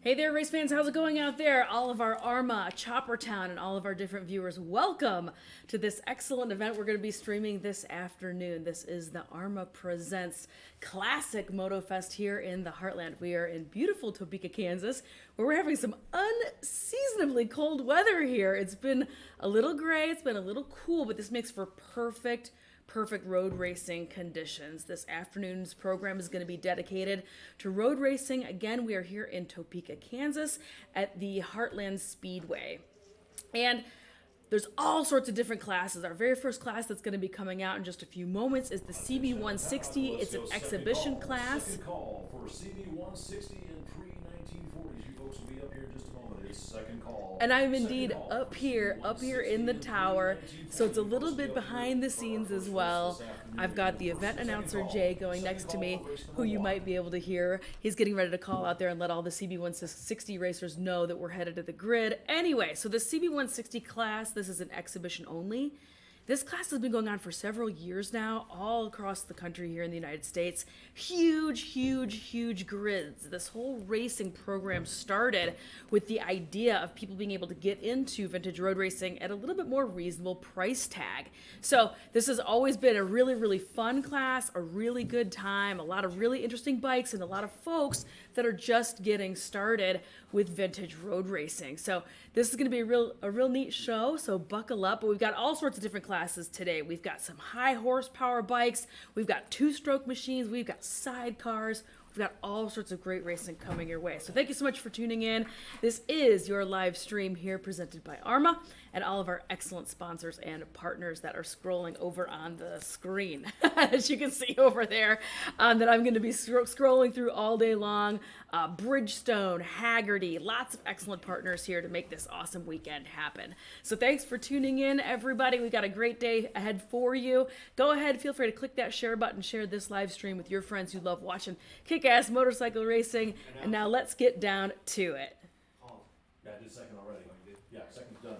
Hey there, race fans. How's it going out there? All of our AHRMA, Chopper Town, and all of our different viewers, welcome to this excellent event we're going to be streaming this afternoon. This is the AHRMA Presents Classic Motofest here in the Heartland. We are in beautiful Topeka, Kansas, where we're having some unseasonably cold weather here. It's been a little gray, it's been a little cool, but this makes for perfect road racing conditions. This afternoon's program is going to be dedicated to road racing. Again, we are here in Topeka, Kansas at the Heartland Speedway. And there's all sorts of different classes. Our very first class that's going to be coming out in just a few moments is the CB160. It's an exhibition class. Second call for CB160 and pre-1940s. You folks will be up here in just a moment. It's second call. And I'm indeed up here in the tower, so it's a little bit behind the scenes as well. I've got the event announcer Jay going next to me, who you might be able to hear. He's getting ready to call out there and let all the CB160 racers know that we're headed to the grid. Anyway, so the CB160 class, this is an exhibition only. This class has been going on for several years now, all across the country here in the United States. Huge grids. This whole racing program started with the idea of people being able to get into vintage road racing at a little bit more reasonable price tag. So this has always been a really fun class, a really good time, a lot of really interesting bikes, and a lot of folks that are just getting started with vintage road racing. So this is going to be a real neat show, so buckle up. But we've got all sorts of different classes today. We've got some high horsepower bikes, we've got two-stroke machines, we've got sidecars, we've got all sorts of great racing coming your way. So thank you so much for tuning in. This is your live stream here presented by AHRMA and all of our excellent sponsors and partners that are scrolling over on the screen, as you can see over there, that I'm going to be scrolling through all day long. Bridgestone, Haggerty, lots of excellent partners here to make this awesome weekend happen. So thanks for tuning in, everybody. We got a great day ahead for you. Go ahead, feel free to click that share button, share this live stream with your friends who love watching kick-ass motorcycle racing. And now let's get down to it. Yeah, I did second already. Yeah, second's done.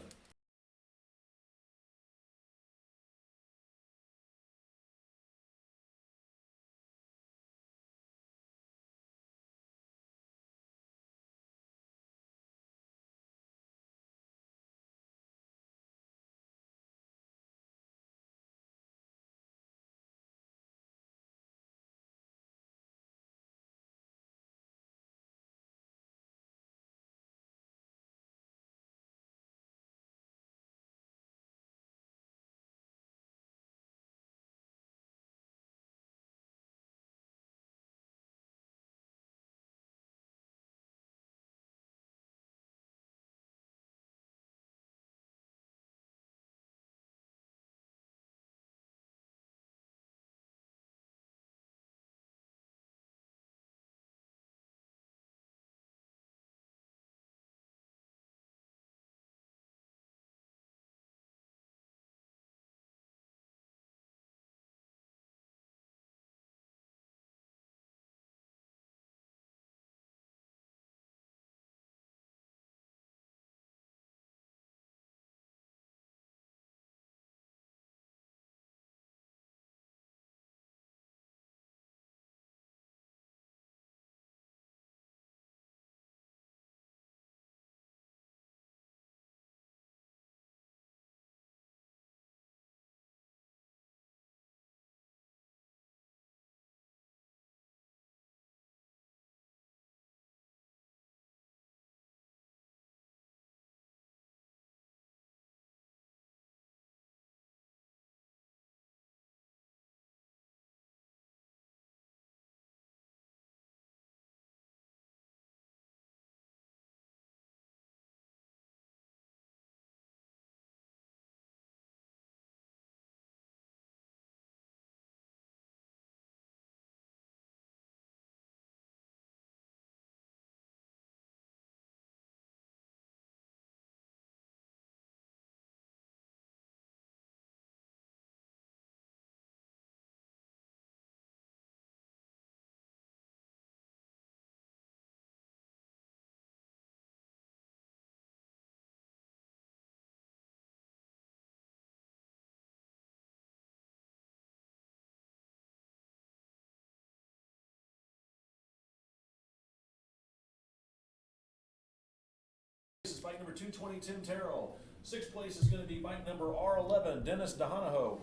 number 220, Tim Terrell. 6th place is going to be bike number R11, Dennis DeHanaho.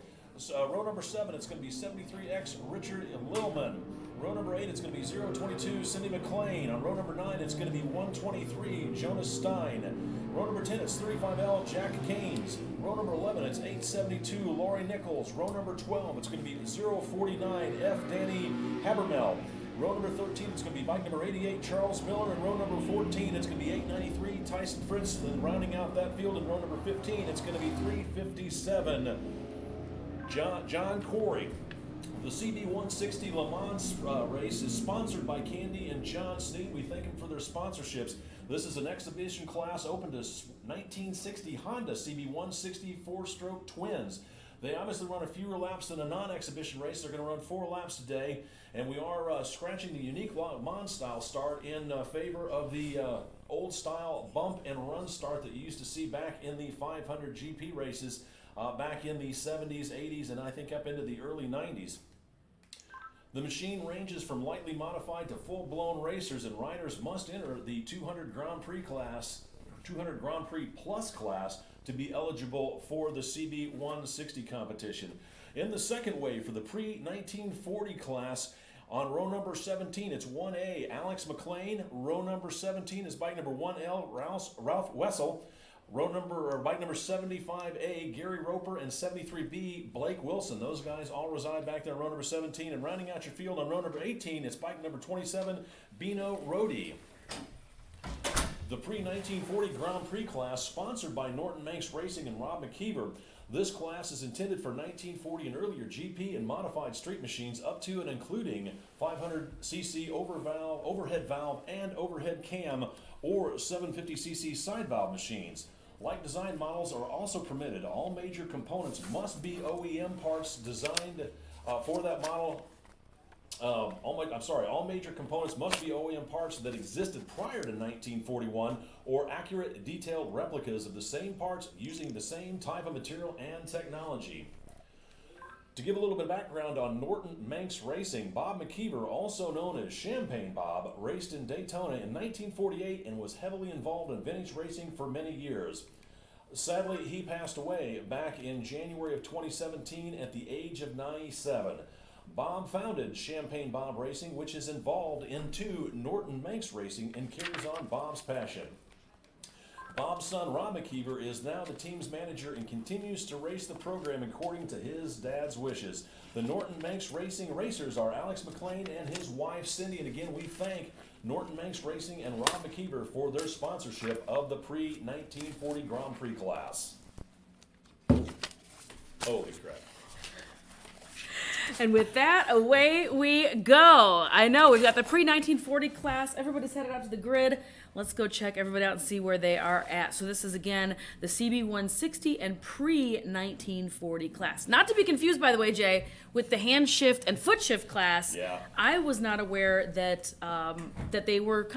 Row number 7, it's going to be 73X, Richard Lillman. Row number 8, it's going to be 022, Cindy McLean. On row number 9, it's going to be 123, Jonas Stein. Row number 10, it's 35L, Jack Keynes. Row number 11, it's 872, Lori Nichols. Row number 12, it's going to be 049, F. Danny Habermel. Row number 13, it's going to be bike number 88, Charles Miller. And row number 14, it's going to be 893, Tyson Fritz. Then rounding out that field in row number 15, it's going to be 357, John Corey. The CB160 Le Mans race is sponsored by Candy and John Sneed. We thank them for their sponsorships. This is an exhibition class open to 1960 Honda CB160 4-stroke twins. They obviously run a fewer laps than a non-exhibition race. They're going to run 4 laps today, and we are scratching the unique Le Mans style start in favor of the old style bump and run start that you used to see back in the 500 GP races back in the 70s, 80s, and I think up into the early 90s. The machine ranges from lightly modified to full-blown racers, and riders must enter the 200 Grand Prix Plus class to be eligible for the CB160 competition. In the second wave for the pre-1940 class, on row number 17, it's 1A, Alex McLean. Row number 17 is bike number 1L, Ralph Wessel. Bike number 75A, Gary Roper, and 73B, Blake Wilson. Those guys all reside back there on row number 17. And rounding out your field on row number 18, it's bike number 27, Bino Rodi. The pre-1940 Grand Prix class, sponsored by Norton Manx Racing and Rob McKeever. This class is intended for 1940 and earlier GP and modified street machines up to and including 500cc overhead valve and overhead cam or 750cc side valve machines. Like design models are also permitted. All major components must be OEM parts designed for that model. All major components must be OEM parts that existed prior to 1941 or accurate, detailed replicas of the same parts using the same type of material and technology. To give a little bit of background on Norton Manx Racing, Bob McKeever, also known as Champagne Bob, raced in Daytona in 1948 and was heavily involved in vintage racing for many years. Sadly, he passed away back in January of 2017 at the age of 97. Bob founded Champagne Bob Racing, which is involved into Norton Manx Racing and carries on Bob's passion. Bob's son, Rob McKeever, is now the team's manager and continues to race the program according to his dad's wishes. The Norton Manx Racing racers are Alex McLean and his wife, Cindy. And again, we thank Norton Manx Racing and Rob McKeever for their sponsorship of the pre-1940 Grand Prix class. Holy crap. And with that, away we go. I know, we've got the pre-1940 class. Everybody's headed out to the grid. Let's go check everybody out and see where they are at. So this is, again, the CB160 and pre-1940 class. Not to be confused, by the way, Jay, with the hand shift and foot shift class. Yeah. I was not aware that that they were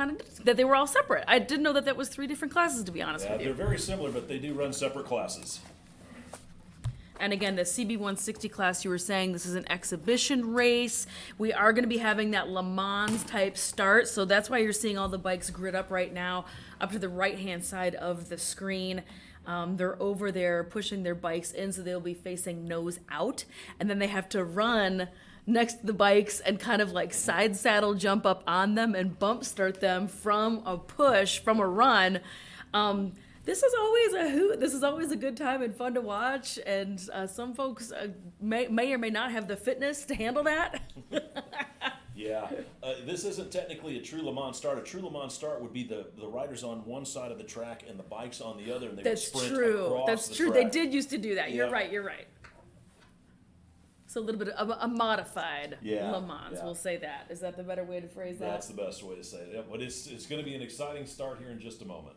all separate. I didn't know that that was 3 different classes, to be honest with you. They're very similar, but they do run separate classes. And again, the CB160 class, you were saying this is an exhibition race. We are going to be having that Le Mans type start. So that's why you're seeing all the bikes grid up right now, up to the right-hand side of the screen. They're over there pushing their bikes in, so they'll be facing nose out. And then they have to run next to the bikes and kind of like side saddle jump up on them and bump start them from a push, from a run. This is always a hoot. This is always a good time and fun to watch. And some folks may or may not have the fitness to handle that. Yeah. This isn't technically a true Le Mans start. A true Le Mans start would be the riders on one side of the track and the bikes on the other, and they would sprint across That's the true. track. They did used to do that. You're Yeah. right. You're right. So a little bit of a modified Yeah, Le Mans. yeah. We'll say that. Is that the better way to phrase that? That's the best way to say it. Yeah, but it's going to be an exciting start here in just a moment.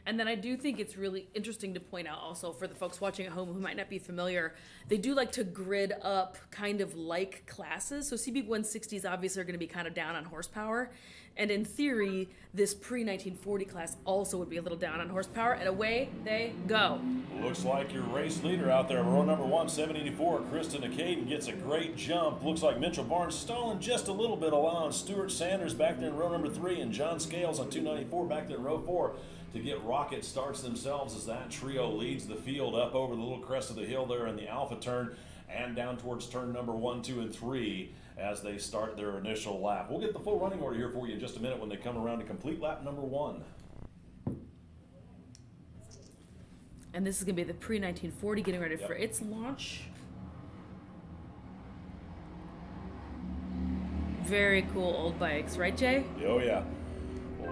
And then I do think it's really interesting to point out also for the folks watching at home who might not be familiar, they do like to grid up kind of like classes. So CB160s obviously are going to be kind of down on horsepower. And in theory, this pre-1940 class also would be a little down on horsepower, and away they go. Looks like your race leader out there, row number 1, 784, Kristen Caden gets a great jump. Looks like Mitchell Barnes stalling just a little bit, allowing Stuart Sanders back there in row number 3 and John Scales on 294 back there in row 4 to get rocket starts themselves as that trio leads the field up over the little crest of the hill there in the alpha turn and down towards turn number 1, 2, and 3 as they start their initial lap. We'll get the full running order here for you in just a minute when they come around to complete lap number 1. And this is going to be the pre-1940 getting ready for its launch. Very cool old bikes, right, Jay? Oh, yeah.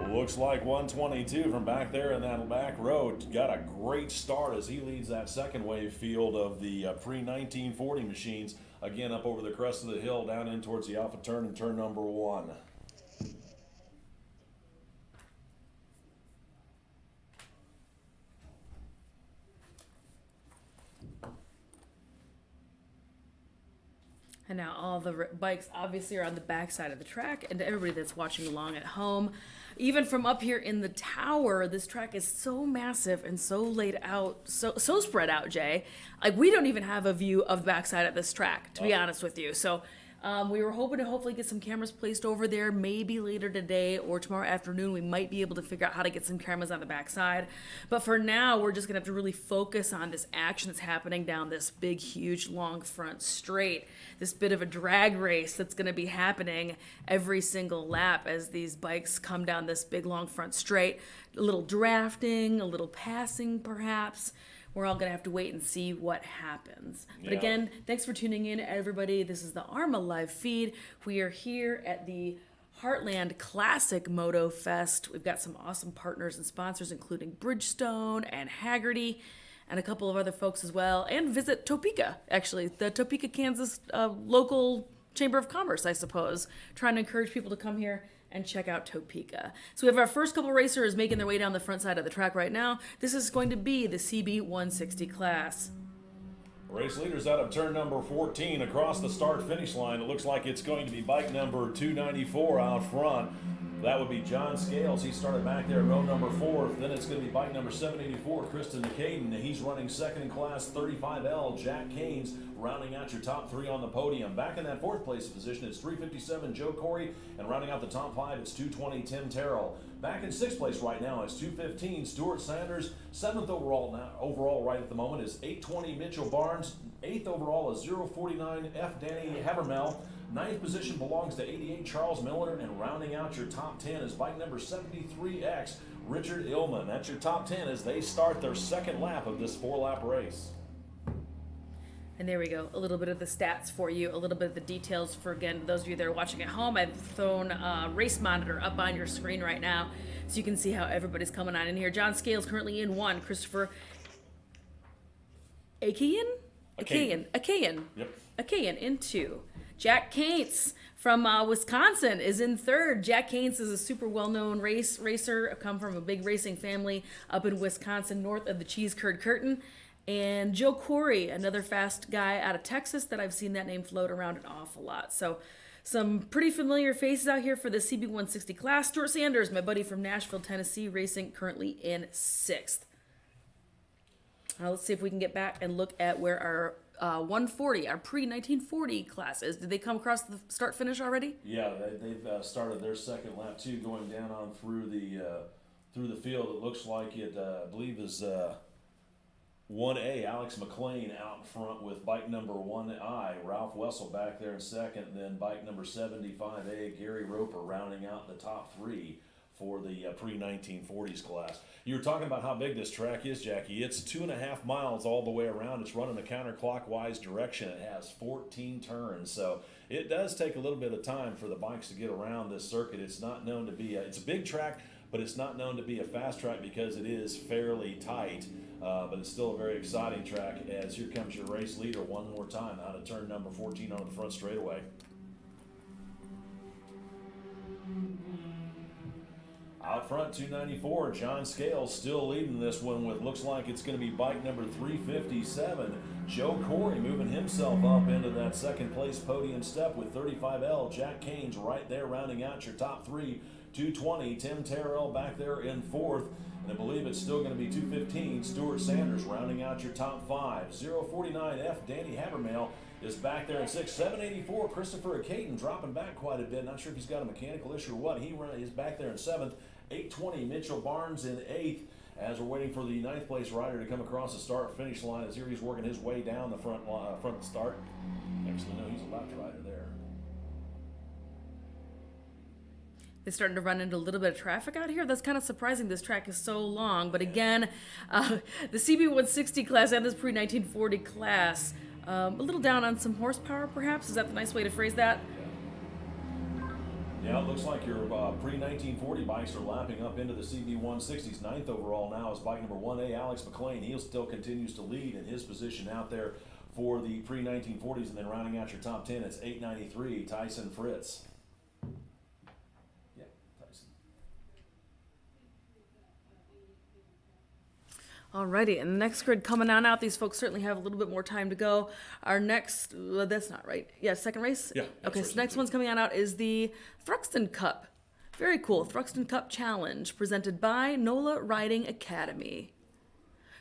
Looks like 122 from back there in that back row got a great start as he leads that second wave field of the pre-1940 machines. Again, up over the crest of the hill, down in towards the alpha turn and turn number 1. And now all the bikes obviously are on the back side of the track, and to everybody that's watching along at home, even from up here in the tower, this track is so massive and so laid out, so spread out, Jay. Like, we don't even have a view of the backside of this track, to be honest with you. So we were hoping to hopefully get some cameras placed over there, maybe later today or tomorrow afternoon. We might be able to figure out how to get some cameras on the backside. But for now, we're just going to have to really focus on this action that's happening down this big, huge, long front straight. This bit of a drag race that's going to be happening every single lap as these bikes come down this big, long front straight. A little drafting, a little passing, perhaps. We're all going to have to wait and see what happens. But again, thanks for tuning in, everybody. This is the AHRMA live feed. We are here at the Heartland Classic Motofest. We've got some awesome partners and sponsors, including Bridgestone and Haggerty, and a couple of other folks as well. And visit Topeka, actually, the Topeka, Kansas local Chamber of Commerce, I suppose, trying to encourage people to come here and check out Topeka. So we have our first couple racers making their way down the front side of the track right now. This is going to be the CB 160 class. Race leaders out of turn number 14 across the start-finish line. It looks like it's going to be bike number 294 out front. That would be John Scales. He started back there in row number 4. Then it's going to be bike number 784, Kristen Caden. He's running second in class 35L. Jack Canes rounding out your top 3 on the podium. Back in that 4th place position, it's 357, Joe Corey. And rounding out the top 5, it's 220, Tim Terrell. Back in 6th place right now is 215, Stuart Sanders. 7th overall right at the moment is 820, Mitchell Barnes. 8th overall is 049, F. Danny Havermel. 9th position belongs to 88, Charles Miller, and rounding out your top 10 is bike number 73X, Richard Illman. That's your top 10 as they start their second lap of this 4-lap race. And there we go, a little bit of the stats for you, a little bit of the details for, again, those of you that are watching at home. I've thrown a race monitor up on your screen right now so you can see how everybody's coming on in here. John Scales currently in 1, Christopher Akayan in 2. Jack Cates from Wisconsin is in 3rd. Jack Cates is a super well-known racer, come from a big racing family up in Wisconsin, north of the cheese curd curtain. And Joe Corey, another fast guy out of Texas that I've seen that name float around an awful lot. So some pretty familiar faces out here for the CB 160 class. Stuart Sanders, my buddy from Nashville, Tennessee, racing currently in 6th. Let's see if we can get back and look at where our 140, our pre-1940 classes. Did they come across the start finish already? Yeah, they've started their second lap too, going down on through the field. It looks like it, I believe, is 1A, Alex McLean out in front with bike number 1I, Ralph Wessel back there in second, and then bike number 75A, Gary Roper rounding out the top 3 for the pre-1940s class. You were talking about how big this track is, Jackie. It's 2.5 miles all the way around. It's running a counterclockwise direction. It has 14 turns, so it does take a little bit of time for the bikes to get around this circuit. It's not known to be it's a big track, but it's not known to be a fast track because it is fairly tight. But it's still a very exciting track as here comes your race leader one more time out of turn number 14 on the front straightaway. Out front, 294, John Scales still leading this one with looks like it's going to be bike number 357. Joe Corey moving himself up into that second place podium step with 35L. Jack Canes right there rounding out your top 3. 220, Tim Terrell back there in fourth. And I believe it's still going to be 215, Stuart Sanders rounding out your top five. 049F, Danny Habermail is back there in sixth. 784, Christopher Caton dropping back quite a bit. Not sure if he's got a mechanical issue or what. He's back there in seventh. 820, Mitchell Barnes in eighth. As we're waiting for the ninth place rider to come across the start-finish line, as here he's working his way down the front start. Actually, no, he's a left rider there. They're starting to run into a little bit of traffic out here. That's kind of surprising. This track is so long. But again, the CB160 class and this pre-1940 class, a little down on some horsepower, perhaps. Is that the nice way to phrase that? Yeah, it looks like your pre-1940 bikes are lapping up into the CB160s. Ninth overall now is bike number 1A, Alex McLean. He still continues to lead in his position out there for the pre-1940s. And then rounding out your top 10, it's 893, Tyson Fritz. Yeah, Tyson. Alrighty, and the next grid coming on out. These folks certainly have a little bit more time to go. Our next, that's not right. Yeah, second race? Yeah. Okay, so next one's coming on out is the Thruxton Cup. Very cool. Thruxton Cup Challenge presented by NOLA Riding Academy.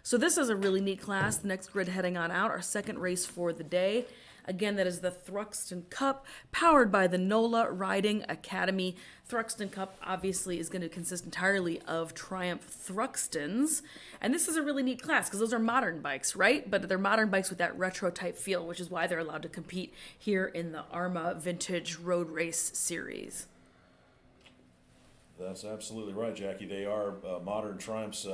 So this is a really neat class. The next grid heading on out, our second race for the day. Again, that is the Thruxton Cup, powered by the NOLA Riding Academy. Thruxton Cup obviously is going to consist entirely of Triumph Thruxtons. And this is a really neat class because those are modern bikes, right? But they're modern bikes with that retro type feel, which is why they're allowed to compete here in the AHRMA Vintage Road Race Series. That's absolutely right, Jackie. They are modern Triumphs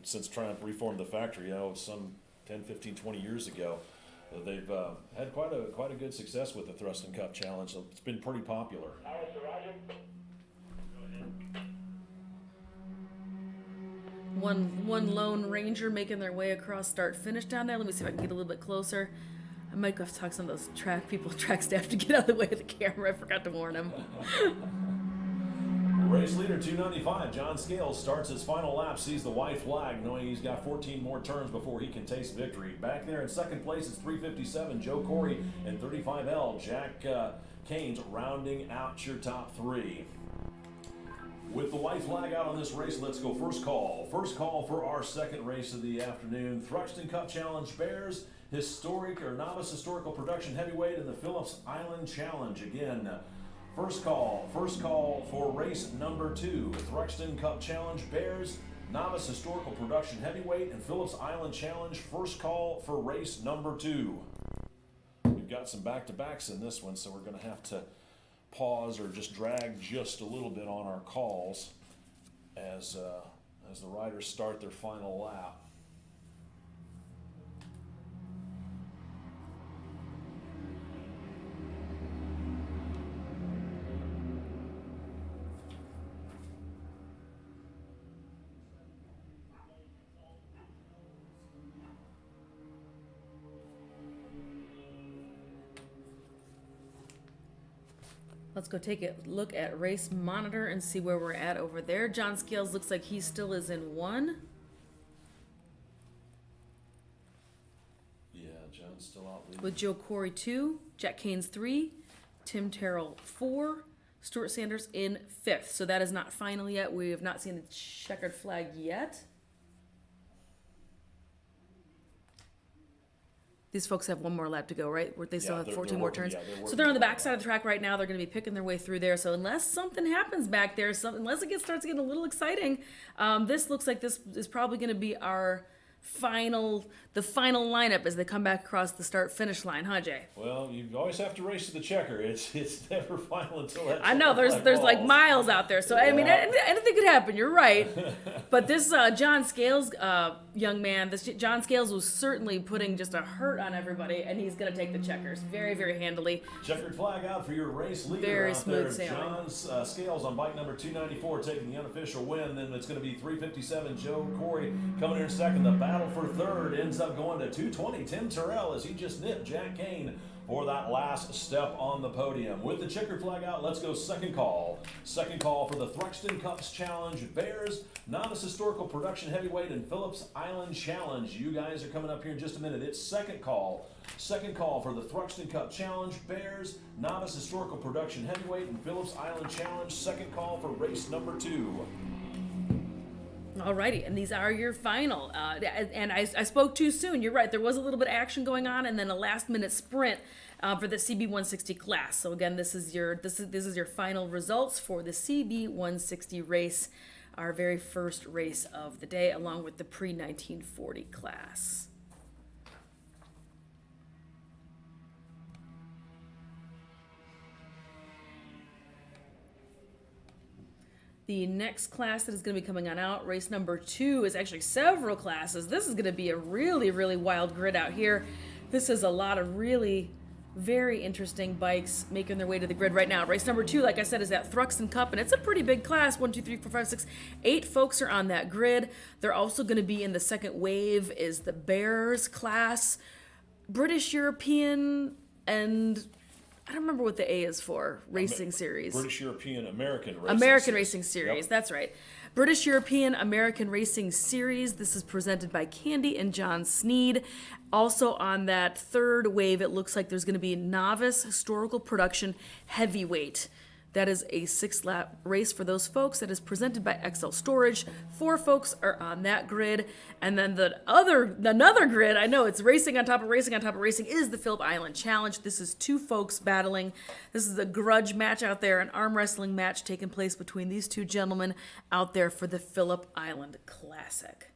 since Triumph reformed the factory, some 10, 15, 20 years ago. They've had quite a good success with the Thruxton Cup Challenge. So it's been pretty popular. One Lone Ranger making their way across start finish down there. Let me see if I can get a little bit closer. I might have to talk to some of those track staff to get out of the way of the camera. I forgot to warn them. Race leader 295, John Scales, starts his final lap, sees the white flag, knowing he's got 14 more turns before he can taste victory. Back there in second place is 357, Joe Corey, and 35L, Jack Keynes, rounding out your top three. With the white flag out on this race, let's go first call. First call for our second race of the afternoon. Thruxton Cup Challenge Bears, novice historical production heavyweight in the Phillips Island Challenge. Again, first call for race number 2. Thruxton Cup Challenge Bears, novice historical production heavyweight and Phillips Island Challenge. First call for race number 2. We've got some back-to-backs in this one, so we're going to have to pause or just drag just a little bit on our calls as the riders start their final lap. Let's go take a look at Race Monitor and see where we're at over there. John Scales looks like he still is in 1. Yeah, John's still out leading. With Joe Corey 2, Jack Keynes 3, Tim Terrell 4, Stuart Sanders in 5th. So that is not final yet. We have not seen the checkered flag yet. These folks have one more lap to go, right? They still have 14 more turns. So they're on the back side of the track right now. They're going to be picking their way through there. So unless something happens back there, unless it starts getting a little exciting, this looks like this is probably going to be the final lineup as they come back across the start-finish line, huh, Jay? Well, you always have to race to the checker. It's never final until that. I know there's like miles out there, so I mean anything could happen. You're right, but this John Scales young man, John Scales was certainly putting just a hurt on everybody, and he's going to take the checkers very, very handily. Checkered flag out for your race leader. Very out smooth there. sailing. John Scales on bike number 294 taking the unofficial win. Then it's going to be 357 Joe Corey coming in second. The battle for third ends up going to 220 Tim Terrell as he just nipped Jack Kane for that last step on the podium. With the checkered flag out, let's go second call. Second call for the Thruxton Cups Challenge Bears, Novice Historical Production Heavyweight, and Phillips Island Challenge. You guys are coming up here in just a minute. It's second call. Second call for the Thruxton Cup Challenge Bears, Novice Historical Production Heavyweight, and Phillips Island Challenge. Second call for race number 2. Alrighty, and these are your final. And I spoke too soon. You're right. There was a little bit of action going on, and then a last-minute sprint for the CB160 class. So again, this is your final results for the CB160 race, our very first race of the day, along with the pre-1940 class. The next class that is going to be coming on out, race number 2, is actually several classes. This is going to be a really, really wild grid out here. This is a lot of really very interesting bikes making their way to the grid right now. Race number 2, like I said, is that Thruxton Cup, and it's a pretty big class. 1, 2, 3, 4, 5, 6, 8 folks are on that grid. They're also going to be in the second wave is the Bears class, British, European, and I don't remember what the A is for. Racing Series. British European American Racing Series. Yep. That's right. British European American Racing Series. This is presented by Candy and John Sneed. Also on that third wave, it looks like there's going to be Novice Historical Production Heavyweight. That is a 6-lap race for those folks. That is presented by XL Storage. 4 folks are on that grid. And then another grid, I know it's racing on top of racing on top of racing, is the Phillip Island Challenge. This is 2 folks battling. This is a grudge match out there, an arm wrestling match taking place between these 2 gentlemen out there for the Phillip Island Classic.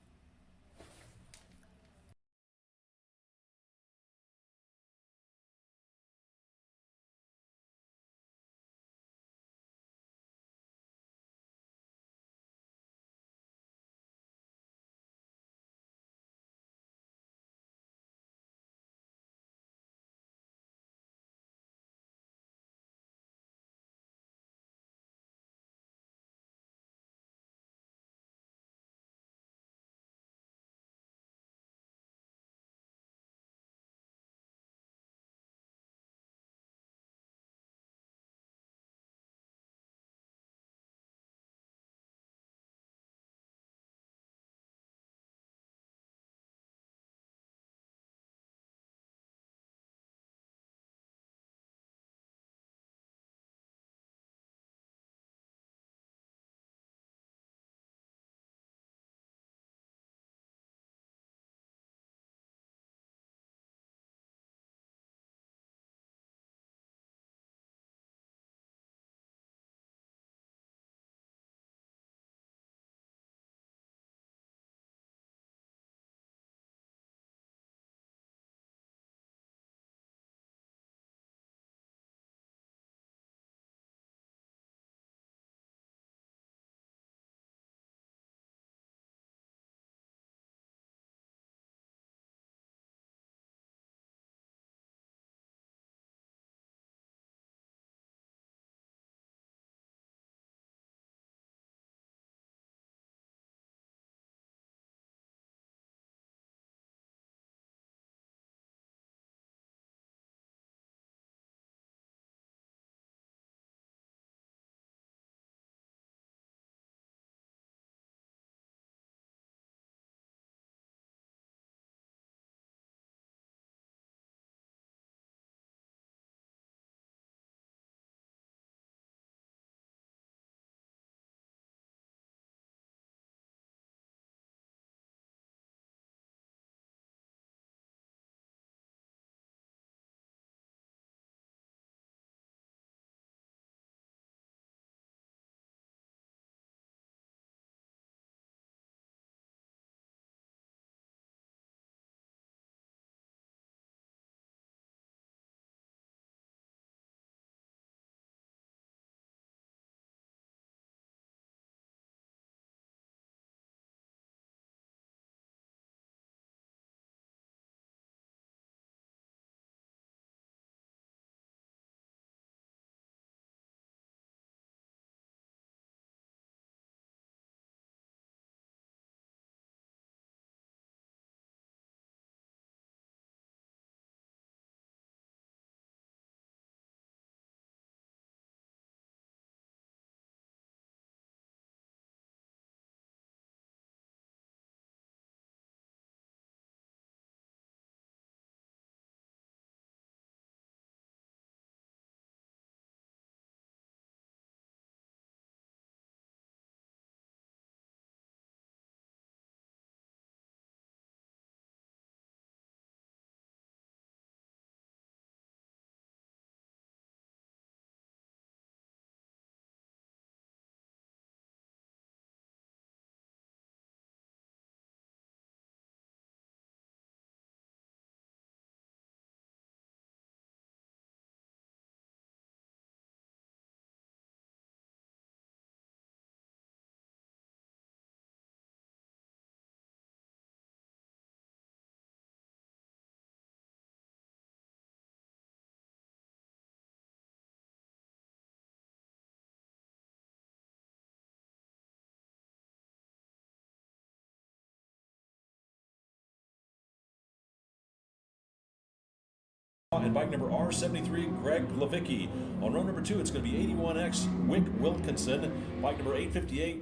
And bike number R73, Greg Levicki. On row number 2, it's going to be 81X, Wick Wilkinson. Bike number 858,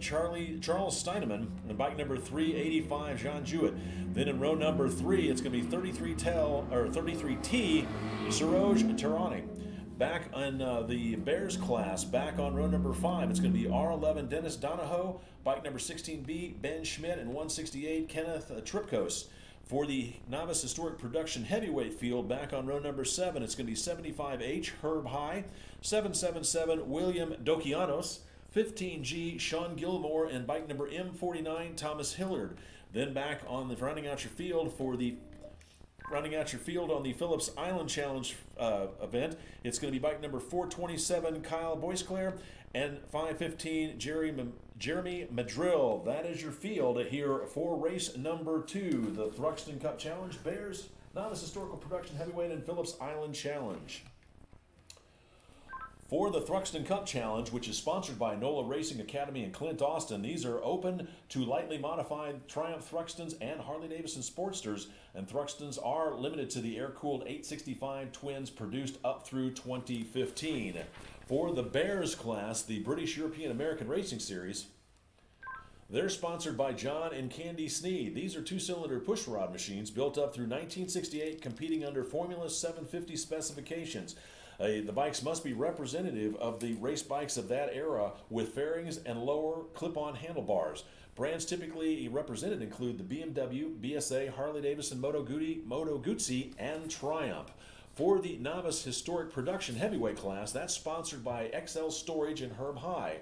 Charles Steinemann. And bike number 385, John Jewett. Then in row number 3, it's going to be 33T, Suroj Tarani. Back on the Bears class, back on row number 5, it's going to be R11, Dennis Donahoe. Bike number 16B, Ben Schmidt. And 168, Kenneth Tripkos. For the Novice Historic Production Heavyweight field, back on row number 7, it's going to be 75H, Herb High, 777, William Dokianos, 15G, Sean Gilmore, and bike number M49, Thomas Hillard. Then back on the rounding out your field on the Phillips Island Challenge event, it's going to be bike number 427, Kyle Boisclair, and 515, Jeremy Madrill. That is your field here for race number 2, the Thruxton Cup Challenge, Bears Novice Historical Production Heavyweight and Phillips Island Challenge. For the Thruxton Cup Challenge, which is sponsored by NOLA Racing Academy in Clint, Austin, these are open to lightly modified Triumph Thruxtons and Harley-Davidson Sportsters, and Thruxtons are limited to the air-cooled 865 twins produced up through 2015. For the Bears class, the British European American Racing Series, they're sponsored by John and Candy Sneed. These are 2-cylinder pushrod machines built up through 1968, competing under Formula 750 specifications. The bikes must be representative of the race bikes of that era with fairings and lower clip-on handlebars. Brands typically represented include the BMW, BSA, Harley-Davidson, Moto Guzzi, and Triumph. For the Novice Historic Production Heavyweight class, that's sponsored by XL Storage and Herb High.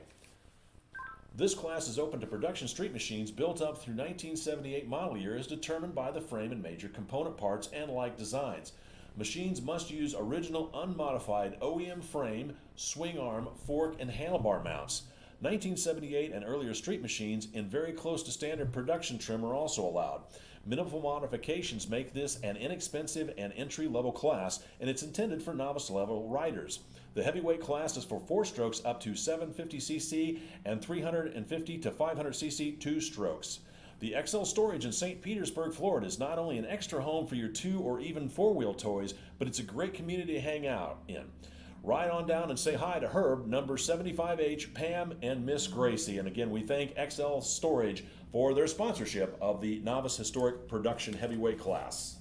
This class is open to production street machines built up through 1978 model year as determined by the frame and major component parts and like designs. Machines must use original unmodified OEM frame, swing arm, fork, and handlebar mounts. 1978 and earlier street machines in very close to standard production trim are also allowed. Minimal modifications make this an inexpensive and entry-level class, and it's intended for novice-level riders. The heavyweight class is for 4-strokes up to 750cc and 350 to 500cc 2-strokes. The XL Storage in St. Petersburg, Florida is not only an extra home for your 2 or even 4-wheel toys, but it's a great community to hang out in. Ride on down and say hi to Herb, number 75H, Pam, and Miss Gracie. And again, we thank XL Storage for their sponsorship of the Novice Historic Production Heavyweight class.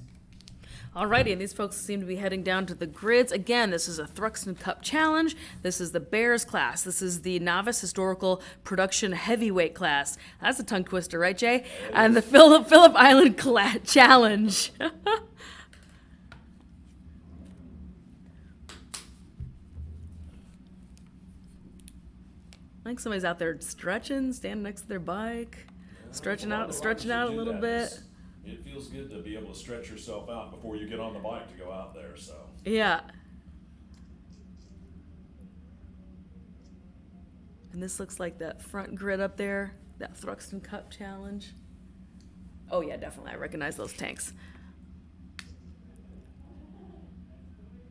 Alrighty, and these folks seem to be heading down to the grids. Again, this is a Thruxton Cup Challenge. This is the Bears class. This is the Novice Historical Production Heavyweight class. That's a tongue twister, right, Jay? And the Phillip Island Challenge. I think somebody's out there stretching, standing next to their bike, stretching out a little bit. It feels good to be able to stretch yourself out before you get on the bike to go out there. So yeah. And this looks like that front grid up there, that Thruxton Cup Challenge. Oh yeah, definitely. I recognize those tanks.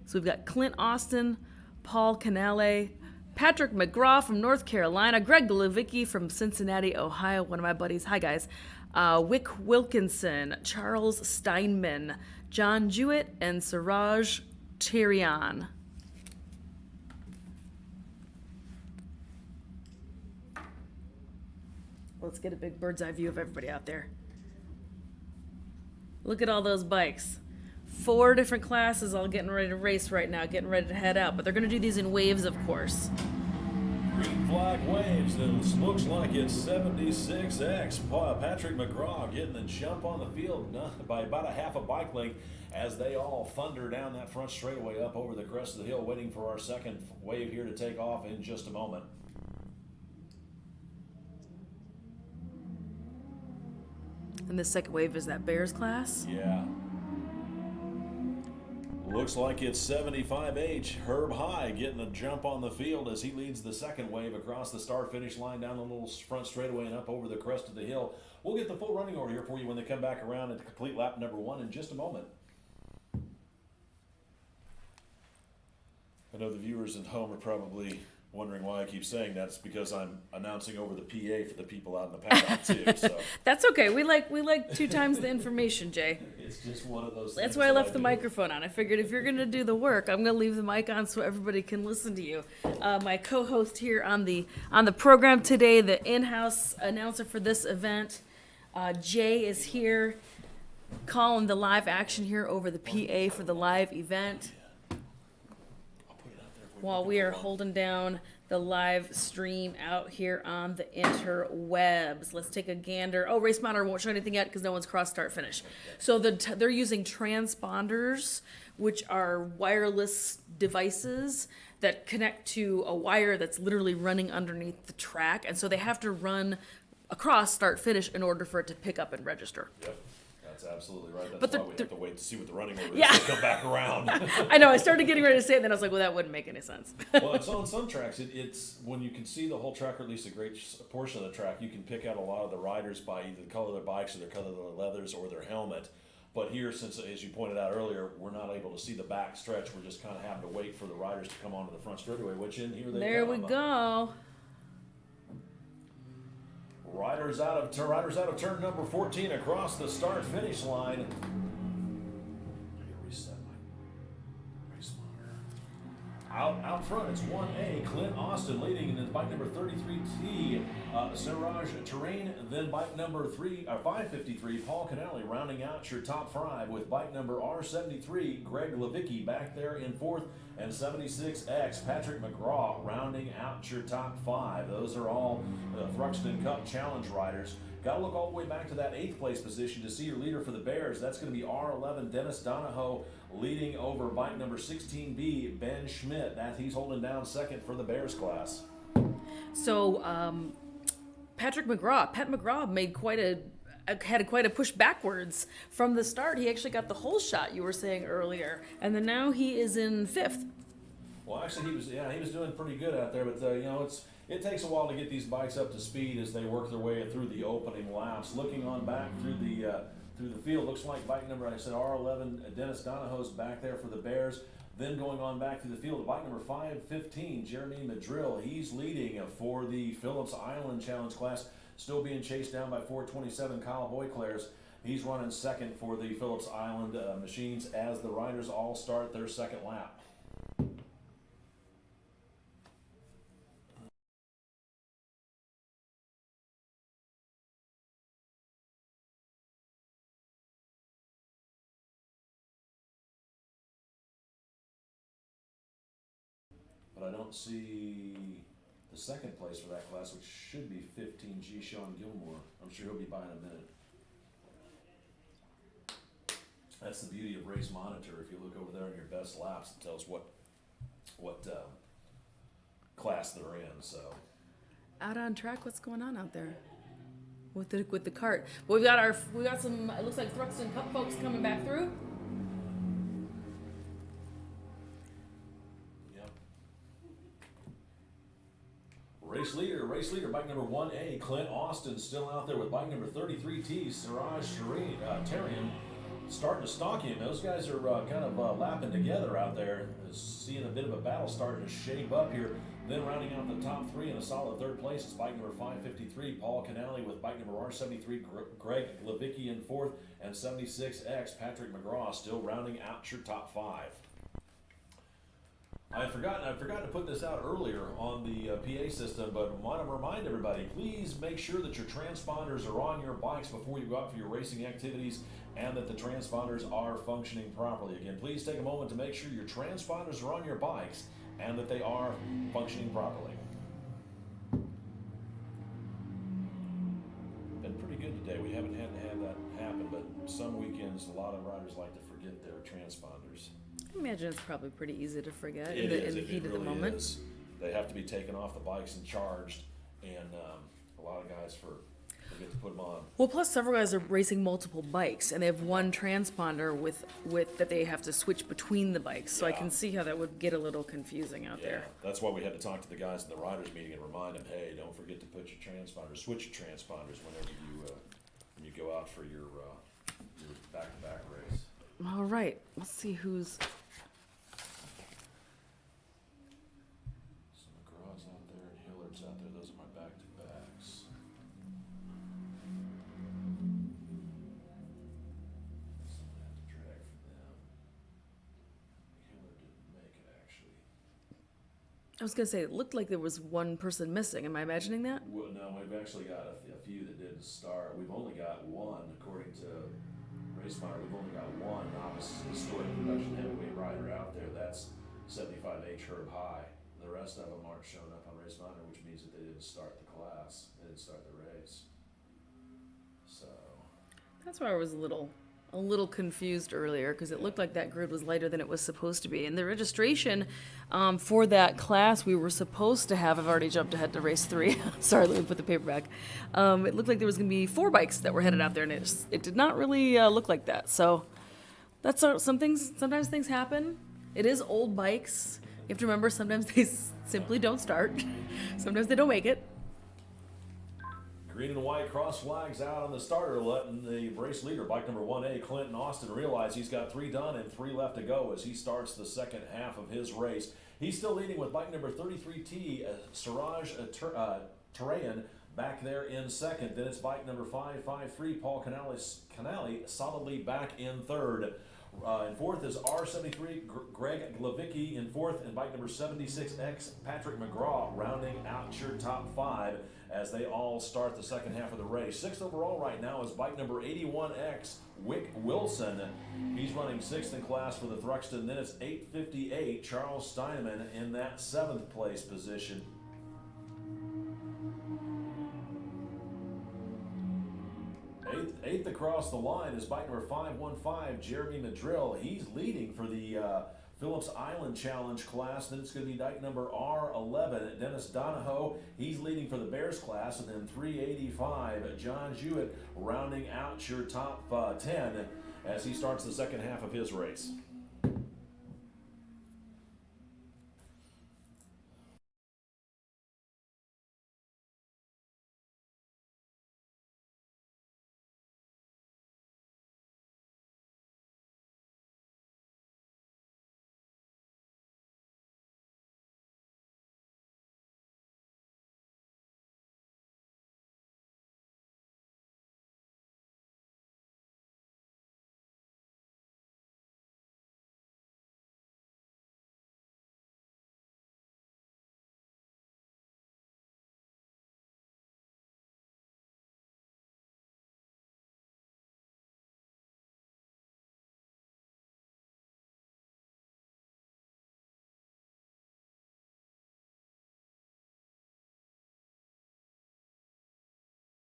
So we've got Clint Austin, Paul Canale, Patrick McGraw from North Carolina, Greg Levicki from Cincinnati, Ohio, one of my buddies. Hi, guys. Wick Wilkinson, Charles Steinman, John Jewett, and Suraj Tirian. Let's get a big bird's eye view of everybody out there. Look at all those bikes. 4 different classes all getting ready to race right now, getting ready to head out. But they're going to do these in waves, of course. Green flag waves. It looks like it's 76X. Patrick McGraw getting the jump on the field by about a half a bike length as they all thunder down that front straightaway up over the crest of the hill, waiting for our second wave here to take off in just a moment. And the second wave is that Bears class? Yeah. Looks like it's 75H, Herb High, getting a jump on the field as he leads the second wave across the start-finish line down the little front straightaway and up over the crest of the hill. We'll get the full running order here for you when they come back around at the complete lap number 1 in just a moment. I know the viewers at home are probably wondering why I keep saying that, it's because I'm announcing over the PA for the people out in the paddock too. So That's okay. We like 2 times the information, Jay. it's just one of those. That's things why I that left the do. microphone on. I figured if you're gonna do the work, I'm gonna leave the mic on so everybody can listen to you. My co-host here on the program today, the in-house announcer for this event, Jay is here, calling the live action here over the PA for the live event, I'll put it out there if we while want we are people on. holding down the live stream out here on the interwebs. Let's take a gander. Oh, Race Monitor won't show anything yet because no one's cross start finish. So they're using transponders, which are wireless devices that connect to a wire that's literally running underneath the track. And so they have to run across start finish in order for it to pick up and register. Yep, that's absolutely right. That's But why the- we have to wait to see what the running order Yeah. is to come back around. I know, I started getting ready to say it, and then I was like, well, that wouldn't make any sense. Well, it's on some tracks. It's when you can see the whole track, or at least a great portion of the track, you can pick out a lot of the riders by either the color of their bikes or the color of their leathers or their helmet. But here, since, as you pointed out earlier, we're not able to see the back stretch, we're just kind of having to wait for the riders to come onto the front straightaway, which in here they There come. we go. Riders out of turn number 14 across the start finish line. I gotta reset my race monitor. Out front, it's 1A, Clint Austin leading, and then bike number 33T, Siraj Terrain, then bike number 553, Paul Canale rounding out your top 5 with bike number R73, Greg Levicki back there in 4th, and 76X, Patrick McGraw rounding out your top 5. Those are all Thruxton Cup Challenge riders. Got to look all the way back to that 8th place position to see your leader for the Bears. That's going to be R11 Dennis Donahoe leading over bike number 16B Ben Schmidt. He's holding down 2nd for the Bears class. So, Pat McGraw made had quite a push backwards from the start. He actually got the whole shot, you were saying earlier, and then now he is in 5th. Well, actually, he was doing pretty good out there, but it takes a while to get these bikes up to speed as they work their way through the opening laps. Looking on back through the field, looks like bike number, I said R11 Dennis Donahoe's back there for the Bears. Then going on back through the field, bike number 515 Jeremy Madrill. He's leading for the Phillips Island Challenge class, still being chased down by 427 Kyle Boyclairs. He's running 2nd for the Phillips Island machines as the riders all start their 2nd lap. But I don't see the 2nd place for that class, which should be 15G Sean Gilmore. I'm sure he'll be by in a minute. That's the beauty of Race Monitor. If you look over there in your best laps, it tells what class they're in. So Out on track, what's going on out there with the cart? Well, we got some. It looks like Thruxton Cup folks coming back through. yep. Race leader, bike number 1A, Clint Austin still out there with bike number 33T, Siraj Tarian. Starting to stalk him. Those guys are kind of lapping together out there, seeing a bit of a battle starting to shape up here. Then rounding out the top 3 in a solid 3rd place is bike number 553, Paul Canale with bike number R73, Greg Levicki in 4th, and 76X, Patrick McGraw still rounding out your top 5. I'd forgotten to put this out earlier on the PA system, but I want to remind everybody, please make sure that your transponders are on your bikes before you go out for your racing activities, and that the transponders are functioning properly. Again, please take a moment to make sure your transponders are on your bikes and that they are functioning properly. Been pretty good today. We haven't had to have that happen, but some weekends a lot of riders like to forget their transponders. I imagine it's probably pretty easy to forget It in the is. It heat of the really moment. is. They have to be taken off the bikes and charged, and a lot of guys forget to put them on. Well, plus several guys are racing multiple bikes, and they have one transponder with that they have to switch between the bikes. So I Yeah. can see how that would get a little confusing out there. That's why we had to talk to the guys in the riders meeting and remind them, hey, don't forget to put your transponders, switch your transponders whenever you go out for your back-to-back race. All right, let's see who's. So McGraw's I was gonna say it looked like there was one person missing. Am I imagining that? Well, no, we've actually got a few that didn't start. We've only got one, according to Racemire, we've only got one novice historic production heavyweight rider out there. That's 75 AHRMA. The rest of them aren't showing up on Racemire, which means that they didn't start the class. They didn't start the race. So That's why I was a little confused earlier because it looked like that grid was lighter than it was supposed to be. And the registration for that class we were supposed to have, I've already jumped ahead to race 3. Sorry, let me put the paper back. It looked like there was going to be 4 bikes that were headed out there, and it did not really look like that. So that's some things. Sometimes things happen. It is old bikes. You have to remember sometimes they simply don't start. Sometimes they don't make it. green and white cross flags out on the starter, letting the race leader, bike number 1A, Clinton Austin, realize he's got 3 done and 3 left to go as he starts the second half of his race. He's still leading with bike number 33T, Siraj Tarayan, back there in second. Then it's bike number 553, Paul Canali, solidly back in third. In fourth is R73, Greg Glavicki in fourth, and bike number 76X, Patrick McGraw, rounding out your top 5 as they all start the second half of the race. Sixth overall right now is bike number 81X, Wick Wilson. He's running 6th in class for the Thruxton. Then it's 858, Charles Steinman in that 7th place position. Eighth across the line is bike number 515, Jeremy Madrill. He's leading for the Phillips Island Challenge class. Then it's going to be bike number R11, Dennis Donahoe. He's leading for the Bears class. And then 385, John Jewett, rounding out your top 10 as he starts the second half of his race.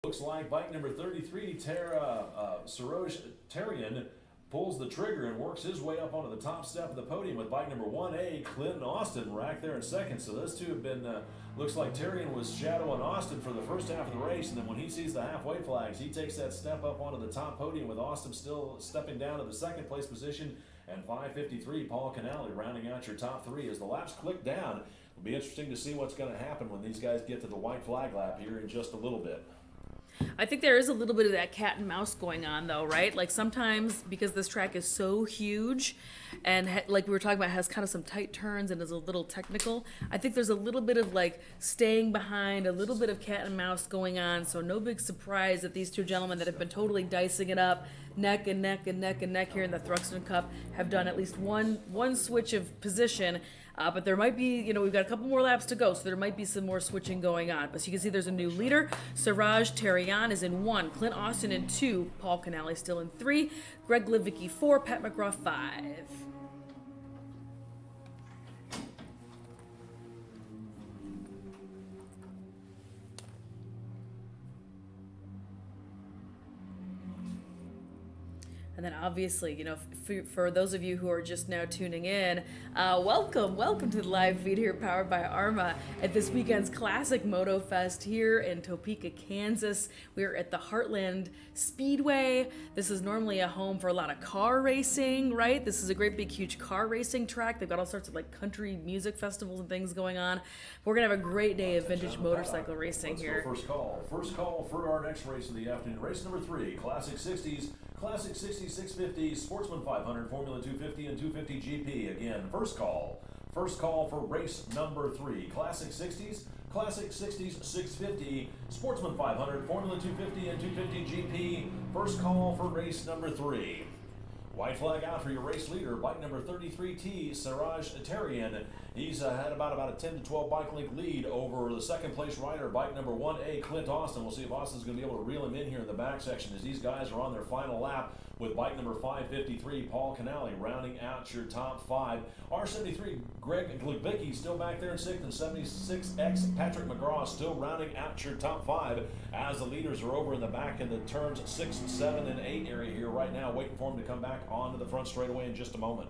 Looks like bike number 33, Siroj Tarayan, pulls the trigger and works his way up onto the top step of the podium with bike number 1A, Clinton Austin, right there in second. So those two have been, looks like Tarayan was shadowing Austin for the first half of the race, and then when he sees the halfway flags, he takes that step up onto the top podium with Austin still stepping down to the second place position, and 553, Paul Canali, rounding out your top 3 as the laps click down. It'll be interesting to see what's going to happen when these guys get to the white flag lap here in just a little bit. I think there is a little bit of that cat and mouse going on, though, right? Like sometimes because this track is so huge and like we were talking about, has kind of some tight turns and is a little technical. I think there's a little bit of like staying behind, a little bit of cat and mouse going on. So no big surprise that these two gentlemen that have been totally dicing it up, neck and neck and neck and neck here in the Thruxton Cup, have done at least one switch of position. But there might be, we've got a couple more laps to go, so there might be some more switching going on. But so you can see there's a new leader. Siraj Tarayan is in 1, Clint Austin in 2, Paul Canali still in 3, Greg Livicki 4, Pat McGraw 5. And then obviously, for those of you who are just now tuning in, welcome to the live feed here powered by AHRMA at this weekend's classic Motofest here in Topeka, Kansas. We're at the Heartland Speedway. This is normally a home for a lot of car racing, right? This is a great big huge car racing track. They've got all sorts of like country music festivals and things going on. We're gonna have a great day of vintage motorcycle racing here. First call for our next race of the afternoon. Race number 3, Classic 60s. Classic 60s, 650, Sportsman 500, Formula 250, and 250 GP. Again, first call for race number 3. Classic 60s, 650, Sportsman 500, Formula 250, and 250 GP. First call for race number 3. White flag out for your race leader, bike number 33T, Siraj Tarian. He's had about a 10 to 12 bike length lead over the second place rider, bike number 1A, Clint Austin. We'll see if Austin's going to be able to reel him in here in the back section as these guys are on their final lap with bike number 553, Paul Canale, rounding out your top 5. R73, Greg Glubicki still back there in 6th, and 76X, Patrick McGraw still rounding out your top 5 as the leaders are over in the back in the turns 6, 7, and 8 area here right now, waiting for them to come back onto the front straightaway in just a moment.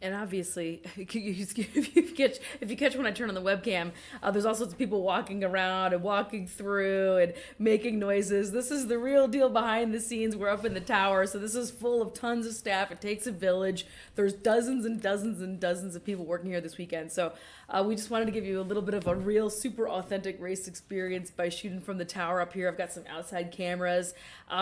And obviously, if you catch when I turn on the webcam, there's all sorts of people walking around and walking through and making noises. This is the real deal behind the scenes. We're up in the tower, so this is full of tons of staff. It takes a village. There's dozens and dozens and dozens of people working here this weekend. So we just wanted to give you a little bit of a real, super authentic race experience by shooting from the tower up here. I've got some outside cameras.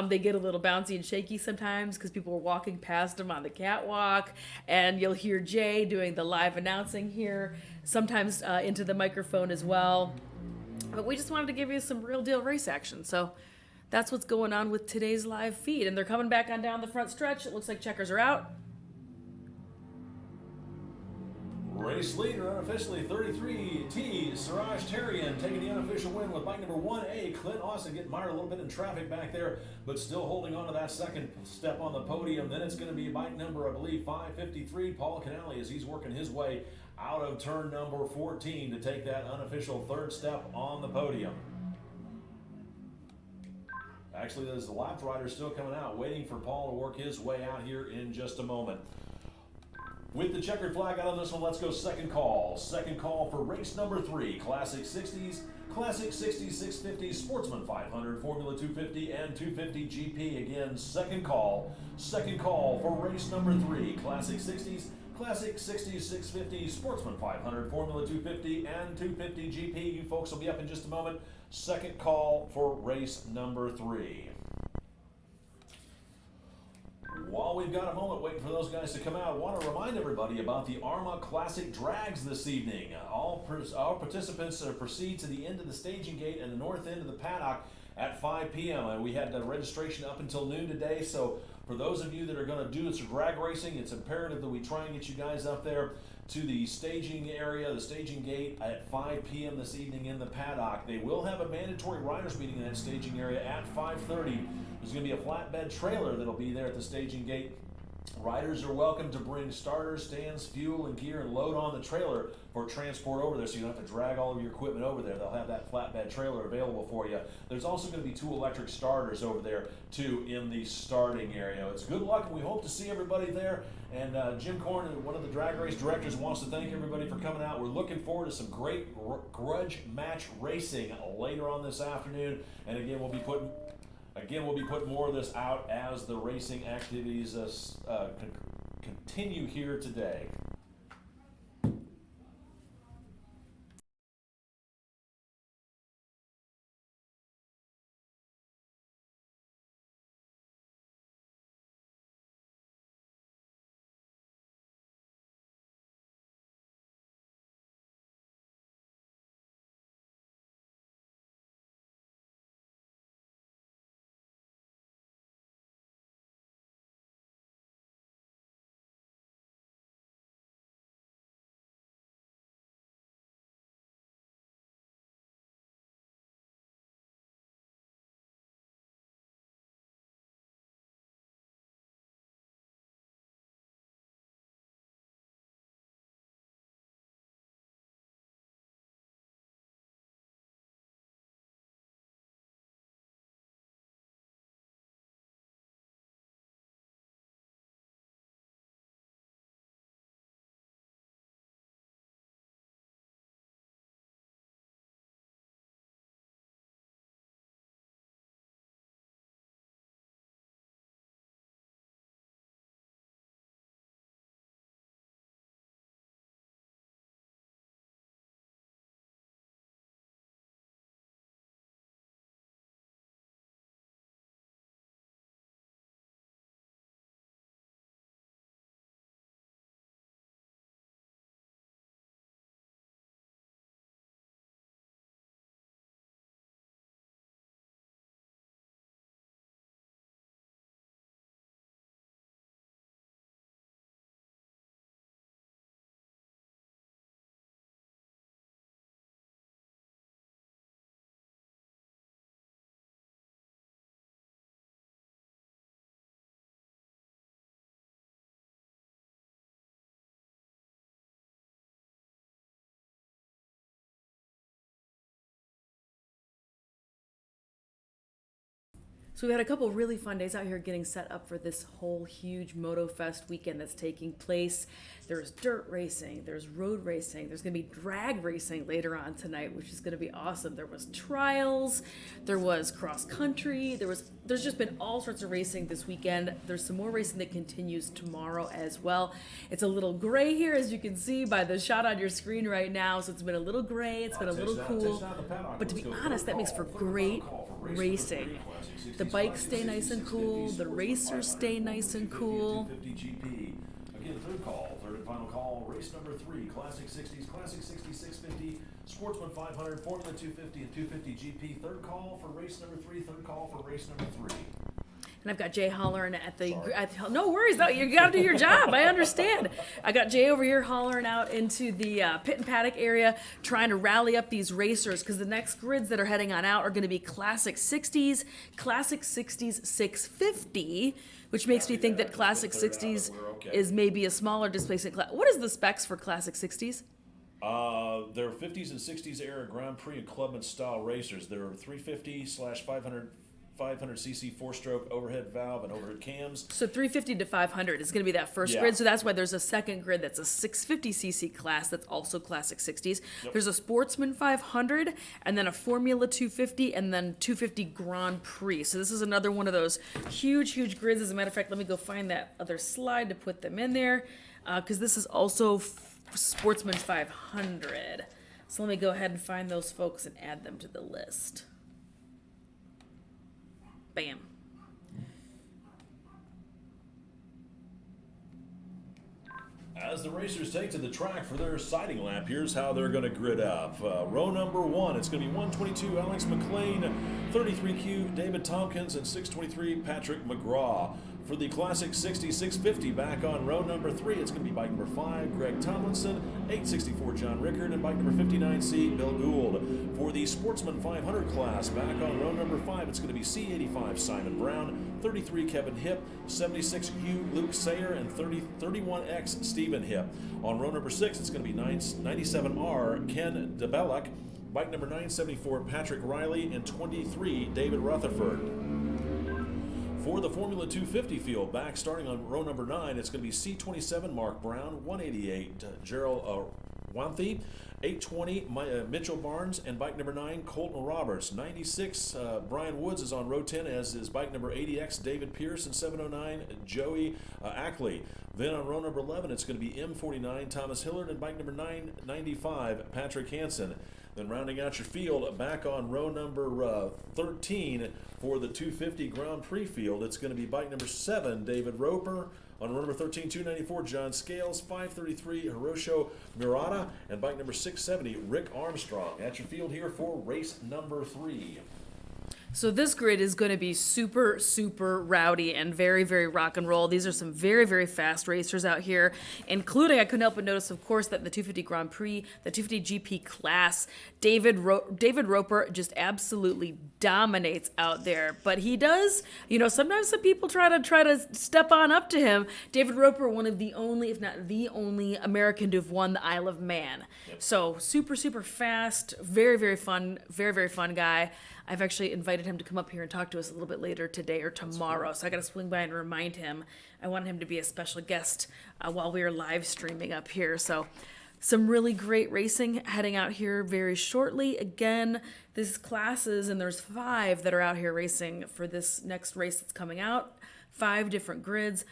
They get a little bouncy and shaky sometimes because people are walking past them on the catwalk, and you'll hear Jay doing the live announcing here, sometimes into the microphone as well. But we just wanted to give you some real deal race action. So that's what's going on with today's live feed. And they're coming back on down the front stretch. It looks like checkers are out. Race leader unofficially 33T, Siraj Tarian taking the unofficial win with bike number 1A, Clint Austin getting mired a little bit in traffic back there, but still holding on to that second step on the podium. Then it's going to be bike number, I believe, 553, Paul Canale, as he's working his way out of turn number 14 to take that unofficial third step on the podium. Actually, there's the lap rider still coming out, waiting for Paul to work his way out here in just a moment. With the checkered flag out on this one, let's go second call. Second call for race number 3, Classic 60s, 650, Sportsman 500, Formula 250, and 250 GP. Again, second call for race number 3, Classic 60s, 650, Sportsman 500, Formula 250, and 250 GP. You folks will be up in just a moment. Second call for race number 3. While we've got a moment waiting for those guys to come out, I want to remind everybody about the AHRMA Classic Drags this evening. All participants proceed to the end of the staging gate and the north end of the paddock at 5 p.m. We had the registration up until noon today, so for those of you that are going to do some drag racing, it's imperative that we try and get you guys up there to the staging area, the staging gate at 5 p.m. this evening in the paddock. They will have a mandatory riders meeting in that staging area at 5:30. There's going to be a flatbed trailer that'll be there at the staging gate. Riders are welcome to bring starters, stands, fuel, and gear and load on the trailer for transport over there, so you don't have to drag all of your equipment over there. They'll have that flatbed trailer available for you. There's also going to be 2 electric starters over there, too, in the starting area. It's good luck, and we hope to see everybody there. And Jim Corn, one of the drag race directors, wants to thank everybody for coming out. We're looking forward to some great grudge match racing later on this afternoon. And again, we'll be putting more of this out as the racing activities continue here today. So we had a couple really fun days out here getting set up for this whole huge Motofest weekend that's taking place. There's dirt racing, there's road racing, there's going to be drag racing later on tonight, which is going to be awesome. There was trials, there was cross country, there's just been all sorts of racing this weekend. There's some more racing that continues tomorrow as well. It's a little gray here, as you can see by the shot on your screen right now, so it's been a little gray, it's been a little cool, but to be honest, that makes for great racing. The bikes stay nice and cool, the racers stay nice and cool. Again, third call, third and final call, race number 3, Classic 60s, Classic 60 650, Sportsman 500, Formula 250, and 250 GP. Third call for race number 3, third call for race number 3. And I've got Jay hollering at the no worries, though. You got to do your job. I understand. I got Jay over here hollering out into the pit and paddock area, trying to rally up these racers because the next grids that are heading on out are going to be Classic 60s, Classic 60s 650, which makes me think that Classic 60s is maybe a smaller displacement class. What is the specs for Classic 60s? They're 50s and 60s era Grand Prix and Clubman style racers. They're 350/500cc 4-stroke overhead valve and overhead cams. So 350 to 500 is going to be that first grid. So that's why there's a second grid that's a 650cc class that's also Classic 60s. Yep. There's a Sportsman 500 and then a Formula 250 and then 250 Grand Prix. So this is another one of those huge, huge grids. As a matter of fact, let me go find that other slide to put them in there because this is also Sportsman 500. So let me go ahead and find those folks and add them to the list. Bam. As the racers take to the track for their sighting lap, here's how they're going to grid up. Row number 1, it's going to be 122 Alex McLean, 33Q David Tompkins, and 623 Patrick McGraw. For the Classic 60 650, back on row number 3, it's going to be bike number 5, Greg Tomlinson, 864 John Rickard, and bike number 59C, Bill Gould. For the Sportsman 500 class, back on row number 5, it's going to be C85 Simon Brown, 33 Kevin Hipp, 76Q Luke Sayer, and 31X Stephen Hipp. On row number 6, it's going to be 97R Ken DeBelluck, bike number 974 Patrick Riley, and 23 David Rutherford. For the Formula 250 field, back starting on row number 9, it's going to be C27 Mark Brown, 188 Gerald Wanthy, 820 Mitchell Barnes, and bike number 9 Colton Roberts. 96 Brian Woods is on row 10, as is bike number 80X David Pierce, and 709 Joey Ackley. Then on row number 11, it's going to be M49 Thomas Hillard, and bike number 995 Patrick Hansen. Then rounding out your field, back on row number 13 for the 250 Grand Prix field, it's going to be bike number 7, David Roper. On row number 13, 294, John Scales, 533, Hirosho Murata, and bike number 670, Rick Armstrong. At your field here for race number 3. So this grid is going to be super, super rowdy and very, very rock and roll. These are some very, very fast racers out here, including, I couldn't help but notice, of course, that the 250 Grand Prix, the 250 GP class, David Roper just absolutely dominates out there. But he does, sometimes some people try to step on up to him. David Roper, one of the only, if not the only American to have won the Isle of Man. Yep. So super, super fast, very, very fun guy. I've actually invited him to come up here and talk to us a little bit later today or tomorrow. So I got to swing by and remind him. I want him to be a special guest while we are live streaming up here. So some really great racing heading out here very shortly. Again, this is classes, and there's 5 that are out here racing for this next race that's coming out. 5 different grids.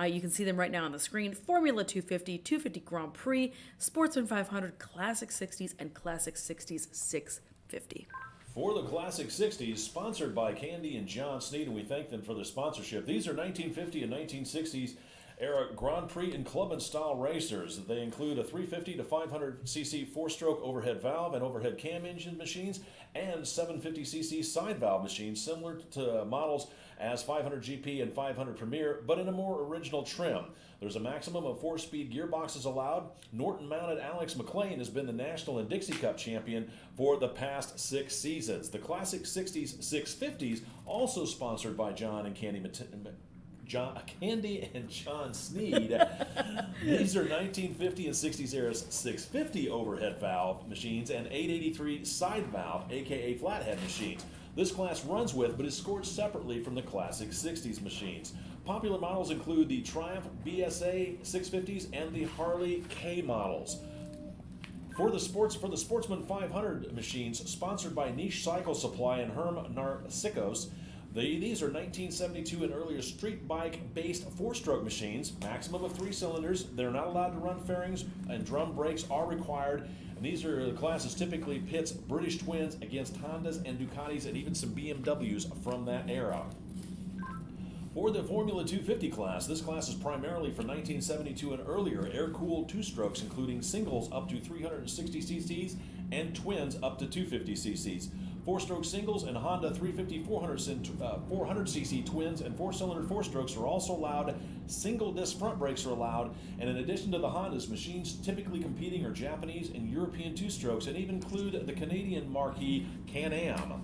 You can see them right now on the screen. Formula 250, 250 Grand Prix, Sportsman 500, Classic 60s, and Classic 60s 650. For the Classic 60s, sponsored by Candy and John Sneed, and we thank them for their sponsorship. These are 1950 and 1960s era Grand Prix and Clubman style racers. They include a 350 to 500cc 4-stroke overhead valve and overhead cam engine machines, and 750cc side valve machines, similar to models as 500 GP and 500 Premier, but in a more original trim. There's a maximum of 4-speed gearboxes allowed. Norton-mounted Alex McLean has been the National and Dixie Cup champion for the past 6 seasons. The Classic 60s 650s, also sponsored by Candy and John Sneed. These are 1950 and 60s era 650 overhead valve machines and 883 side valve, aka flathead machines. This class runs with, but is scored separately from the classic 60s machines. Popular models include the Triumph BSA 650s and the Harley K models. For the Sportsman 500 machines, sponsored by Niche Cycle Supply and Herm Narcicos, these are 1972 and earlier street bike-based four-stroke machines, maximum of 3 cylinders. They're not allowed to run fairings, and drum brakes are required. And these are the classes typically pits British twins against Hondas and Ducatis and even some BMWs from that era. For the Formula 250 class, this class is primarily for 1972 and earlier air-cooled two-strokes, including singles up to 360 cc's and twins up to 250 cc's. Four-stroke singles and Honda 350 400cc twins and four-cylinder four-strokes are also allowed. Single-disc front brakes are allowed, and in addition to the Hondas, machines typically competing are Japanese and European two-strokes, and even include the Canadian marquee Can-Am.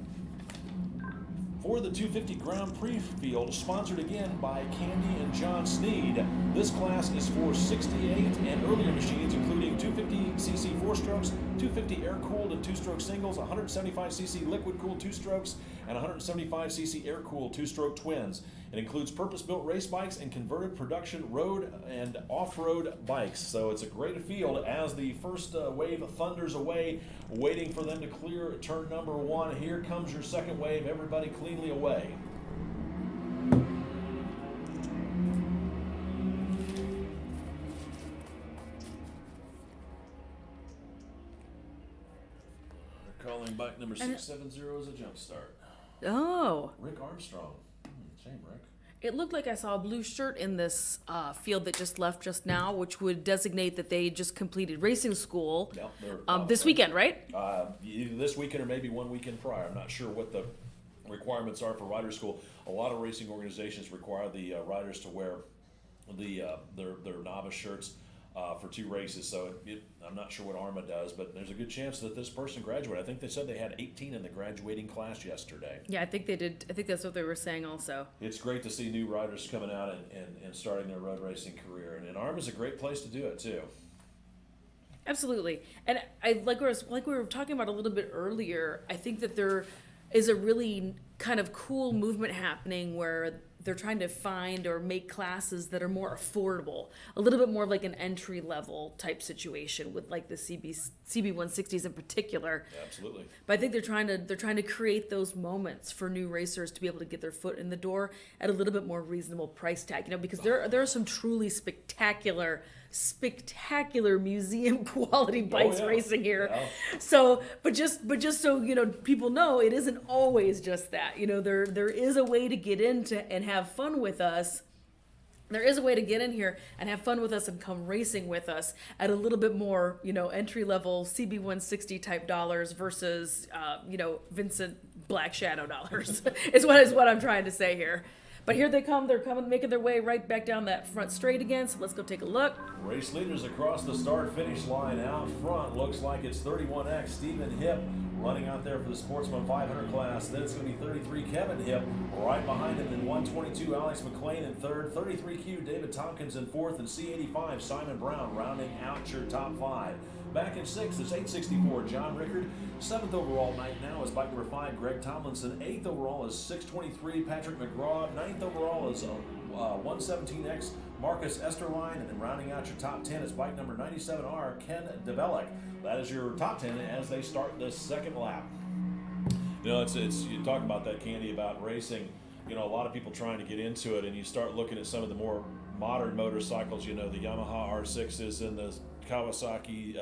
For the 250 Grand Prix field, sponsored again by Candy and John Sneed, this class is for 68 and earlier machines, including 250cc four-strokes, 250 air-cooled and two-stroke singles, 175cc liquid-cooled two-strokes, and 175cc air-cooled two-stroke twins. It includes purpose-built race bikes and converted production road and off-road bikes. So it's a great field as the first wave thunders away, waiting for them to clear turn number 1. Here comes your second wave. Everybody cleanly away. They're calling bike number 670 as a jump start. Oh. Rick Armstrong. Shame, Rick. It looked like I saw a blue shirt in this field that just left just now, which would designate that they just completed racing school this weekend, right? Either this weekend or maybe one weekend prior. I'm not sure what the requirements are for rider school. A lot of racing organizations require the riders to wear their novice shirts for 2 races. So I'm not sure what AHRMA does, but there's a good chance that this person graduated. I think they said they had 18 in the graduating class yesterday. Yeah, I think they did. I think that's what they were saying also. It's great to see new riders coming out and starting their road racing career. And AHRMA's a great place to do it, too. Absolutely. And I like we were talking about a little bit earlier, I think that there is a really kind of cool movement happening where they're trying to find or make classes that are more affordable, a little bit more of like an entry level type situation with like the CB160s in particular. Absolutely. But I think they're trying to create those moments for new racers to be able to get their foot in the door at a little bit more reasonable price tag, because there are some truly spectacular museum quality bikes racing here. Yeah. So, but just so people know, it isn't always just that. There is a way to get into and have fun with us. There is a way to get in here and have fun with us and come racing with us at a little bit more, entry level CB160 type dollars versus, Vincent Black Shadow dollars is what I'm trying to say here. But here they come. They're coming, making their way right back down that front straight again. So let's go take a look. Race leaders across the start-finish line out front. Looks like it's 31X Stephen Hipp running out there for the Sportsman 500 class. Then it's going to be 33 Kevin Hipp. Right behind him in 122 Alex McLean in third. 33Q David Tompkins in fourth. And C85 Simon Brown rounding out your top 5. Back in sixth is 864 John Rickard. 7th overall right now is bike number 5 Greg Tomlinson. 8th overall is 623 Patrick McGraw. 9th overall is 117X Marcus Esterline. And then rounding out your top 10 is bike number 97R Ken DeBellick. That is your top 10 as they start the second lap. It's you talk about that, Candy, about racing. A lot of people trying to get into it, and you start looking at some of the more modern motorcycles. The Yamaha R6s and the Kawasaki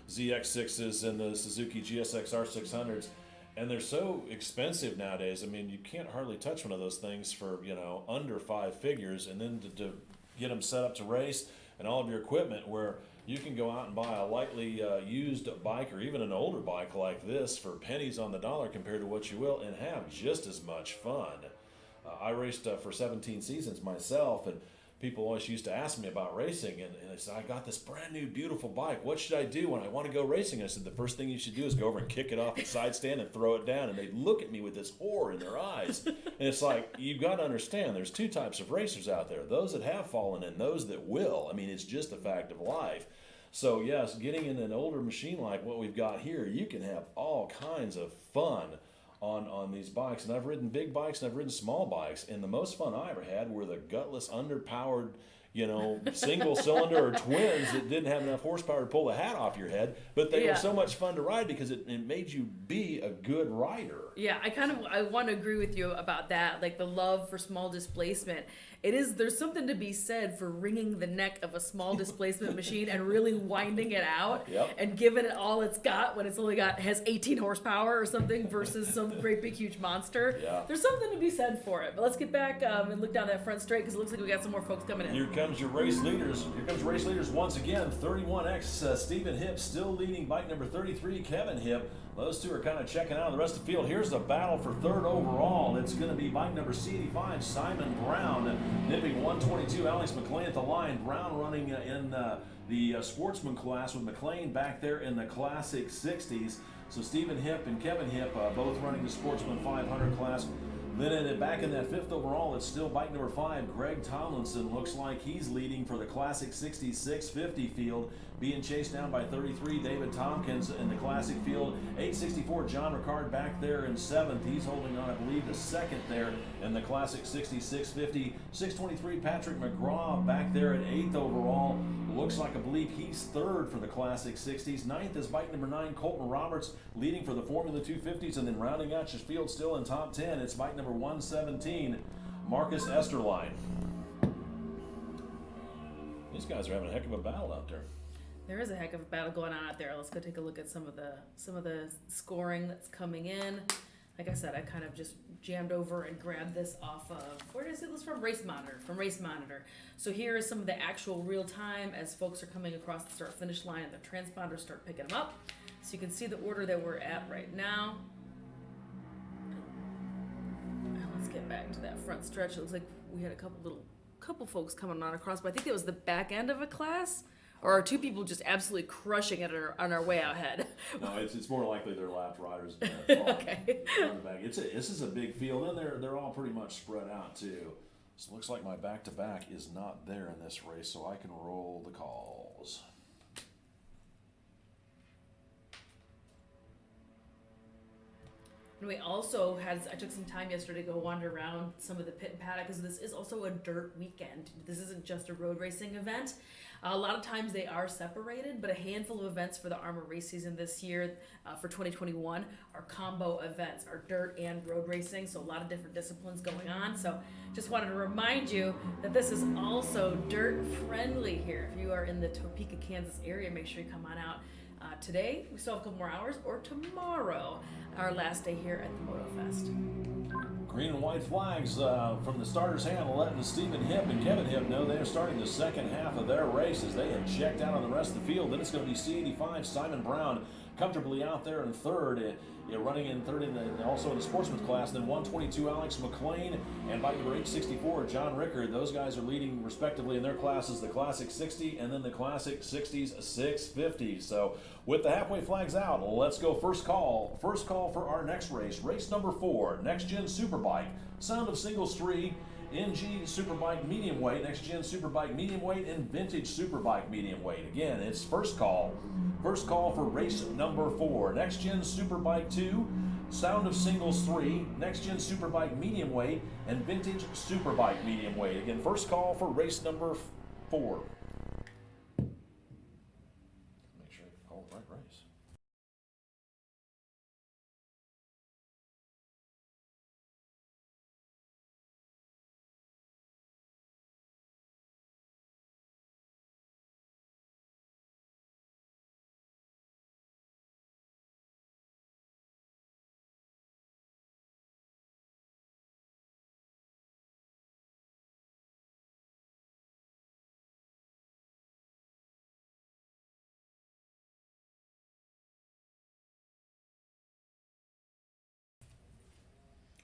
ZX6s and the Suzuki GSX R600s, and they're so expensive nowadays. I mean, you can't hardly touch one of those things for under 5 figures, and then to get them set up to race and all of your equipment, where you can go out and buy a lightly used bike or even an older bike like this for pennies on the dollar compared to what you will, and have just as much fun. I raced for 17 seasons myself, and people always used to ask me about racing, and they said, I got this brand new beautiful bike. What should I do when I want to go racing? I said, the first thing you should do is go over and kick it off the side stand and throw it down. And they'd look at me with this horror in their eyes. And it's like, you've got to understand, there's 2 types of racers out there, those that have fallen and those that will. I mean, it's just a fact of life. So yes, getting in an older machine like what we've got here, you can have all kinds of fun on these bikes. And I've ridden big bikes and I've ridden small bikes. And the most fun I ever had were the gutless, underpowered, single cylinder or twins that didn't have enough horsepower to pull the hat off your head, but they were so much fun to ride because it made you be a good rider. Yeah, I want to agree with you about that. Like the love for small displacement. There's something to be said for wringing the neck of a small displacement machine and really winding it out and giving it all it's got when it's only has 18 horsepower or something versus some great big huge monster. Yeah. There's something to be said for it. But let's get back and look down that front straight because it looks like we got some more folks coming in. Here comes your race leaders. Here comes race leaders once again. 31X Stephen Hipp still leading bike number 33, Kevin Hipp. Those two are kind of checking out the rest of the field. Here's the battle for third overall. It's going to be bike number C85, Simon Brown, nipping 122. Alex McLean at the line. Brown running in the sportsman class with McLean back there in the classic 60s. So Stephen Hipp and Kevin Hipp both running the sportsman 500 class. Then back in that fifth overall, it's still bike number 5. Greg Tomlinson looks like he's leading for the Classic 60 650 field, being chased down by 33 David Tompkins in the Classic field. 864 John Ricard back there in 7th. He's holding on, I believe, the 2nd there in the Classic 60 650. 623 Patrick McGraw back there at 8th overall. Looks like, I believe, he's 3rd for the Classic 60s. 9th is bike number 9, Colton Roberts, leading for the Formula 250s. And then rounding out your field still in top 10, it's bike number 117, Marcus Esterline. These guys are having a heck of a battle out there. There is a heck of a battle going on out there. Let's go take a look at some of the scoring that's coming in. Like I said, I kind of just jammed over and grabbed this off of, where did I see this from? Race Monitor. So here is some of the actual real time as folks are coming across the start finish line and the transponders start picking them up. So you can see the order that we're at right now. And let's get back to that front stretch. It looks like we had a couple folks coming on across, but I think it was the back end of a class. Or are 2 people just absolutely crushing it on our way out ahead? No, it's more likely they're lapped riders. Okay. On the back. This is a big field, and they're all pretty much spread out too. So it looks like my back-to-back is not there in this race, so I can roll the calls. And we also I took some time yesterday to go wander around some of the pit and paddock because this is also a dirt weekend. This isn't just a road racing event. A lot of times they are separated, but a handful of events for the AHRMA race season this year for 2021 are combo events, are dirt and road racing, so a lot of different disciplines going on. So just wanted to remind you that this is also dirt friendly here. If you are in the Topeka, Kansas area, make sure you come on out. Today, we still have a couple more hours, or tomorrow, our last day here at the Motofest. Green and white flags from the starter's hand, letting Stephen Hipp and Kevin Hipp know they are starting the second half of their race as they have checked out on the rest of the field. Then it's going to be C85, Simon Brown, comfortably out there in 3rd. Running in 3rd also in the sportsman's class. Then 122 Alex McLean and bike number 864 John Rickard. Those guys are leading respectively in their classes, the Classic 60 and then the Classic 60s 650. So with the halfway flags out, let's go first call. First call for our next race. Race number 4, Next Gen Superbike. Sound of Singles 3. NG Superbike Medium Weight, Next Gen Superbike Medium Weight, and Vintage Superbike Medium Weight. Again, it's first call. First call for race number 4. Next Gen Superbike 2, Sound of Singles 3, Next Gen Superbike Medium Weight, and Vintage Superbike Medium Weight. Again, first call for race number 4. Make sure I call the right race.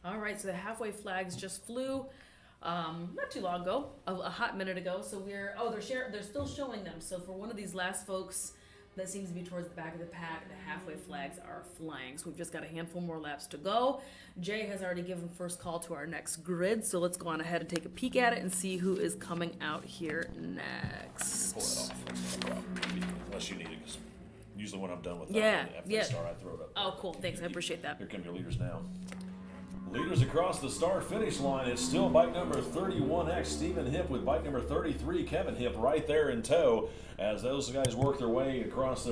All right, so the halfway flags just flew not too long ago, a hot minute ago. So they're still showing them. So for one of these last folks that seems to be towards the back of the pack, the halfway flags are flying. So we've just got a handful more laps to go. Jay has already given first call to our next grid. So let's go on ahead and take a peek at it and see who is coming out here next. Pull it off. Unless you need it. Usually when I'm done with Yeah, that, after yeah. they start, I throw it up. Oh, cool. Thanks. I appreciate that. Here come your leaders now. Leaders across the start-finish line. It's still bike number 31X, Stephen Hipp, with bike number 33, Kevin Hipp, right there in tow as those guys work their way across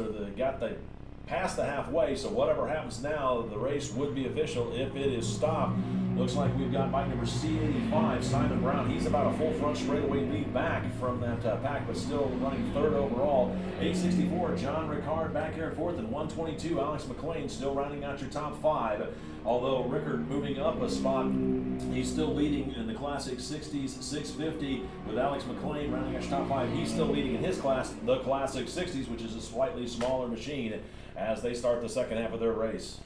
past the halfway, so whatever happens now, the race would be official if it is stopped. Looks like we've got bike number C85, Simon Brown. He's about a full front straightaway lead back from that pack, but still running third overall. 864, John Ricard back here in fourth, and 122, Alex McLean still rounding out your top five. Although Rickard moving up a spot, he's still leading in the Classic 60s, 650, with Alex McLean rounding out your top five. He's still leading in his class, the Classic 60s, which is a slightly smaller machine, as they start the second half of their race.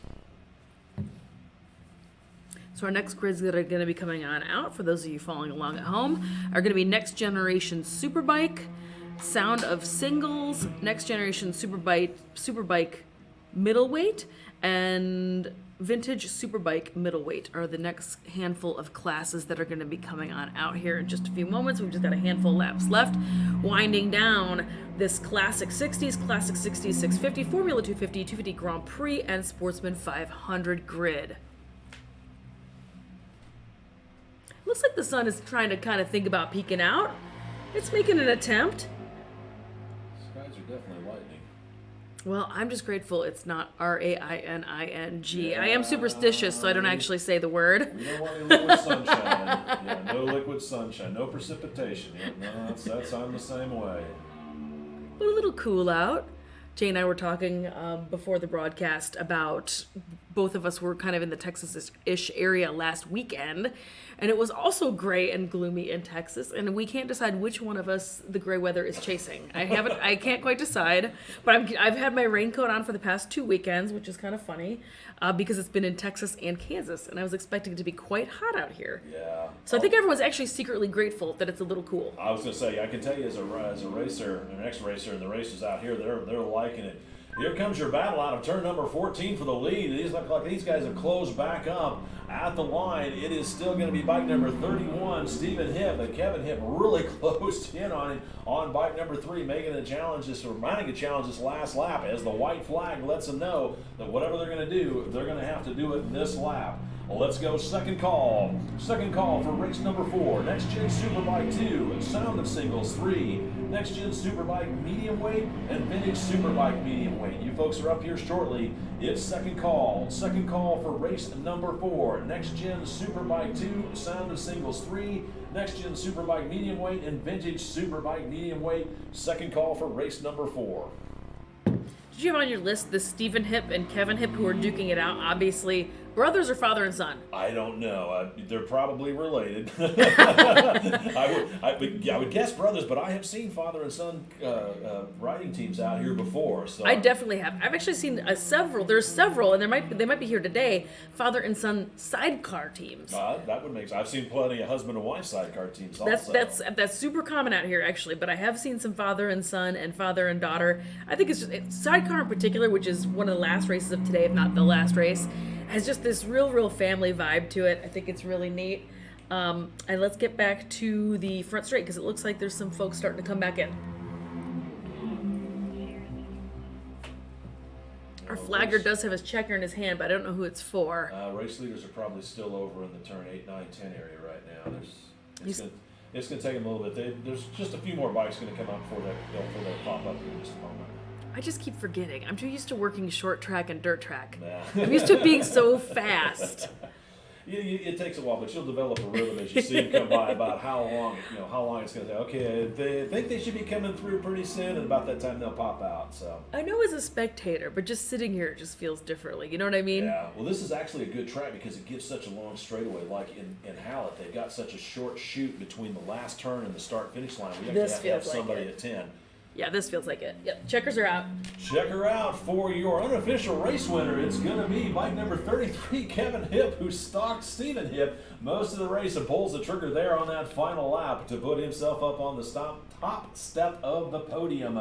So our next grids that are going to be coming on out, for those of you following along at home, are going to be Next Generation Superbike, Sound of Singles, Next Generation Superbike Middleweight, and Vintage Superbike Middleweight are the next handful of classes that are going to be coming on out here in just a few moments. We've just got a handful of laps left, winding down this Classic 60s, Classic 60s 650, Formula 250, 250 Grand Prix, and Sportsman 500 grid. Looks like the sun is trying to kind of think about peeking out. It's making an attempt. Skies are definitely lightning. Well, I'm just grateful it's not Raining. I am superstitious, so I don't actually say the word. We don't want any liquid sunshine. Yeah, no liquid sunshine, no precipitation. Yeah, no, that's I'm the same way. But a little cool out. Jay and I were talking before the broadcast about both of us were kind of in the Texas-ish area last weekend, and it was also gray and gloomy in Texas, and we can't decide which one of us the gray weather is chasing. I can't quite decide, but I've had my raincoat on for the past 2 weekends, which is kind of funny because it's been in Texas and Kansas, and I was expecting it to be quite hot out here. Yeah. So I think everyone's actually secretly grateful that it's a little cool. I was going to say, I can tell you as a racer, an ex-racer in the races out here, they're liking it. Here comes your battle out of turn number 14 for the lead. It look like these guys have closed back up at the line. It is still going to be bike number 31, Stephen Hipp, and Kevin Hipp really closed in on him on bike number 3, making a challenge this last lap, as the white flag lets them know that whatever they're going to do, they're going to have to do it this lap. Well, let's go second call. Second call for race number 4. Next Gen Superbike 2, Sound of Singles 3, Next Gen Superbike Medium Weight, and Vintage Superbike Medium Weight. You folks are up here shortly. It's second call. Second call for race number 4. Next Gen Superbike 2, Sound of Singles 3, Next Gen Superbike Medium Weight, and Vintage Superbike Medium Weight. Second call for race number 4. Did you have on your list the Stephen Hipp and Kevin Hipp who are duking it out? Obviously, brothers or father and son? I don't know. They're probably related. I would guess brothers, but I have seen father and son riding teams out here before. So I definitely have. I've actually seen several. There's several, and they might be here today. Father and son sidecar teams. That would make sense. I've seen plenty of husband and wife sidecar teams also. That's super common out here actually. But I have seen some father and son and father and daughter. I think it's just sidecar in particular, which is one of the last races of today, if not the last race, has just this real family vibe to it. I think it's really neat. And let's get back to the front straight because it looks like there's some folks starting to come back in. Our flagger does have his checker in his hand, but I don't know who it's for. Race leaders are probably still over in the turn 8, 9, 10 area right now. It's going to take them a little bit. There's just a few more bikes going to come up before they pop up here in just a moment. I just keep forgetting. I'm too used to working short track and dirt track. Nah. I'm used to it being so fast. It takes a while, but you'll develop a rhythm as you see them come by about how long it's going to take. Okay, they think they should be coming through pretty soon, and about that time they'll pop out. So I know as a spectator, but just sitting here it just feels differently. You know what I mean? Yeah. Well, this is actually a good track because it gives such a long straightaway. Like in Hallett, they've got such a short chute between the last turn and the start-finish line. We actually have somebody at 10. Yeah, this feels like it. Yep, checkers are out. Checker out for your unofficial race winner. It's going to be bike number 33, Kevin Hipp, who stalked Stephen Hipp most of the race and pulls the trigger there on that final lap to put himself up on the top step of the podium.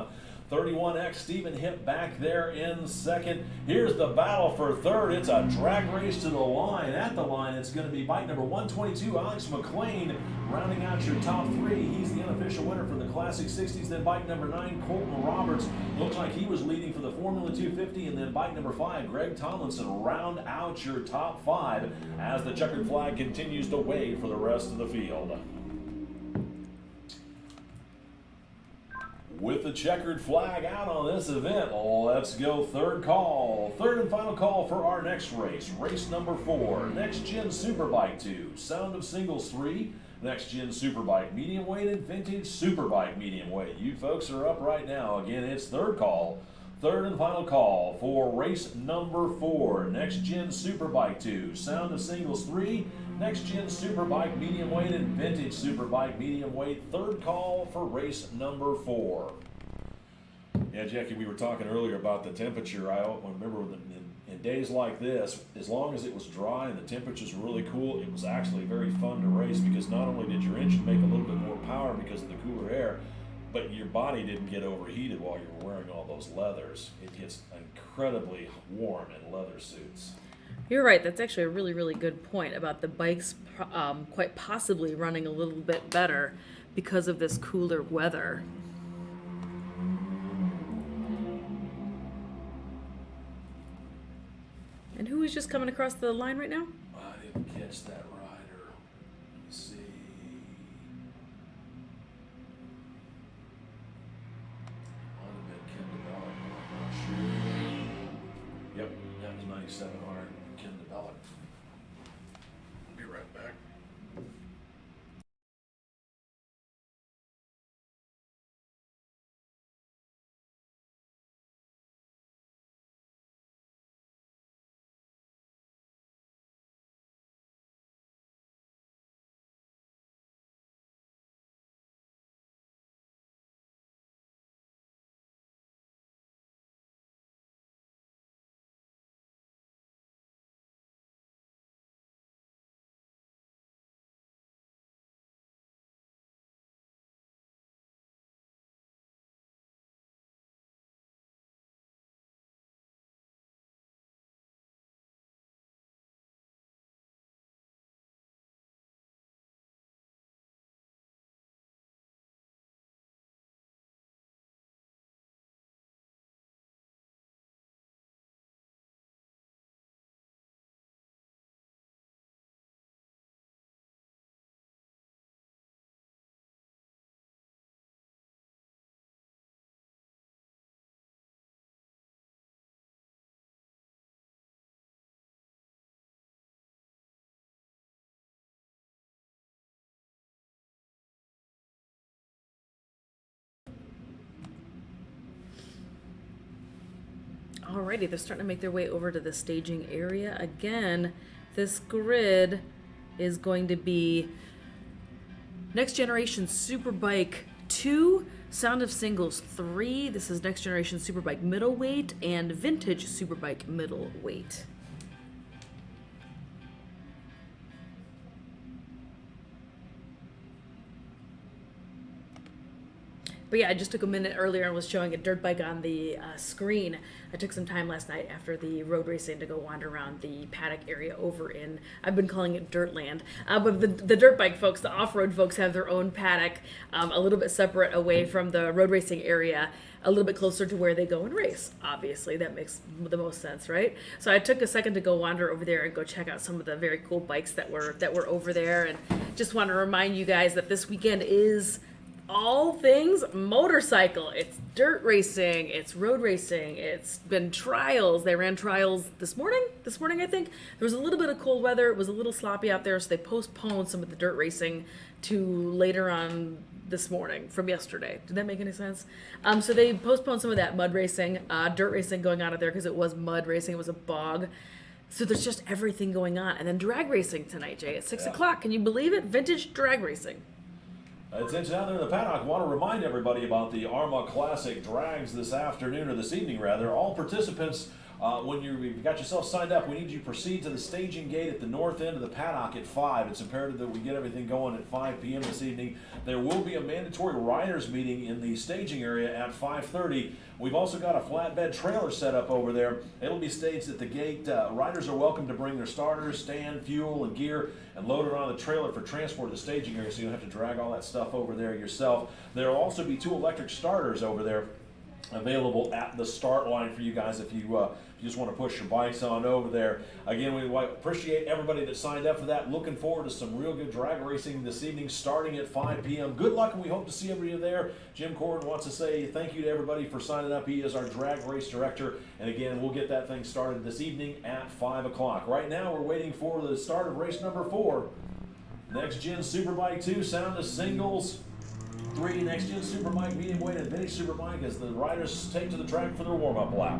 31X Stephen Hip back there in second. Here's the battle for third. It's a drag race to the line. At the line, it's going to be bike number 122, Alex McLean, rounding out your top three. He's the unofficial winner for the Classic 60s. Then bike number 9, Colton Roberts. Looks like he was leading for the Formula 250. And then bike number 5, Greg Tomlinson, round out your top 5 as the checkered flag continues to wave for the rest of the field. With the checkered flag out on this event, let's go third call. Third and final call for our next race. Race number 4, Next Gen Superbike 2, Sound of Singles 3, Next Gen Superbike Medium Weight and Vintage Superbike Medium Weight. You folks are up right now. Again, it's third call. Third and final call for race number 4, Next Gen Superbike 2, Sound of Singles 3, Next Gen Superbike Medium Weight and Vintage Superbike Medium Weight. Third call for race number 4. Yeah, Jackie, we were talking earlier about the temperature. I remember in days like this, as long as it was dry and the temperatures were really cool, it was actually very fun to race because not only did your engine make a little bit more power because of the cooler air, but your body didn't get overheated while you were wearing all those leathers. It gets incredibly warm in leather suits. You're right. That's actually a really, really good point about the bikes quite possibly running a little bit better because of this cooler weather. And who is just coming across the line right now? I didn't catch that rider. Let me see. Might have been Ken DeBellick, I'm not sure. Yep, that was 9700 Ken DeBellick. Be right back. Alrighty, they're starting to make their way over to the staging area. Again, this grid is going to be Next Generation Superbike 2, Sound of Singles 3. This is Next Generation Superbike Middleweight and Vintage Superbike Middleweight. But yeah, I just took a minute earlier and was showing a dirt bike on the screen. I took some time last night after the road racing to go wander around the paddock area over in, I've been calling it Dirtland. But the dirt bike folks, the off-road folks have their own paddock a little bit separate away from the road racing area, a little bit closer to where they go and race. Obviously, that makes the most sense, right? So I took a second to go wander over there and go check out some of the very cool bikes that were over there. And just want to remind you guys that this weekend is all things motorcycle. It's dirt racing, it's road racing, it's been trials. They ran trials this morning I think. There was a little bit of cold weather, it was a little sloppy out there, so they postponed some of the dirt racing to later on this morning from yesterday. Did that make any sense? So they postponed some of that mud racing, dirt racing going on out there because it was mud racing, it was a bog. So there's just everything going on. And then drag racing tonight, Jay, at 6 o'clock. Can you believe it? Vintage drag racing. Attention out there in the paddock. I want to remind everybody about the AHRMA Classic Drags this afternoon, or this evening rather. All participants When you've got yourself signed up, we need you to proceed to the staging gate at the north end of the paddock at 5. It's imperative that we get everything going at 5 p.m. this evening. There will be a mandatory riders meeting in the staging area at 5:30. We've also got a flatbed trailer set up over there. It'll be staged at the gate. Riders are welcome to bring their starters, stand, fuel, and gear and load it on the trailer for transport to the staging area, so you don't have to drag all that stuff over there yourself. There will also be 2 electric starters over there available at the start line for you guys if you just want to push your bikes on over there. Again, we appreciate everybody that signed up for that. Looking forward to some real good drag racing this evening starting at 5 p.m. Good luck, and we hope to see everybody there. Jim Corden wants to say thank you to everybody for signing up. He is our drag race director, and again, we'll get that thing started this evening at 5 o'clock. Right now, we're waiting for the start of race number 4. Next Gen Superbike 2, Sound of Singles 3, Next Gen Superbike, medium weight, and vintage Superbike as the riders take to the track for their warm-up lap.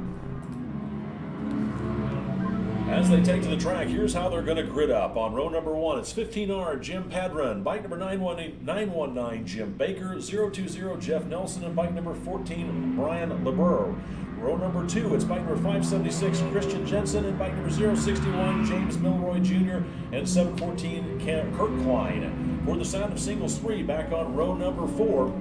As they take to the track, here's how they're going to grid up. On row number 1, it's 15R Jim Padron, bike number 919 Jim Baker, 020 Jeff Nelson, and bike number 14 Brian LeBeau. Row number 2, it's bike number 576 Christian Jensen, and bike number 061 James Milroy Jr. and 714 Kurt Klein. For the Sound of Singles 3, back on row number 4,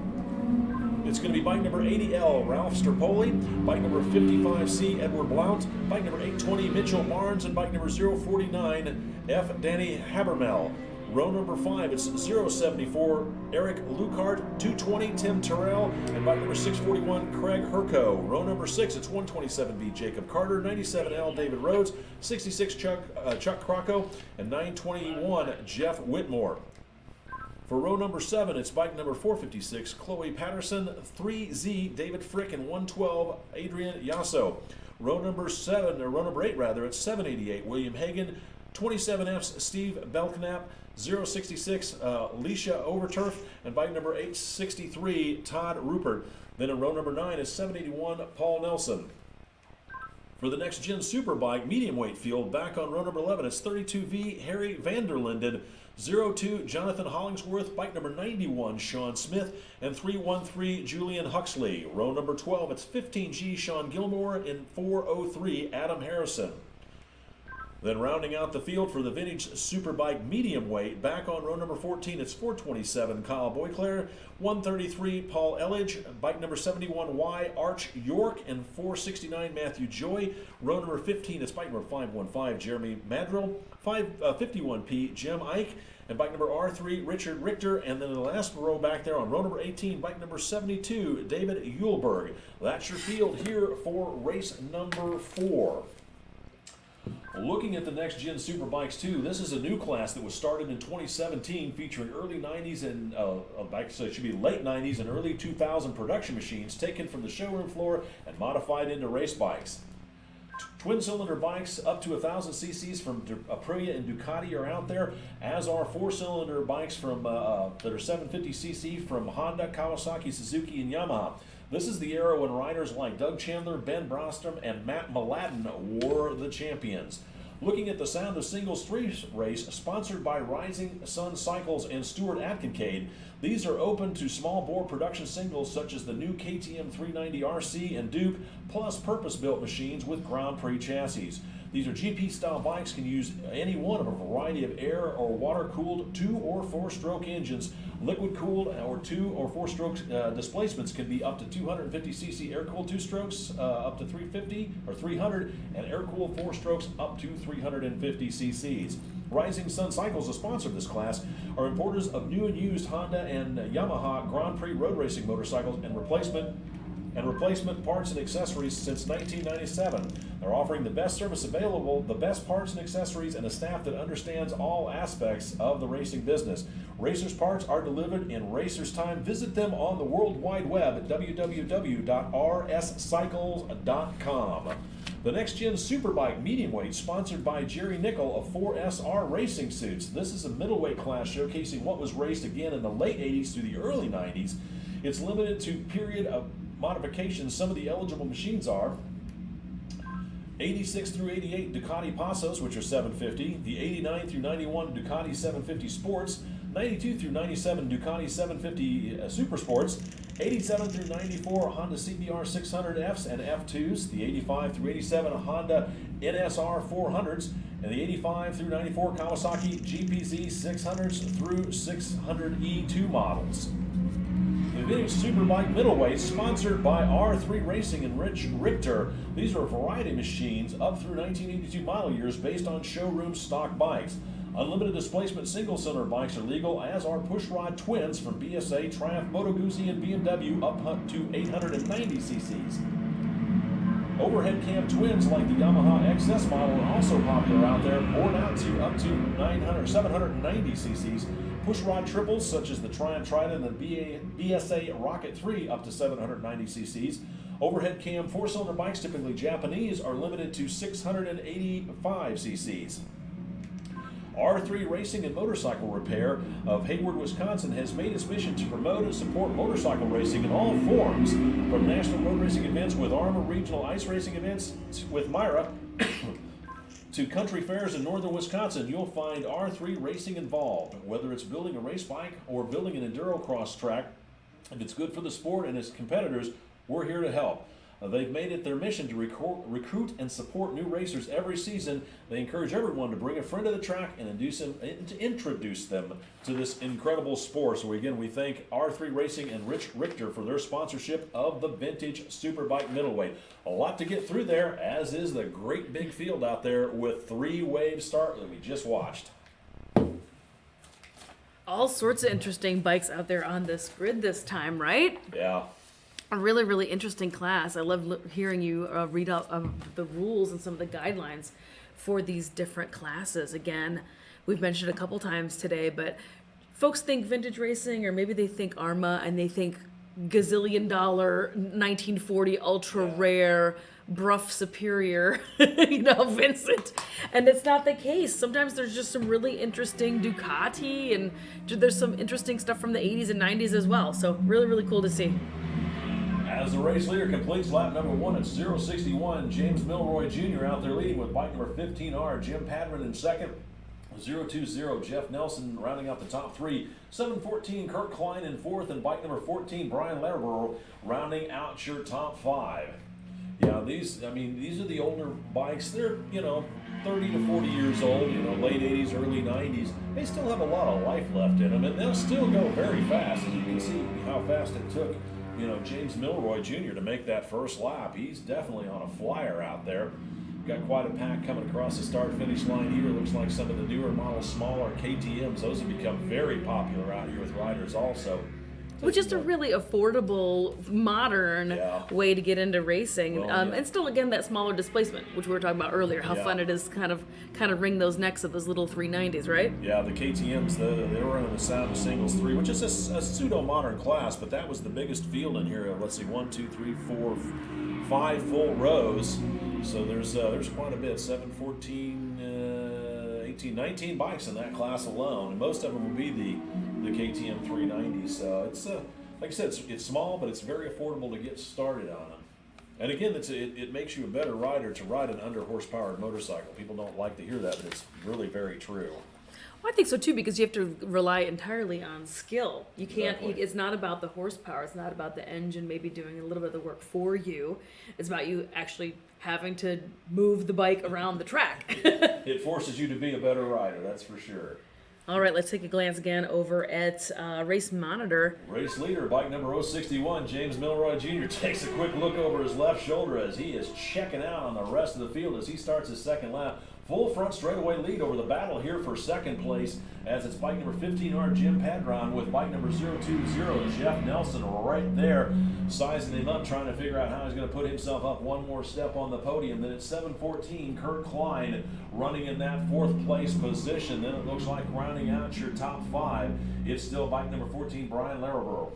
it's going to be bike number 80L, Ralph Sterpoli, bike number 55C, Edward Blount, bike number 820, Mitchell Barnes, and bike number 049, F. Danny Habermel. Row number 5, it's 074, Eric Lucart, 220, Tim Terrell, and bike number 641, Craig Herco. Row number 6, it's 127B, Jacob Carter, 97L, David Rhodes, 66, Chuck Crocco, and 921, Jeff Whitmore. For row number 7, it's bike number 456, Chloe Patterson, 3Z, David Frick, and 112, Adrian Yasso. Row number 8 rather, it's 788, William Hagan, 27F's Steve Belknap, 066, Leisha Overturf, and bike number 863, Todd Rupert. Then in row number 9 is 781, Paul Nelson. For the Next Gen Superbike medium weight field, back on row number 11, it's 32V, Harry Vanderlinden, 02 Jonathan Hollingsworth, bike number 91 Sean Smith, and 313 Julian Huxley. Row number 12, it's 15G Sean Gilmore, and 403 Adam Harrison. Then rounding out the field for the Vintage Superbike medium weight, back on row number 14, it's 427 Kyle Boyclair, 133 Paul Elledge, bike number 71Y Arch York, and 469 Matthew Joy. Row number 15, it's bike number 515 Jeremy Madrill, 51P Jim Ike, and bike number R3 Richard Richter. And then in the last row back there on row number 18, bike number 72 David Uhlberg. That's your field here for race number 4. Looking at the Next Gen Superbikes 2, this is a new class that was started in 2017 featuring early 90s and it should be late 90s and early 2000 production machines taken from the showroom floor and modified into race bikes. Twin-cylinder bikes up to 1,000 cc's from Aprilia and Ducati are out there, as are 4-cylinder bikes from that are 750 cc from Honda, Kawasaki, Suzuki, and Yamaha. This is the era when riders like Doug Chandler, Ben Brostrom, and Matt Mladen were the champions. Looking at the Sound of Singles 3 race, sponsored by Rising Sun Cycles and Stuart Atkincade, these are open to small bore production singles such as the new KTM 390 RC and Duke, plus purpose-built machines with Grand Prix chassis. These are GP-style bikes, can use any one of a variety of air or water-cooled 2- or 4-stroke engines. Liquid-cooled or 2- or 4-stroke displacements can be up to 250cc air-cooled 2 strokes up to 350 or 300, and air-cooled 4 strokes up to 350 cc's. Rising Sun Cycles, a sponsor of this class, are importers of new and used Honda and Yamaha Grand Prix road racing motorcycles and replacement parts and accessories since 1997. They're offering the best service available, the best parts and accessories, and a staff that understands all aspects of the racing business. Racers' parts are delivered in Racers' time. Visit them on the World Wide Web at www.rscycles.com. The Next Gen Superbike medium weight, sponsored by Jerry Nickel of 4SR Racing Suits. This is a middleweight class showcasing what was raced again in the late 80s through the early 90s. It's limited to period of modifications. Some of the eligible machines are 86 through 88 Ducati Passos, which are 750, the 89 through 91 Ducati 750 Sports, 92 through 97 Ducati 750 Super Sports, 87 through 94 Honda CBR 600Fs and F2s, the 85 through 87 Honda NSR 400s, and the 85 through 94 Kawasaki GPZ 600s through 600E2 models. The vintage Superbike middleweight, sponsored by R3 Racing and Rich Richter. These are variety machines up through 1982 model years based on showroom stock bikes. Unlimited displacement single-cylinder bikes are legal, as are pushrod twins from BSA, Triumph, Moto Guzzi, and BMW up to 890 cc's. Overhead cam twins like the Yamaha XS model are also popular out there, bored out to up to 790 cc's. Pushrod triples such as the Triumph Trident and the BSA Rocket 3 up to 790 cc's. Overhead cam four-cylinder bikes, typically Japanese, are limited to 685 cc's. R3 Racing and Motorcycle Repair of Hayward, Wisconsin has made its mission to promote and support motorcycle racing in all forms, from national road racing events with AHRMA, regional ice racing events with Myra, to country fairs in northern Wisconsin. You'll find R3 Racing involved, whether it's building a race bike or building an enduro cross track. If it's good for the sport and its competitors, we're here to help. They've made it their mission to recruit and support new racers every season. They encourage everyone to bring a friend to the track and introduce them to this incredible sport. So again, we thank R3 Racing and Rich Richter for their sponsorship of the vintage Superbike middleweight. A lot to get through there, as is the great big field out there with 3-wave start that we just watched. All sorts of interesting bikes out there on this grid this time, right? Yeah. A really, really interesting class. I love hearing you read out the rules and some of the guidelines for these different classes. Again, we've mentioned a couple times today, but folks think vintage racing, or maybe they think AHRMA and they think gazillion dollar 1940 ultra rare Bruff Superior, Vincent. And it's not the case. Sometimes there's just some really interesting Ducati, and there's some interesting stuff from the 80s and 90s as well. So really, really cool to see. As the race leader completes lap number 1 at 061, James Milroy Jr. out there leading with bike number 15R. Jim Padman in second. 020, Jeff Nelson rounding out the top 3. 714, Kurt Klein in fourth, and bike number 14, Brian Larborough, rounding out your top 5. Yeah, these are the older bikes. They're, 30 to 40 years old, late 80s, early 90s. They still have a lot of life left in them, and they'll still go very fast. As you can see how fast it took James Milroy Jr. to make that first lap. He's definitely on a flyer out there. Got quite a pack coming across the start-finish line here. Looks like some of the newer models, smaller KTMs, those have become very popular out here with riders also. Which is a really affordable, modern way to get into racing, and still, again, that smaller displacement, which we were talking about earlier. How fun it is, kind of wring those necks of those little 390s, right? Yeah, the KTM's they were running the Sound of Singles 3, which is a pseudo-modern class, but that was the biggest field in here. Let's see, 1, 2, 3, 4, 5 full rows. So there's quite a bit. 7, 14, 18, 19 bikes in that class alone, and most of them will be the KTM 390s. So it's like I said, it's small, but it's very affordable to get started on them. And again, it makes you a better rider to ride an under-horsepowered motorcycle. People don't like to hear that, but it's really very true. Well, I think so too, because you have to rely entirely on skill. You can't. Exactly. It's not about the horsepower. It's not about the engine maybe doing a little bit of the work for you. It's about you actually having to move the bike around the track. It forces you to be a better rider, that's for sure. All right, let's take a glance again over at Race Monitor. Race leader, bike number 061, James Milroy Jr. takes a quick look over his left shoulder as he is checking out on the rest of the field as he starts his second lap. Full front straightaway lead over the battle here for second place, as it's bike number 15R, Jim Padron, with bike number 020, Jeff Nelson, right there, sizing him up, trying to figure out how he's going to put himself up one more step on the podium. Then it's 714, Kurt Klein, running in that fourth place position. Then it looks like rounding out your top 5, it's still bike number 14, Brian Larborough.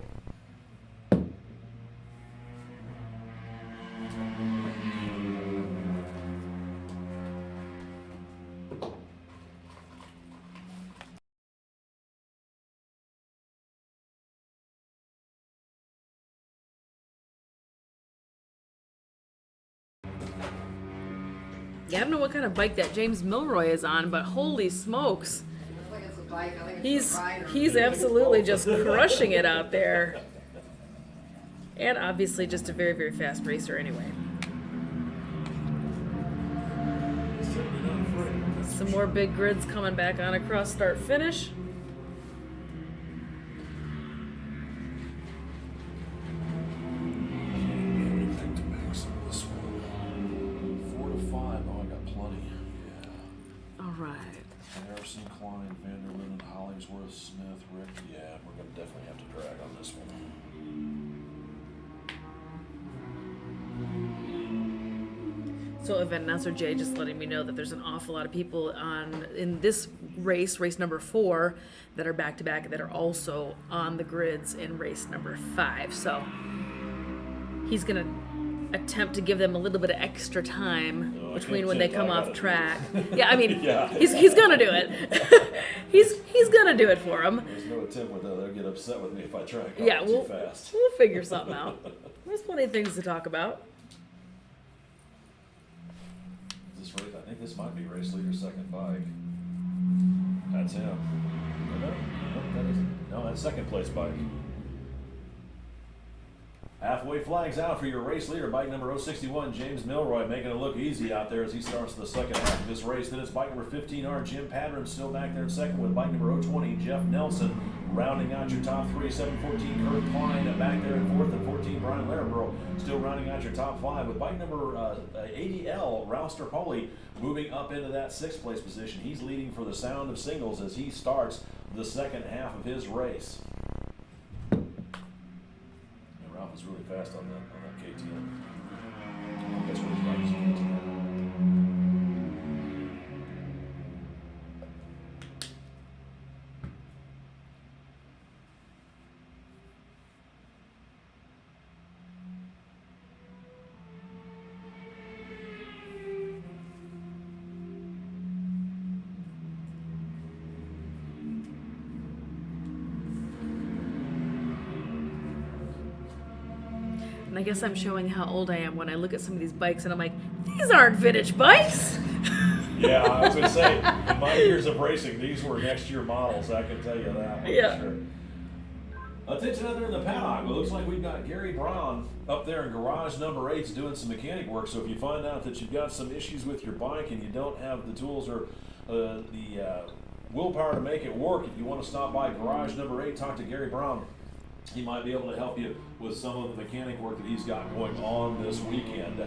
Yeah, I don't know what kind of bike that James Milroy is on, but holy smokes. bike. I think it's a rider. He's absolutely just crushing it out there. And obviously just a very, very fast racer anyway. Some more big grids coming back on across start finish. Anything to max this one. 4 to 5. Oh, I got plenty. Yeah. All right. Harrison, Klein, Vanderlyn, Hollingsworth, Smith, Rick. Yeah, we're gonna definitely have to drag on this one. So event announcer Jay just letting me know that there's an awful lot of people in this race number 4, that are back to back that are also on the grids in race number 5. So he's gonna attempt to give them a little bit of extra time between when they come off track. Yeah, I mean, Yeah. he's gonna do it. he's gonna do it for them. There's no attempt with that. They'll get upset with me if I try and Yeah, too fast. we'll figure something out. There's plenty of things to talk about. This race, I think this might be race leader's second bike. That's him. No, that isn't. No, that's second place bike. Halfway flags out for your race leader, bike number 061, James Milroy, making it look easy out there as he starts the second half of this race. Then it's bike number 15R, Jim Padron, still back there in second with bike number 020, Jeff Nelson, rounding out your top 3. 714, Kurt Klein, back there in fourth, and 14, Brian Larabro, still rounding out your top 5 with bike number 80L, Rouster Poli, moving up into that 6th place position. He's leading for the Sound of Singles as he starts the second half of his race. Ralph is really fast on that KTM. I think that's what his bike is, KTM. And I guess I'm showing how old I am when I look at some of these bikes and I'm like, these aren't vintage bikes. Yeah, I was going to say, in my years of racing, these were next year models, I can tell you that one Yeah. for sure. Attention out there in the paddock. Well, it looks like we've got Gary Brown up there in garage number 8 doing some mechanic work. So if you find out that you've got some issues with your bike and you don't have the tools or the willpower to make it work, if you want to stop by garage number 8, talk to Gary Brown. He might be able to help you with some of the mechanic work that he's got going on this weekend.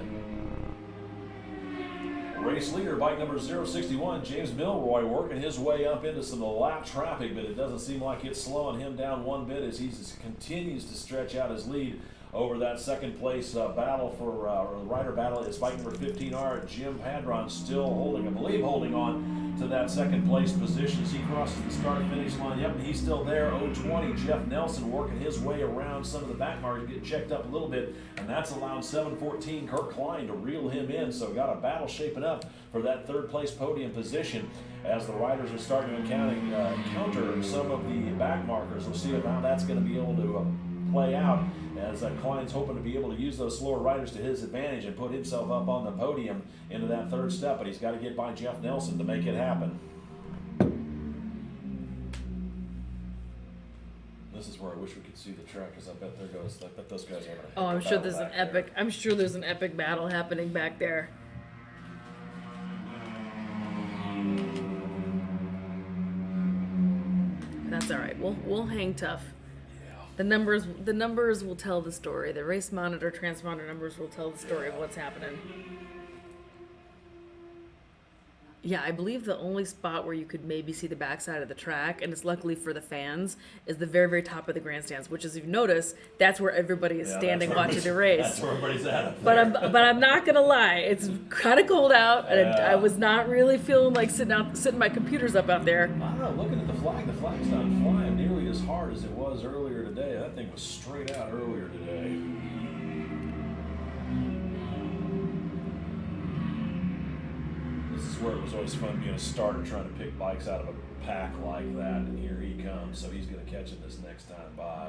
Race leader, bike number 061, James Milroy, working his way up into some lap traffic, but it doesn't seem like it's slowing him down one bit as he continues to stretch out his lead over that second place battle for the rider battle. It's bike number 15R, Jim Padron, still holding, I believe, holding on to that second place position as he crosses the start finish line. Yep, and he's still there. 020, Jeff Nelson working his way around some of the back markers, get checked up a little bit, and that's allowed 714 Kurt Klein to reel him in. So got a battle shaping up for that third place podium position as the riders are starting to counter some of the back markers. We'll see how that's going to be able to play out as Klein's hoping to be able to use those slower riders to his advantage and put himself up on the podium into that third step, but he's got to get by Jeff Nelson to make it happen. This is where I wish we could see the track, because I bet those guys are going to. Oh, I'm sure there's an epic. I'm sure there's an epic battle happening back there. That's all right. We'll hang tough. The numbers will tell the story. The race monitor, transponder numbers will tell the story of what's happening. Yeah, I believe the only spot where you could maybe see the backside of the track, and it's luckily for the fans, is the very, very top of the grandstands, which, as you notice, that's where everybody is standing watching the race. That's where everybody's at. But I'm not gonna lie, it's kind of cold out, and I was not really feeling like sitting my computers up out there. I don't know, looking at the flag's not flying nearly as hard as it was earlier today. That thing was straight out earlier today. This is where it was always fun being a starter trying to pick bikes out of a pack like that, and here he comes, so he's going to catch it this next time by.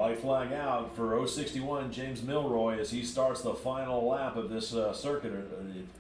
White flag out for 061 James Milroy as he starts the final lap of this circuit.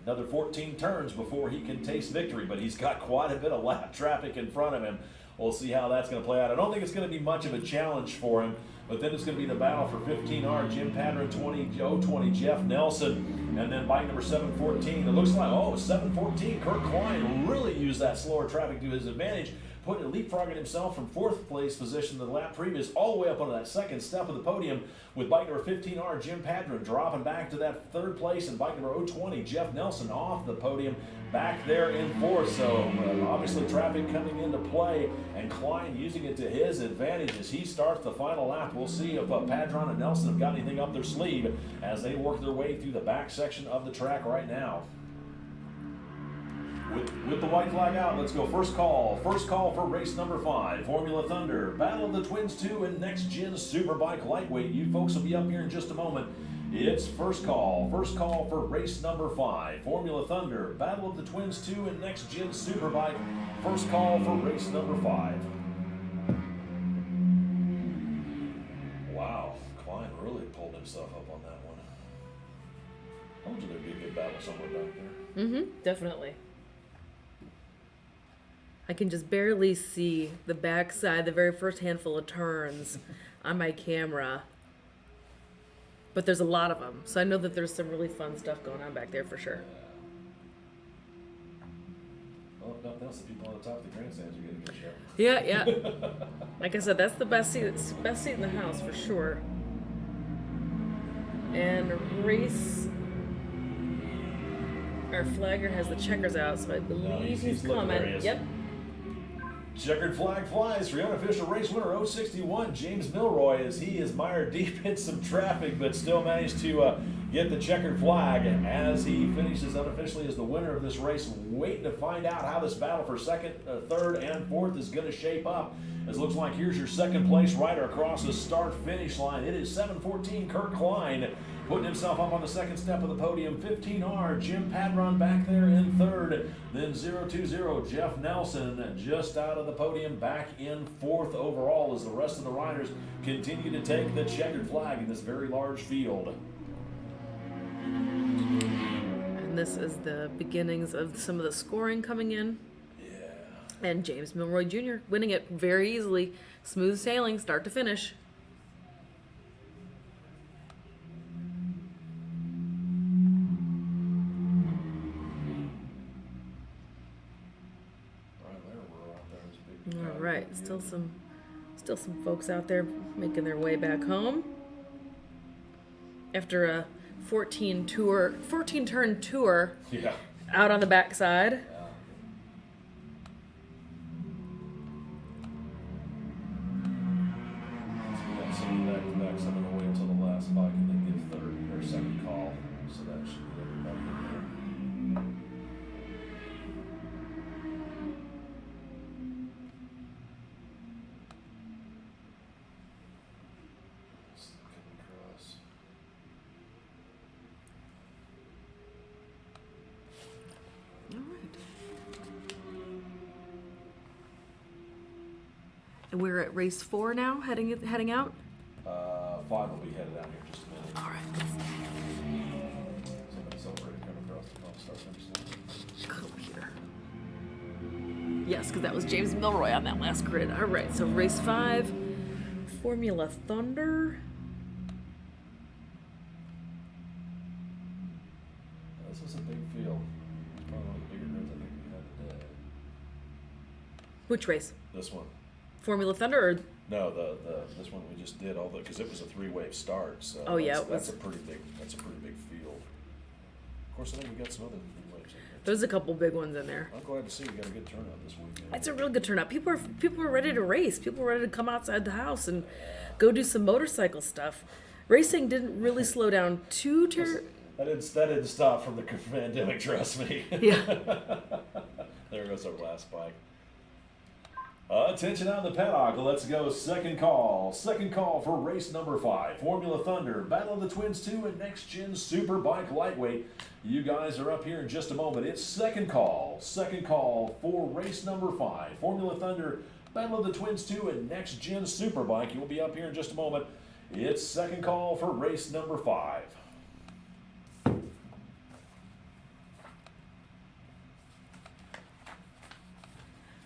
Another 14 turns before he can taste victory, but he's got quite a bit of lap traffic in front of him. We'll see how that's going to play out. I don't think it's going to be much of a challenge for him, but then it's going to be the battle for 15R, Jim Padron, 020 Jeff Nelson, and then bike number 714. It looks like, 714, Kurt Klein really used that slower traffic to his advantage, leapfrogging himself from 4th place position the lap previous all the way up onto that second step of the podium, with bike number 15R, Jim Padron, dropping back to that 3rd place, and bike number 020, Jeff Nelson, off the podium, back there in 4th. So obviously traffic coming into play, and Klein using it to his advantage as he starts the final lap. We'll see if Padron and Nelson have got anything up their sleeve as they work their way through the back section of the track right now. With the white flag out, let's go first call. First call for race number 5, Formula Thunder, Battle of the Twins 2 and Next Gen Superbike Lightweight. You folks will be up here in just a moment. It's first call for race number 5, Formula Thunder, Battle of the Twins 2 and Next Gen Superbike. First call for race number 5. Wow, Klein really pulled himself up on that one. I told you there'd be a good battle somewhere back there. Definitely. I can just barely see the backside, the very first handful of turns on my camera. But there's a lot of them, so I know that there's some really fun stuff going on back there for sure. Well, if nothing else, the people on the top of the grandstands are getting a good show. Yeah. Like I said, that's the best seat. It's the best seat in the house for sure. And our flagger has the checkers out, so I believe he's coming. Yep. Checkered flag flies for the unofficial race winner 061 James Milroy as he is mired deep in some traffic, but still managed to get the checkered flag as he finishes unofficially as the winner of this race. Waiting to find out how this battle for 2nd, 3rd, and 4th is going to shape up. As it looks like here's your 2nd place rider across the start-finish line. It is 714 Kurt Klein putting himself up on the 2nd step of the podium. 15R Jim Padron back there in 3rd. Then 020 Jeff Nelson just out of the podium, back in 4th overall as the rest of the riders continue to take the checkered flag in this very large field. And this is the beginnings of some of the scoring coming in. Yeah. And James Milroy Jr. winning it very easily. Smooth sailing, start to finish. All right, still some folks out there making their way back home after a 14 turn tour out on the backside. Some of them will wait until the last bike and then give 3rd or 2nd call, so that should be everybody in there. And we're at race 4 now, heading out. 5 will be headed out here in just a minute. All right. Somebody celebrating coming across the start finish line. Come here. Yes, because that was James Milroy on that last grid. All right, so race 5, Formula Thunder. This was a big field. It's probably one of the bigger grids I think we had today. Which race? This one. Formula Thunder or? No, this one we just did, although because it was a 3-wave start, so that's a pretty big field. Of course, I think we got some other 3-waves in there. There's a couple big ones in there. I'm glad to see we got a good turnout this weekend. It's a real good turnout. People are ready to race. People are ready to come outside the house and go do some motorcycle stuff. Racing didn't really slow down too That didn't stop from the pandemic, trust me. Yeah. There goes our last bike. Attention on the paddock. Let's go. Second call for race number 5. Formula Thunder, Battle of the Twins 2 and Next Gen Superbike Lightweight. You guys are up here in just a moment. It's second call for race number 5. Formula Thunder, Battle of the Twins 2 and Next Gen Superbike. You'll be up here in just a moment. It's second call for race number 5.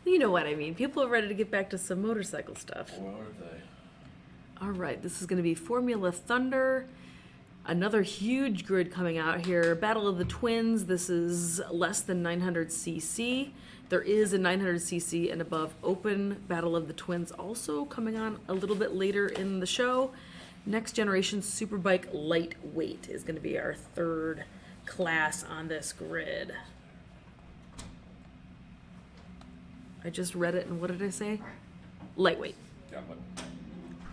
You know what I mean. People are ready to get back to some motorcycle stuff. Boy, aren't they? All right, this is going to be Formula Thunder. Another huge grid coming out here. Battle of the Twins. This is less than 900cc. There is a 900cc and above open Battle of the Twins also coming on a little bit later in the show. Next Generation Superbike Lightweight is going to be our third class on this grid. I just read it, and what did I say? Lightweight. Yeah, but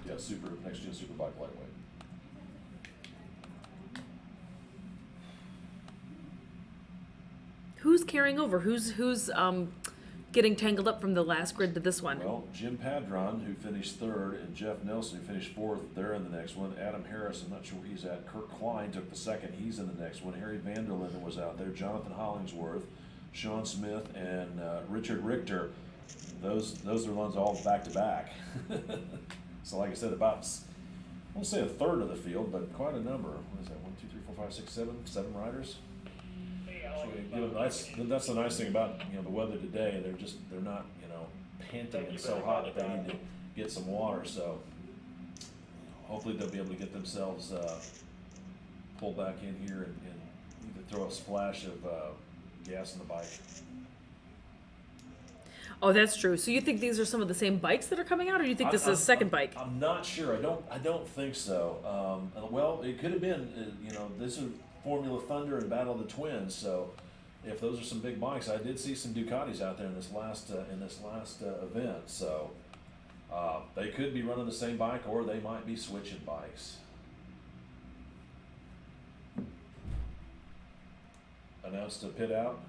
next gen Superbike lightweight. Who's carrying over? Who's getting tangled up from the last grid to this one? Well, Jim Padron, who finished 3rd, and Jeff Nelson, who finished 4th, they're in the next one. Adam Harris, I'm not sure where he's at. Kirk Klein took the 2nd, he's in the next one. Harry Vanderlinden was out there. Jonathan Hollingsworth, Sean Smith, and Richard Richter. Those are the ones all back to back. So, like I said, about, I won't say a third of the field, but quite a number. What is that? 1, 2, 3, 4, 5, 6, 7 riders. So that's the nice thing about the weather today. They're not panting and so hot that they need to get some water. So hopefully they'll be able to get themselves pulled back in here and either throw a splash of gas in the bike. Oh, that's true. So you think these are some of the same bikes that are coming out, or do you think this is a second bike? I'm not sure. I don't think so. Well, it could have been. This is Formula Thunder and Battle of the Twins. So if those are some big bikes, I did see some Ducatis out there in this last event. So they could be running the same bike, or they might be switching bikes. Announced a pit out.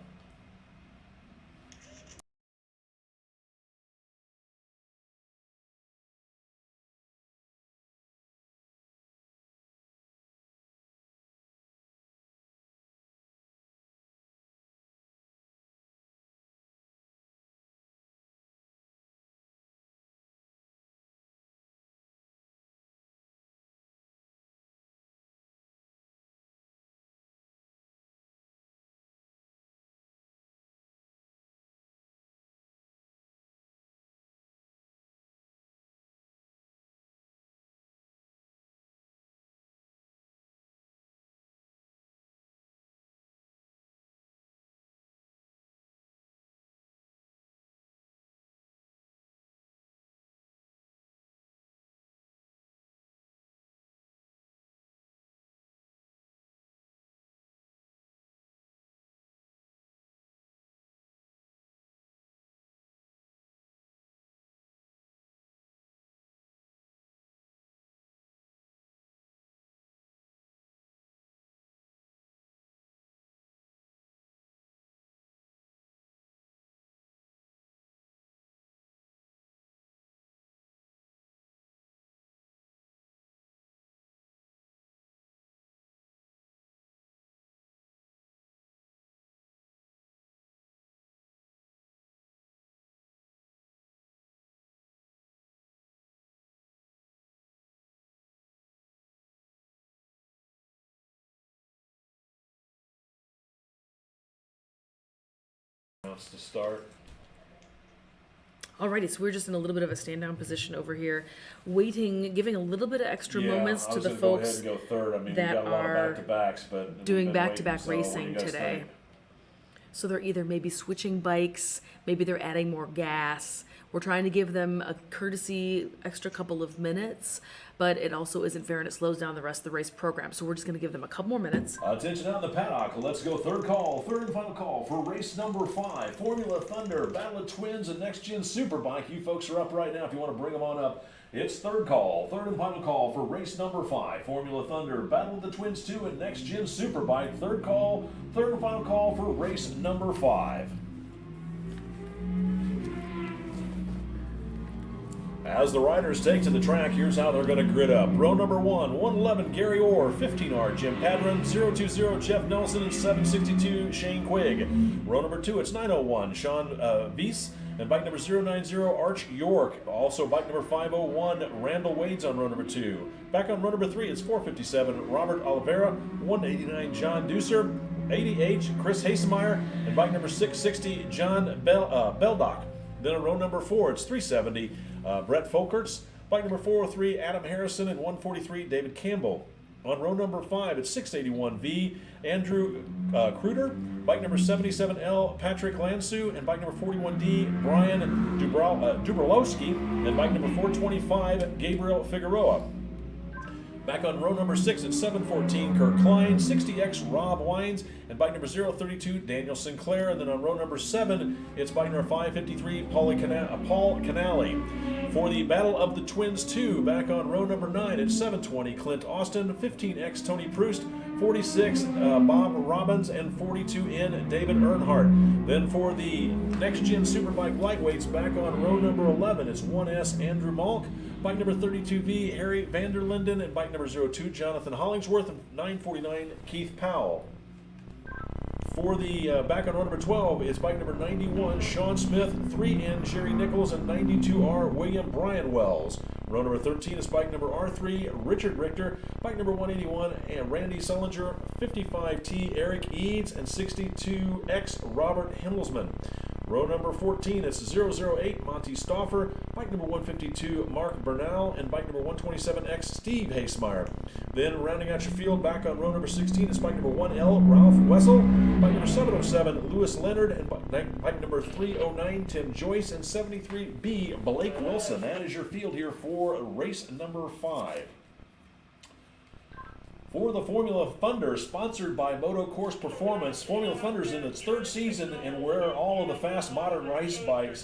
To start. Alrighty, so we're just in a little bit of a stand down position over here, waiting, giving a little bit of extra moments to the folks go third. I mean, that we've got a lot of are back-to-backs, but doing back-to-back racing today. So they're either maybe switching bikes, maybe they're adding more gas. We're trying to give them a courtesy extra couple of minutes, but it also isn't fair and it slows down the rest of the race program. So we're just going to give them a couple more minutes. Attention out in the paddock. Let's go third and final call for race number 5. Formula Thunder, Battle of Twins, and Next Gen Superbike. You folks are up right now if you want to bring them on up. It's third and final call for race number 5. Formula Thunder, Battle of the Twins 2, and Next Gen Superbike. Third and final call for race number 5. As the riders take to the track, here's how they're going to grid up. Row number 1, 111 Gary Orr, 15R Jim Padron, 020 Jeff Nelson, and 762 Shane Quigg. Row number 2, it's 901 Sean Weiss, And bike number 090, Arch York. Also bike number 501, Randall Wade's on row number 2. Back on row number 3, it's 457, Robert Oliveira. 189, John Deucer. 80H, Chris Hasemeyer. And bike number 660, John Beldock. Then on row number 4, it's 370, Brett Folkerts. Bike number 403, Adam Harrison. And 143, David Campbell. On row number 5, it's 681V, Andrew Kruder. Bike number 77L, Patrick Lansu. And bike number 41D, Brian Dubrowski. And bike number 425, Gabriel Figueroa. Back on row number 6, it's 714, Kirk Klein. 60X, Rob Wines. And bike number 032, Daniel Sinclair. And then on row number 7, it's bike number 553, Paul Canale. For the Battle of the Twins 2, back on row number 9, it's 720, Clint Austin. 15X, Tony Proust. 46, Bob Robbins. And 42N, David Earnhardt. Then for the Next Gen Superbike Lightweights, back on row number 11, it's 1S, Andrew Malk. Bike number 32V, Harry Vanderlinden. And bike number 02, Jonathan Hollingsworth. And 949, Keith Powell. For the back on row number 12, it's bike number 91, Sean Smith. 3N, Sherry Nichols. And 92R, William Brian Wells. Row number 13 is bike number R3, Richard Richter. Bike number 181, and Randy Sullinger. 55T, Eric Eads. And 62X, Robert Himmelsman. Row number 14, it's 008, Monty Stauffer. Bike number 152, Mark Bernal. And bike number 127X, Steve Hasemeyer. Then rounding out your field, back on row number 16, is bike number 1L, Ralph Wessel. Bike number 707, Lewis Leonard. And bike number 309, Tim Joyce. And 73B, Blake Wilson. That is your field here for race number 5. For the Formula Thunder, sponsored by Moto Course Performance, Formula Thunder's in its 3rd season, and where all of the fast modern race bikes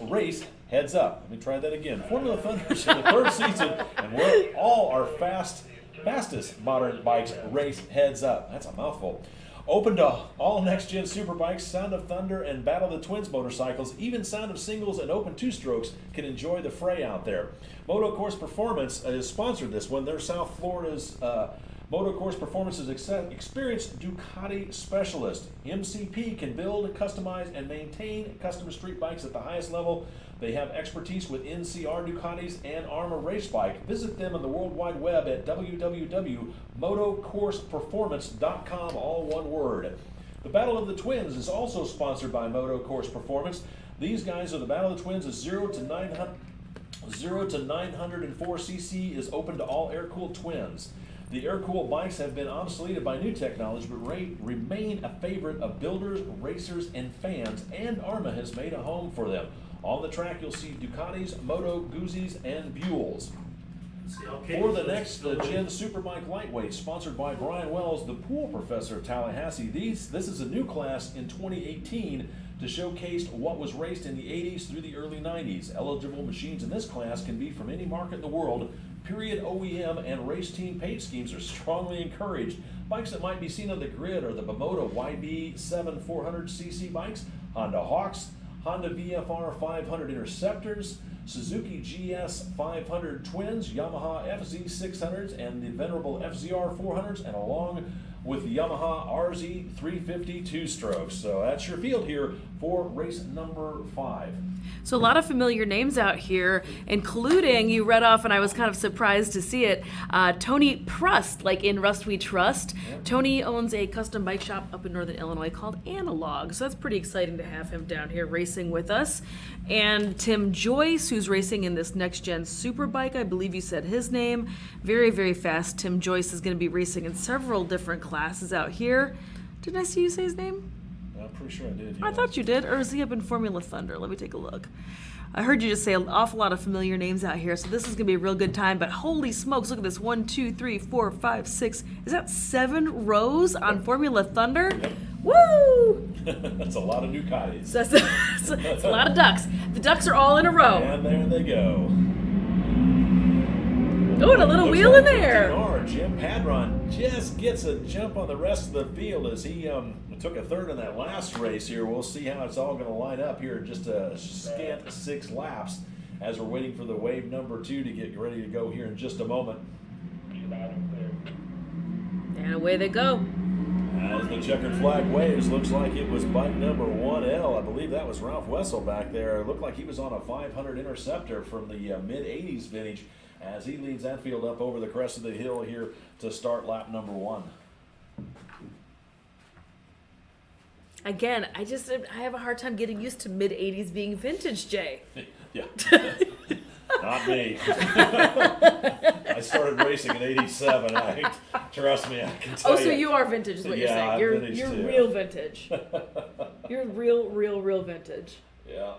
race heads up. Let me try that again. Formula Thunder's in the 3rd season, and where all our fastest modern bikes race heads up. That's a mouthful. Open to all next-gen superbikes, Sound of Thunder, and Battle of the Twins motorcycles. Even Sound of Singles and Open Two-Strokes can enjoy the fray out there. Moto Course Performance has sponsored this one. They're South Florida's Moto Course Performance's experienced Ducati specialist. MCP can build, customize, and maintain custom street bikes at the highest level. They have expertise with NCR Ducatis and AHRMA race bike. Visit them on the World Wide Web at www.motocourseperformance.com, all one word. The Battle of the Twins is also sponsored by Moto Course Performance. These guys are the Battle of the Twins is 0 to 904 cc is open to all air-cooled twins. The air-cooled bikes have been obsoleted by new technology, but remain a favorite of builders, racers, and fans, and AHRMA has made a home for them. On the track, you'll see Ducatis, Moto, Guzzi's, and Buells. For the next Gen Superbike Lightweight, sponsored by Brian Wells, the pool professor of Tallahassee. This is a new class in 2018 to showcase what was raced in the 80s through the early 90s. Eligible machines in this class can be from any market in the world. Period OEM and race team paint schemes are strongly encouraged. Bikes that might be seen on the grid are the Moto YB7 400cc bikes, Honda Hawks, Honda VFR 500 Interceptors, Suzuki GS 500 Twins, Yamaha FZ 600s, and the venerable FZR 400s, and along with the Yamaha RZ 350 two-strokes. So that's your field here for race number 5. So a lot of familiar names out here, including, you read off, and I was kind of surprised to see it, Tony Prust, like in Rust We Trust. Yeah. Tony owns a custom bike shop up in Northern Illinois called Analog, so that's pretty exciting to have him down here racing with us. And Tim Joyce, who's racing in this next-gen Superbike, I believe you said his name. Very, very fast. Tim Joyce is going to be racing in several different classes out here. Didn't I see you say his name? I'm pretty sure I did. I thought you did. Or is he up in Formula Thunder? Let me take a look. I heard you just say an awful lot of familiar names out here, so this is going to be a real good time. But holy smokes, look at this. 1, 2, 3, 4, 5, 6. Is that 7 rows on Formula Thunder? Yep. Woo! That's a lot of Ducatis. So that's a lot of ducks. The ducks are all in a row. And there they go. Oh, and a little wheel in there. Jim Padron just gets a jump on the rest of the field as he took a third in that last race here. We'll see how it's all going to line up here in just a scant 6 laps as we're waiting for the wave number 2 to get ready to go here in just a moment. And away they go. As the checkered flag waves, looks like it was bike number 1L. I believe that was Ralph Wessel back there. It looked like he was on a 500 Interceptor from the mid-'80s vintage as he leads that field up over the crest of the hill here to start lap number 1. Again, I have a hard time getting used to mid-'80s being vintage, Jay. Yeah. Not me. I started racing in '87. Trust me, I can tell you. Oh, so you are vintage is what you're saying. I'm You're vintage you're too. real vintage. You're real vintage. Yeah.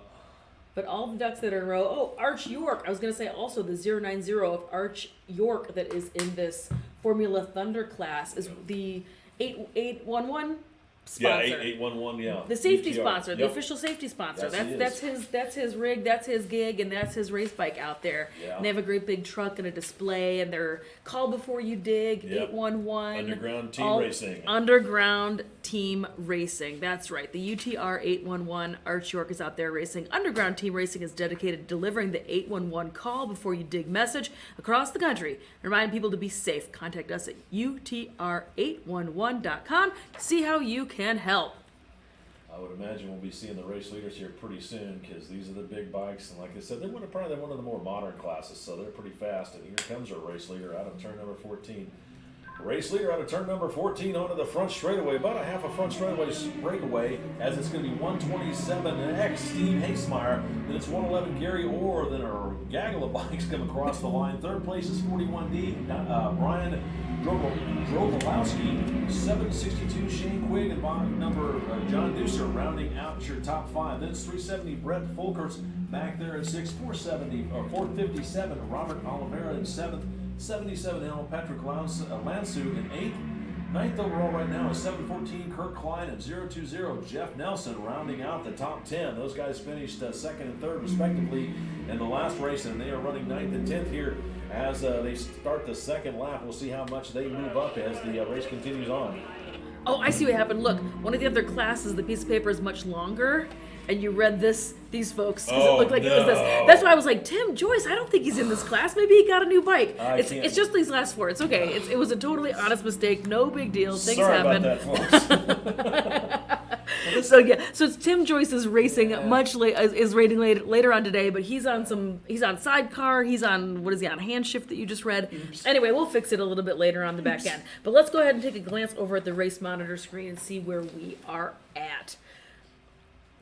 But all the ducks that are in a row. Oh, Arch York. I was going to say also the 090 of Arch York that is in this Formula Thunder class is the 8811 sponsor. Yeah, 8811, yeah. The safety UTR. sponsor, the Yep. official safety sponsor. Yes, he That's his rig, that's his gig, and that's his race bike out there. Yeah. And they have a great big truck and a display, and they're call before you dig, Yep. 811. Underground team racing. Underground team racing. That's right. The UTR 811 Arch York is out there racing. Underground team racing is dedicated to delivering the 811 call before you dig message across the country. Remind people to be safe. Contact us at utr811.com to see how you can help. I would imagine we'll be seeing the race leaders here pretty soon because these are the big bikes. And like I said, they're probably one of the more modern classes, so they're pretty fast. And here comes our race leader out of turn number 14. Race leader out of turn number 14 onto the front straightaway, about a half a front straightaway breakaway, as it's going to be 127X Steve Hasemeyer, then it's 111 Gary Orr, then a gaggle of bikes come across the line. Third place is 41D Brian Drobolowski, 762 Shane Quigg, and bike number John Deucer rounding out your top 5. Then it's 370 Brett Folkerts back there at 6, 457 Robert Oliveira in 7th. 77 Alan Patrick Lansu in 8th. 9th overall right now is 714 Kirk Klein and 020 Jeff Nelson rounding out the top 10. Those guys finished 2nd and 3rd respectively in the last race, and they are running 9th and 10th here as they start the second lap. We'll see how much they move up as the race continues on. Oh, I see what happened. Look, one of the other classes, the piece of paper is much longer, and you read these folks, because it looked like it was this. That's why I was like, Tim Joyce, I don't think he's in this class. Maybe he got a new bike. It's just these last 4. It's okay. It was a totally honest mistake. No big deal. Things happen. Sorry about that, folks. So it's Tim Joyce's racing is rating later on today, but he's on sidecar, he's on on hand shift that you just read. Oops. Anyway, we'll fix it a little bit later on the back end. But let's go ahead and take a glance over at the race monitor screen and see where we are at.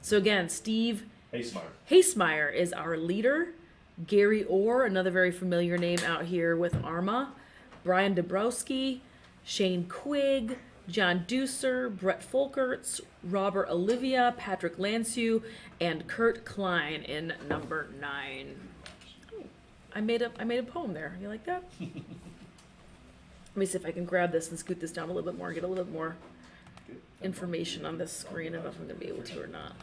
So again, Steve Hasemeyer is our leader. Gary Orr, another very familiar name out here with AHRMA. Brian Dabrowski, Shane Quigg, John Deucer, Brett Folkerts, Robert Olivia, Patrick Lansu, and Kurt Klein in number 9. Oh, I made a poem there. You like that? Let me see if I can grab this and scoot this down a little bit more, get a little bit more information on this screen. I don't know if I'm going to be able to or not.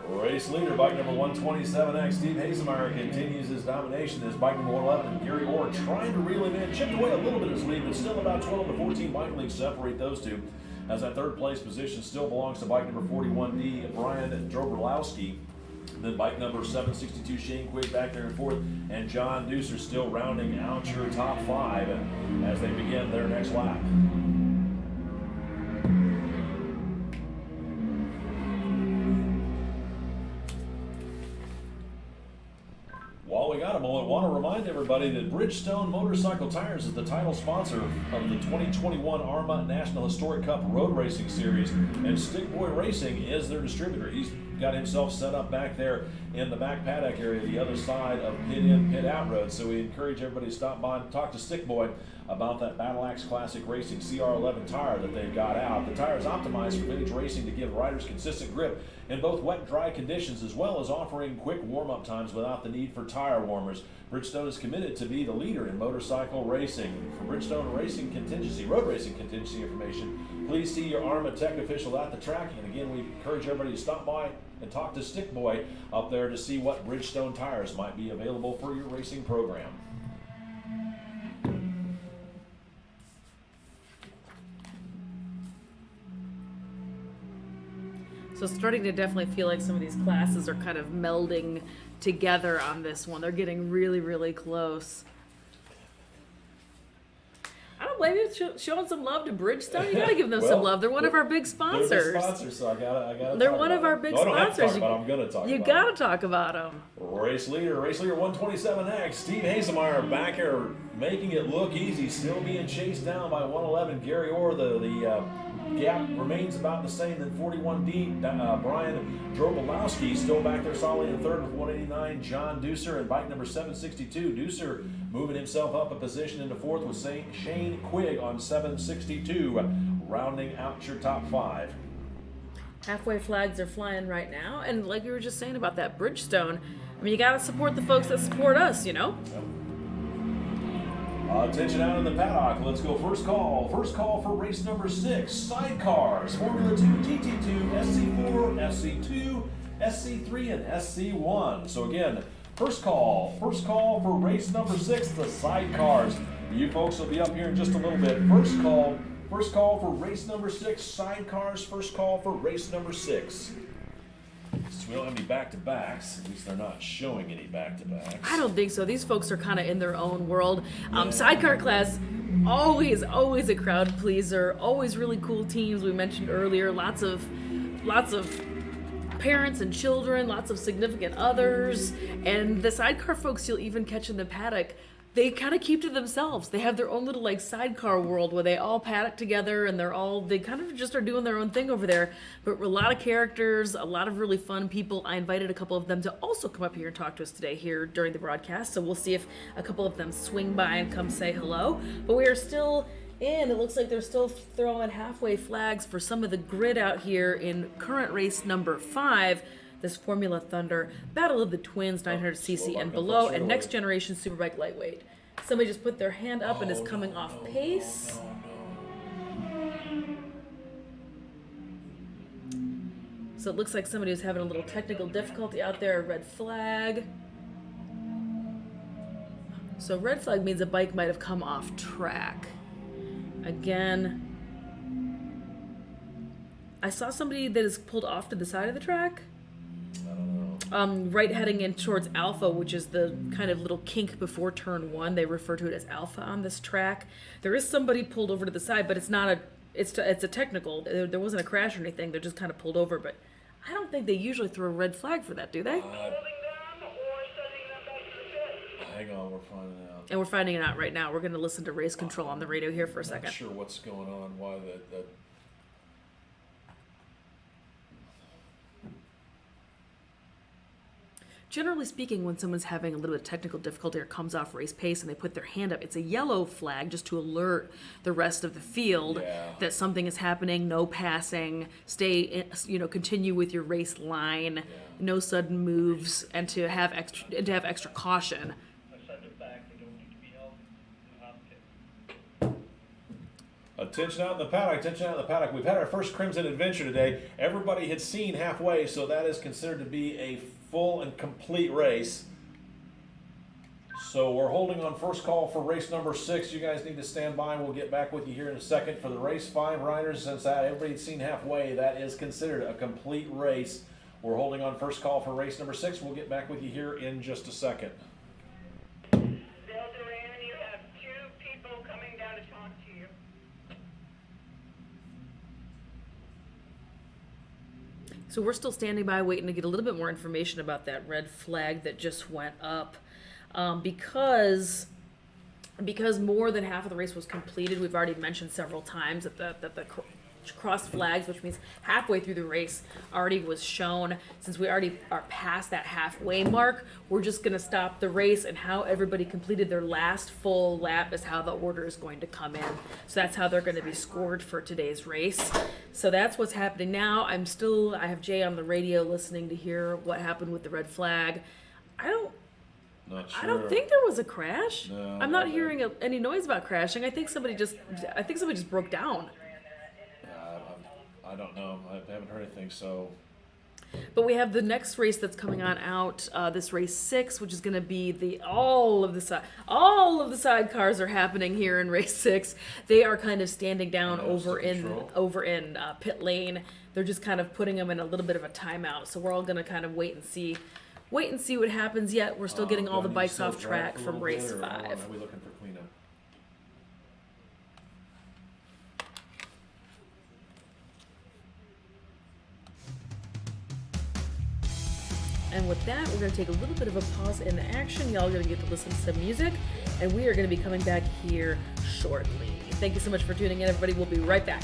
Race leader, bike number 127X, Steve Hasemeyer continues his domination as bike number 111, and Gary Orr trying to reel him in, chipped away a little bit of his lead, but still about 12 to 14 bike lengths separate those two, as that third place position still belongs to bike number 41D, Brian Drobolowski. Then bike number 762, Shane Quigg back there in 4th, and John Deucer still rounding out your top 5 as they begin their next lap. While we got a moment, I want to remind everybody that Bridgestone Motorcycle Tires is the title sponsor of the 2021 AHRMA National Historic Cup Road Racing Series, and Stick Boy Racing is their distributor. He's got himself set up back there in the back paddock area, the other side of Pit In, Pit Out Road. So we encourage everybody to stop by and talk to Stick Boy about that Battle Axe Classic Racing CR11 tire that they've got out. The tire is optimized for vintage racing to give riders consistent grip in both wet and dry conditions, as well as offering quick warm-up times without the need for tire warmers. Bridgestone is committed to be the leader in motorcycle racing. For Bridgestone Racing Contingency, road racing contingency information, please see your AHRMA Tech official at the track. And again, we encourage everybody to stop by and talk to Stick Boy up there to see what Bridgestone tires might be available for your racing program. So starting to definitely feel like some of these classes are kind of melding together on this one. They're getting really, really close. I don't don't blame you. Showing some love to Bridgestone. You got to give them some love. They're one of our big sponsors. They're big sponsors, so I gotta. They're one of our big sponsors. I don't have to talk about them. I'm gonna talk. You got to talk about them. Race leader 127X, Steve Hazemeyer back here making it look easy, still being chased down by 111 Gary Orr. The gap remains about the same than 41D. Brian Drobolowski still back there solidly in third with 189. John Deucer and bike number 762. Deucer moving himself up a position into fourth with Shane Quigg on 762, rounding out your top five. Halfway flags are flying right now, and like we were just saying about that Bridgestone, I mean, you got to support the folks that support us, you know? Yep. Attention out in the paddock. Let's go first call. First call for race number 6. Sidecars. Formula 2, TT2, SC4, SC2, SC3, and SC1. So again, first call for race number 6, the sidecars. You folks will be up here in just a little bit. First call for race number 6, sidecars. First call for race number 6. Since we don't have any back-to-backs, at least they're not showing any back-to-backs. I don't think so. These folks are kind of in their own world. Sidecar class, always a crowd pleaser. Always really cool teams. We mentioned earlier, lots of parents and children, lots of significant others, and the sidecar folks you'll even catch in the paddock. They kind of keep to themselves. They have their own little like sidecar world where they all paddock together and they kind of just are doing their own thing over there. But a lot of characters, a lot of really fun people. I invited a couple of them to also come up here and talk to us today here during the broadcast. So we'll see if a couple of them swing by and come say hello. But we are still in. It looks like they're still throwing halfway flags for some of the grid out here in current race number 5. This Formula Thunder Battle of the Twins 900cc and below, and next generation Superbike lightweight. Somebody just put their hand up and is coming off pace. So it looks like somebody was having a little technical difficulty out there. Red flag. So red flag means a bike might have come off track. Again, I saw somebody that is pulled off to the side of the track. Right heading in towards Alpha, which is the kind of little kink before turn 1. They refer to it as Alpha on this track. There is somebody pulled over to the side, but it's a technical. There wasn't a crash or anything. They're just kind of pulled over, but I don't think they usually throw a red flag for that, do they? Hang on, we're finding out. And we're finding it out right now. We're going to listen to race control on the radio here for a second. Not sure what's going on, why that Generally speaking, when someone's having a little bit of technical difficulty or comes off race pace and they put their hand up, it's a yellow flag just to alert the rest of the field that something is happening, no passing, continue with your race line, no sudden moves, and to have extra caution. Attention out in the paddock. We've had our first Crimson Adventure today. Everybody had seen halfway, so that is considered to be a full and complete race. So we're holding on first call for race number 6. You guys need to stand by. We'll get back with you here in a second for the race 5 riders. Since everybody had seen halfway, that is considered a complete race. We're holding on first call for race number 6. We'll get back with you here in just a second. Bill Duran, you have 2 people coming down to talk to you. So we're still standing by waiting to get a little bit more information about that red flag that just went up. Because more than half of the race was completed, we've already mentioned several times that the cross flags, which means halfway through the race, already was shown. Since we already are past that halfway mark, we're just going to stop the race, and how everybody completed their last full lap is how the order is going to come in. So that's how they're going to be scored for today's race. So that's what's happening now. I have Jay on the radio listening to hear what happened with the red flag. Not sure. I don't think there was a crash. No, I'm not hearing any noise about crashing. I think somebody just broke down. I don't know. I haven't heard anything. So, but we have the next race that's coming on out. This race 6, which is going to be all of the sidecars are happening here in race 6. They are kind of standing down over in pit lane. They're just kind of putting them in a little bit of a timeout. So we're all going to kind of wait and see what happens. Yet we're still getting all the bikes off track from race 5. Are we looking for cleanup? And with that, we're going to take a little bit of a pause in the action. Y'all are going to get to listen to some music, and we are going to be coming back here shortly. Thank you so much for tuning in, everybody. We'll be right back.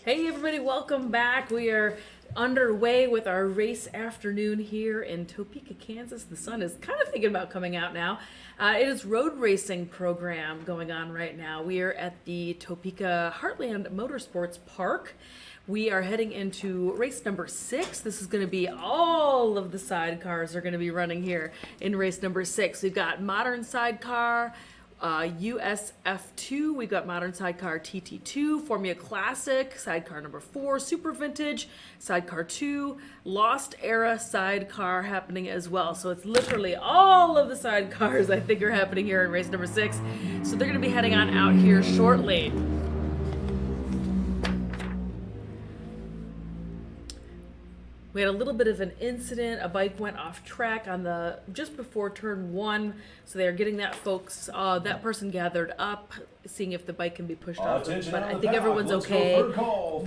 Hey everybody, welcome back. We are underway with our race afternoon here in Topeka, Kansas. The sun is kind of thinking about coming out now. It is road racing program going on right now. We are at the Topeka Heartland Motorsports Park. We are heading into race number 6. This is going to be all of the sidecars are going to be running here in race number 6. We've got modern sidecar, USF2, we've got modern sidecar TT2, Formula Classic, sidecar number 4, Super Vintage, sidecar 2, Lost Era sidecar happening as well. So it's literally all of the sidecars I think are happening here in race number 6. So they're going to be heading on out here shortly. We had a little bit of an incident. A bike went off track on the just before turn 1, so they are getting that that person gathered up, seeing if the bike can be pushed off. But I think everyone's okay.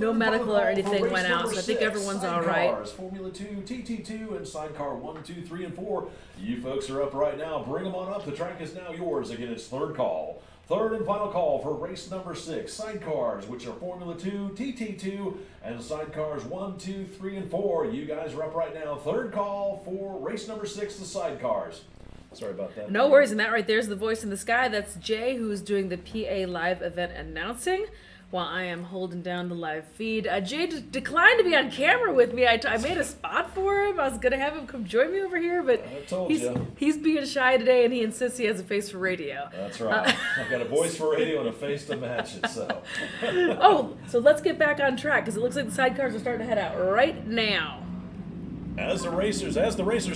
No medical or anything went out, so I think everyone's all right. Formula 2, TT2, and sidecar 1, 2, 3, and 4. You folks are up right now. Bring them on up. The track is now yours. Again, it's third call. Third and final call for race number 6. Sidecars, which are Formula 2, TT2, and sidecars 1, 2, 3, and 4. You guys are up right now. Third call for race number 6, the sidecars. Sorry about that. No worries, and that right there's the voice in the sky. That's Jay, who's doing the PA live event announcing while I am holding down the live feed. Jay declined to be on camera with me. I made a spot for him. I was going to have him come join me over here, but he's being shy today, and he insists he has a face for radio. That's right. I've got a voice for radio and a face to match it, so. So let's get back on track, because it looks like the sidecars are starting to head out right now. As the racers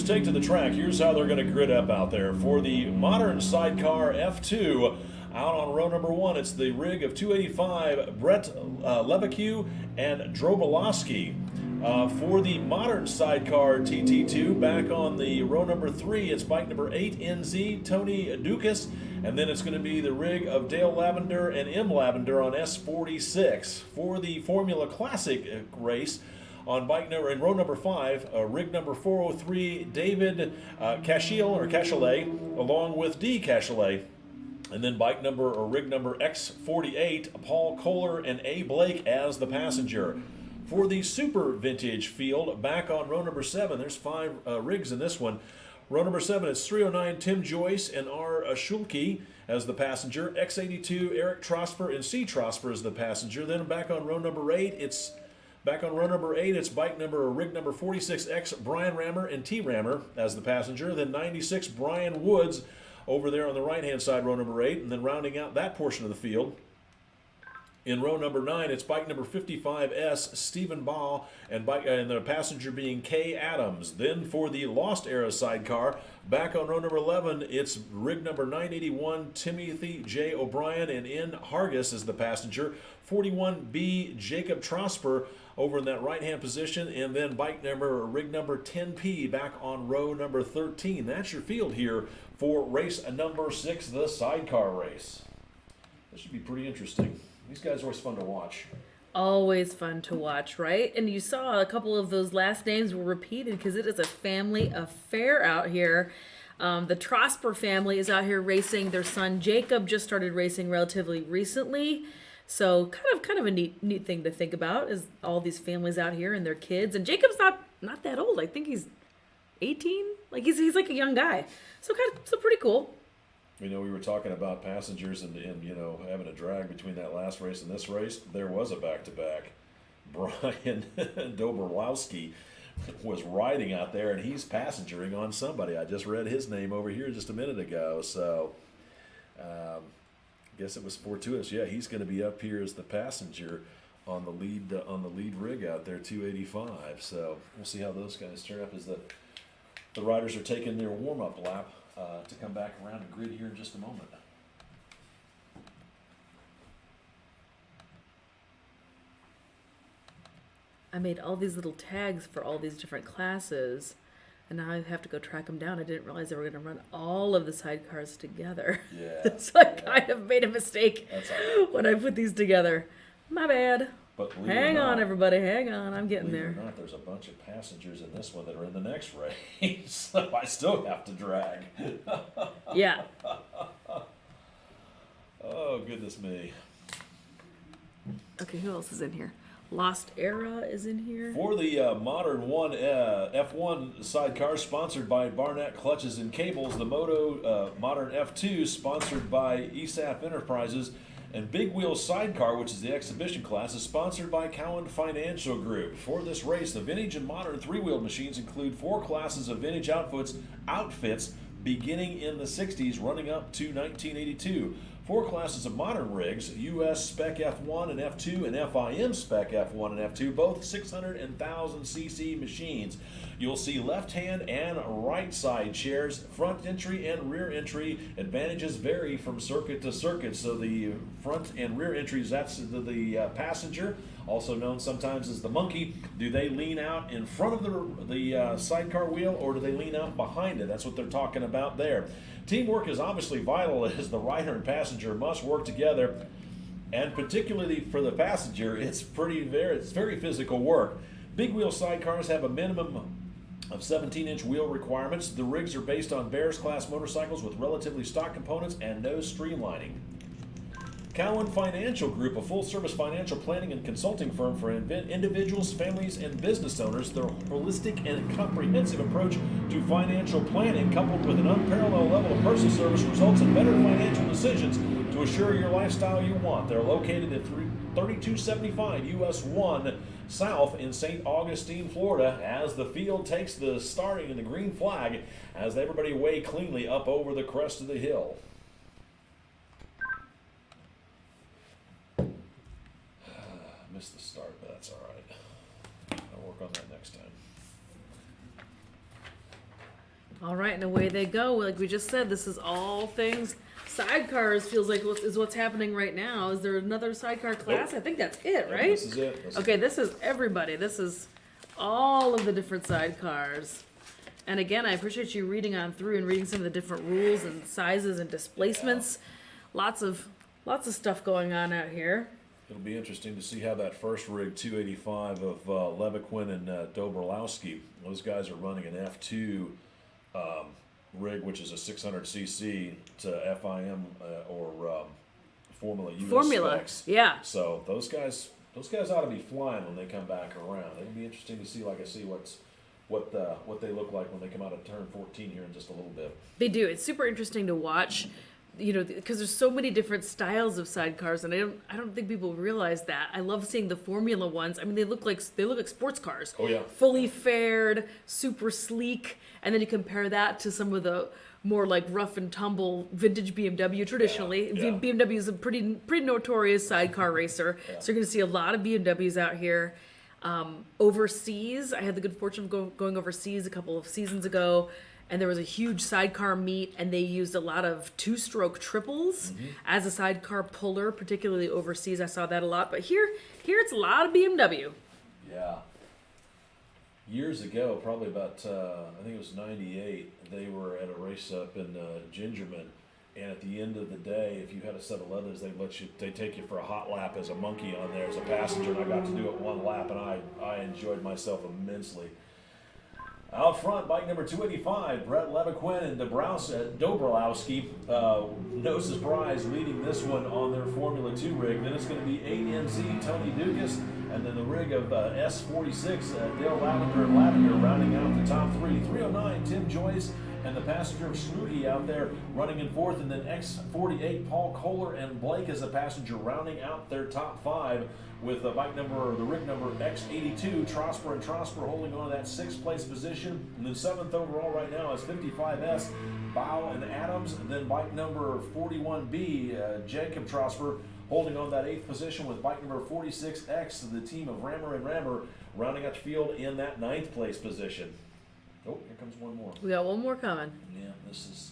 take to the track, here's how they're going to grid up out there. For the modern sidecar F2, out on row number 1, it's the rig of 285, Brett Levacu and Drobolowski. For the modern sidecar TT2, back on the row number 3, it's bike number 8, NZ, Tony Dukas. And then it's going to be the rig of Dale Lavender and M. Lavender on S46. For the Formula Classic race, on bike number in row number 5, rig number 403, David Cachelet, along with D. Cachelet. And then rig number X48, Paul Kohler and A. Blake as the passenger. For the Super Vintage field, back on row number 7, there's 5 rigs in this one. Row number 7, it's 309, Tim Joyce and R. Schulke as the passenger. X82, Eric Trosper and C. Trosper as the passenger. Then back on row number 8, it's rig number 46X, Brian Rammer and T. Rammer as the passenger. Then 96, Brian Woods over there on the right-hand side, row number 8. And then rounding out that portion of the field, in row number 9, it's bike number 55S, Stephen Ball, and the passenger being Kay Adams. Then for the Lost Era sidecar, back on row number 11, it's rig number 981, Timothy J. O'Brien, and N. Hargis is the passenger. 41B, Jacob Trosper over in that right-hand position, and then rig number 10P back on row number 13. That's your field here for race number 6, the sidecar race. This should be pretty interesting. These guys are always fun to watch. Always fun to watch, right? And you saw a couple of those last names were repeated because it is a family affair out here. The Trosper family is out here racing. Their son Jacob just started racing relatively recently. So kind of a neat thing to think about is all these families out here and their kids. And Jacob's not that old. I think he's 18. Like he's like a young guy. So pretty cool. We were talking about passengers and having a drag between that last race and this race. There was a back-to-back. Brian Dobrowski was riding out there, and he's passengering on somebody. I just read his name over here just a minute ago. So, I guess it was fortuitous. Yeah, he's going to be up here as the passenger on the lead rig out there, 285. So we'll see how those guys turn up as the riders are taking their warm-up lap. To come back around and grid here in just a moment. I made all these little tags for all these different classes, and now I have to go track them down. I didn't realize they were going to run all of the sidecars together. Yeah. So I kind of made a mistake when I put these together. My bad. But hang on, everybody. Hang on. I'm getting there. Believe it or not, there's a bunch of passengers in this one that are in the next race. So I still have to drag. Yeah. Oh, goodness me. Okay, who else is in here? Lost Era is in here. For the Modern 1 F1 sidecar, sponsored by Barnett Clutches and Cables, the Moto Modern F2, sponsored by ESAF Enterprises, and Big Wheel Sidecar, which is the exhibition class, is sponsored by Cowan Financial Group. For this race, the vintage and modern three-wheeled machines include 4 classes of vintage outfits beginning in the 60s, running up to 1982. 4 classes of modern rigs, US Spec F1 and F2 and FIM Spec F1 and F2, both 600 and 1000 cc machines. You'll see left-hand and right side chairs, front entry and rear entry. Advantages vary from circuit to circuit. So the front and rear entries, that's the passenger, also known sometimes as the monkey. Do they lean out in front of the sidecar wheel, or do they lean out behind it? That's what they're talking about there. Teamwork is obviously vital, as the rider and passenger must work together, and particularly for the passenger, it's very physical work. Big wheel sidecars have a minimum of 17-inch wheel requirements. The rigs are based on Bears class motorcycles with relatively stock components and no streamlining. Cowan Financial Group, a full-service financial planning and consulting firm for individuals, families, and business owners. Their holistic and comprehensive approach to financial planning, coupled with an unparalleled level of personal service, results in better financial decisions to assure your lifestyle you want. They're located at 3275 US 1 South in St. Augustine, Florida, as the field takes the starting in the green flag as everybody weigh cleanly up over the crest of the hill. Missed the start, but that's all right. I'll work on that next time. All right, and away they go. Like we just said, this is all things sidecars. Feels like is what's happening right now. Is there another sidecar class? Nope. I think that's it, right? This is it. Okay, this is everybody. This is all of the different sidecars. And again, I appreciate you reading on through and reading some of the different rules and sizes and displacements. Lots of stuff going on out here. It'll be interesting to see how that first rig 285 of Levaquin and Dobrolowski, those guys are running an F2 rig, which is a 600cc to FIM or Formula US specs. Yeah. So those guys ought to be flying when they come back around. It'll be interesting to see, what they look like when they come out of turn 14 here in just a little bit. They do. It's super interesting to watch, because there's so many different styles of sidecars, and I don't think people realize that. I love seeing the Formula ones. I mean, they look like sports cars. Oh yeah. Fully fared, super sleek, and then you compare that to some of the more like rough and tumble vintage BMW traditionally. Yeah. BMW is a pretty notorious sidecar racer, so you're going to see a lot of BMWs out here. Overseas, I had the good fortune of going overseas a couple of seasons ago, and there was a huge sidecar meet, and they used a lot of two-stroke triples as a sidecar puller, particularly overseas. I saw that a lot, but here it's a lot of BMW. Yeah. Years ago, probably about, I think it was 98, they were at a race up in Gingerman, and at the end of the day, if you had a set of leathers, they'd take you for a hot lap as a monkey on there as a passenger, and I got to do it one lap, and I enjoyed myself immensely. Out front, bike number 285, Brett Levaquin and Dobrolowski. No surprise, leading this one on their Formula 2 rig. Then it's going to be 8NZ Tony Dukas, and then the rig of S46, Dale Lavender and Lavender rounding out the top three. 309, Tim Joyce, and the passenger of Slugi out there running in fourth, and then X48, Paul Kohler and Blake as a passenger rounding out their top five, with the rig number X82, Trosper and Trosper holding on to that 6th place position. And then 7th overall right now is 55S, Bow and Adams. And then bike number 41B, Jacob Trosper, holding on that 8th position, with bike number 46X, the team of Rammer and Rammer, rounding out the field in that 9th place position. Oh, here comes one more. We got one more coming. Yeah, this is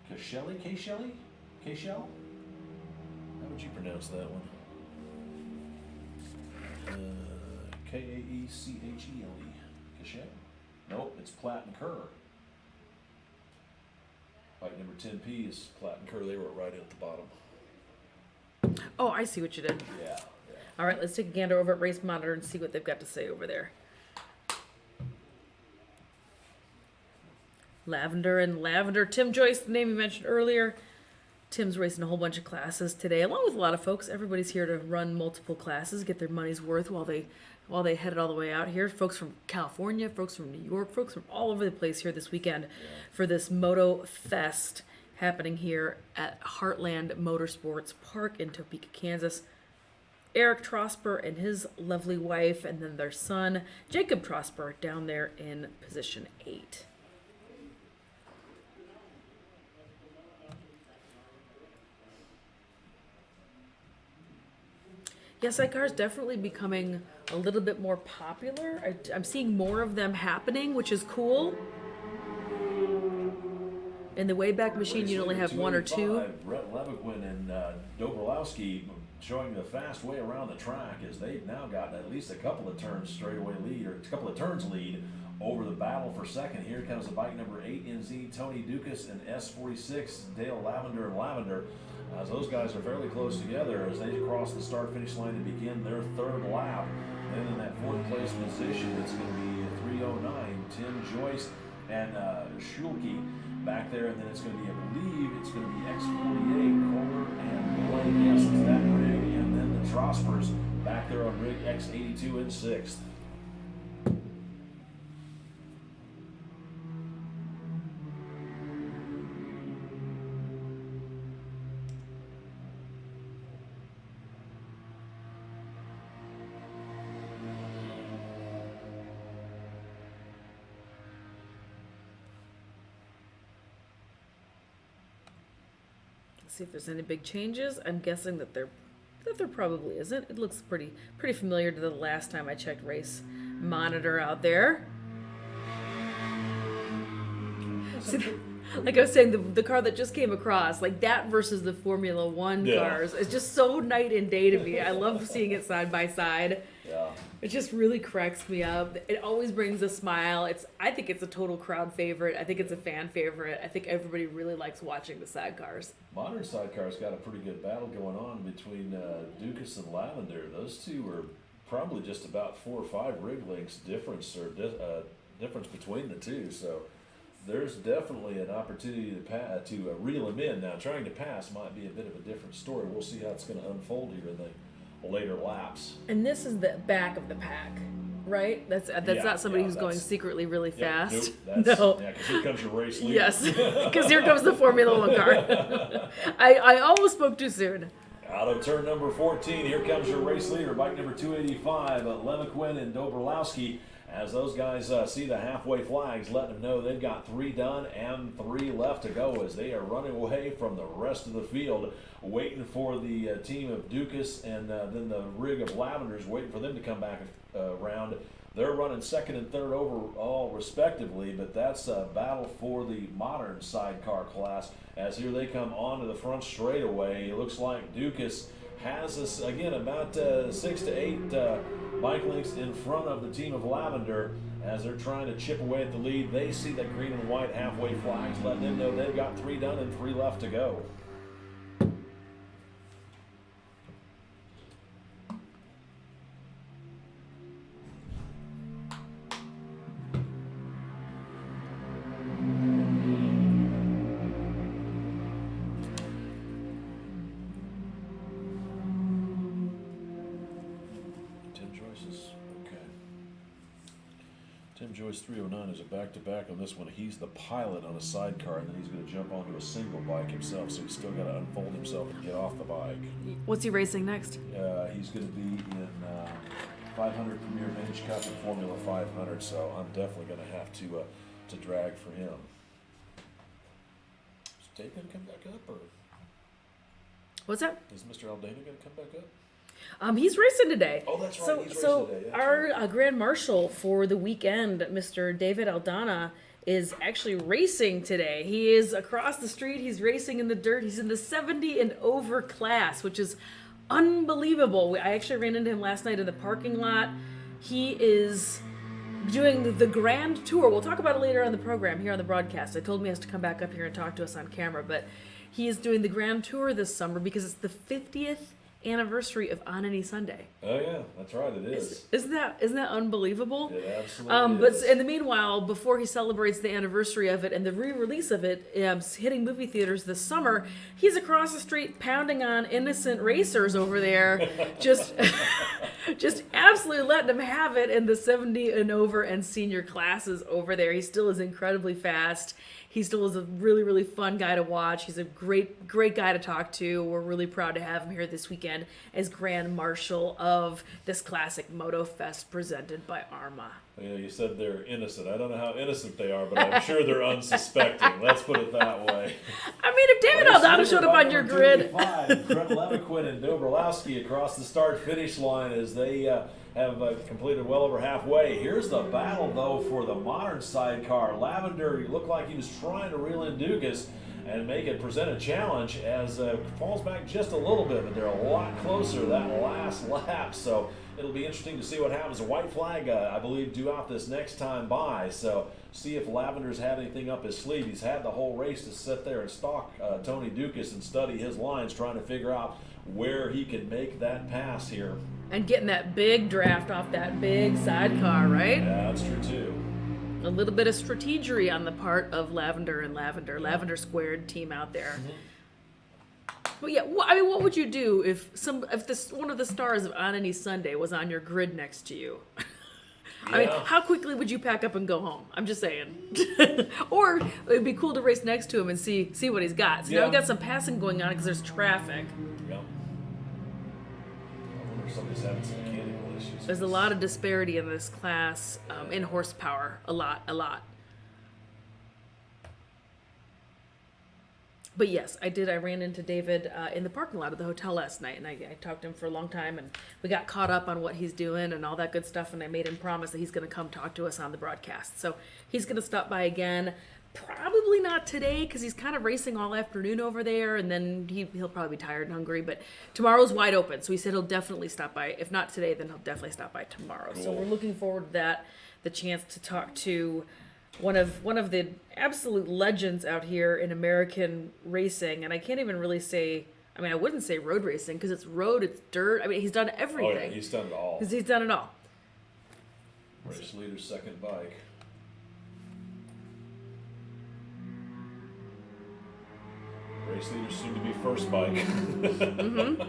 Kasheli? Kashel? How would you pronounce that one? Kaechle. Kashel? Nope, it's Platt and Kerr. Bike number 10P is Platt and Kerr. They were right at the bottom. Oh, I see what you did. Yeah. All right, let's take a gander over at Race Monitor and see what they've got to say over there. Lavender and Lavender. Tim Joyce, the name you mentioned earlier. Tim's racing a whole bunch of classes today, along with a lot of folks. Everybody's here to run multiple classes, get their money's worth while they headed all the way out here. Folks from California, folks from New York, folks from all over the place here this weekend for this Motofest happening here at Heartland Motorsports Park in Topeka, Kansas. Eric Trosper and his lovely wife, and then their son, Jacob Trosper, down there in position 8. Yeah, sidecar is definitely becoming a little bit more popular. I'm seeing more of them happening, which is cool. In the Wayback Machine, you only have 1 or 2. Brett Leviquin and Dobrowski showing the fast way around the track as they've now got at least a couple of turns straightaway lead, or a couple of turns lead over the battle for second. Here comes the bike number 8 NZ, Tony Dukas, and S46, Dale Lavender and Lavender. As those guys are fairly close together as they cross the start-finish line to begin their third lap. Then in that fourth place position, it's going to be 309, Tim Joyce and Schulke back there. And then it's going to be, I believe, it's going to be X48, Kohler and Blake. Yes, it's that rig. And then the Trospers back there on rig X82 in 6th. See if there's any big changes. I'm guessing that there probably isn't. It looks pretty familiar to the last time I checked Race Monitor out there. See, like I was saying, the car that just came across, like that versus the Formula One cars, is just so night and day to me. I love seeing it side by side. Yeah. It just really cracks me up. It always brings a smile. I think it's a total crowd favorite. I think it's a fan favorite. I think everybody really likes watching the sidecars. Modern sidecar's got a pretty good battle going on between Dukas and Lavender. Those two are probably just about 4 or 5 rig lengths difference between the two. So there's definitely an opportunity to reel them in. Now, trying to pass might be a bit of a different story. We'll see how it's going to unfold here in the later laps. And this is the back of the pack, right? That's not somebody who's going secretly really fast. No. Yeah, because here comes your race leader. Yes, because here comes the Formula One car. I almost spoke too soon. Out of turn number 14, here comes your race leader, bike number 285, Leviquin and Dobrowski. As those guys see the halfway flags, letting them know they've got 3 done and 3 left to go as they are running away from the rest of the field, waiting for the team of Dukas and then the rig of Lavenders, waiting for them to come back around. They're running second and third overall respectively, but that's a battle for the modern sidecar class as here they come onto the front straightaway. It looks like Dukas has us again about 6 to 8 bike lengths in front of the team of Lavender as they're trying to chip away at the lead. They see the green and white halfway flags, letting them know they've got 3 done and 3 left to go. Tim Joyce 309 is a back-to-back on this one. He's the pilot on a sidecar, and then he's going to jump onto a single bike himself, so he's still got to unfold himself and get off the bike. What's he racing next? He's going to be in 500 Premier Vintage Cup and Formula 500, so I'm definitely going to have to drag for him. Is Dave going to come back up, or What's that? is Mr. Aldana going to come back up? He's racing today. Oh, that's right. So, He's so racing today. That's our right. Grand Marshal for the weekend, Mr. David Aldana, is actually racing today. He is across the street. He's racing in the dirt. He's in the 70 and over class, which is unbelievable. I actually ran into him last night in the parking lot. He is doing the Grand Tour. We'll talk about it later on the program here on the broadcast. I told him he has to come back up here and talk to us on camera, but he is doing the Grand Tour this summer because it's the 50th anniversary of On Any Sunday. Oh yeah, that's right. It is. Isn't that unbelievable? It absolutely But is. in the meanwhile, before he celebrates the anniversary of it and the re-release of it, hitting movie theaters this summer, he's across the street pounding on innocent racers over there, just just absolutely letting them have it in the 70 and over and senior classes over there. He still is incredibly fast. He still is a really, really fun guy to watch. He's a great, great guy to talk to. We're really proud to have him here this weekend as Grand Marshal of this classic Motofest presented by AHRMA. Yeah, you said they're innocent. I don't know how innocent they are, but I'm sure they're unsuspecting. Let's put it that way. I mean, if David Aldana showed up on your grid. Brett Leviquin and Bill Borlowski across the start-finish line as they have completed well over halfway. Here's the battle, though, for the modern sidecar. Lavender looked like he was trying to reel in Dukas and make it present a challenge as falls back just a little bit, but they're a lot closer that last lap. So it'll be interesting to see what happens. A white flag, I believe, due out this next time by. So see if Lavender's had anything up his sleeve. He's had the whole race to sit there and stalk Tony Dukas and study his lines, trying to figure out where he can make that pass here. And getting that big draft off that big sidecar, right? Yeah, that's true too. A little bit of strategery on the part of Lavender and Lavender Squared team out there. Mm-hmm. But yeah, I mean, what would you do if one of the stars of On Any Sunday was on your grid next to you? I mean, Yeah. how quickly would you pack up and go home? I'm just saying. Or it'd be cool to race next to him and see what he's got. So now Yeah. we got some passing going on because there's traffic. Yeah. I wonder if somebody's having some mechanical issues. There's a lot of disparity in this class in horsepower. A lot. But yes, I did. I ran into David in the parking lot of the hotel last night, and I talked to him for a long time, and we got caught up on what he's doing and all that good stuff, and I made him promise that he's going to come talk to us on the broadcast. So he's going to stop by again. Probably not today because he's kind of racing all afternoon over there, and then he'll probably be tired and hungry. But tomorrow's wide open, so he said he'll definitely stop by. If not today, then he'll definitely stop by tomorrow. So we're looking forward to that, the chance to talk to one of the absolute legends out here in American racing. And I can't even really say, I mean, I wouldn't say road racing because it's road, it's dirt. I mean, he's done everything. Oh yeah, he's done it all. He's done it all. Race leader's second bike. Race leader soon to be first bike. Mm-hmm.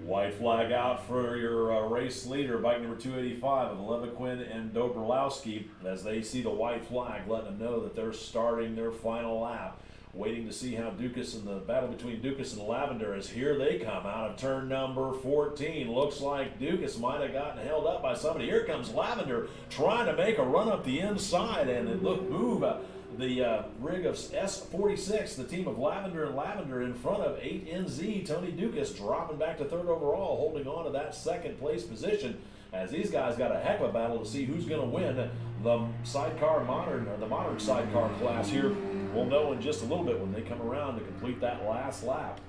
White flag out for your race leader, bike number 285 of Leviquin and Dobrowski, as they see the white flag, letting them know that they're starting their final lap. Waiting to see how Dukas and the battle between Dukas and Lavender is. Here they come out of turn number 14. Looks like Dukas might have gotten held up by somebody. Here comes Lavender trying to make a run up the inside, and it looked move. The rig of S46, the team of Lavender and Lavender in front of 8NZ. Tony Dukas dropping back to third overall, holding on to that second place position as these guys got a heck of a battle to see who's going to win the modern sidecar class here. We'll know in just a little bit when they come around to complete that last lap.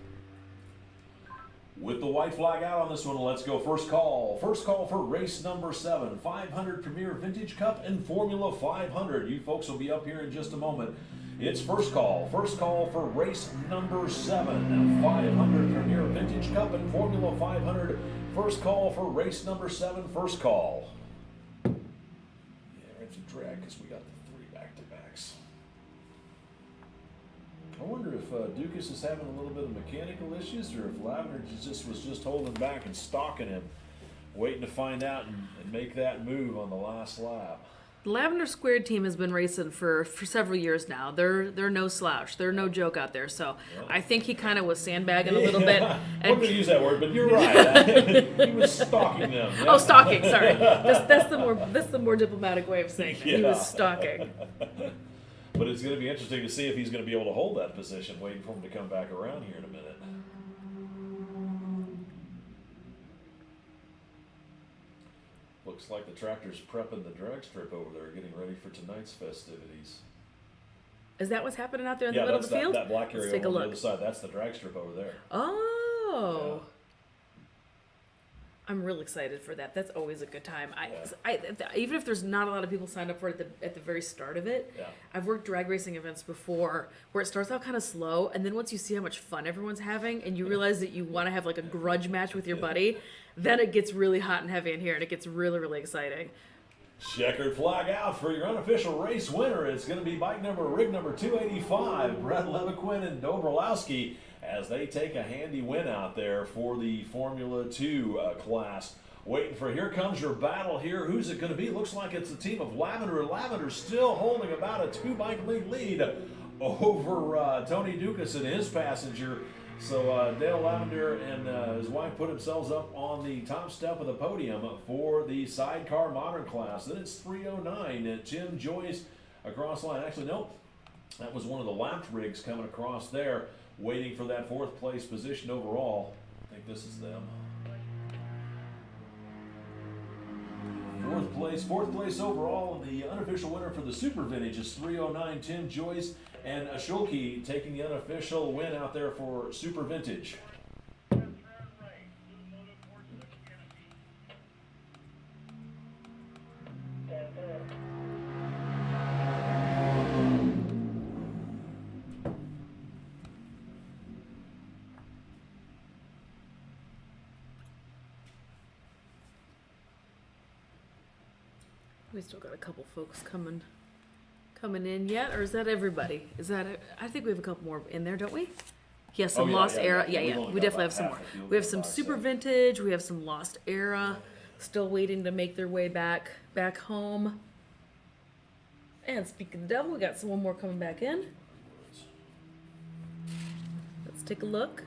With the white flag out on this one, let's go first call. First call for race number 7, 500 Premier Vintage Cup and Formula 500. You folks will be up here in just a moment. It's first call for race number 7, 500 Premier Vintage Cup and Formula 500. First call for race number 7, first call. Yeah, we have to drag because we got the 3 back-to-backs. I wonder if Dukas is having a little bit of mechanical issues, or if Lavender was just holding back and stalking him, waiting to find out and make that move on the last lap. The Lavender Squared team has been racing for several years now. They're no slouch. They're no joke out there. So I think he kind of was sandbagging a little bit. I'm going to use that word, but you're right. He was stalking them. Yeah. Oh, stalking. Sorry, that's the more diplomatic way of saying that. He was stalking. But it's going to be interesting to see if he's going to be able to hold that position, waiting for him to come back around here in a minute. Looks like the tractor's prepping the drag strip over there, getting ready for tonight's festivities. Is that what's happening out there in the middle of the field? That black area Let's take a on the look. other side, that's the drag strip over there. Oh. Yeah. I'm real excited for that. That's always a good time. Even if there's not a lot of people signed up for it at the very start of it, Yeah. I've worked drag racing events before where it starts out kind of slow, and then once you see how much fun everyone's having, and you realize that you want to have like a grudge match with your buddy, then it gets really hot and heavy in here, and it gets really, really exciting. Checkered flag out for your unofficial race winner. It's going to be rig number 285, Brett Leviquin and Dobrolowski, as they take a handy win out there for the Formula 2 class. Waiting for, here comes your battle here. Who's it going to be? Looks like it's the team of Lavender. Lavender still holding about a 2-bike lead over Tony Dukas and his passenger. So Dale Lavender and his wife put themselves up on the top step of the podium for the sidecar modern class. Then it's 309. Tim Joyce across the line. Actually, no, that was one of the lapped rigs coming across there, waiting for that 4th place position overall. I think this is them. 4th place overall. The unofficial winner for the Super Vintage is 309 Tim Joyce, and Ashulke taking the unofficial win out there for Super Vintage. We still got a couple folks coming in yet, or is that everybody? Is that I think we have a couple more in there, don't we? Yes, some Lost Era. Yeah. We definitely have some more. We have some Super Vintage. We have some Lost Era, still waiting to make their way back home. And speaking of the devil, we got one more coming back in. Let's take a look.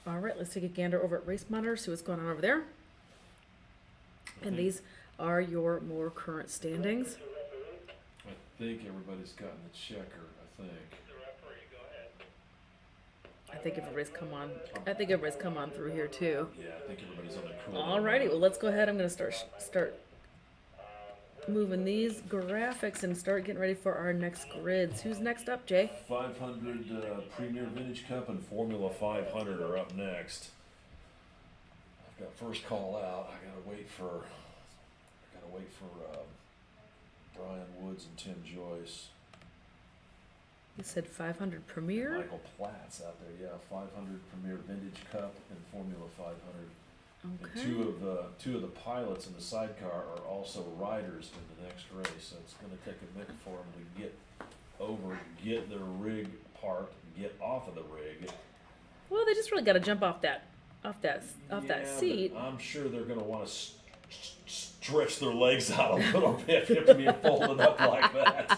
All right, let's take a gander over at Race Monitor, see what's going on over there. And these are your more current standings. I think everybody's gotten the checker, I think. I think everybody's come on through here too. Yeah, I think everybody's on the cool. Alrighty, well let's go ahead. I'm gonna start moving these graphics and start getting ready for our next grids. Who's next up, Jay? 500 Premier Vintage Cup and Formula 500 are up next. I've got first call out. I gotta wait for Brian Woods and Tim Joyce. You said 500 Premier? Michael Platt's out there, yeah. 500 Premier Vintage Cup and Formula 500. Okay. And two of the pilots in the sidecar are also riders in the next race, so it's going to take a minute for them to get over, get their rig parked, get off of the rig. Well, they just really got to jump off that seat. I'm sure they're going to want to stretch their legs out a little bit after being folded up like that.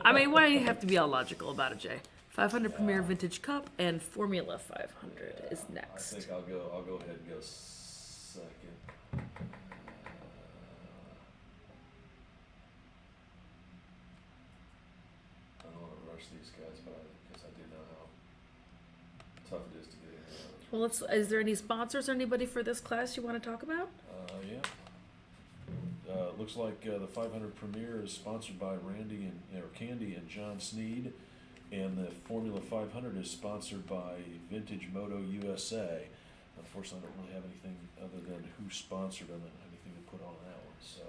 I mean, why do you have to be all logical about it, Jay? 500 Premier Vintage Cup and Formula 500 is next. I think I'll go ahead and go second. I don't want to rush these guys, but because I do know how tough it is to get in here. Well, is there any sponsors or anybody for this class you want to talk about? Yeah. Looks like the 500 Premier is sponsored by Candy and John Sneed. And the Formula 500 is sponsored by Vintage Moto USA. Unfortunately, I don't really have anything other than who sponsored them and anything to put on that one. So,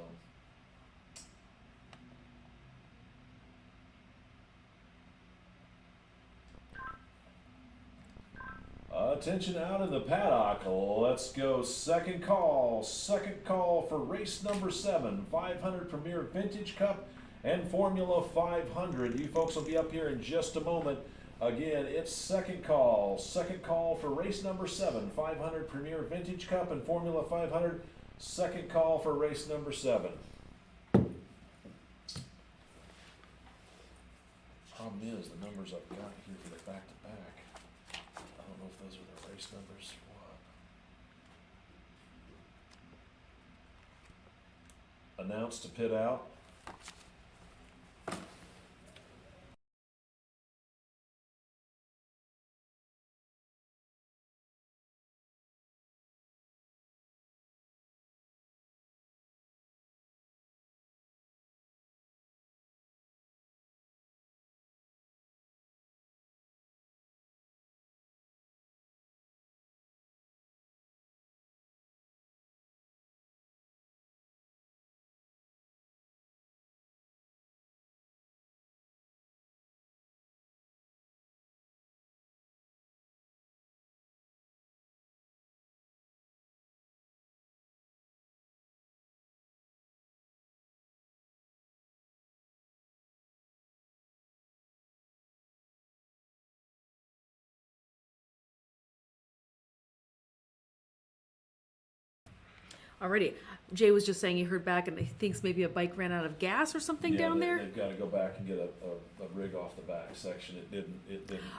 attention out in the paddock. Let's go second call. Second call for race number 7, 500 Premier Vintage Cup and Formula 500. You folks will be up here in just a moment. Again, it's second call. Second call for race number 7, 500 Premier Vintage Cup and Formula 500. Second call for race number 7. is the numbers I've got here for the back-to-back. I don't know if those are the race numbers or what. Announced to pit out. Alrighty. Jay was just saying he heard back and he thinks maybe a bike ran out of gas or something down there. They've got to go back and get a rig off the back section. It didn't.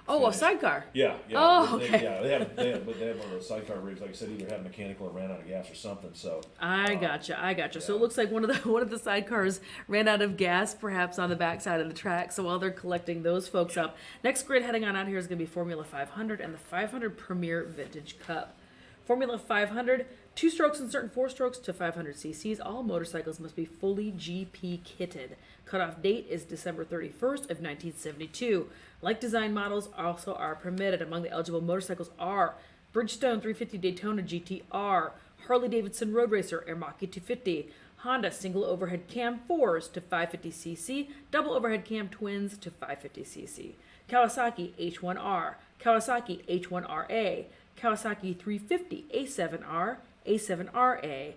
Oh, finish. a sidecar. Yeah. Oh, okay. They had one of those sidecar rigs. Like I said, either had mechanical or ran out of gas or something. So I gotcha. Yeah. So it looks like one of the sidecars ran out of gas, perhaps on the backside of the track. So while they're collecting those folks up, next grid heading on out here is going to be Formula 500 and the 500 Premier Vintage Cup. Formula 500, 2 strokes and certain 4 strokes to 500 cc's. All motorcycles must be fully GP kitted. Cutoff date is December 31st of 1972. Like design models also are permitted. Among the eligible motorcycles are Bridgestone 350 Daytona GTR, Harley-Davidson Road Racer Airmaki 250, Honda single overhead cam 4s to 550cc, double overhead cam twins to 550cc, Kawasaki H1R, Kawasaki H1RA, Kawasaki 350 A7R, A7RA,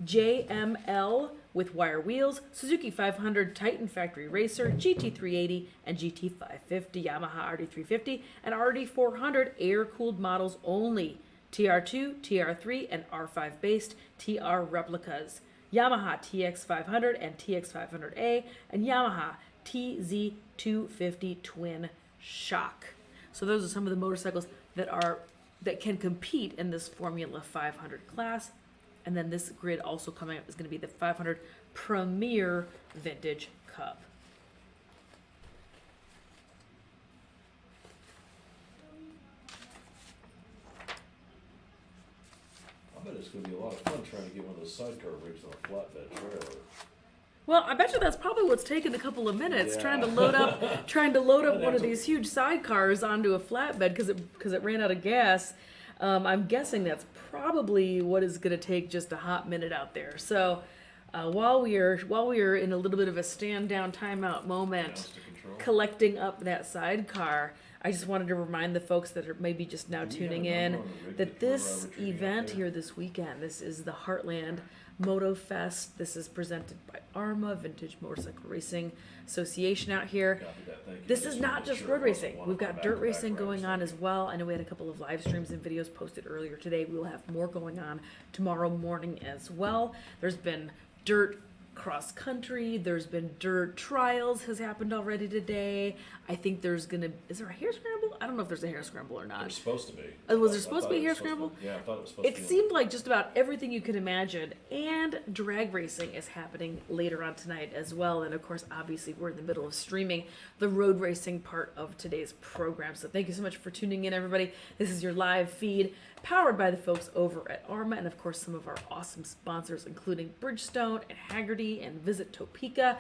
JML with wire wheels, Suzuki 500 Titan Factory Racer, GT380 and GT550, Yamaha RD350 and RD400 air-cooled models only, TR2, TR3 and R5 based TR replicas, Yamaha TX500 and TX500A and Yamaha TZ250 Twin Shock. So those are some of the motorcycles that can compete in this Formula 500 class. And then this grid also coming up is going to be the 500 Premier Vintage Cup. I bet it's going to be a lot of fun trying to get one of those sidecar rigs on a flatbed trailer. Well, I bet you that's probably what's taken a couple of minutes, Yeah. trying to load up one of these huge sidecars onto a flatbed because it ran out of gas. I'm guessing that's probably what is going to take just a hot minute out there. So while we are in a little bit of a stand down timeout moment, collecting up that sidecar, I just wanted to remind the folks that are maybe just now tuning in that this event here this weekend, this is the Heartland Motofest. This is presented by AHRMA, Vintage Motorcycle Racing Association out here. This is not just road racing. We've got dirt racing going on as well. I know we had a couple of live streams and videos posted earlier today. We will have more going on tomorrow morning as well. There's been dirt cross country. There's been dirt trials has happened already today. I think is there a hair scramble? I don't know if there's a hair scramble or not. There's supposed to be. Was there supposed to be a hair scramble? Yeah, I thought it was supposed to be. It seemed like just about everything you could imagine, and drag racing is happening later on tonight as well. And of course, obviously, we're in the middle of streaming the road racing part of today's program. So thank you so much for tuning in, everybody. This is your live feed, powered by the folks over at AHRMA, and of course, some of our awesome sponsors, including Bridgestone and Haggerty and Visit Topeka.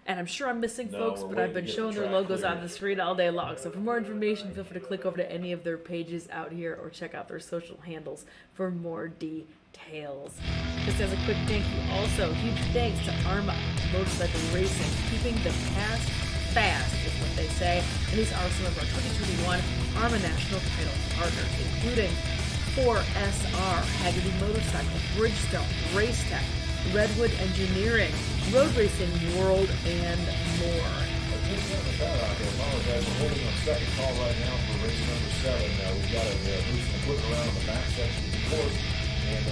And I'm sure I'm missing folks, but I've been showing their logos on the screen all day long. So for more information, feel free to click over to any of their pages out here or check out their social handles for more details. Just as a quick thank you also, huge thanks to AHRMA Motorcycle Racing, keeping the past fast is what they say. And these are some of our 2021 AHRMA National Title partners, including 4SR, Haggerty Motorcycle, Bridgestone, Racetech, Redwood Engineering, Road Racing World, and more. I apologize for holding on second call right now for race number 7. We've got to move some equipment around on the back section of the course. And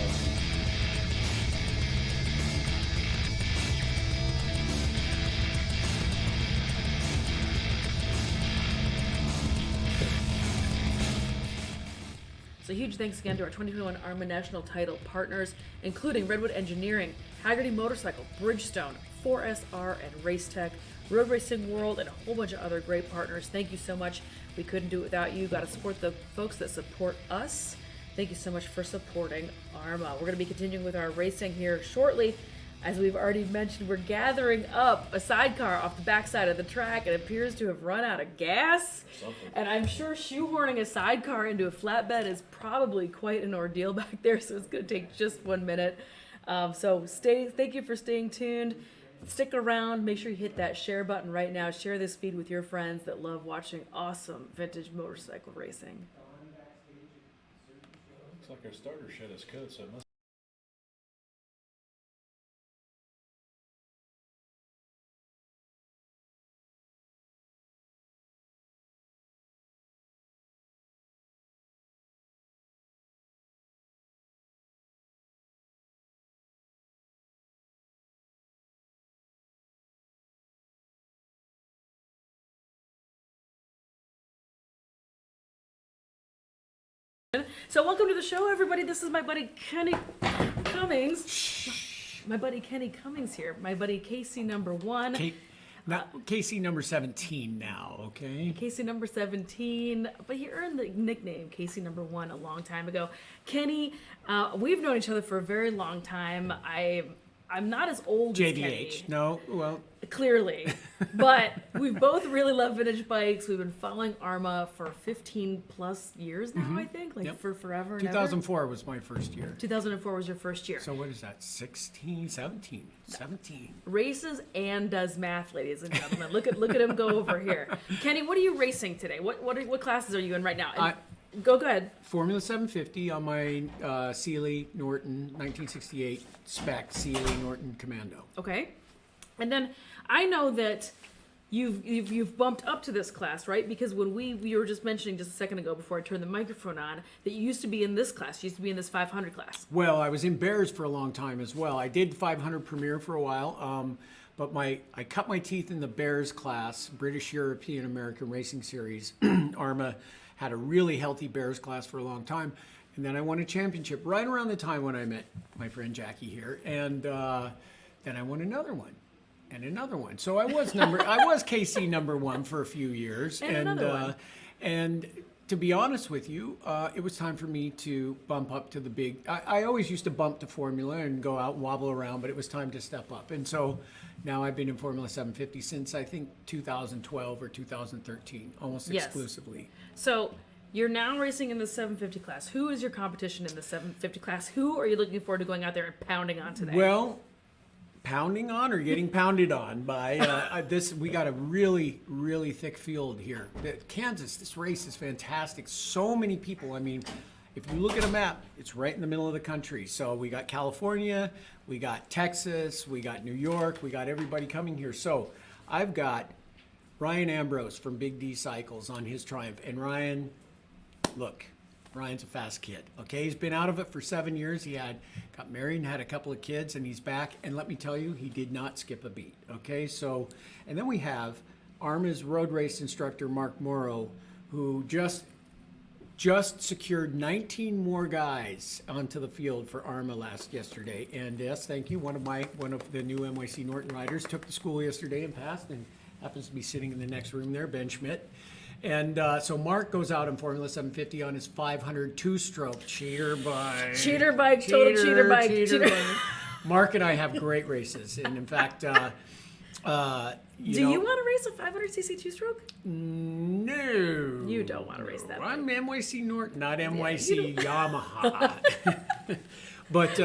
So huge thanks again to our 2021 AHRMA National Title partners, including Redwood Engineering, Haggerty Motorcycle, Bridgestone, 4SR, and Racetech, Road Racing World, and a whole bunch of other great partners. Thank you so much. We couldn't do it without you. Got to support the folks that support us. Thank you so much for supporting AHRMA. We're going to be continuing with our racing here shortly. As we've already mentioned, we're gathering up a sidecar off the backside of the track. It appears to have run out of gas. And I'm sure shoehorning a sidecar into a flatbed is probably quite an ordeal back there, so it's going to take just 1 minute. Thank you for staying tuned. Stick around. Make sure you hit that share button right now. Share this feed with your friends that love watching awesome vintage motorcycle racing. Looks like our starter shed is cut, so it must. So welcome to the show, everybody. This is my buddy Kenny Cummings. My buddy Kenny Cummings here. My buddy Casey number 1. Casey number 17 now, okay? Casey number 17, but he earned the nickname Casey number 1 a long time ago. Kenny, we've known each other for a very long time. I'm not as old as Kenny. JVH, no, well. Clearly. But we both really love vintage bikes. We've been following AHRMA for 15 plus years now, I think. Like for forever and 2004 was my first year. 2004 was your first year. So what is that, 17? Races and does math, ladies and gentlemen. Look at him go over here. Kenny, what are you racing today? What classes are you in right now? Go ahead. Formula 750 on my Sealy Norton 1968 spec Sealy Norton Commando. Okay. And then I know that you've bumped up to this class, right? Because when we were just mentioning just a second ago before I turned the microphone on that you used to be in this class. You used to be in this 500 class. Well, I was in Bears for a long time as well. I did 500 Premier for a while, but I cut my teeth in the Bears class, British European American Racing Series. AHRMA had a really healthy Bears class for a long time. And then I won a championship right around the time when I met my friend Jackie here. And then I won another one. And another one. So I was KC number 1 for a few years. And another one. And to be honest with you, it was time for me to bump up to the big. I always used to bump to Formula and go out and wobble around, but it was time to step up. And so now I've been in Formula 750 since I think 2012 or 2013, almost exclusively. So you're now racing in the 750 class. Who is your competition in the 750 class? Who are you looking forward to going out there and pounding on today? Well, pounding on or getting pounded on by this. We got a really, really thick field here. Kansas, this race is fantastic. So many people. I mean, if you look at a map, it's right in the middle of the country. So we got California, we got Texas, we got New York, we got everybody coming here. So I've got Ryan Ambrose from Big D Cycles on his Triumph. And Ryan, look, Ryan's a fast kid, okay? He's been out of it for 7 years. He got married and had a couple of kids, and he's back. And let me tell you, he did not skip a beat, okay? So, and then we have AHRMA's road race instructor, Mark Morrow, who just secured 19 more guys onto the field for AHRMA yesterday. And yes, thank you. One of the new NYC Norton riders took the school yesterday and passed, and happens to be sitting in the next room there, Ben Schmidt. And so Mark goes out in Formula 750 on his 500 two-stroke cheater bike. Cheater bike, total cheater bike. Mark and I have great races, and in fact, do you want to race a 500cc two-stroke? No. You don't want to race that. I'm NYC Norton, not NYC Yamaha. But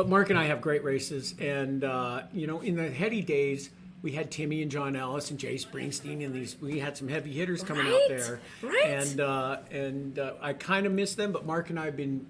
Mark and I have great races, and in the heady days, we had Timmy and John Ellis and Jay Springsteen, and we had some heavy hitters coming out there. Right. And I kind of miss them, but Mark and I have been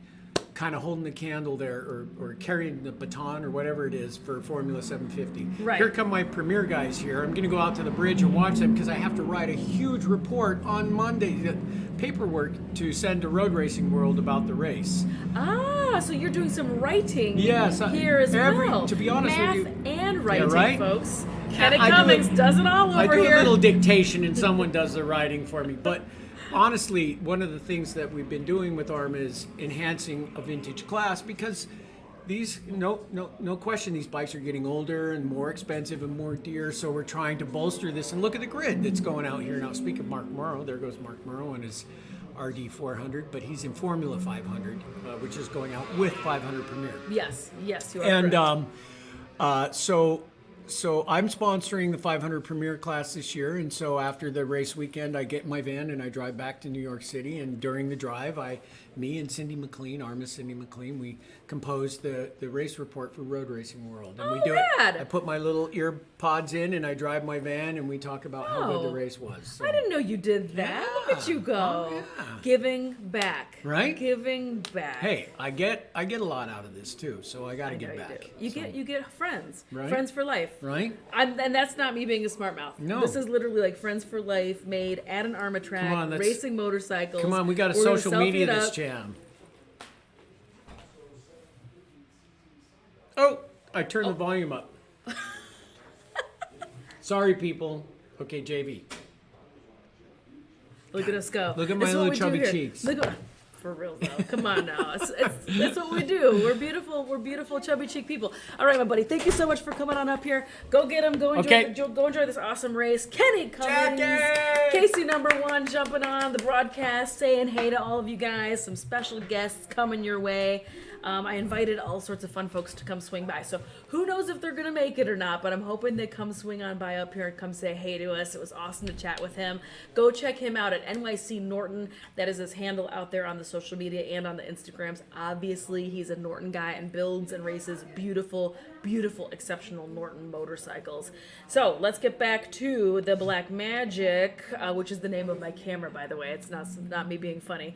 kind of holding the candle there or carrying the baton or whatever it is for Formula 750. Right. Here come my premier guys here. I'm going to go out to the bridge and watch them because I have to write a huge report on Monday, paperwork to send to Road Racing World about the race. Ah, so you're doing some writing here as well. To be honest Math with you. and writing, right? folks. Kenny Cummings does it all over here. I do a little dictation and someone does the writing for me. But honestly, one of the things that we've been doing with AHRMA is enhancing a vintage class because these, no question, these bikes are getting older and more expensive and more dear. So we're trying to bolster this. And look at the grid that's going out here now. Speak of Mark Morrow, there goes Mark Morrow and his RD 400, but he's in Formula 500, which is going out with 500 Premier. Yes, you are And correct. so I'm sponsoring the 500 Premier class this year, and so after the race weekend, I get in my van and I drive back to New York City. And during the drive, me and Cindy McLean, AHRMA Cindy McLean, we composed the race report for Road Racing World. And we do rad. it. I put my little ear pods in, and I drive my van, and we talk about how good the race was. So. I didn't know you did that. Yeah. Look at you go. Oh, yeah. Giving back. Right? Giving back. Hey, I get a lot out of this too, so I got to I know give you back. do. You get friends. Right. Friends for life. Right? And that's not me being a smart mouth. No. This is literally like friends for life made at an AHRMA track, Come on, racing motorcycles. Come on, we got to We're gonna social selfie media it this up. jam. Oh, I turned the volume up. Sorry, people. Okay, JV. Look at us go. Look at my This is what little we do chubby here. cheeks. Look at, for real though. Come on now. That's what we do. We're beautiful chubby cheek people. All right, my buddy. Thank you so much for coming on up here. Go get him. Go enjoy. Okay. Go enjoy this awesome race. Kenny Cummins, Jackie! Casey #1, jumping on the broadcast, saying hey to all of you guys. Some special guests coming your way. I invited all sorts of fun folks to come swing by. So who knows if they're going to make it or not, but I'm hoping they come swing on by up here and come say hey to us. It was awesome to chat with him. Go check him out at NYC Norton. That is his handle out there on the social media and on the Instagrams. Obviously, he's a Norton guy and builds and races beautiful, exceptional Norton motorcycles. So let's get back to the Black Magic, which is the name of my camera, by the way. It's not me being funny.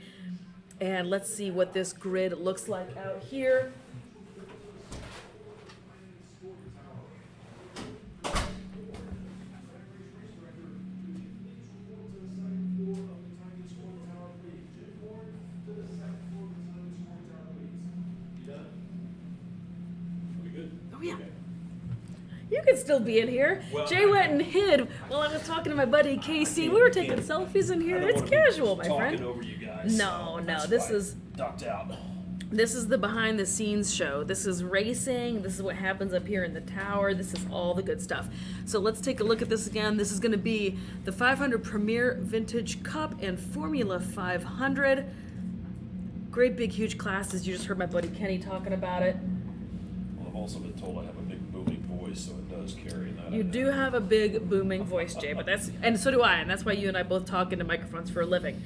And let's see what this grid looks like out here. Oh yeah. You could still be in here. Well, Jay went and hid while I was talking to my buddy Casey. We were taking selfies in here. It's casual, my friend. Talking over you guys. No, so no, that's this why I is- ducked out. This is the behind the scenes show. This is racing. This is what happens up here in the tower. This is all the good stuff. So let's take a look at this again. This is going to be the 500 Premier Vintage Cup and Formula 500. Great big huge classes. You just heard my buddy Kenny talking about it. Well, I've also been told I have a big booming voice, so it does carry. That You do have a big booming voice, Jay, but and so do I, and that's why you and I both talk into microphones for a living.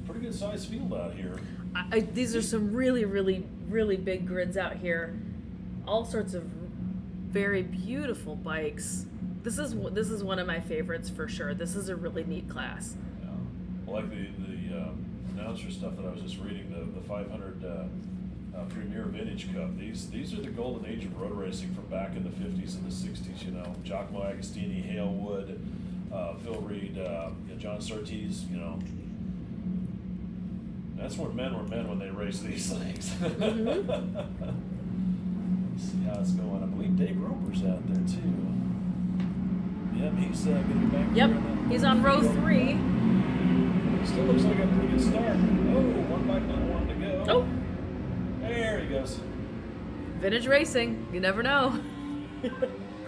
Pretty good sized field out here. These are some really big grids out here. All sorts of very beautiful bikes. This is one of my favorites for sure. This is a really neat class. Yeah. Well, like the announcer stuff that I was just reading, the 500 Premier Vintage Cup. These are the golden age of road racing from back in the 50s and the 60s. You know, Giacomo Agostini, Hale Wood, Phil Reed, John Surtees. You know, that's when men were men when they raced these things. Mm-hmm. Let's see how it's going. I believe Dave Roper's out there too. Yep, he's getting back. Yep, there in he's on row 3. Still looks like a pretty good start. Oh, one bike not wanting to go. Oh, There he goes. vintage racing. You never know.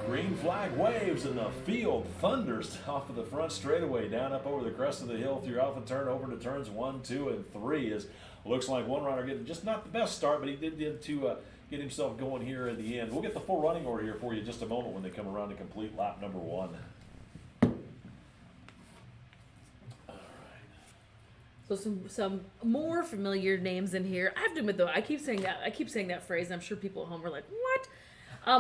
Green flag waves and the field thunders off of the front straightaway down up over the crest of the hill through Alpha Turn over to turns 1, 2, and 3. Is looks like one rider getting just not the best start, but he did to get himself going here at the end. We'll get the full running order here for you in just a moment when they come around to complete lap number 1. So some more familiar names in here. I have to admit though, I keep saying that phrase, and I'm sure people at home are like, what?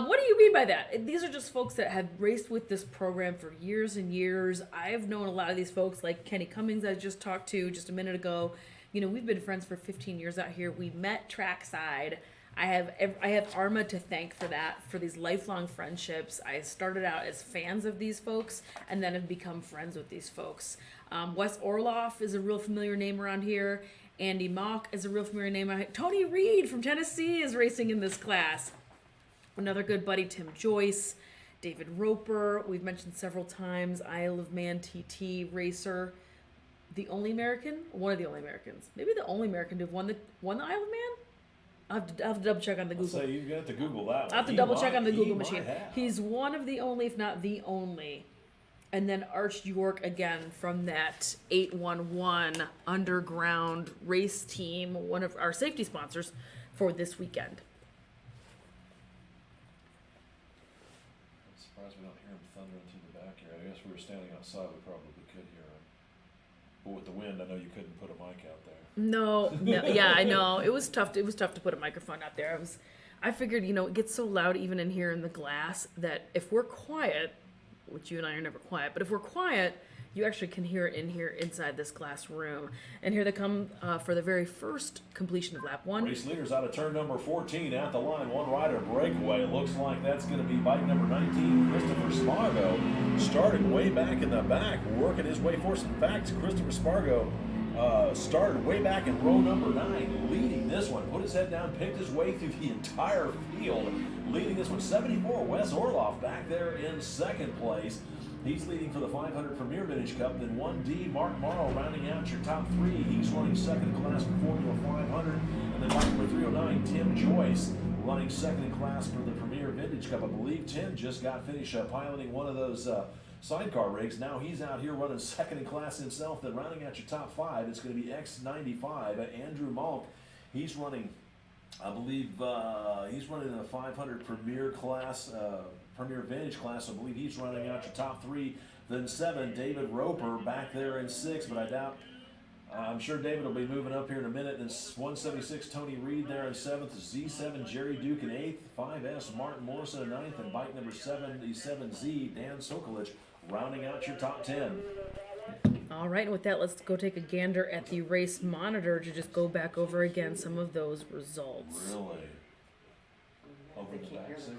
What do you mean by that? These are just folks that have raced with this program for years and years. I've known a lot of these folks, like Kenny Cummins I just talked to just a minute ago. You know, we've been friends for 15 years out here. We met trackside. I have AHRMA to thank for that, for these lifelong friendships. I started out as fans of these folks and then have become friends with these folks. Wes Orloff is a real familiar name around here. Andy Mock is a real familiar name around here. Tony Reed from Tennessee is racing in this class. Another good buddy, Tim Joyce. David Roper, we've mentioned several times, Isle of Man TT racer, the only American, one of the only Americans, maybe the only American to have won the Isle of Man. I'll have to double check on the Google. Say you got to Google that one. I have to He double check might- on the he Google might machine. have. He's one of the only, if not the only. And then Arch York again from that 811 underground race team, one of our safety sponsors for this weekend. I'm surprised we don't hear him thundering through the back here. I guess if we were standing outside, we probably could hear him. But with the wind, I know you couldn't put a mic out there. No, yeah, I know. It was tough. It was tough to put a microphone out there. I figured, it gets so loud even in here in the glass that if we're quiet, which you and I are never quiet, but if we're quiet, you actually can hear it in here inside this glass room. And here they come for the very first completion of lap 1. Race leaders out of turn number 14 at the line. One rider breakaway. Looks like that's going to be bike number 19, Christopher Spargo, starting way back in the back, working his way forward. In fact, Christopher Spargo started way back in row number 9, leading this one. Put his head down, picked his way through the entire field, leading this one. 74, Wes Orloff back there in second place. He's leading for the 500 Premier Vintage Cup. Then 1D, Mark Morrow rounding out your top 3. He's running second in class for Formula 500. And then bike number 309, Tim Joyce, running second in class for the Premier Vintage Cup. I believe Tim just got finished piloting one of those sidecar rigs. Now he's out here running second in class himself. Then rounding out your top 5, it's going to be X95, Andrew Malk. He's running, I believe, he's running the 500 Premier class, Premier Vintage class. I believe he's running out your top 3. Then 7, David Roper back there in 6, but I doubt. I'm sure David will be moving up here in a minute. Then 176, Tony Reed there in 7th. Z7, Jerry Duke in 8th. 5S, Martin Morrison in 9th. And bike number 77Z, Dan Sokolich, rounding out your top 10. All right, and with that, let's go take a gander at the race monitor to just go back over again some of those results. Really? Over the back section?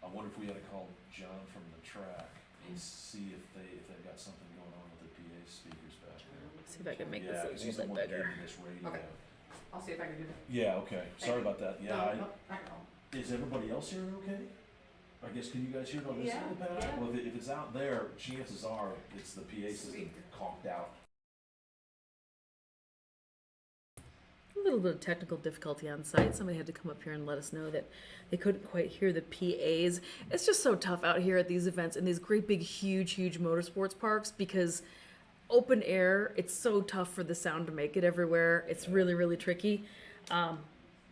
I wonder if we had to call John from the track and see if they've got something going on with the PA speakers back there. See if I can make Yeah, this a because he's little the bit one that gave bigger. me this radio. Okay. I'll see if I can do that. Yeah, okay. Sorry about that. Yeah, No, I know. is everybody else hearing okay? I guess, can you guys hear it on this Yeah, side of the paddock? yeah. Well, if it's out there, chances are it's the PA system Speaker. conked out. A little bit of technical difficulty on site. Somebody had to come up here and let us know that they couldn't quite hear the PAs. It's just so tough out here at these events in these great big huge motorsports parks because open air, it's so tough for the sound to make it everywhere. It's really tricky.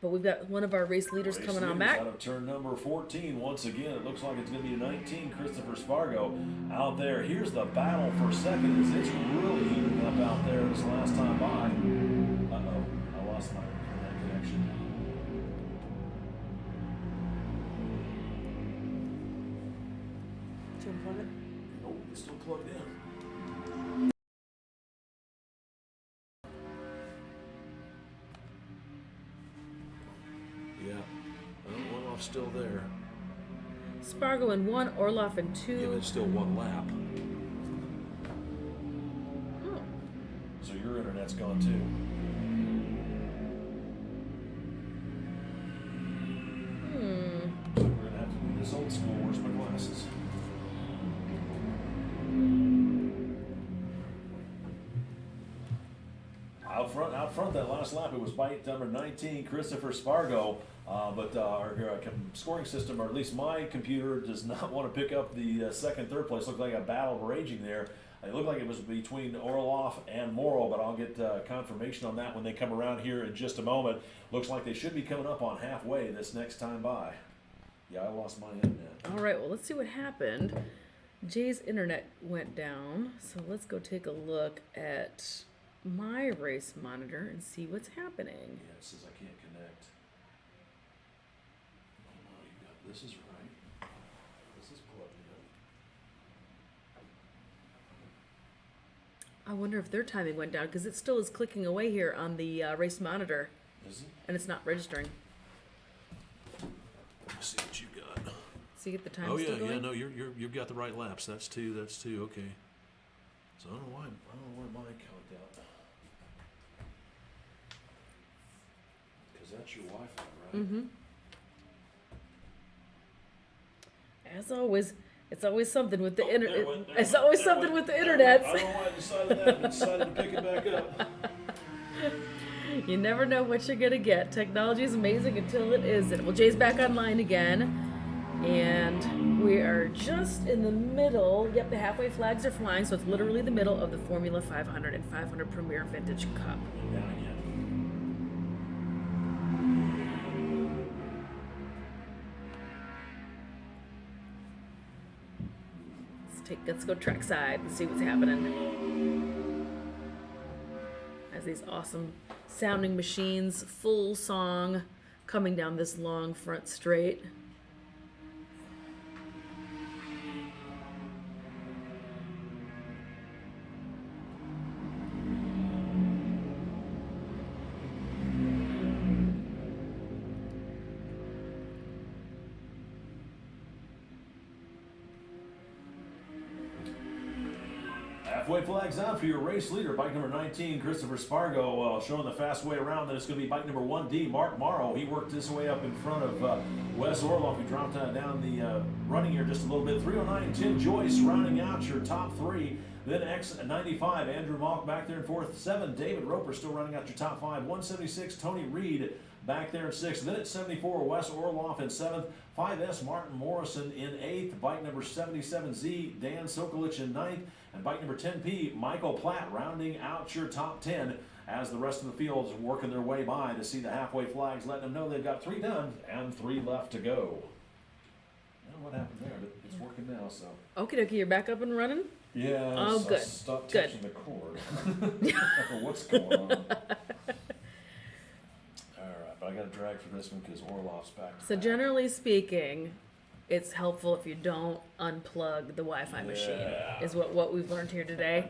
But we've got one of our race leaders Race coming on leaders back. Out of turn number 14, once again, it looks like it's going to be a 19, Christopher Spargo out there. Here's the battle for second as it's really heating up out there this last time by. Uh-oh, I lost my internet connection. Did you unplug it? Oh, it's still plugged in. Yeah, well, Orloff's still there. Spargo in 1, Orloff in 2. Yeah, but it's still one lap. Oh. So your internet's gone too. We're gonna have to do this old school. Where's my glasses? Out front that last lap, it was bike number 19, Christopher Spargo. But our scoring system, or at least my computer, does not want to pick up the second, third place. Looked like a battle raging there. It looked like it was between Orloff and Morrow, but I'll get confirmation on that when they come around here in just a moment. Looks like they should be coming up on halfway this next time by. Yeah, I lost my internet. All right, well, let's see what happened. Jay's internet went down, so let's go take a look at my race monitor and see what's happening. Yeah, it says I can't connect. Oh, no, you got, this is right. This is plugged in. I wonder if their timing went down because it still is clicking away here on the race monitor, Is it? and it's not registering. Let me see what you got. So you get the time Oh still yeah, going? yeah, no, you've got the right laps. That's two, okay. So I don't know why mine conked out. Because that's your Wi-Fi, right? Mm-hmm. As always, it's always something with the Oh, internet. there went- there It's went- always there something went- with the there went. internet. I don't know why I decided that, but decided to pick it back up. You never know what you're gonna get. Technology is amazing until it isn't. Well, Jay's back online again, and we are just in the middle. Yep, the halfway flags are flying, so it's literally the middle of the Formula 500 and 500 Premier Vintage Cup. Down again. Let's go trackside and see what's happening. As these awesome sounding machines, full song, coming down this long front straight. Halfway flags out for your race leader, bike number 19, Christopher Spargo, showing the fast way around. Then it's going to be bike number 1D, Mark Morrow. He worked his way up in front of Wes Orloff. He dropped down the running here just a little bit. 309, Tim Joyce rounding out your top three. Then X95, Andrew Malk back there in fourth. 7, David Roper still running out your top five. 176, Tony Reed back there in sixth. Then at 74, Wes Orloff in seventh. 5S, Martin Morrison in eighth. Bike number 77Z, Dan Sokolich in ninth. And bike number 10P, Michael Platt rounding out your top 10 as the rest of the field is working their way by to see the halfway flags, letting them know they've got 3 done and 3 left to go. Well, what happened there? It's working now, so. Okie dokie, you're back up and running? Yeah, Oh, good. Stop Good. touching the cord. What's going on? All right, but I got a drag for this one because Orloff's back to So back. generally speaking, it's helpful if you don't unplug the Wi-Fi machine, Yeah. is what we've learned here today.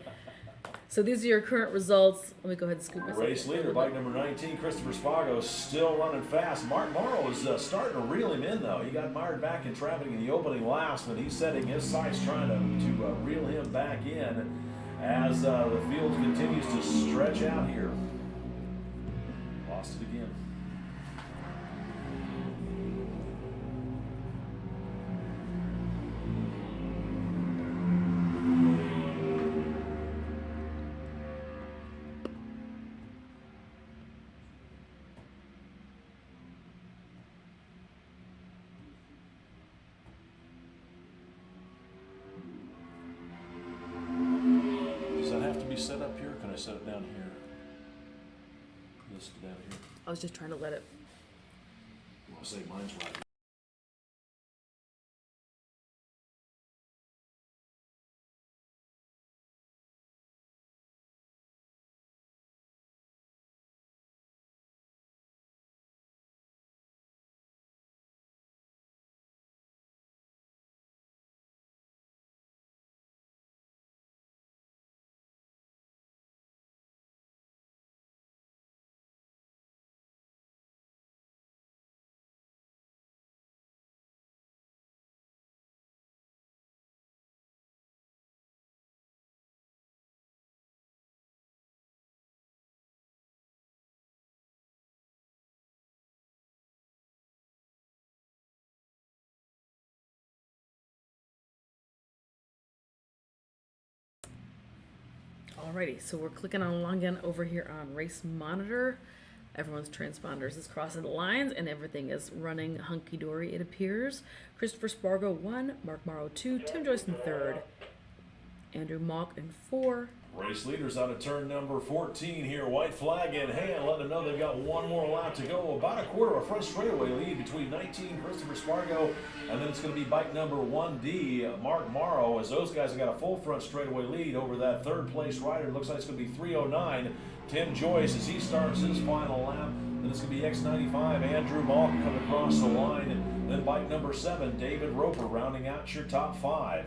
So these are your current results. Let me go ahead and scoop myself. Race in. leader, bike number 19, Christopher Spargo, still running fast. Mark Morrow is starting to reel him in, though. He got mired back in traffic in the opening laps, but he's setting his sights trying to reel him back in as the field continues to stretch out here. Lost it again. Does that have to be set up here? Or can I set it down here? Listed down here. I was just trying to let it. I'll say mine's right. Alrighty, so we're clicking on along again over here on Race Monitor. Everyone's transponders is crossing the lines and everything is running hunky-dory, it appears. Christopher Spargo 1, Mark Morrow 2, Tim Joyce in 3rd, Andrew Malk in 4. Race leaders out of turn number 14 here. White flag in hand, letting them know they've got one more lap to go. About a quarter of a front straightaway lead between 19, Christopher Spargo, and then it's going to be bike number 1D, Mark Morrow, as those guys have got a full front straightaway lead over that third place rider. It looks like it's going to be 309. Tim Joyce, as he starts his final lap. Then it's going to be X95, Andrew Malk coming across the line. Then bike number 7, David Roper, rounding out your top 5.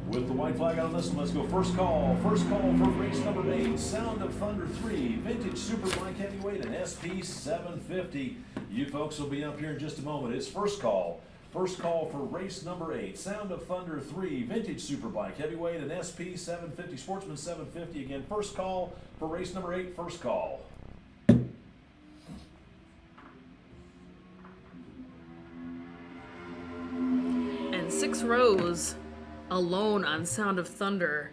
With the white flag on this one, let's go first call. First call for race number 8, Sound of Thunder 3, Vintage Superbike Heavyweight and SP 750. You folks will be up here in just a moment. It's first call. First call for race number 8, Sound of Thunder 3, Vintage Superbike Heavyweight and SP 750, Sportsman 750. Again, first call for race number 8, first call. rows alone on Sound of Thunder,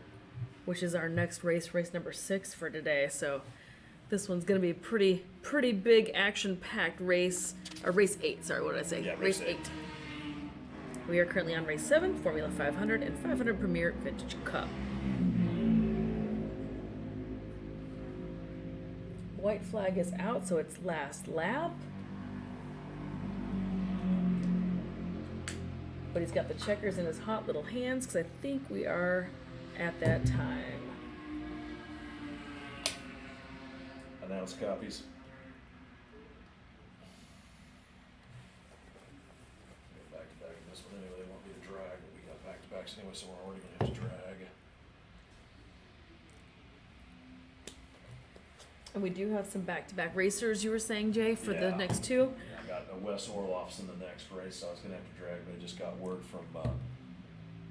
which is our next race, race number 6 for today. So this one's going to be a pretty big action-packed race, or race 8, sorry, what did I say? Yeah, race 8. We are currently on race 7, Formula 500 and 500 Premier Vintage Cup. White flag is out, so it's last lap. But he's got the checkers in his hot little hands because I think we are at that time. Announce copies. Go back to back in this one anyway. They want me to drag, but we got back to backs anyway, so we're already gonna have to drag. And we do have some back-to-back racers, you were saying, Jay, for the Yeah. next 2? I got Wes Orloff's in the next race, so I was gonna have to drag, but I just got word from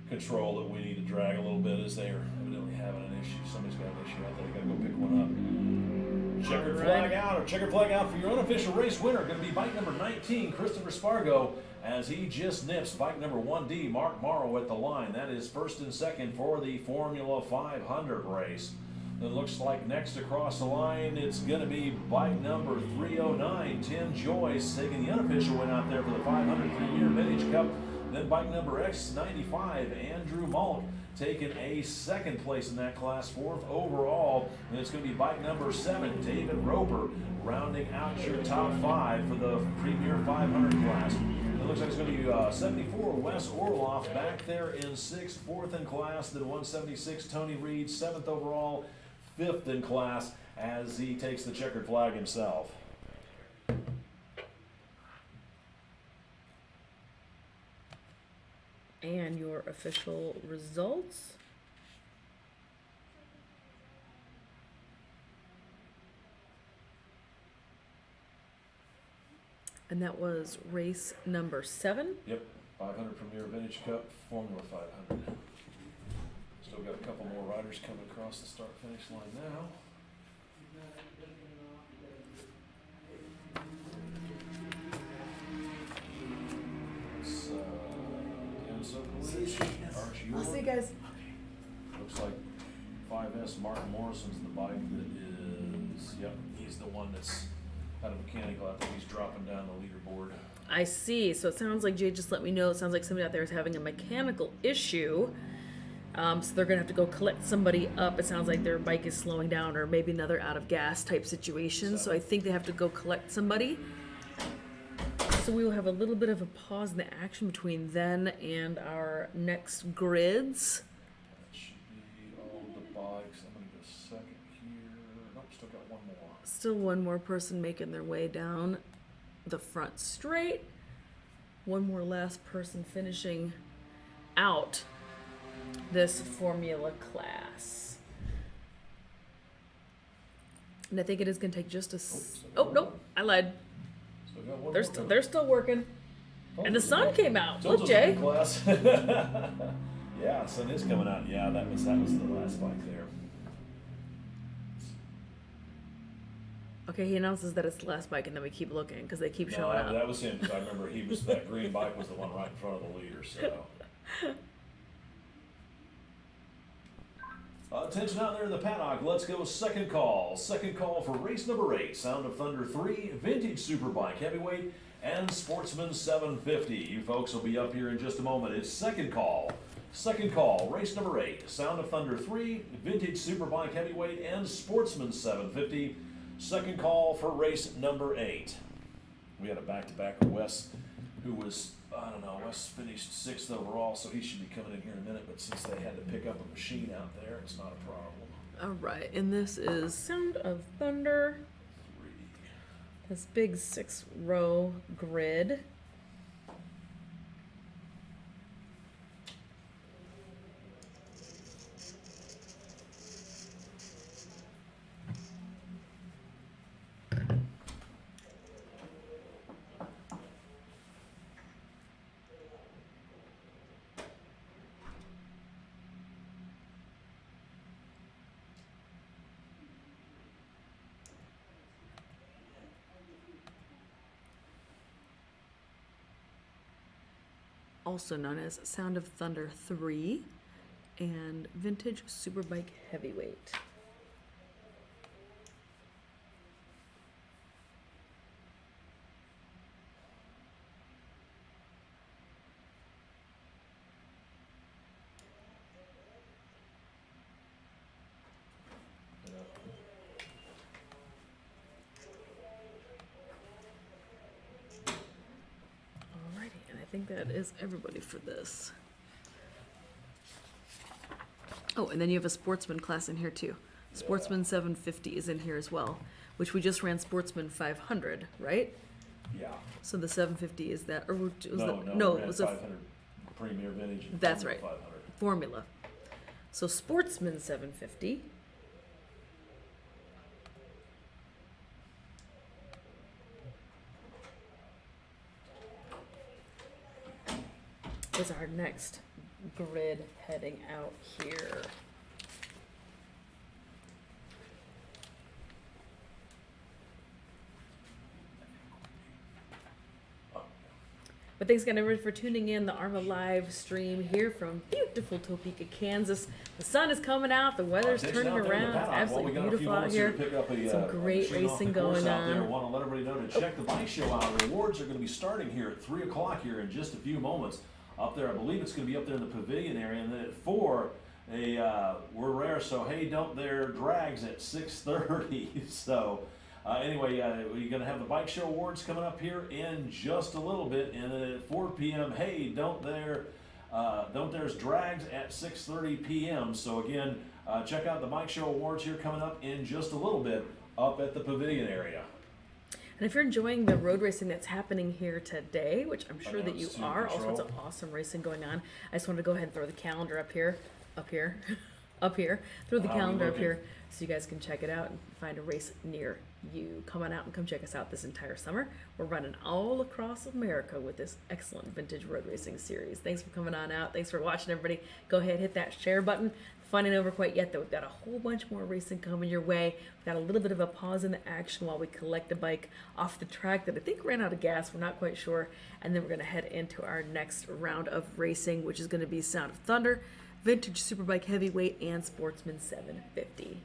control that we need to drag a little bit as they are evidently having an issue. Somebody's got an issue out there. They gotta go pick one up. Checkered flag out, or checkered flag out for your unofficial race winner. Gonna be bike number 19, Christopher Spargo, as he just nips bike number 1D, Mark Morrow at the line. That is first and second for the Formula 500 race. It looks like next across the line, it's going to be bike number 309, Tim Joyce, taking the unofficial win out there for the 500 Premier Vintage Cup. Then bike number X95, Andrew Mulk, taking a second place in that class, 4th overall. And it's going to be bike number 7, David Roper, rounding out your top 5 for the Premier 500 class. It looks like it's going to be 74, Wes Orloff, back there in 6th, 4th in class. Then 176, Tony Reed, 7th overall. 5th in class as he takes the checkered flag himself. And your official results. And that was race number 7. Yep, 500 Premier Vintage Cup, Formula 500. Still got a couple more riders coming across the start-finish line now. It's Enzo Coolidge, Archie I'll see you York. guys. Looks like 5S Martin Morrison's the bike that is, yep, he's the one that's had a mechanical out there. He's dropping down the leaderboard. I see. So it sounds like Jay just let me know. It sounds like somebody out there is having a mechanical issue. So they're going to have to go collect somebody up. It sounds like their bike is slowing down or maybe another out of gas type situation. So I think they have to go collect somebody. So we will have a little bit of a pause in the action between then and our next grids. That should be all the bikes. I'm going to go second here. Nope, still got one more. Still one more person making their way down the front straight. One more last person finishing out this formula class. And I think it is going to take just a... Oh, nope, I lied. Still got one They're, more. they're still working. And the sun came out. Told Look, you it Jay. was a good class. Yeah, sun is coming out. Yeah, that was the last bike there. Okay, he announces that it's the last bike, and then we keep looking because they keep No, showing up. that was him, because I remember that green bike was the one right in front of the leader, so. Attention out there in the paddock, let's go second call. Second call for race number 8, Sound of Thunder 3, Vintage Superbike Heavyweight, and Sportsman 750. You folks will be up here in just a moment. It's second call. Second call, race number 8, Sound of Thunder 3, Vintage Superbike Heavyweight, and Sportsman 750. Second call for race number 8. We had a back-to-back with Wes, who was, I don't know, Wes finished 6th overall, so he should be coming in here in a minute, but since they had to pick up a machine out there, it's not a problem. All right, and this is Sound of Thunder. 3. This big 6-row grid. also known as Sound of Thunder 3 and Vintage Superbike Heavyweight. Alrighty, and I think that is everybody for this. Oh, and then you have a Sportsman class in here too. Sportsman 750 is in here as well, which we just ran Sportsman 500, right? Yeah. So the 750 is that, or was No, that, no, it was a 500 Premier Vintage. And That's Formula right. 500. Formula. So Sportsman 750. Is our next grid heading out here. But thanks again everybody for tuning in the AHRMA live stream here from beautiful Topeka, Kansas. The sun is coming out, the weather's Attention turning out there in the around. It's paddock. absolutely Well, we got a few beautiful out moments here. to pick up a, Some a great machine off the racing course going out there. on. Want to let everybody know to check the bike show out. The awards are going to be starting here at 3 o'clock here in just a few moments. Up there, I believe it's going to be up there in the pavilion area, and then at 4, we're rare, so hey, don't there drags at 6:30. So anyway, we're going to have the bike show awards coming up here in just a little bit, and then at 4 p.m. hey, don't there's drags at 6:30 p.m. So again, check out the bike show awards here coming up in just a little bit up at the pavilion area. And if you're enjoying the road racing that's happening here today, which I'm sure that you Announce to are, all sorts control. of awesome racing going on. I just want to go ahead and throw the calendar up here, up here, throw the How are we calendar up looking? here so you guys can check it out and find a race near you. Come on out and come check us out this entire summer. We're running all across America with this excellent vintage road racing series. Thanks for coming on out. Thanks for watching, everybody. Go ahead, hit that share button. Fun ain't over quite yet, though. We've got a whole bunch more racing coming your way. We've got a little bit of a pause in the action while we collect a bike off the track that I think ran out of gas. We're not quite sure. And then we're going to head into our next round of racing, which is going to be Sound of Thunder, Vintage Superbike Heavyweight, and Sportsman 750.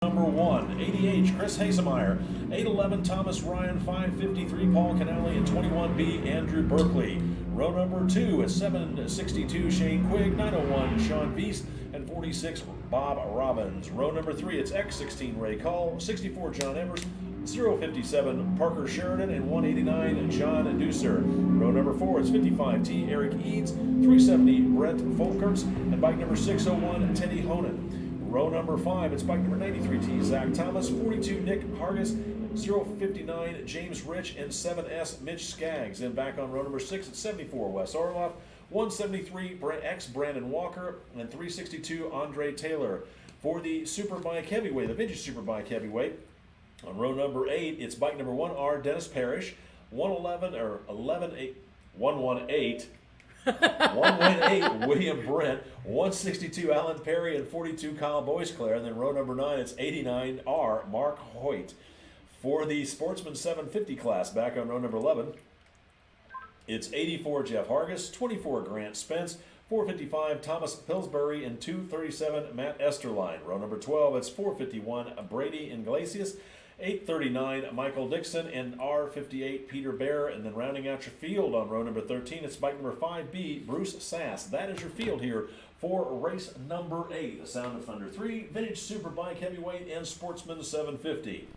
Number 1, ADH, Chris Hasemeyer. 811, Thomas Ryan. 553, Paul Canale. And 21B, Andrew Berkeley. Row number 2 at 762, Shane Quigg. 901, Sean Beast. And 46, Bob Robbins. Row number 3, it's X16, Ray Call. 64, John Evers. 057, Parker Sheridan. And 189, John Deucer. Row number 4, it's 55T, Eric Eads. 370, Brett Folkerts. And bike number 601, Teddy Honan. Row number 5, it's bike number 93T, Zach Thomas, 42, Nick Hargis, 059, James Rich, and 7S, Mitch Skaggs. Then back on row number 6, it's 74, Wes Orloff, 173, Brandon Walker, and 362, Andre Taylor. For the Superbike Heavyweight, the Vintage Superbike Heavyweight, on row number 8, it's bike number 1R, Dennis Parrish, 118, 118, William Brent, 162, Alan Perry, and 42, Kyle Boisclair. And then row number 9, it's 89R, Mark Hoyt. For the Sportsman 750 class, back on row number 11, it's 84, Jeff Hargis, 24, Grant Spence, 455, Thomas Pillsbury, and 237, Matt Esterline. Row number 12, it's 451, Brady Iglesias, 839, Michael Dixon, and R58, Peter Bear. And then rounding out your field on row number 13, it's bike number 5B, Bruce Sass. That is your field here for race number 8, the Sound of Thunder 3, Vintage Superbike Heavyweight, and Sportsman 750.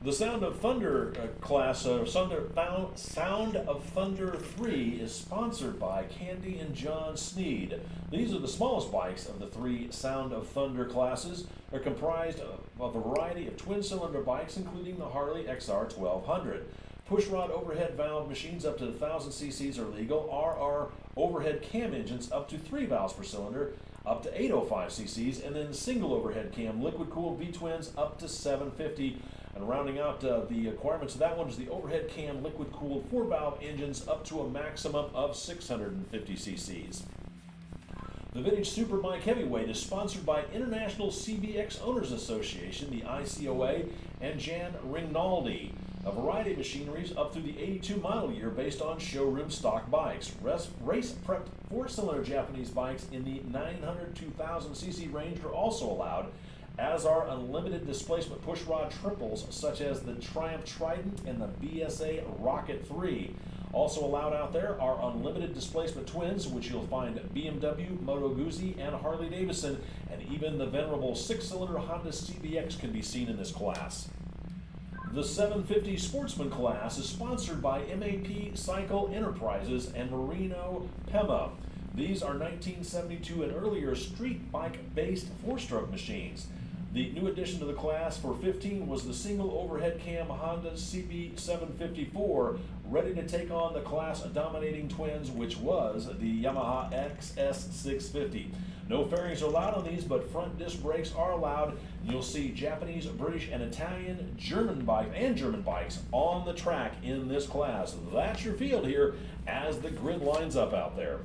The Sound of Thunder class, Sound of Thunder 3, is sponsored by Candy and John Sneed. These are the smallest bikes of the 3 Sound of Thunder classes. They're comprised of a variety of twin-cylinder bikes, including the Harley XR 1200. Pushrod overhead valve machines up to 1,000 cc's are legal. RR overhead cam engines up to 3 valves per cylinder, up to 805 cc's, and then single overhead cam liquid-cooled V-twins up to 750. And rounding out the requirements of that one is the overhead cam liquid-cooled 4-valve engines up to a maximum of 650 cc's. The Vintage Superbike Heavyweight is sponsored by International CBX Owners Association, the ICOA, and Jan Rinaldi. A variety of machineries up through the 82 model year based on showroom stock bikes. Race-prepped 4-cylinder Japanese bikes in the 900 to 1,000 cc range are also allowed, as are unlimited displacement pushrod triples such as the Triumph Trident and the BSA Rocket 3. Also allowed out there are unlimited displacement twins, which you'll find BMW, Moto Guzzi, and Harley Davidson, and even the venerable 6-cylinder Honda CBX can be seen in this class. The 750 Sportsman class is sponsored by MAP Cycle Enterprises and Marino Pema. These are 1972 and earlier street bike-based 4-stroke machines. The new addition to the class for 15 was the single overhead cam Honda CB754, ready to take on the class dominating twins, which was the Yamaha XS650. No fairings are allowed on these, but front disc brakes are allowed. You'll see Japanese, British, and Italian, German bikes on the track in this class. That's your field here as the grid lines up out there.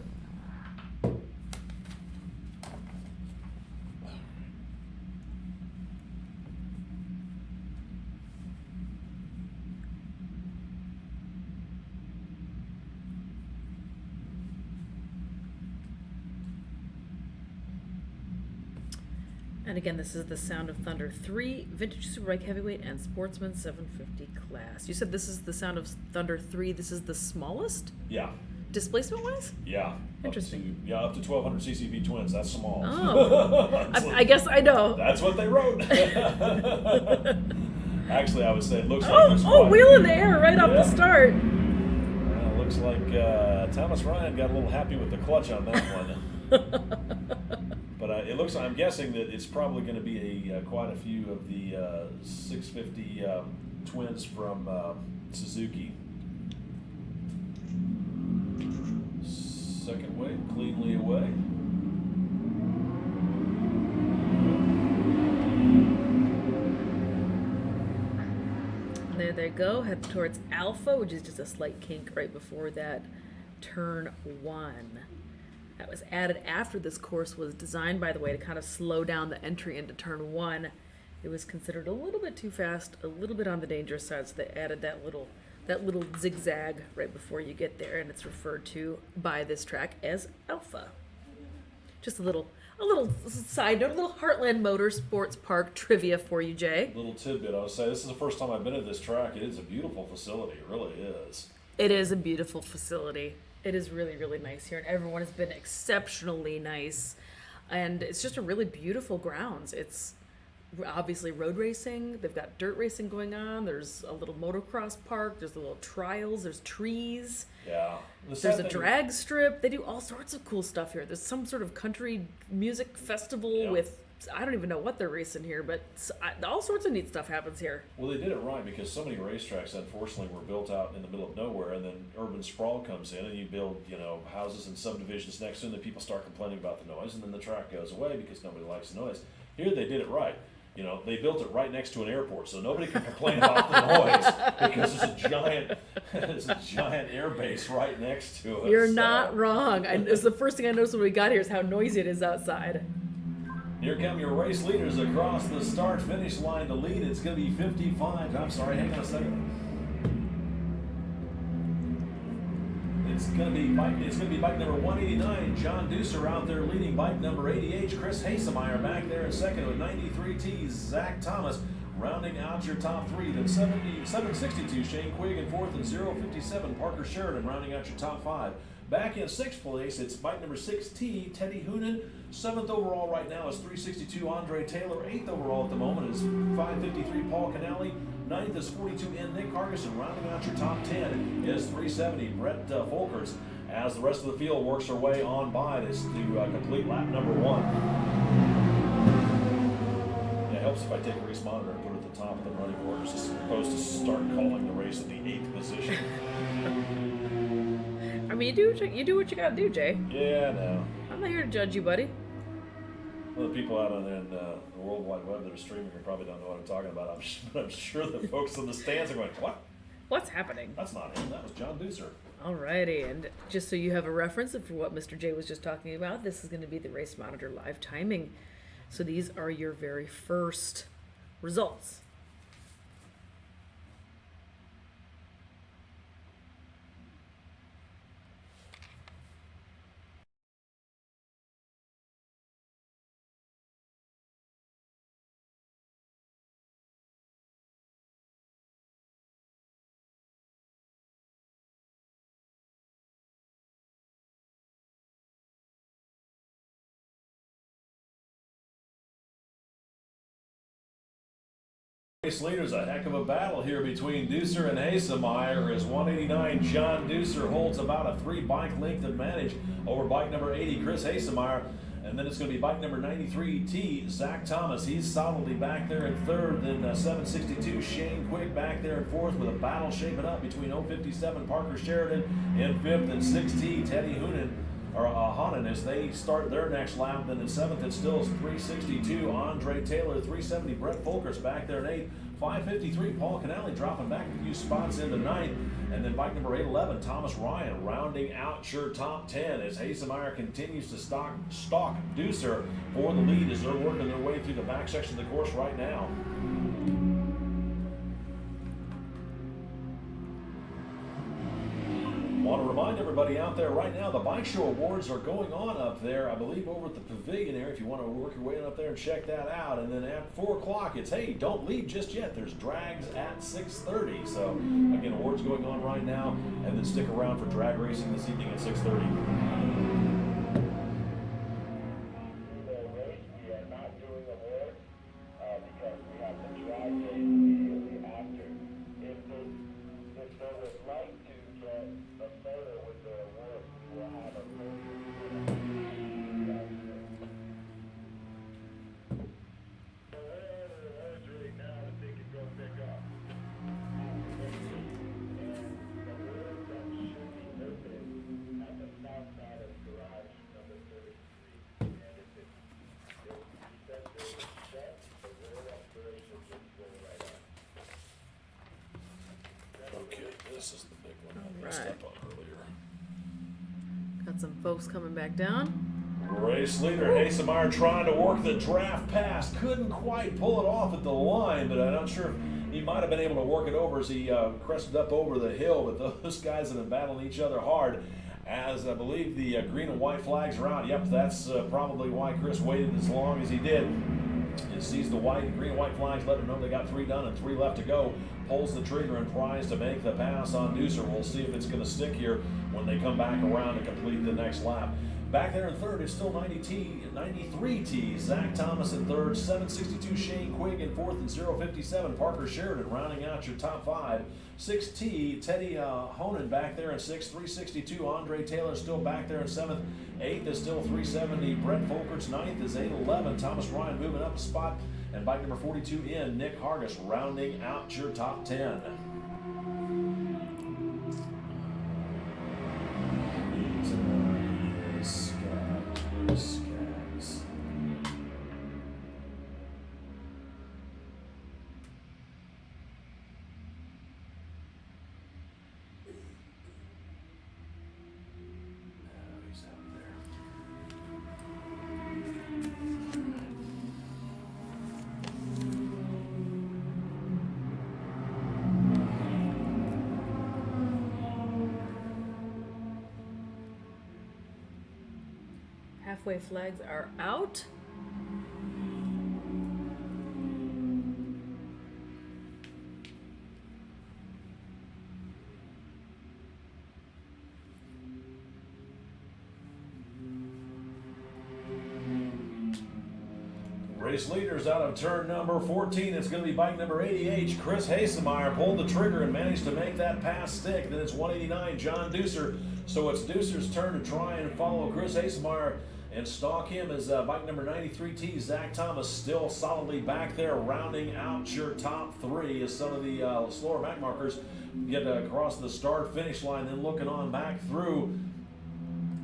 And again, this is the Sound of Thunder 3, Vintage Superbike Heavyweight, and Sportsman 750 class. You said this is the Sound of Thunder 3. This is the smallest? Yeah. Displacement-wise? Yeah. Interesting. Up to 1200 ccv twins. That's small. Oh. I guess I know. That's what they wrote. Actually, I would say it looks like this one. Wheel in the air right off the start. Looks like Thomas Ryan got a little happy with the clutch on that one. But it looks. I'm guessing that it's probably going to be quite a few of the 650 twins from Suzuki. Second wave, cleanly away. There they go. Head towards Alpha, which is just a slight kink right before that turn 1. That was added after this course was designed, by the way, to kind of slow down the entry into turn 1. It was considered a little bit too fast, a little bit on the dangerous side, so they added that little zigzag right before you get there, and it's referred to by this track as Alpha. Just a little side note, a little Heartland Motorsports Park trivia for you, Jay. Little tidbit, I would say this is the first time I've been at this track. It is a beautiful facility, it really is. It is a beautiful facility. It is really, really nice here, and everyone has been exceptionally nice. And it's just a really beautiful grounds. It's obviously road racing. They've got dirt racing going on. There's a little motocross park. There's a little trials. There's trees. Yeah. There's a drag strip. They do all sorts of cool stuff here. There's some sort of country music festival with, I don't even know what they're racing here, but all sorts of neat stuff happens here. Well, they did it right because so many racetracks, unfortunately, were built out in the middle of nowhere, and then urban sprawl comes in, and you build, houses and subdivisions next to them, and people start complaining about the noise, and then the track goes away because nobody likes the noise. Here, they did it right. They built it right next to an airport, so nobody can complain about the noise because there's a giant air base right next to it. You're not wrong. It's the first thing I noticed when we got here is how noisy it is outside. Here come your race leaders across the start-finish line to lead. It's going to be 55. I'm sorry, hang on a second. It's going to be bike number 189, John Deucer out there leading. Bike number 88, Chris Hasemeyer back there in second with 93T, Zach Thomas rounding out your top three. Then 762, Shane Quigg in fourth, and 057, Parker Sheridan rounding out your top five. Back in sixth place, it's bike number 6T, Teddy Hoonan. Seventh overall right now is 362, Andre Taylor. Eighth overall at the moment is 553, Paul Canali. Ninth is 42N, Nick Hargison. Rounding out your top 10 is 370, Brett Volkers. As the rest of the field works their way on by this to complete lap number one. It helps if I take a race monitor and put it at the top of the running orders as opposed to start calling the race at the 8th position. I mean, you do what you gotta do, Jay. Yeah, no. I'm not here to judge you, buddy. Well, the people out on the World Wide Web that are streaming probably don't know what I'm talking about. I'm sure the folks in the stands are going, what? What's happening? That's not him. That was John Deucer. Alrighty, and just so you have a reference for what Mr. J was just talking about, this is going to be the Race Monitor live timing. So these are your very first results. Race leaders, a heck of a battle here between Deucer and Hasemeyer as 189 John Deucer holds about a 3-bike length advantage over bike number 80 Chris Hasemeyer, and then it's going to be bike number 93T Zach Thomas. He's solidly back there in third. Then 762 Shane Quigg back there in fourth with a battle shaping up between 057 Parker Sheridan in fifth and 6T Teddy Hoonan as they start their next lap. Then in seventh, it still is 362 Andre Taylor, 370 Brett Volkers back there in eighth, 553 Paul Canali dropping back a few spots into ninth, and then bike number 811 Thomas Ryan rounding out your top 10 as Hasemeyer continues to stalk Deucer for the lead as they're working their way through the back section of the course right now. Want to remind everybody out there right now, the Bike Show Awards are going on up there, I believe, over at the pavilion area if you want to work your way up there and check that out. And then at 4 o'clock, it's, hey, don't leave just yet. There's drags at 6:30. So, again, awards going on right now. And then stick around for drag racing this evening at 6:30. This is the big one I messed up on earlier. Got some folks coming back down. Race leader Hasemeyer trying to work the draft pass. Couldn't quite pull it off at the line, but I'm not sure if he might have been able to work it over as he crested up over the hill. But those guys have been battling each other hard as I believe the green and white flags are out. Yep, that's probably why Chris waited as long as he did. He sees the green and white flags, let him know they got 3 done and 3 left to go. Pulls the trigger and tries to make the pass on Deucer. We'll see if it's going to stick here when they come back around to complete the next lap. Back there in third, it's still 93T. Zach Thomas in third, 762 Shane Quigg in fourth, and 057 Parker Sheridan rounding out your top 5. 6T Teddy Honan back there in sixth, 362 Andre Taylor still back there in seventh. Eighth is still 370 Brett Folkerts. Ninth is 811 Thomas Ryan moving up a spot, and bike number 42 in Nick Hargis rounding out your top 10. Scabs. He's out there. Halfway flags are out. Race leaders out of turn number 14. It's going to be bike number 80H. Chris Hasemeyer pulled the trigger and managed to make that pass stick. Then it's 189 John Deucer. So it's Deucer's turn to try and follow Chris Hasemeyer and stalk him as bike number 93T. Zach Thomas still solidly back there, rounding out your top 3 as some of the slower back markers get across the start-finish line. Then looking on back through.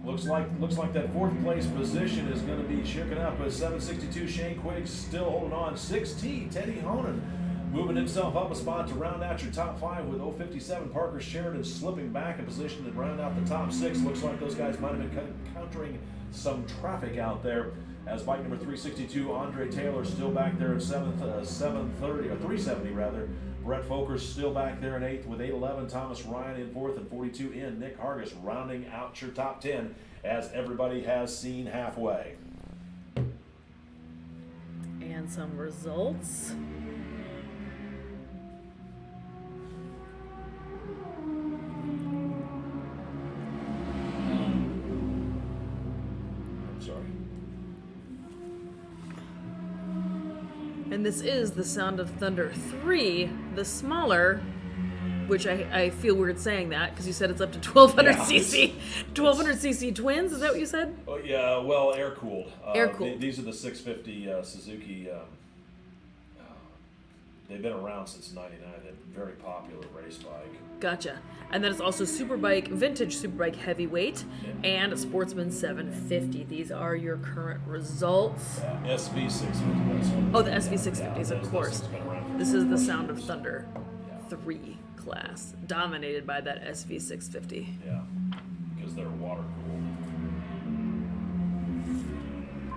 Looks like that fourth place position is going to be shooken up as 762 Shane Quigg still holding on. 6T Teddy Honan moving himself up a spot to round out your top 5 with 057 Parker Sheridan slipping back a position to round out the top 6. Looks like those guys might have been countering some traffic out there as bike number 362 Andre Taylor still back there in 7th, 730 or 370 rather. Brett Folker's still back there in 8th with 811 Thomas Ryan in 4th and 42 in Nick Hargis rounding out your top 10 as everybody has seen halfway. And some results. I'm sorry. And this is the Sound of Thunder 3, the smaller, which I feel weird saying that because you said it's up to 1200 cc. 1200 cc twins, is that what you said? Oh yeah, well, air cooled. Air-cooled. These are the 650 Suzuki. They've been around since '99. They're a very popular race bike. Gotcha. And then it's also Superbike, vintage Superbike heavyweight, and Sportsman 750. These are your current results. SV 650. Oh, the SV 650s, of course. This has been around for This is the Sound of Thunder 3 class, dominated by that SV 650. Yeah, because they're water cooled.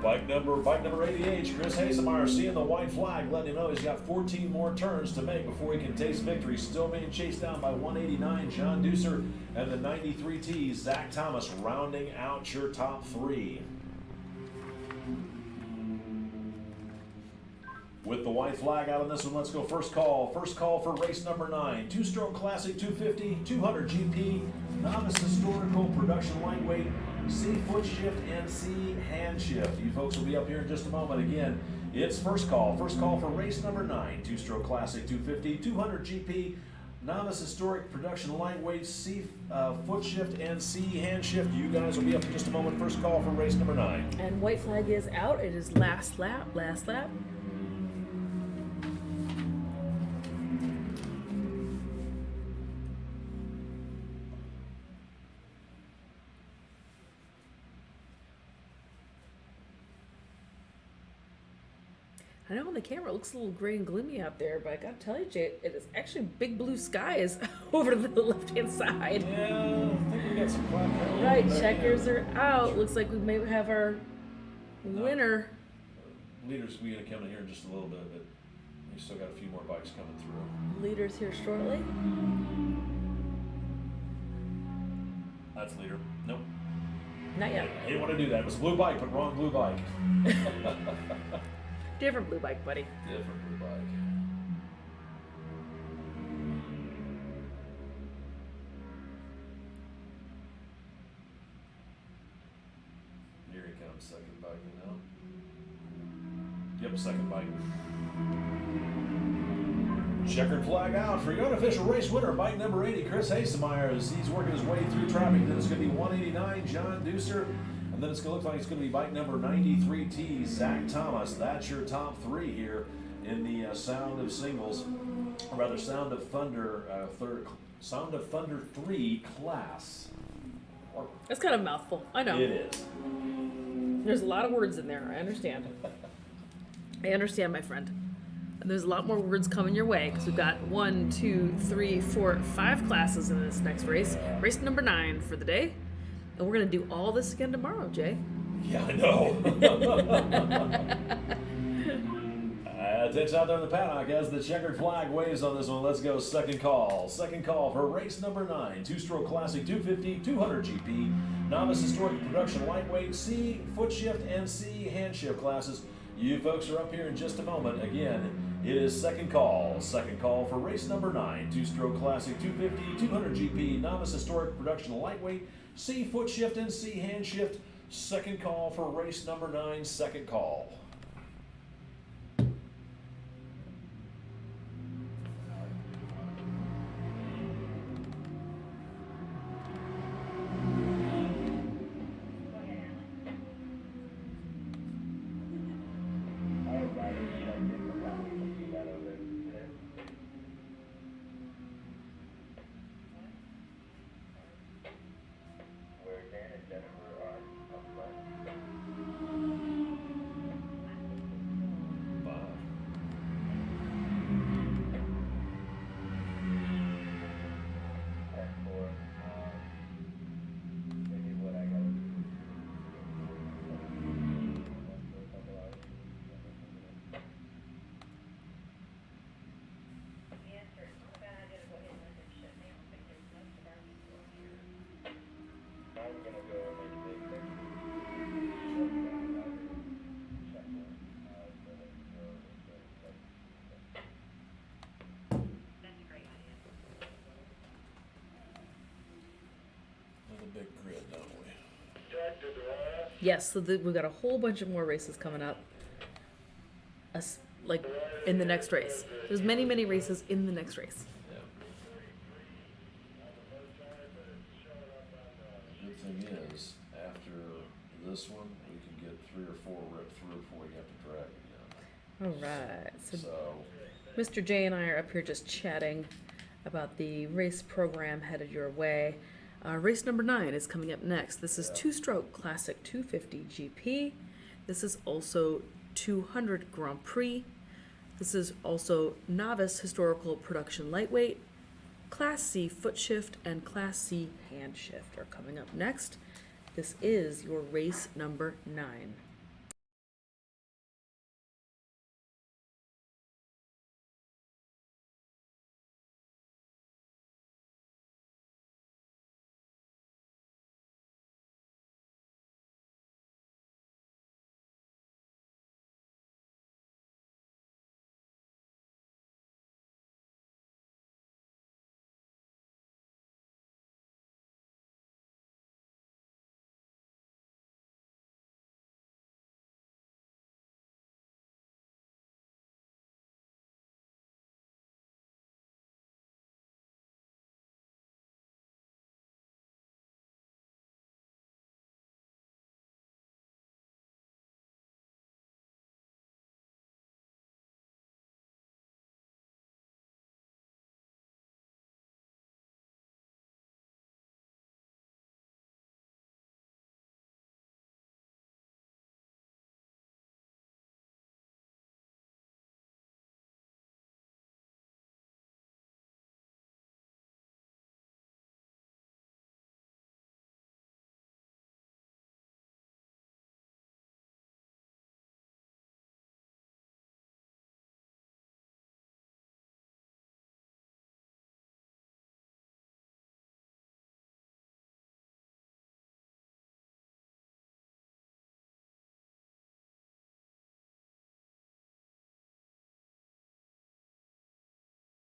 Bike number 88, Chris Hasemeyer seeing the white flag, letting him know he's got 14 more turns to make before he can taste victory. Still being chased down by 189 John Deucer and the 93T Zach Thomas rounding out your top 3. With the white flag out on this one, let's go first call. First call for race number 9. Two-stroke classic 250, 200 GP, novice historical, production lightweight, C foot shift and C hand shift. You folks will be up here in just a moment. Again, it's first call. First call for race number 9. Two-stroke classic 250, 200 GP, novice historic, production lightweight, C foot shift and C hand shift. You guys will be up in just a moment. First call for race number 9. And white flag is out. It is last lap, last lap. I know on the camera it looks a little gray and gloomy out there, but I gotta tell you, Jay, it is actually big blue skies over to the left-hand side. Yeah, I think we got some cloud cover. Right, checkers are out. Looks like we may have our winner. Leaders, we're going to come in here in just a little bit, but we still got a few more bikes coming through. Leaders here shortly. That's leader. Nope. Not yet. I didn't want to do that. It was a blue bike, but wrong blue bike. Different blue bike, buddy. Different blue bike. second bike now. Yep, second bike. Checkered flag out for your unofficial race winner, bike number 80, Chris Hasemeyer, as he's working his way through traffic. Then it's going to be 189, John Deucer. And then it's going to look like it's going to be bike number 93T, Zach Thomas. That's your top three here in the Sound of Singles, or rather Sound of Thunder, Sound of Thunder 3 class. That's kind of a mouthful. I know. It is. There's a lot of words in there. I understand. I understand, my friend. And there's a lot more words coming your way because we've got 1, 2, 3, 4, 5 classes in this next race. Race number 9 for the day. And we're going to do all this again tomorrow, Jay. Yeah, I know. Attention out there in the paddock as the checkered flag waves on this one. Let's go second call. Second call for race number 9. Two-stroke classic 250, 200 GP. Novice historic production lightweight, C, foot shift, and C, hand shift classes. You folks are up here in just a moment. Again, it is second call. Second call for race number 9. Two-stroke classic 250, 200 GP. Novice historic production lightweight, C, foot shift, and C, hand shift. Second call for race number 9. Second call. Big grid, don't we? Yes, so we've got a whole bunch of more races coming up. Like in the next race. There's many, many races in the next race. Yeah. The good thing is, after this one, we can get 3 or 4 ripped through before we have to drag again. All right. So So, Mr. J and I are up here just chatting about the race program headed your way. Race number 9 is coming up next. This is two-stroke classic 250 GP. This is also 200 Grand Prix. This is also novice historical production lightweight. Class C foot shift and Class C hand shift are coming up next. This is your race number 9.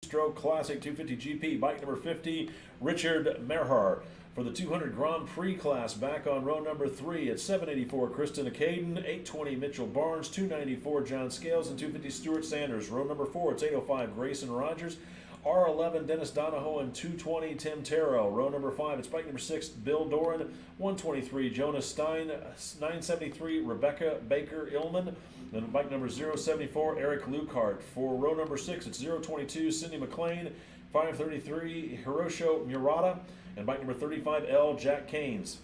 Stroke Classic 250 GP, bike number 50, Richard Merhar. For the 200 Grand Prix class, back on row number 3 at 784, Kristen Acaden, 820, Mitchell Barnes, 294, John Scales, and 250, Stuart Sanders. Row number 4, it's 805, Grayson Rogers, R11, Dennis Donahoe, and 220, Tim Terrell. Row number 5, it's bike number 6, Bill Doran, 123, Jonas Stein, 973, Rebecca Baker Illman, and bike number 074, Eric Lukart. For row number 6, it's 022, Cindy McLean, 533, Hirosho Murata, and bike number 35L, Jack Keynes.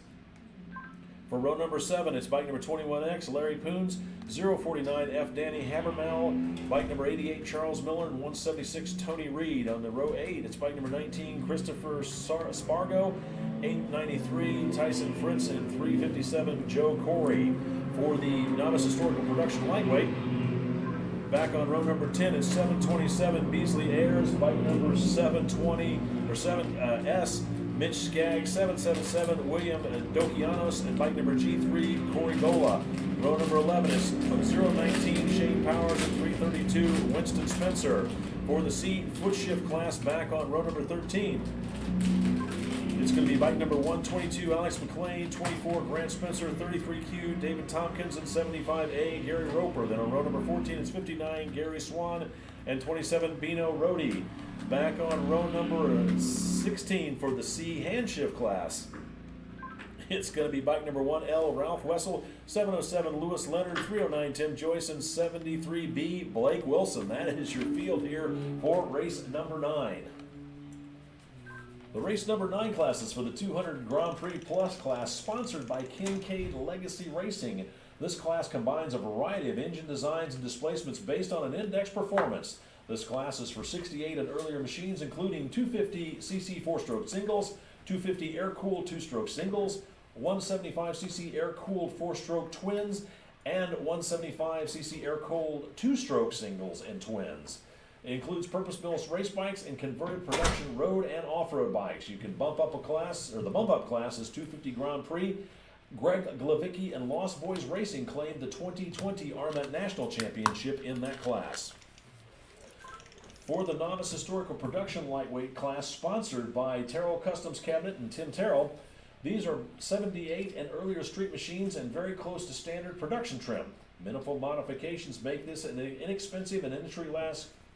For row number 7, it's bike number 21X, Larry Poons, 049F, Danny Habermal, bike number 88, Charles Miller, and 176, Tony Reed. On the row 8, it's bike number 19, Christopher Spargo, 893, Tyson Fritz, and 357, Joe Corey. For the Novice Historical Production Lightweight, back on row number 10, it's 727, Beasley Ayers, bike number 720, or 7S, Mitch Skaggs, 777, William Dokianos, and bike number G3, Corey Gola. Row number 11 is 019, Shane Powers, and 332, Winston Spencer. For the C foot shift class, back on row number 13, it's going to be bike number 122, Alex McLean, 24, Grant Spencer, 33Q, David Tompkins, and 75A, Gary Roper. Then on row number 14, it's 59, Gary Swan, and 27, Bino Rohde. Back on row number 16 for the C hand shift class, it's going to be bike number 1L, Ralph Wessel, 707, Lewis Leonard, 309, Tim Joyce, and 73B, Blake Wilson. That is your field here for race number 9. The race number 9 classes for the 200 Grand Prix Plus class, sponsored by Kincaid Legacy Racing. This class combines a variety of engine designs and displacements based on an index performance. This class is for 68 and earlier machines, including 250cc 4-stroke singles, 250 air-cooled 2-stroke singles, 175cc air-cooled 4-stroke twins, and 175cc air-cooled 2-stroke singles and twins. It includes purpose-built race bikes and converted production road and off-road bikes. You can bump up a class, or the bump-up class is 250 Grand Prix. Greg Glavicki and Lost Boys Racing claimed the 2020 AHRMA National Championship in that class. For the Novice Historical Production Lightweight class, sponsored by Terrell Customs Cabinet and Tim Terrell, these are 78 and earlier street machines and very close to standard production trim. Minimal modifications make this an inexpensive and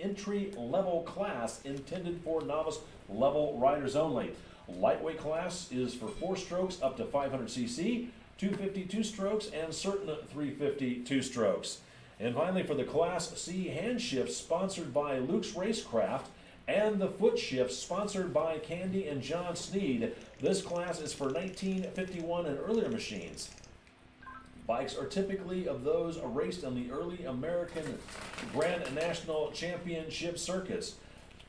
entry-level class intended for novice level riders only. Lightweight class is for 4 strokes up to 500cc, 250 2-strokes, and certain 350 2-strokes. And finally, for the Class C hand shift, sponsored by Luke's Racecraft, and the foot shift, sponsored by Candy and John Sneed, this class is for 1951 and earlier machines. Bikes are typically of those raced on the early American Grand National Championship circuits.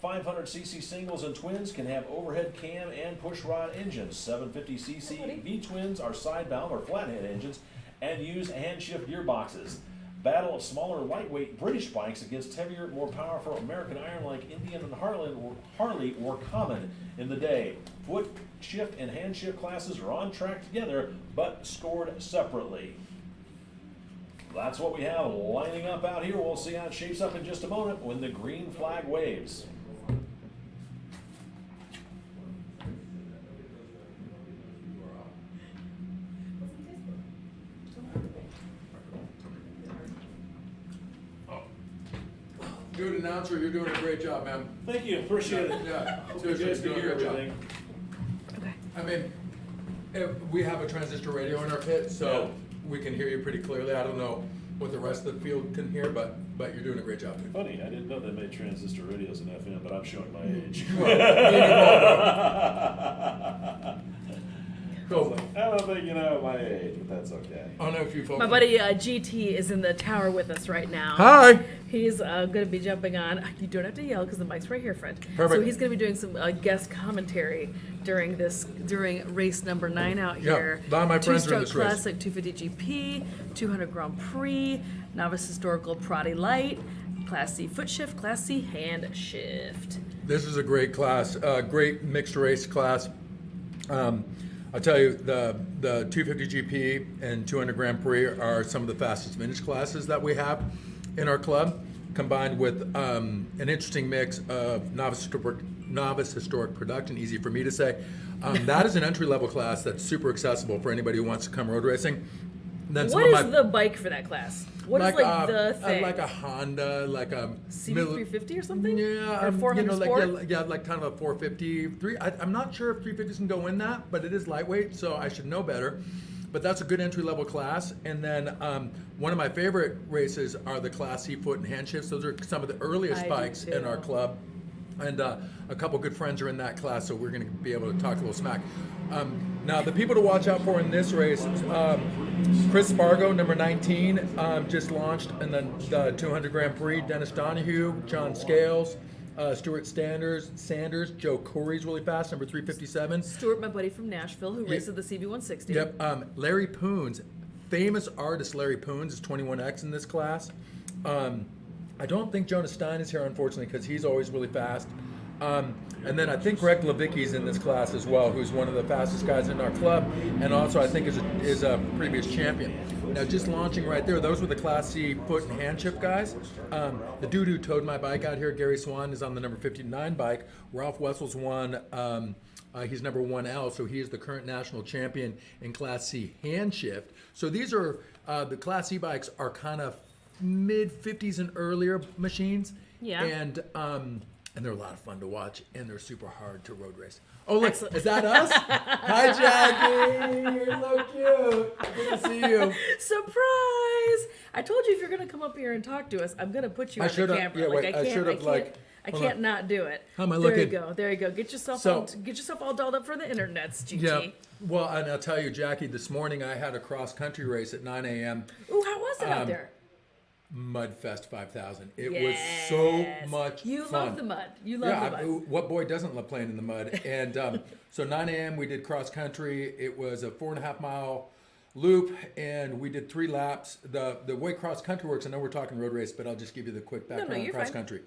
500cc singles and twins can have overhead cam and pushrod engines. 750cc V-twins are side valve or flathead engines and use hand shift gearboxes. Battle of smaller, lightweight British bikes against heavier, more powerful American iron like Indian and Harley were common in the day. Foot shift and hand shift classes are on track together, but scored separately. That's what we have lining up out here. We'll see how it shapes up in just a moment when the green flag waves. Dude, announcer, you're doing a great job, man. Thank you, appreciate it. Yeah, Hope you guys can hear everything. Okay. I mean, we have a transistor radio in our pit, so we can hear you pretty clearly. I don't know what the rest of the field can hear, but you're doing a great job, dude. Funny, I didn't know they made transistor radios in FM, but I'm showing my age. Cool. I don't think you know my age, but that's okay. I don't know if you folks. My buddy GT is in the tower with us right now. Hi. He's going to be jumping on. You don't have to yell because the mic's right here, friend. Perfect. So he's going to be doing some guest commentary during race number 9 out here. a lot of my friends are in this Two-stroke race. classic, 250 GP, 200 Grand Prix, novice historical Prati Light, Class C foot shift, Class C hand shift. This is a great class, great mixed race class. I'll tell you, the 250 GP and 200 Grand Prix are some of the fastest vintage classes that we have in our club, combined with an interesting mix of novice novice historic production, easy for me to say. That is an entry-level class that's super accessible for anybody who wants to come road racing. Then some What of is my, the bike for that class? What is like the thing? like a Honda, like a CB350 or something? Yeah, Or 400 Sport? like kind of a 450. I'm not sure if 350s can go in that, but it is lightweight, so I should know better. But that's a good entry-level class. And then one of my favorite races are the Class C foot and hand shifts. Those are some of the earliest I do bikes in our too. club. And a couple good friends are in that class, so we're going to be able to talk a little smack. Now, the people to watch out for in this race, Chris Spargo, number 19, just launched in the 200 Grand Prix. Dennis Donahue, John Scales, Stuart Sanders, Joe Corey's really fast, number 357. Stuart, my buddy from Nashville, who races the CB160. Yep. Larry Poons, famous artist Larry Poons is 21X in this class. I don't think Jonas Stein is here, unfortunately, because he's always really fast. And then I think Greg Levicki's in this class as well, who's one of the fastest guys in our club, and also I think is a previous champion. Now, just launching right there, those were the Class C foot and hand chip guys. The dude who towed my bike out here, Gary Swan, is on the number 59 bike. Ralph Wessel's won. He's number 1L, so he is the current national champion in Class C hand shift. So these are the Class C bikes are kind of mid 50s and earlier machines. Yeah. And they're a lot of fun to watch, and they're super hard to road race. Oh, look, Excellent. is that us? Hi, Jackie. You're so cute. Good to see you. Surprise! I told you if you're gonna come up here and talk to us, I'm gonna put you I on the should've- camera. yeah, like wait, I I can't, should've, like, I hold can't on. not do it. How am I There looking? you go. There you go. Get yourself all dolled up for the internets, GT. Yeah. Well, and I'll tell you, Jackie, this morning I had a cross-country race at 9 a.m. Ooh, how was it out there? Mudfest 5000. It was Yes. so much You fun. love the mud. You love Yeah, the mud. what boy doesn't love playing in the mud? And so 9 a.m. we did cross country. It was a 4.5 mile loop, and we did 3 laps. The way cross country works, I know we're talking road race, but I'll just give you the quick background on you're cross fine. country.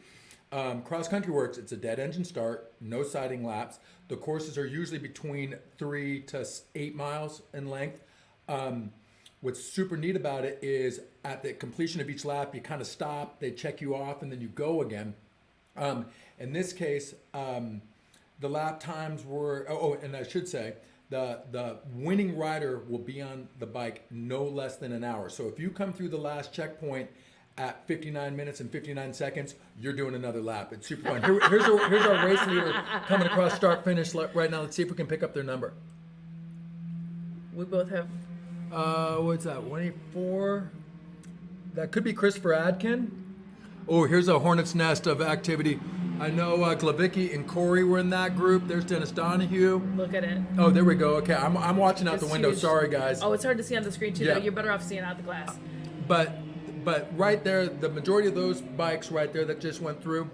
Cross country works. It's a dead engine start, no siding laps. The courses are usually between 3 to 8 miles in length. What's super neat about it is at the completion of each lap, you kind of stop, they check you off, and then you go again. In this case, the lap times were, and I should say, the winning rider will be on the bike no less than an hour. So if you come through the last checkpoint at 59 minutes and 59 seconds, you're doing another lap. It's super fun. Here's our race leader coming across start finish right now. Let's see if we can pick up their number. We both have. What's that? 184. That could be Christopher Adkin. Oh, here's a hornet's nest of activity. I know Glavicki and Corey were in that group. There's Dennis Donahue. Look at it. Oh, there we go. Okay, I'm watching out It's the window. huge. Sorry, guys. Oh, it's hard to see on the screen too. Yeah. Though. You're better off seeing out the glass. But right there, the majority of those bikes right there that just went through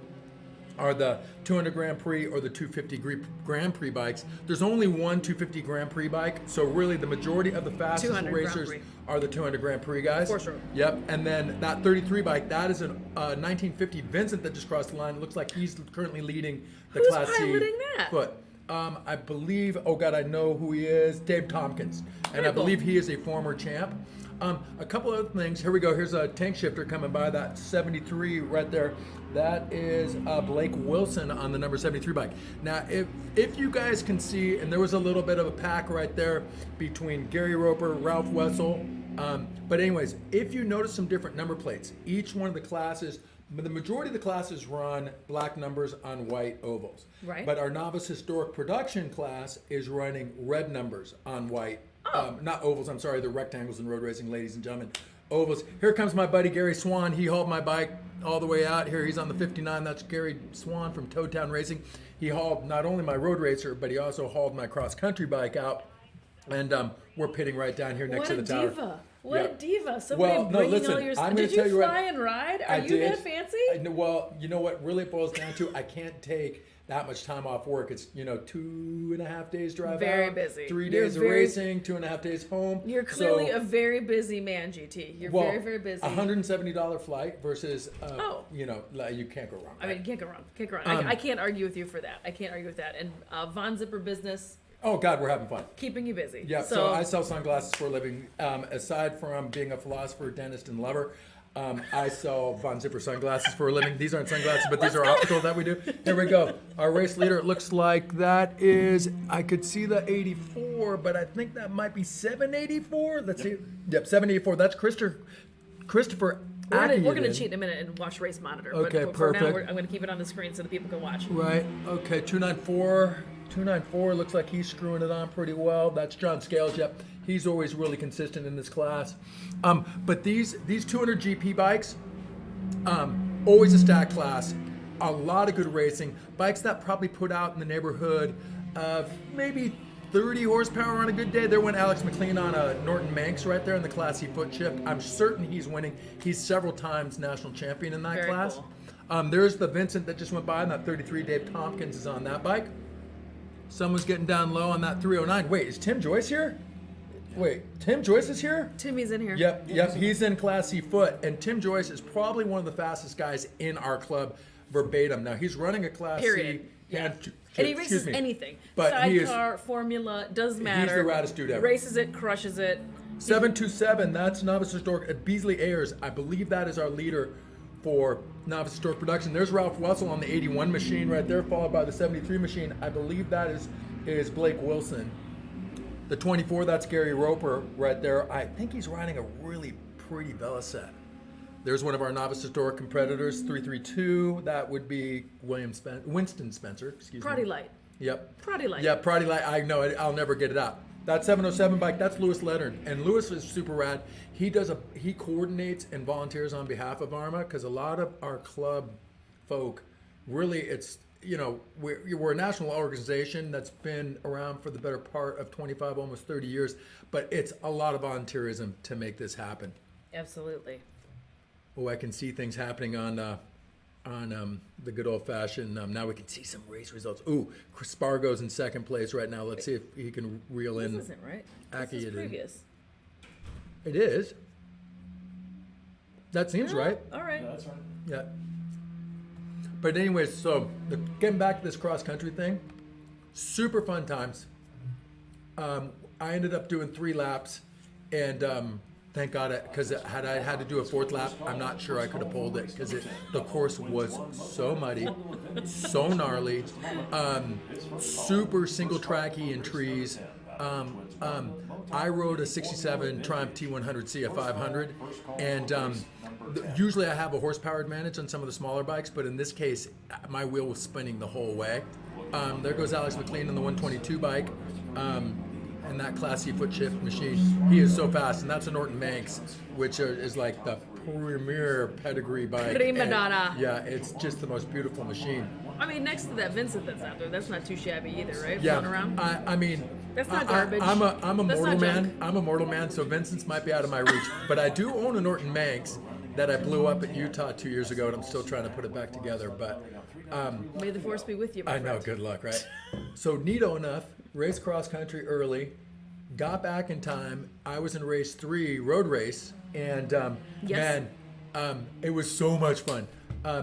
are the 200 Grand Prix or the 250 Grand Prix bikes. There's only one 250 Grand Prix bike, so really the majority of the fastest 200 Grand racers Prix. are the 200 Grand Prix guys. For sure. Yep, and then that 33 bike, that is a 1950 Vincent that just crossed the line. It looks like he's currently leading the Who's Class C piloting that? foot. I believe, oh God, I know who he is, Dave Tompkins. And Very I cool. believe he is a former champ. A couple other things. Here we go. Here's a tank shifter coming by. That 73 right there. That is Blake Wilson on the number 73 bike. Now, if you guys can see, and there was a little bit of a pack right there between Gary Roper, Ralph Wessel. But anyways, if you notice some different number plates, each one of the classes, the majority of the classes run black numbers on white ovals. Right. But our novice historic production class is running red numbers on white. Not ovals, I'm sorry, they're rectangles in road racing, ladies and gentlemen. Ovals. Here comes my buddy Gary Swan. He hauled my bike all the way out here. He's on the 59. That's Gary Swan from Toadtown Racing. He hauled not only my road racer, but he also hauled my cross-country bike out. And we're pitting right down here next What to a the tower. diva. What Yep. a diva. Somebody Well, no, bringing listen, all your I'm stuff. gonna Did tell you you what- fly and ride? Are I you did. that fancy? Well, you know what really it boils down to? I can't take that much time off work. It's 2.5 days drive Very out, busy. 3 You're days of very- racing, 2.5 days home. You're clearly So- a very busy man, GT. You're very, very busy. $170 flight versus, Oh. you can't go wrong. I mean, you can't go wrong. Can't go wrong. Um, I can't argue with you for that. I can't argue with that. And Von Zipper Business, Oh God, we're having fun. keeping you busy. Yeah, so I sell sunglasses for a living. Aside from being a philosopher, dentist, and lover, I sell Von Zipper sunglasses for a living. These aren't sunglasses, but these are optical that we do. Here we go. Our race leader, it looks like that is, I could see the 84, but I think that might be 784. Let's see. Yep, 784. That's Christopher We're gonna Akiaden. cheat in a minute and watch race monitor. Okay, but for now, perfect. I'm gonna keep it on the screen so that people can watch. Right. Okay. 294. 294 looks like he's screwing it on pretty well. That's John Scales. Yep. He's always really consistent in this class. But these 200 GP bikes, always a stack class. A lot of good racing. Bikes that probably put out in the neighborhood of maybe 30 horsepower on a good day. There went Alex McLean on a Norton Manx right there in the Class C foot shift. I'm certain he's winning. He's several times national champion in that Very class. cool. There's the Vincent that just went by, and that 33 Dave Tompkins is on that bike. Someone's getting down low on that 309. Wait, is Tim Joyce here? Wait, Tim Joyce is here? Timmy's in here. Yep, he's in Class C foot, and Tim Joyce is probably one of the fastest guys in our club, verbatim. Now, he's running a Class Period. C. Yeah. Excuse And he races me. anything. But he is- Sidecar, formula, doesn't matter. the raddest dude ever. Races it, crushes it. 727, that's Novice Historic at Beasley Ayers. I believe that is our leader for Novice Historic Production. There's Ralph Wessel on the 81 machine right there, followed by the 73 machine. I believe that is Blake Wilson. The 24, that's Gary Roper right there. I think he's riding a really pretty Velocet. There's one of our Novice Historic competitors, 332. That would be Winston Spencer, excuse me. Proddy Light. Yep. Proddy Light. Yeah, Proddy Light. I know it. I'll never get it out. That 707 bike, that's Lewis Leonard, and Lewis is super rad. He coordinates and volunteers on behalf of AHRMA, because a lot of our club folk, really, it's, we're a national organization that's been around for the better part of 25, almost 30 years, but it's a lot of volunteerism to make this happen. Absolutely. Oh, I can see things happening on the good old fashioned. Now we can see some race results. Ooh, Chris Spargo's in second place right now. Let's see if he can reel in. This isn't right. This is Akiaden. previous. It is. That seems right. All right. Yeah, that's right. Yeah. But anyways, so getting back to this cross country thing, super fun times. I ended up doing 3 laps, and thank God, because had I had to do a 4th lap, I'm not sure I could have pulled it, because the course was so muddy, so gnarly, super single tracky in trees. I rode a 67 Triumph T100 CF500, and usually I have a horsepower advantage on some of the smaller bikes, but in this case, my wheel was spinning the whole way. There goes Alex McLean on the 122 bike, and that Class C foot shift machine. He is so fast, and that's a Norton Manx, which is like the premier pedigree bike. Prima And, donna. yeah, it's just the most beautiful machine. I mean, next to that Vincent that's out there, that's not too shabby either, right? Yeah, Floating around. I mean, That's not garbage. I'm a That's mortal not man. junk. I'm a mortal man, so Vincent's might be out of my reach. But I do own a Norton Manx that I blew up at Utah 2 years ago, and I'm still trying to put it back together. But May the force be with you, my I know, friend. good luck, right? So neato enough, raced cross country early, got back in time. I was in race 3, road race, and Yes. it was so much fun.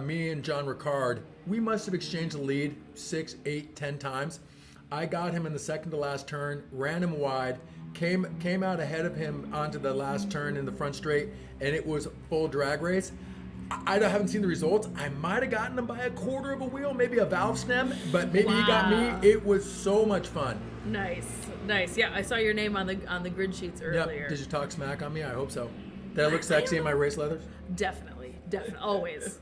Me and John Ricard, we must have exchanged the lead 6, 8, 10 times. I got him in the second to last turn, ran him wide, came out ahead of him onto the last turn in the front straight, and it was full drag race. I haven't seen the results. I might have gotten him by a quarter of a wheel, maybe a valve stem, but maybe he got Wow. me. It was so much fun. Nice. Yeah, I saw your name on the grid sheets earlier. Yep. Did you talk smack on me? I hope so. Did I look sexy in my race leathers? Definitely. Always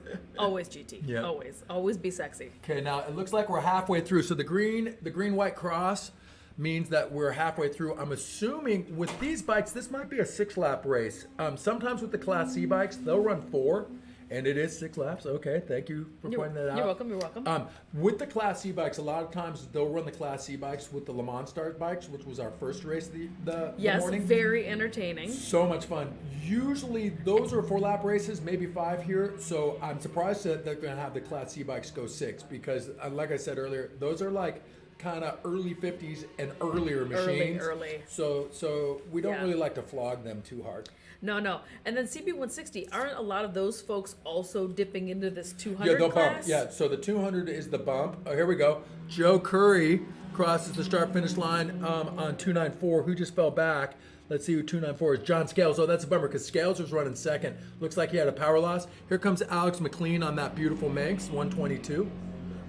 GT. Yeah. Always be sexy. Okay, now it looks like we're halfway through. So the green white cross means that we're halfway through. I'm assuming with these bikes, this might be a 6-lap race. Sometimes with the Class C bikes, they'll run 4, and it is 6 laps. Okay, thank you for pointing that out. You're welcome. With the Class C bikes, a lot of times they'll run the Class C bikes with the Le Mans Start bikes, which was our first race the Yes, morning. very entertaining. So much fun. Usually those are 4-lap races, maybe 5 here. So I'm surprised that they're going to have the Class C bikes go 6 because, like I said earlier, those are like kind of early 50s and earlier machines. Early. So we don't Yeah. really like to flog them too hard. No. And then CB160, aren't a lot of those folks also dipping into this 200 Yeah, they'll bump. class? Yeah, so the 200 is the bump. Oh, here we go. Joe Curry crosses the start-finish line on 294. Who just fell back? Let's see who 294 is. John Scales. Oh, that's a bummer because Scales was running second. Looks like he had a power loss. Here comes Alex McLean on that beautiful Manx, 122.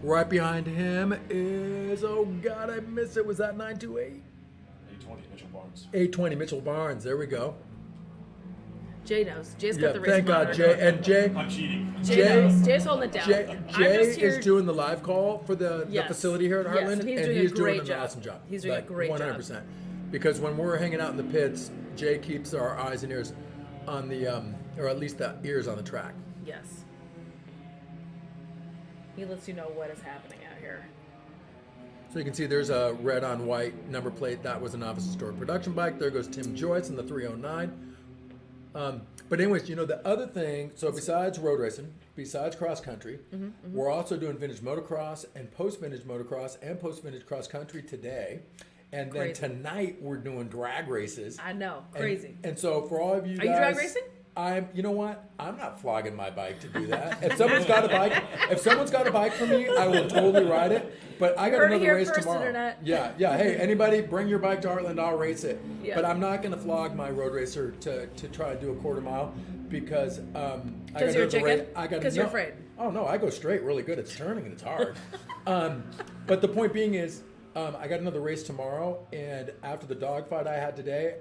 Right behind him is, oh God, I missed it. Was that 928? 820 Mitchell Barnes. 820 Mitchell Barnes. There we go. Jay knows. Jay's Yeah, got the race thank God, monitor. Jay. And Jay, I'm cheating. Jay Jay- knows. Jay's holding it down. Jay, I'm Jay just here. is doing the live call for the Yes. facility here at Yes, Heartland, and he's doing a he's great doing an job. awesome job. He's doing a great job. 100%. Because when we're hanging out in the pits, Jay keeps our eyes and ears on the, or at least the ears on the track. Yes. He lets you know what is happening out here. So you can see there's a red on white number plate. That was an office store production bike. There goes Tim Joyce in the 309. But anyways, you know, the other thing, so besides road racing, besides cross country, we're also doing vintage motocross and post-vintage motocross and post-vintage cross country today. And then Crazy. tonight we're doing drag races. I know. And- Crazy. And, so for all of you Are guys, you drag racing? you know what? I'm not flogging my bike to do that. If someone's got a bike for me, I will totally ride it. But I got Heard it another here race first, tomorrow. Internet. Yeah. Hey, anybody, bring your bike to Heartland. I'll race it. Yeah. But I'm not going to flog my road racer to try to do a quarter mile because I got Because you're a another race. chicken? Because you're afraid. Oh no, I go straight really good. It's turning and it's hard. But the point being is, I got another race tomorrow, and after the dogfight I had today,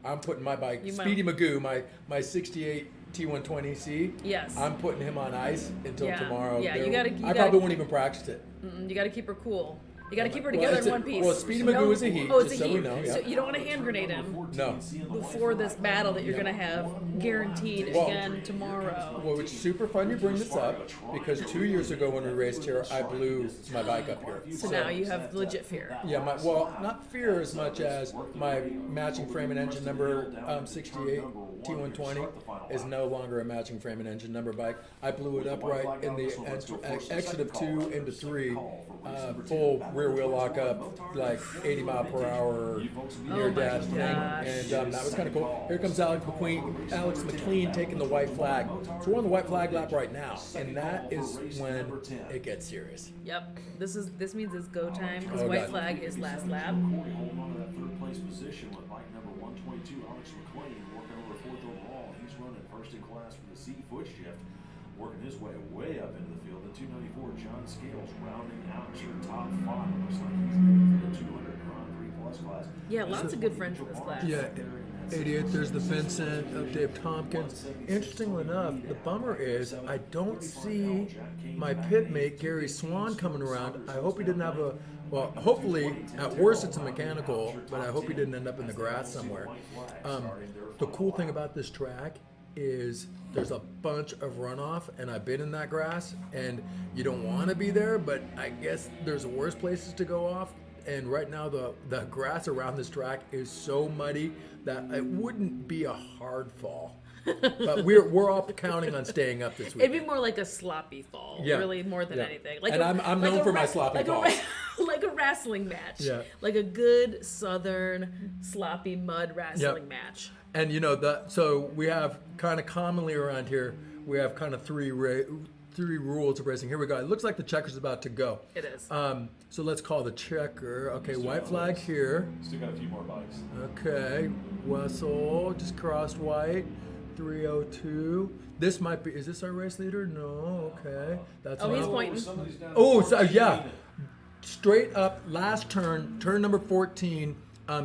I'm putting my bike, You might- Speedy Magoo, my 68 T120C. Yes. I'm putting him on ice until Yeah. tomorrow. Yeah, you There- gotta- you I gotta- probably won't even practice it. You got to keep her cool. You got to keep her Well, together it's in a- one piece. well, Speedy Magoo is a heat, Oh, it's just a so we heat. know, yeah. So you don't want to hand grenade him No. before this battle that you're going to have guaranteed Well- again tomorrow. Well, it's super fun you bring this up because 2 years ago when we raced here, I blew my bike up here. So now you have legit fear. Yeah, well, not fear as much as my matching frame and engine number 68 T120 is no longer a matching frame and engine number bike. I blew it up right in the exit of 2 into 3, full rear wheel lock up, like 80 mile per hour near Oh my dash thing, gosh. and that was kind of cool. Here comes Alex McLean taking the white flag. So we're on the white flag lap right now, and that is when it gets serious. Yep. This means it's go time because Oh, white God. flag is last lap. Corey holding on to that third place position with bike number 122, Alex McLean, working over fourth overall. He's running first in class for the C foot shift, working his way up into the field. The 294, John Scales rounding out your top five. Looks like he's aiming for the 200 Grand Prix Plus class. Yeah, lots of good friends in this class. Yeah, 88, there's the Vincent of Dave Tompkins. Interestingly enough, the bummer is I don't see my pit mate Gary Swan coming around. I hope he didn't have well, hopefully, at worst it's a mechanical, but I hope he didn't end up in the grass somewhere. The cool thing about this track is there's a bunch of runoff, and I've been in that grass, and you don't want to be there, but I guess there's worse places to go off. And right now the grass around this track is so muddy that it wouldn't be a hard fall. But we're all counting on staying up this week. It'd be more like a sloppy fall, Yeah. really, more than Yeah. anything. And I'm known for my sloppy falls. Like a wrestling match. Yeah. Like a good southern sloppy mud wrestling Yep. match. And you know so we have kind of commonly around here we have kind of three rules of racing. Here we go. It looks like the checker's about to go. It is. So let's call the checker. Okay, white flag here. Still got a few more bikes. Okay, Wessel just crossed white. 302. This might be. Is this our race leader? No. Okay, that's. Oh, he's not- pointing. Somebody's down Oh, at so, 14. yeah. Straight up, last turn number 14.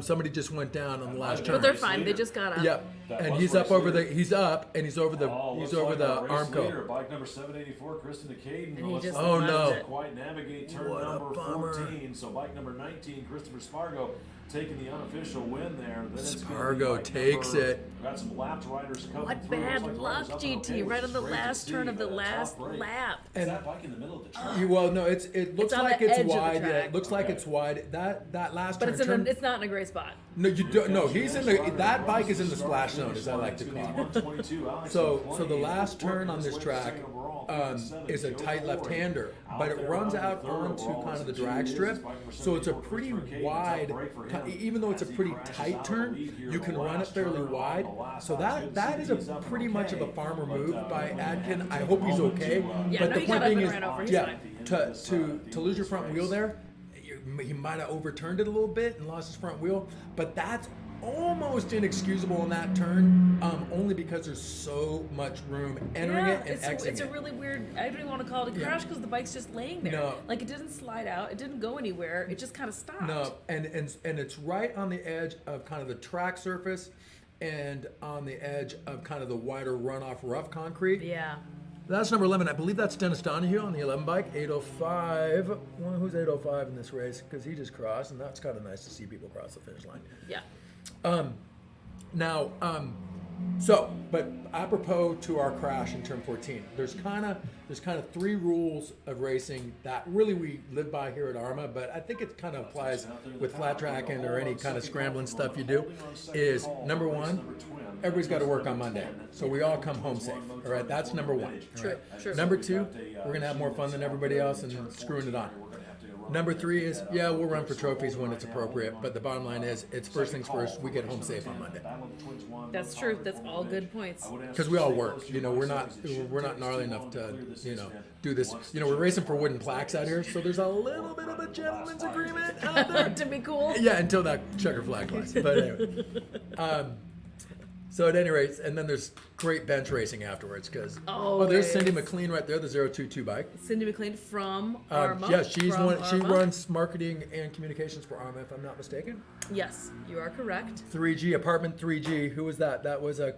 Somebody just went down on the last turn. But they're fine. They just got up. Yep, That and was he's race up over leader. the. He's up, and he's over the. Oh, he's looks over like the our race leader, Armco. bike number 784, Kristen Caden. And he just Oh, left no. it. Quite navigate turn What a number bummer. 14. So bike number 19, Christopher Spargo, taking the unofficial win there. Then it's gonna be Spargo bike takes number- it. Got some lapped riders coming What through. bad Looks like the luck, riders up and GT, okay, right which on the is great to last turn see. of the Top last break. lap. Is that bike in the middle of the track? Well, no, it looks on like the it's edge of the wide. Yeah, track. it looks like Okay. it's wide. That last But turn. it's not in a great spot. No, you don't. No, he's in the. That bike is in the splash zone, as I like to call it. So the last turn on this track is a tight left-hander, but it runs out onto kind of the drag strip. So it's a pretty wide, even though it's a pretty tight turn, you can run it fairly wide. So that is a pretty much of a farmer move by Adkin. I hope he's okay. Yeah, But no, the he point got up being and is, ran over. He's yeah, fine. to lose your front wheel there, he might have overturned it a little bit and lost his front wheel, but that's almost inexcusable in that turn, only because there's so much room entering it and it's exiting a it. really weird. I don't even want to call it a crash because the bike's just laying there. No. Like it didn't slide out. It didn't go anywhere. It just kind of stopped. No, and it's right on the edge of kind of the track surface and on the edge of kind of the wider runoff rough concrete. Yeah. That's number 11. I believe that's Dennis Donahue on the 11 bike, 805. Well, who's 805 in this race? Because he just crossed, and that's kind of nice to see people cross the finish line. Yeah. Now, but apropos to our crash in turn 14, there's kind of three rules of racing that really we live by here at AHRMA, but I think it kind of applies with flat tracking or any kind of scrambling stuff you do. Is number one, everybody's got to work on Monday, so we all come home safe. All right, that's number one. all right? True. Number two, we're gonna have more fun than everybody else and screwing it on. Number three is, yeah, we'll run for trophies when it's appropriate, but the bottom line is, it's first things first, we get home safe on Monday. That's true. That's all good points. Because we all work, we're not gnarly enough to, do this. We're racing for wooden plaques out here, so there's a little bit of a gentleman's agreement out there. To be cool. Yeah, until that checker flag flies. But anyway. So at any rate, and then there's great bench racing afterwards because there's Cindy Always. McLean right there, the 022 bike. Cindy McLean from AHRMA. Yeah, she's from one. She AHRMA. runs marketing and communications for AHRMA, if I'm not mistaken. Yes, you are correct. 3G apartment 3G. Who was that? That was a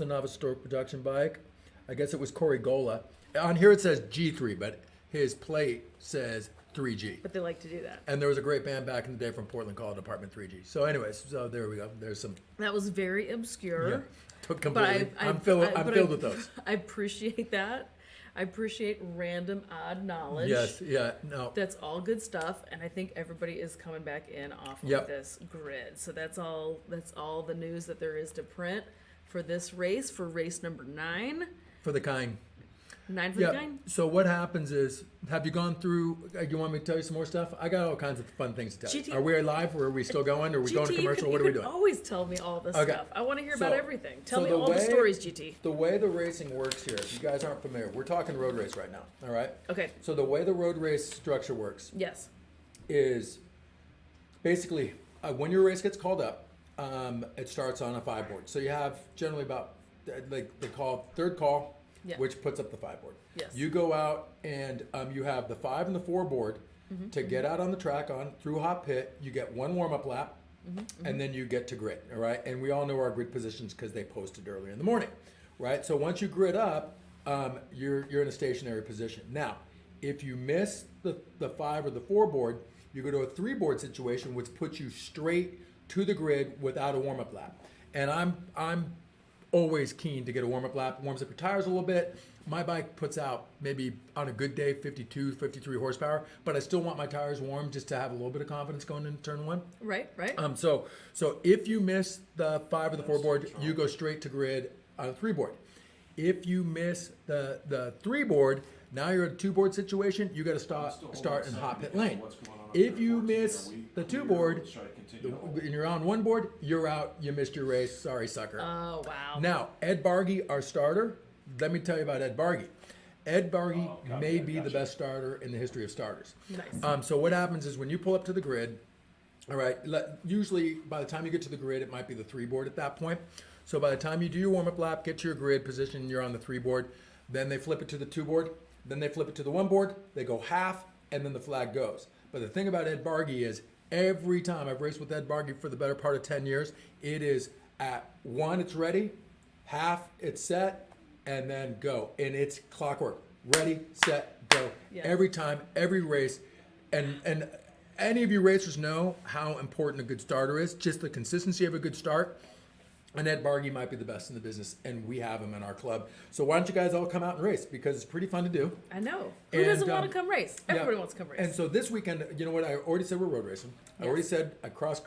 Novice Stork production bike. I guess it was Corey Gola. On here it says G3, but his plate says 3G. But they like to do that. And there was a great band back in the day from Portland called Apartment 3G. So anyways, so there we go. There's some. That was very obscure. Took But completely. I'm filled with those. I appreciate that. I appreciate random odd knowledge. Yes, yeah, no. That's all good stuff, and I think everybody is coming back in off of Yep. this grid. So that's all the news that there is to print for this race, for race number 9. For the kind. 9 for the kind? So what happens is, have you gone through, you want me to tell you some more stuff? I got all kinds of fun things to tell you. GT Are we live or are we still going? Or are we going to GT, commercial? you What are we can doing? always tell me all this Okay. stuff. I want to hear So- about everything. Tell so me the all the way- stories, GT. The way the racing works here, if you guys aren't familiar, we're talking road race right now, all right? Okay. So the way the road race structure works Yes. is basically when your race gets called up, it starts on a 5 board. So you have generally about, like they call third call, Yeah. which puts up the 5 board. Yes. You go out and you have the 5 and the 4 board to get out on the track through hot pit. You get one warm up lap, and then you get to grid. All right, and we all know our grid positions because they posted earlier in the morning, right? So once you grid up, you're in a stationary position. Now, if you miss the 5 or the 4 board, you go to a 3 board situation, which puts you straight to the grid without a warm up lap. And I'm always keen to get a warm up lap. Warms up your tires a little bit. My bike puts out maybe on a good day 52, 53 horsepower, but I still want my tires warm just to have a little bit of confidence going into turn 1. Right. So if you miss the 5 or the 4 board, you go straight to grid on a 3 board. If you miss the 3 board, now you're at a 2 board situation. You got to start in hot pit lane. If you miss the 2 board and you're on 1 board, you're out. You missed your race. Sorry, sucker. Oh, wow. Now, Ed Bargy, our starter, let me tell you about Ed Bargy. Ed Bargy may be the best starter in the history of starters. Nice. So what happens is when you pull up to the grid, all right, usually by the time you get to the grid, it might be the 3 board at that point. So by the time you do your warm-up lap, get to your grid position, you're on the 3 board, then they flip it to the 2 board, then they flip it to the 1 board, they go half, and then the flag goes. But the thing about Ed Bargy is every time I've raced with Ed Bargy for the better part of 10 years, it is at 1, it's ready, half, it's set, and then go. And it's clockwork. Ready, set, go. Yeah. Every time, every race. And any of you racers know how important a good starter is, just the consistency of a good start. And Ed Bargy might be the best in the business, and we have him in our club. So why don't you guys all come out and race, because it's pretty fun to do. I know. Who And, doesn't want to come race? Yeah. Everybody wants to come race. And so this weekend, you know what? I already said we're road racing. I Yes. already said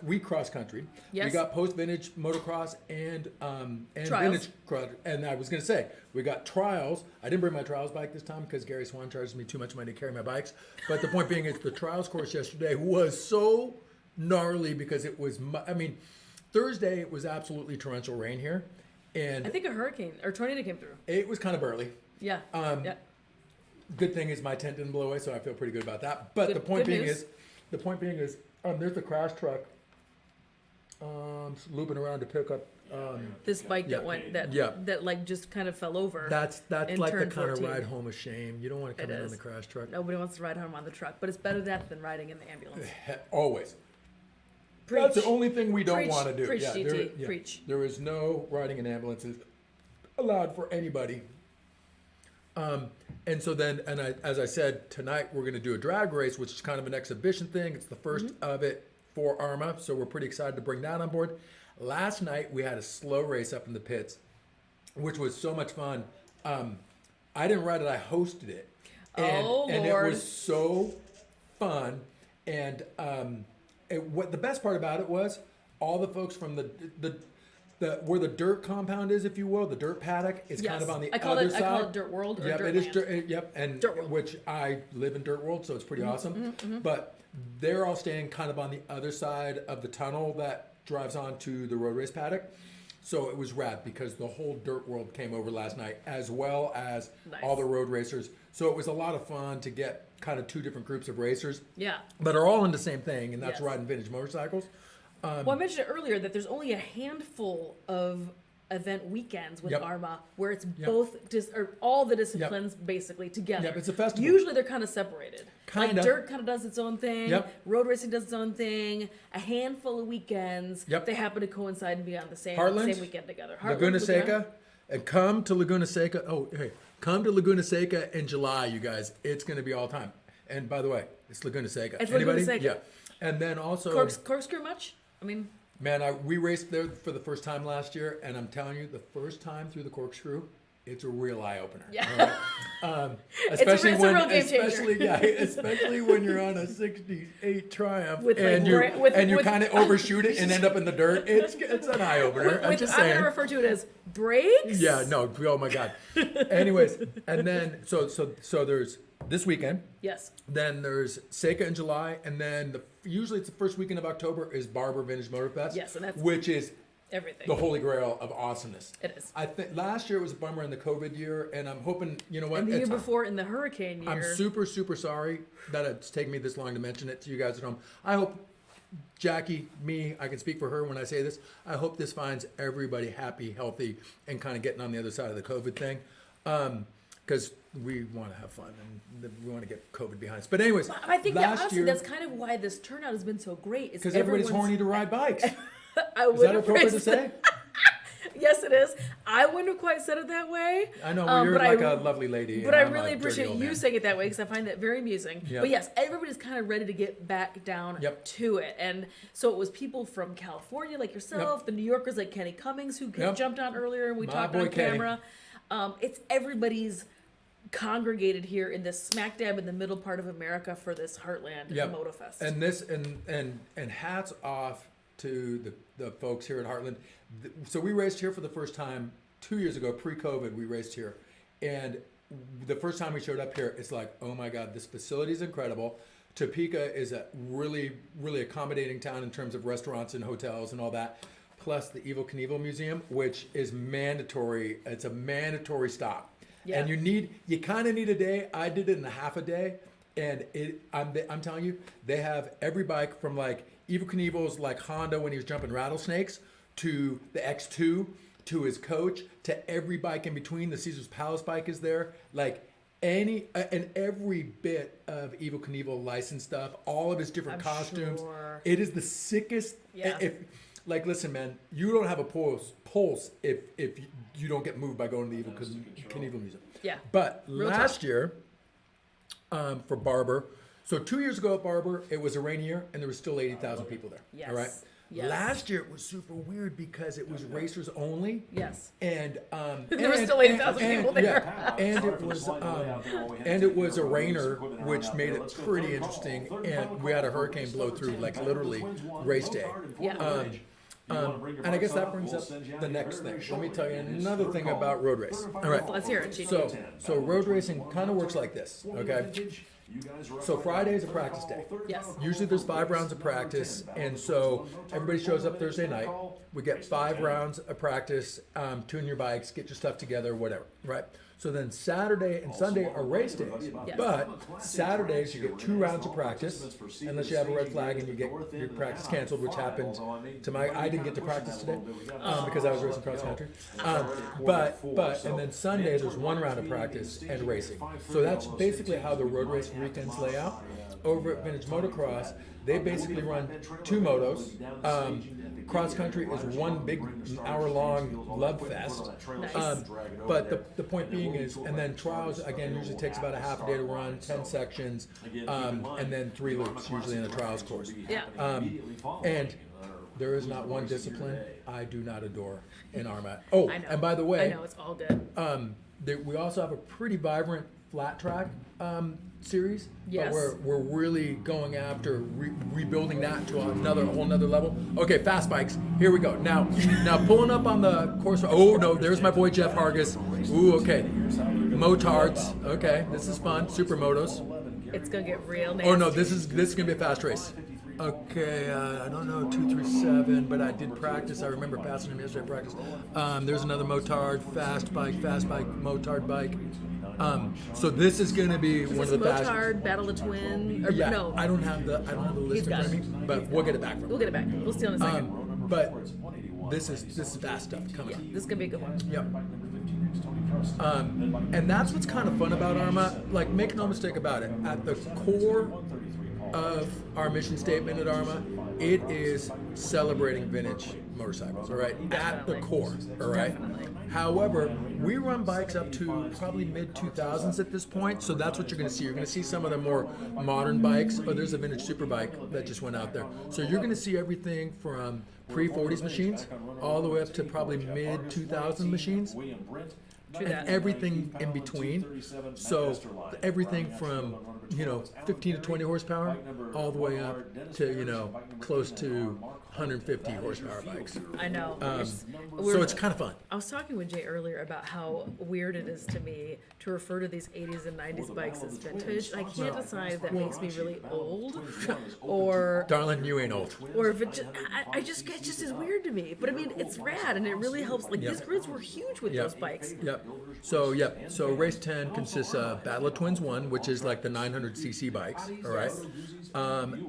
we cross country. Yes. We got post vintage motocross and Trials. vintage cross. And I was gonna say we got trials. I didn't bring my trials bike this time because Gary Swan charges me too much money to carry my bikes. But the point being is the trials course yesterday was so gnarly because it was. I mean, Thursday it was absolutely torrential rain here, and I think a hurricane or tornado came through. it was kind of early. Yeah. Yeah. Good thing is my tent didn't blow away, so I feel pretty good about that. But Good- the point good being news. is, there's the crash truck, looping around to pick up. This bike Yeah. that went that Yeah. that like just kind of fell over. That's in like the turn kind of 14. ride home of shame. You don't want to come It in on is. the crash truck. Nobody wants to ride home on the truck, but it's better that than riding in the ambulance. Always. Preach. That's the only thing we don't Preach. want to do. Preach, yeah, GT. Preach. There is no riding in ambulances allowed for anybody. And so then, as I said, tonight we're going to do a drag race, which is kind of an exhibition thing. It's the first Mm-hmm. of it for AHRMA, so we're pretty excited to bring that on board. Last night we had a slow race up in the pits, which was so much fun. I didn't ride it; I hosted it, and, Oh, and Lord. it was so fun. And what the best part about it was all the folks from the where the dirt compound is, if you will, the dirt paddock is kind of on the I call other it side. I call it Dirt World or Yep, Dirt it is Land. dirt. Yep, and Dirt World. which I live in Dirt World, so it's pretty awesome. But they're all staying kind of on the other side of the tunnel that drives onto the road race paddock. So it was rad because the whole Dirt World came over last night, as well as Nice. all the road racers. So it was a lot of fun to get kind of two different groups of racers Yeah. that are all in the same thing, and that's Yes. riding vintage motorcycles. Well, I mentioned it earlier that there's only a handful of event weekends with Yep. AHRMA where it's Yep. both or all the disciplines basically together. Yep, it's a festival. Usually they're kind of separated. Kinda. Like dirt kind of does its own thing. Yep. Road racing does its own thing. A handful of weekends. Yep. They happen to coincide and be on the same Heartland, weekend together. Laguna Heartland, Seca, and come to Laguna Seca. Oh, hey, come to Laguna Seca in July, you guys. It's going to be all time. And by the way, it's Laguna Seca. It's Laguna Anybody? Seca. Yeah. And then also, Corkscrew much? I mean, man, we raced there for the first time last year, and I'm telling you, the first time through the corkscrew, it's a real eye opener. Yeah. Especially it's a when, real game changer. especially when you're on a '68 Triumph With, like, and you with- kind of overshoot it and end up in the dirt. It's an eye opener. I'm just I'm saying. gonna refer to it as breaks. Yeah, no, oh my God. Anyways, and then so there's this weekend. Yes. Then there's Seca in July, and then usually it's the first weekend of October is Barber Vintage Motofest. Yes, and that's- which is Everything. the holy grail of awesomeness. It is. I think last year was a bummer in the COVID year, and I'm hoping you know what. And the year it's- before in the hurricane year. I'm super sorry that it's taken me this long to mention it to you guys at home. I hope Jackie, I can speak for her when I say this. I hope this finds everybody happy, healthy, and kind of getting on the other side of the COVID thing. Because we want to have fun and we want to get COVID behind us. But anyways, I think that last honestly, year, that's kind of why this turnout has been so great. because everybody's horny to ride bikes. Is that appropriate to say? Yes, it is. I wouldn't have quite said it that way. I know, well, you're but like a lovely lady. But and I I'm a really dirty appreciate old you man. saying it that way because I find that very amusing. Yep. But yes, everybody's kind of ready to get back down Yep. to it. And so it was people from California like yourself, the New Yorkers like Kenny Cummings who Yep. jumped on earlier and we My talked boy on Kenny. camera. It's everybody's congregated here in this smack dab in the middle part of America for this Heartland Yep. Motofest. And this and hats off to the folks here at Heartland. So we raced here for the first time 2 years ago, pre-COVID. We raced here, and the first time we showed up here, it's like, oh my God, this facility is incredible. Topeka is a really accommodating town in terms of restaurants and hotels and all that. Plus the Evel Knievel Museum, which is mandatory. It's a mandatory stop. Yeah. And you kind of need a day. I did it in a half a day, and I'm telling you, they have every bike from like Evel Knievel's like Honda when he was jumping rattlesnakes to the X2 to his coach to every bike in between. The Caesar's Palace bike is there. Like and every bit of Evel Knievel licensed stuff, all of his different I'm costumes. sure. It is the sickest. Yeah. Like, listen, man, you don't have a pulse if you don't get moved by going to the Evel Knievel Museum. Yeah. But Real last year, for Barber, So 2 years ago at Barber, it was a rainy year, and there was still 80,000 people there. Yes. All right. Yes. Last year it was super weird because it was racers only. Yes. And There were still 80,000 people there. Yeah, and it was a rainer, which made it pretty interesting. And we had a hurricane blow through, like literally race day. Yeah. And I guess that brings up the next thing. Let me tell you another thing about road race. All right. Let's hear it, Chief. So road racing kind of works like this. Okay. So Friday is a practice day. Yes. Usually there's 5 rounds of practice, and so everybody shows up Thursday night. We get 5 rounds of practice, tune your bikes, get your stuff together, whatever, right? So then Saturday and Sunday are race days, Yes. but Saturdays you get 2 rounds of practice, unless you have a red flag and you get your practice canceled, which happened to I didn't get to practice today because I was racing cross country. And then Sunday there's 1 round of practice and racing. So that's basically how the road race weekends lay out. Over at Vintage Motocross, they basically run 2 motos. Cross country is 1 big hour-long love fest. Nice. But the point being is, and then trials again usually takes about a half a day to run, 10 sections, and then 3 loops usually in a trials course. Yeah. And there is not one discipline I do not adore in AHRMA. Oh, I know. and by the way, I know, it's all good. we also have a pretty vibrant flat track series. Yes. But we're really going after rebuilding that to a whole nother level. Okay, fast bikes. Here we go. Now pulling up on the course. Oh no, there's my boy Jeff Hargis. Ooh, okay. Motards. Okay, this is fun. Supermotos. It's gonna get real nasty. Oh no, this is gonna be a fast race. Okay, I don't know 237, but I did practice. I remember passing him yesterday at practice. There's another Motard, fast bike, Motard bike. So this is going to be one of the fast. Motard, Battle of Twin. Or, Yeah, no, I don't have the list in got front of me, but we'll get it back from. we'll get it back. We'll see you in a second. But this is fast stuff coming up. This is gonna be a good one. Yep. And that's what's kind of fun about AHRMA. Like, make no mistake about it. At the core of our mission statement at AHRMA, it is celebrating vintage motorcycles. All right, at the core. All right. Definitely. However, we run bikes up to probably mid 2000s at this point, so that's what you're going to see. You're going to see some of the more modern bikes. Oh, there's a vintage superbike that just went out there. So you're going to see everything from pre-40s machines all the way up to probably mid 2000 machines. And everything in between. So everything from 15 to 20 horsepower all the way up to close to 150 horsepower bikes. I know. So it's kind of fun. I was talking with Jay earlier about how weird it is to me to refer to these 80s and 90s bikes as vintage. I can't decide if that makes me really old or Darling, you ain't old. or if it just, it just is weird to me. But I mean, it's rad and it really helps. Like these grids were huge with those bikes. Yep. So race 10 consists of Battle of Twins 1, which is like the 900cc bikes. All right.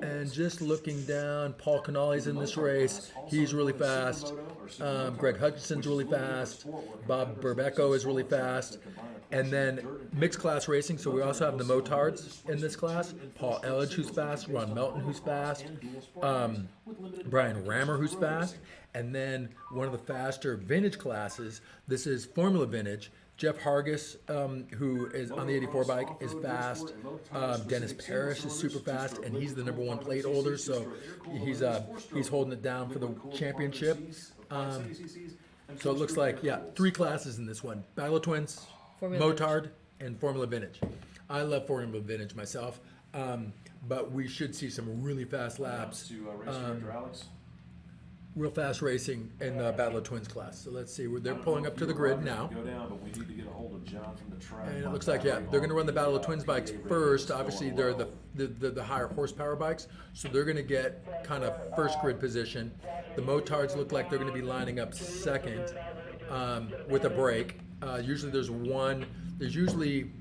And just looking down, Paul Canale's in this race. He's really fast. Greg Hutchinson's really fast. Bob Berbecco is really fast. And then mixed class racing. So we also have the Motards in this class. Paul Elledge, who's fast. Ron Melton, who's fast. Brian Rammer, who's fast. And then one of the faster vintage classes. This is Formula Vintage. Jeff Hargis, who is on the 84 bike, is fast. Dennis Parrish is super fast, and he's the #1 plate holder, so he's holding it down for the championship. So it looks like 3 classes in this one: Battle of Twins, Formula Motard, and Formula Vintage. I love Formula Vintage myself, but we should see some really fast laps. Real fast racing in the Battle of Twins class. So let's see, they're pulling up to the grid now. Go down, but we need to get a hold of John from the track. And it looks like, they're going to run the Battle of Twins bikes first. Obviously, they're the higher horsepower bikes, so they're going to get kind of first grid position. The Motards look like they're going to be lining up second with a break. Usually there's usually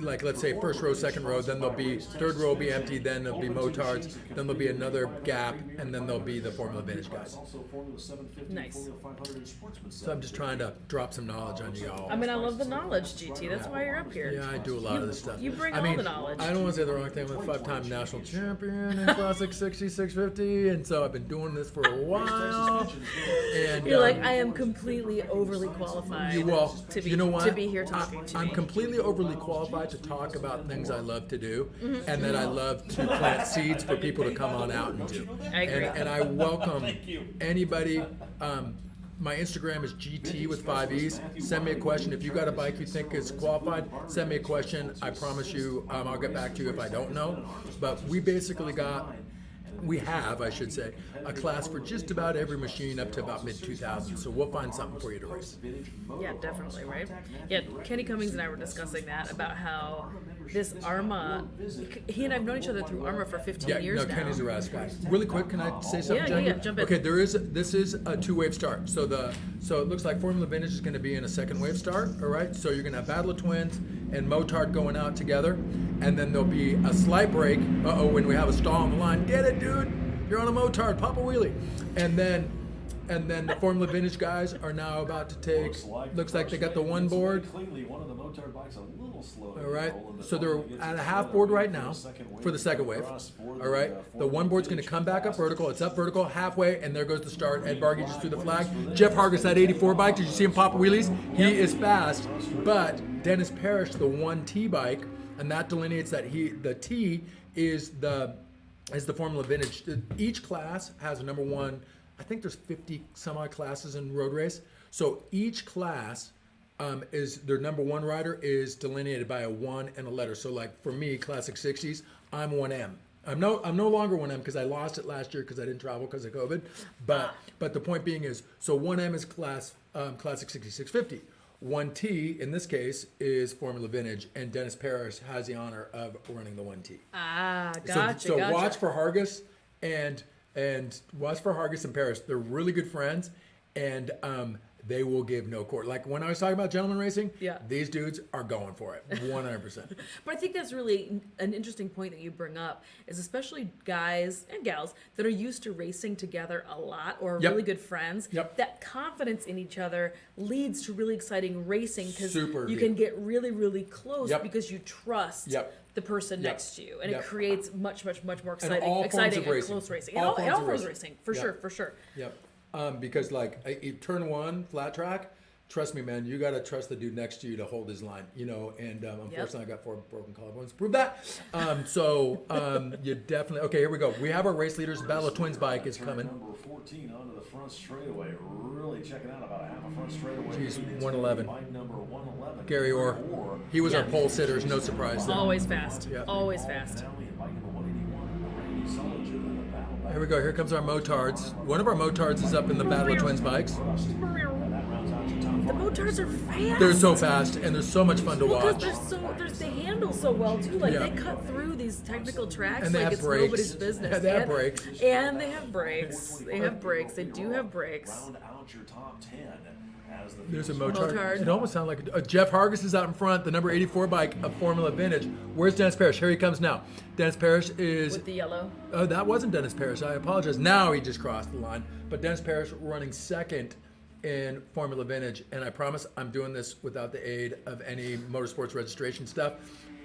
like, let's say first row, second row, then there'll be third row will be empty, then there'll be Motards, then there'll be another gap, and then there'll be the Formula Vintage guys. Nice. So I'm just trying to drop some knowledge on you all. I mean, I love the knowledge, GT. That's why you're up here. Yeah, I do a lot of this stuff. You bring I all mean, the knowledge. I don't want to say the wrong thing. I'm a 5-time national champion in Classic 60, 650, and so I've been doing this for a while. And You're like, I am completely overly qualified well, to be you know what? to be here talking to I'm me. completely overly qualified to talk about things I love to do, Mm-hmm. and that I love to plant seeds for people to come on out and do. I agree. And I welcome anybody. My Instagram is GT with 5 E's. Send me a question. If you got a bike you think is qualified, send me a question. I promise you, I'll get back to you if I don't know. But we have, I should say, a class for just about every machine up to about mid-2000s. So we'll find something for you to race. Yeah, definitely, right? Yeah, Kenny Cummings and I were discussing that about how this AHRMA, he and I have known each other through AHRMA for 15 years now. Kenny's a Raz guy. Really quick, can I say something, Yeah, Jen? jump in. Okay, this is a two-wave start. So it looks like Formula Vintage is going to be in a second wave start. All right, so you're going to have Battle of Twins and Motard going out together, and then there'll be a slight break. When we have a stall on the line, get it, dude. You're on a Motard, pop a wheelie, and then the Formula Vintage guys are now about to take. Looks like they got the one board. Cleanly, one of the Motard bikes a little slow. All right, so they're at a half board right now for the second wave. All right, the one board's going to come back up vertical. It's up vertical halfway, and there goes the start. Ed Bargy just threw the flag. Jeff Hargis, that 84 bike. Did you see him pop wheelies? He is fast, but Dennis Parrish, the 1T bike, and that delineates that the T is the Formula Vintage. Each class has a number one. I think there's 50 some odd classes in road race. So each class is their number one rider is delineated by a 1 and a letter. So like for me, Classic 60s, I'm 1M. I'm no longer 1M because I lost it last year because I didn't travel because of COVID. But the point being is, so 1M is Classic 6650. 1T in this case is Formula Vintage, and Dennis Parrish has the honor of running the 1T. Gotcha. So watch for Hargis and watch for Hargis and Parrish. They're really good friends, and they will give no quarter. Like when I was talking about gentleman racing, Yeah. these dudes are going for it, 100%. But I think that's really an interesting point that you bring up, is especially guys and gals that are used to racing together a lot or are Yep. really good friends. Yep. That confidence in each other leads to really exciting racing because Super you deep. can get really, really close Yep. because you trust Yep. the person Yep. next to you, and Yep. it creates much more And all forms of and racing. close racing. All And forms all of forms of racing. racing, for Yep. sure, for sure. Yep. Because like turn one flat track, trust me, man, you got to trust the dude next to you to hold his line, and unfortunately I got 4 broken collarbones to prove that. You definitely, okay, here we go. We have our race leaders. Battle of Twins bike is coming. Number 14 onto the front straightaway. Really checking out about a half a front straightaway. Jeez, It's 111. Bike number 111. Gary Orr. He was our Yeah. pole sitters, no surprise there. Always fast. Yeah. Always fast. Finale and bike number 181, Randy Sullinger in the battle back. Here we go. Here comes our Motards. One of our Motards is up in the Battle of Twins bikes. And that rounds out your top The 5. motards are fast. They're so fast, and they're so much fun to Because watch. they handle so well too. Like Yeah. they cut through these technical tracks And they like have it's brakes. nobody's business. Yeah, they have And- brakes. And they have brakes. They have brakes. They do have brakes. Round out your top 10 as the There's a field Motard. Motard. It almost sounds like Jeff Hargis is out in front, the number 84 bike of Formula Vintage. Where's Dennis Parrish? Here he comes now. Dennis Parrish is. With the yellow. Oh, that wasn't Dennis Parrish. I apologize. Now he just crossed the line. But Dennis Parrish running second in Formula Vintage, and I promise I'm doing this without the aid of any motorsports registration stuff.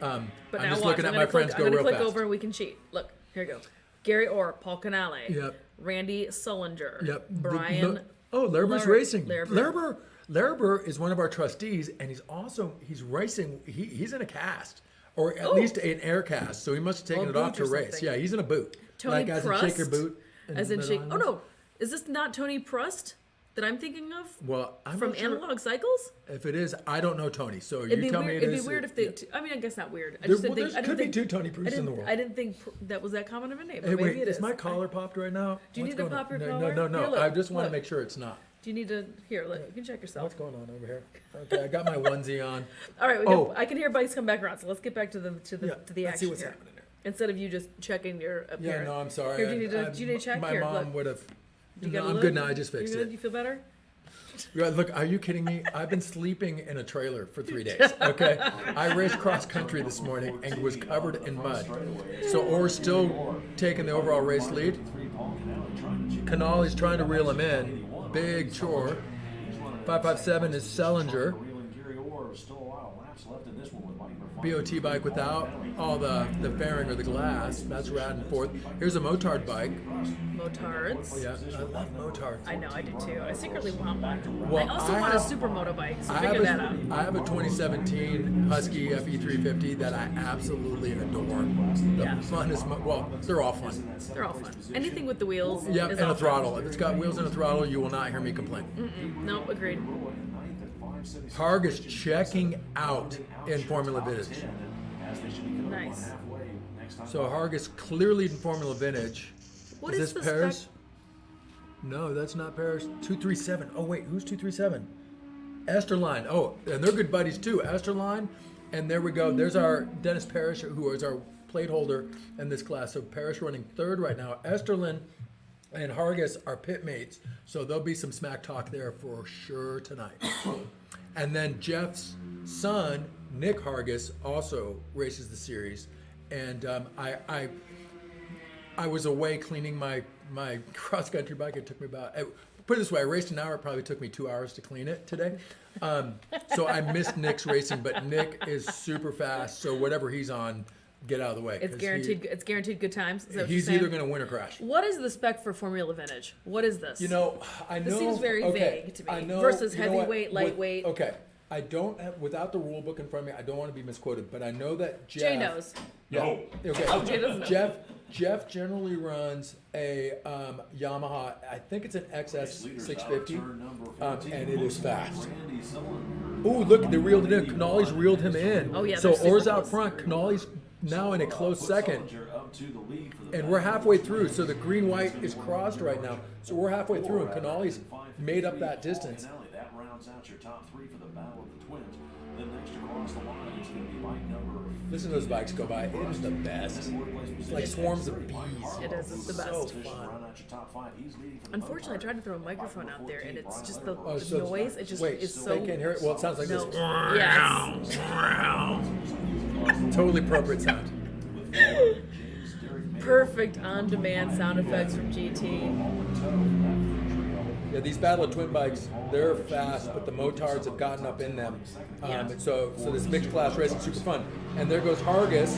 But I'm now just watch. looking I'm at gonna my friends click, go I'm gonna real click fast. over and we can cheat. Look, here you go. Gary Orr, Paul Canale, Yep. Randy Sullinger, Yep. Brian. Lerber's Lar- racing. Lerber. Lerber is one of our trustees, and he's racing. He's in a cast, or at Oh. least an air cast. So he must have taken Or it a off boot to or race. something. Yeah, he's in a boot. Tony like as Prust. in shake your boot. and As in then shake. on Oh it. no, is this not Tony Prust that I'm thinking of? Well, I'm From not sure. Analog Cycles? If it is, I don't know Tony. So It'd you be tell weird. me it It'd is. be weird if they. I mean, I guess not weird. I There- just didn't well, think. there I didn't could be think, two Tony Prusts I didn't, in the world. I didn't think that was that common of a name. But Hey, maybe wait, it is my collar popped right now? Do you What's need to going on? pop your No, collar? No. Here, look, I just want to look. make sure it's not. Do you need to? Here, look, you can check yourself. What's going on over here? Okay, I got my onesie on. All right, Oh. I can hear bikes come back around. So let's get back to the Yeah, to the let's action see what's here. happening there. Instead of you just checking your appearance. Yeah, no, I'm sorry. Here, do you need to check? My Here, mom look. would have. You No, got a I'm look? good now. I just fixed You good? it. You feel better? Yeah, look, are you kidding me? I've been sleeping in a trailer for 3 days. Okay, I raced cross country this morning and was covered in mud. So Orr's still taking the overall race lead. Canale's trying to reel him in. Big chore. 557 is Sullinger. left in this one with bike number 5. BOT bike without all the fairing or the glass. That's rad and forth. Here's a Motard bike. Motards. Yeah, I love Motards. I know, I do too. I secretly want one. Well, I also I want a have- supermoto bike, so I figure that have, out. I have a 2017 Husky FE350 that I absolutely adore. The Yeah. funnest, well, they're all fun. They're all fun. Anything with the wheels Yep, is and all a throttle. If it's got wheels and a throttle, you will not hear me complain. fun. Nope, agreed. Harg is checking out in Formula Vintage. Nice. So Harg is clearly in Formula Vintage. What is is this the Paris? spec? No, that's not Paris. 237. Oh wait, who's 237? Esterline. Oh, and they're good buddies too. Esterline, and there we go. There's our Dennis Parrish, who is our plate holder in this class. So Parrish running third right now. Esterlin and Hargis are pit mates, so there'll be some smack talk there for sure tonight. And then Jeff's son, Nick Hargis, also races the series, and I was away cleaning my cross country bike. It took me about, put it this way, I raced an hour. It probably took me 2 hours to clean it today. So I missed Nick's racing, but Nick is super fast. So whatever he's on, get out of the way. It's 'cause guaranteed. It's guaranteed good times. Is that what He's you're saying? either going to win or crash. What is the spec for Formula Vintage? What is this? You know, I know. This seems very okay, vague to me. I know, Versus you know what, heavyweight, lightweight. Okay, I don't have, without the rule book in front of me. I don't want to be misquoted, but I know that Jeff. Jay knows. Yeah. No. Okay. Jay doesn't know. Jeff generally runs a Yamaha. I think it's an XS 650, and it is fast. Ooh, look, they reeled it in. Canali's reeled him in. Oh, yeah, So they're super Orr's out close. front. Canali's now in a close second. And we're halfway through, so the green-white is crossed right now. So we're halfway through, and Canali's made up that distance. That rounds out your top 3 for the Battle of the Twins. Then next across the line, it's going to be bike number. Listen to those bikes go by. It is the best. It's like swarms of bees. It is. It's the best. So fun. Unfortunately, I tried to throw a microphone out there, and it's just the So- noise. It just wait, is so so. they can't hear it? Well, it sounds like No. this. Yes. Totally appropriate sound. Perfect on-demand sound effects from GT. Yeah, these Battle of Twin bikes, they're fast, but the motards have gotten up in them. Yeah. And so this mixed class racing is super fun. And there goes Hargis,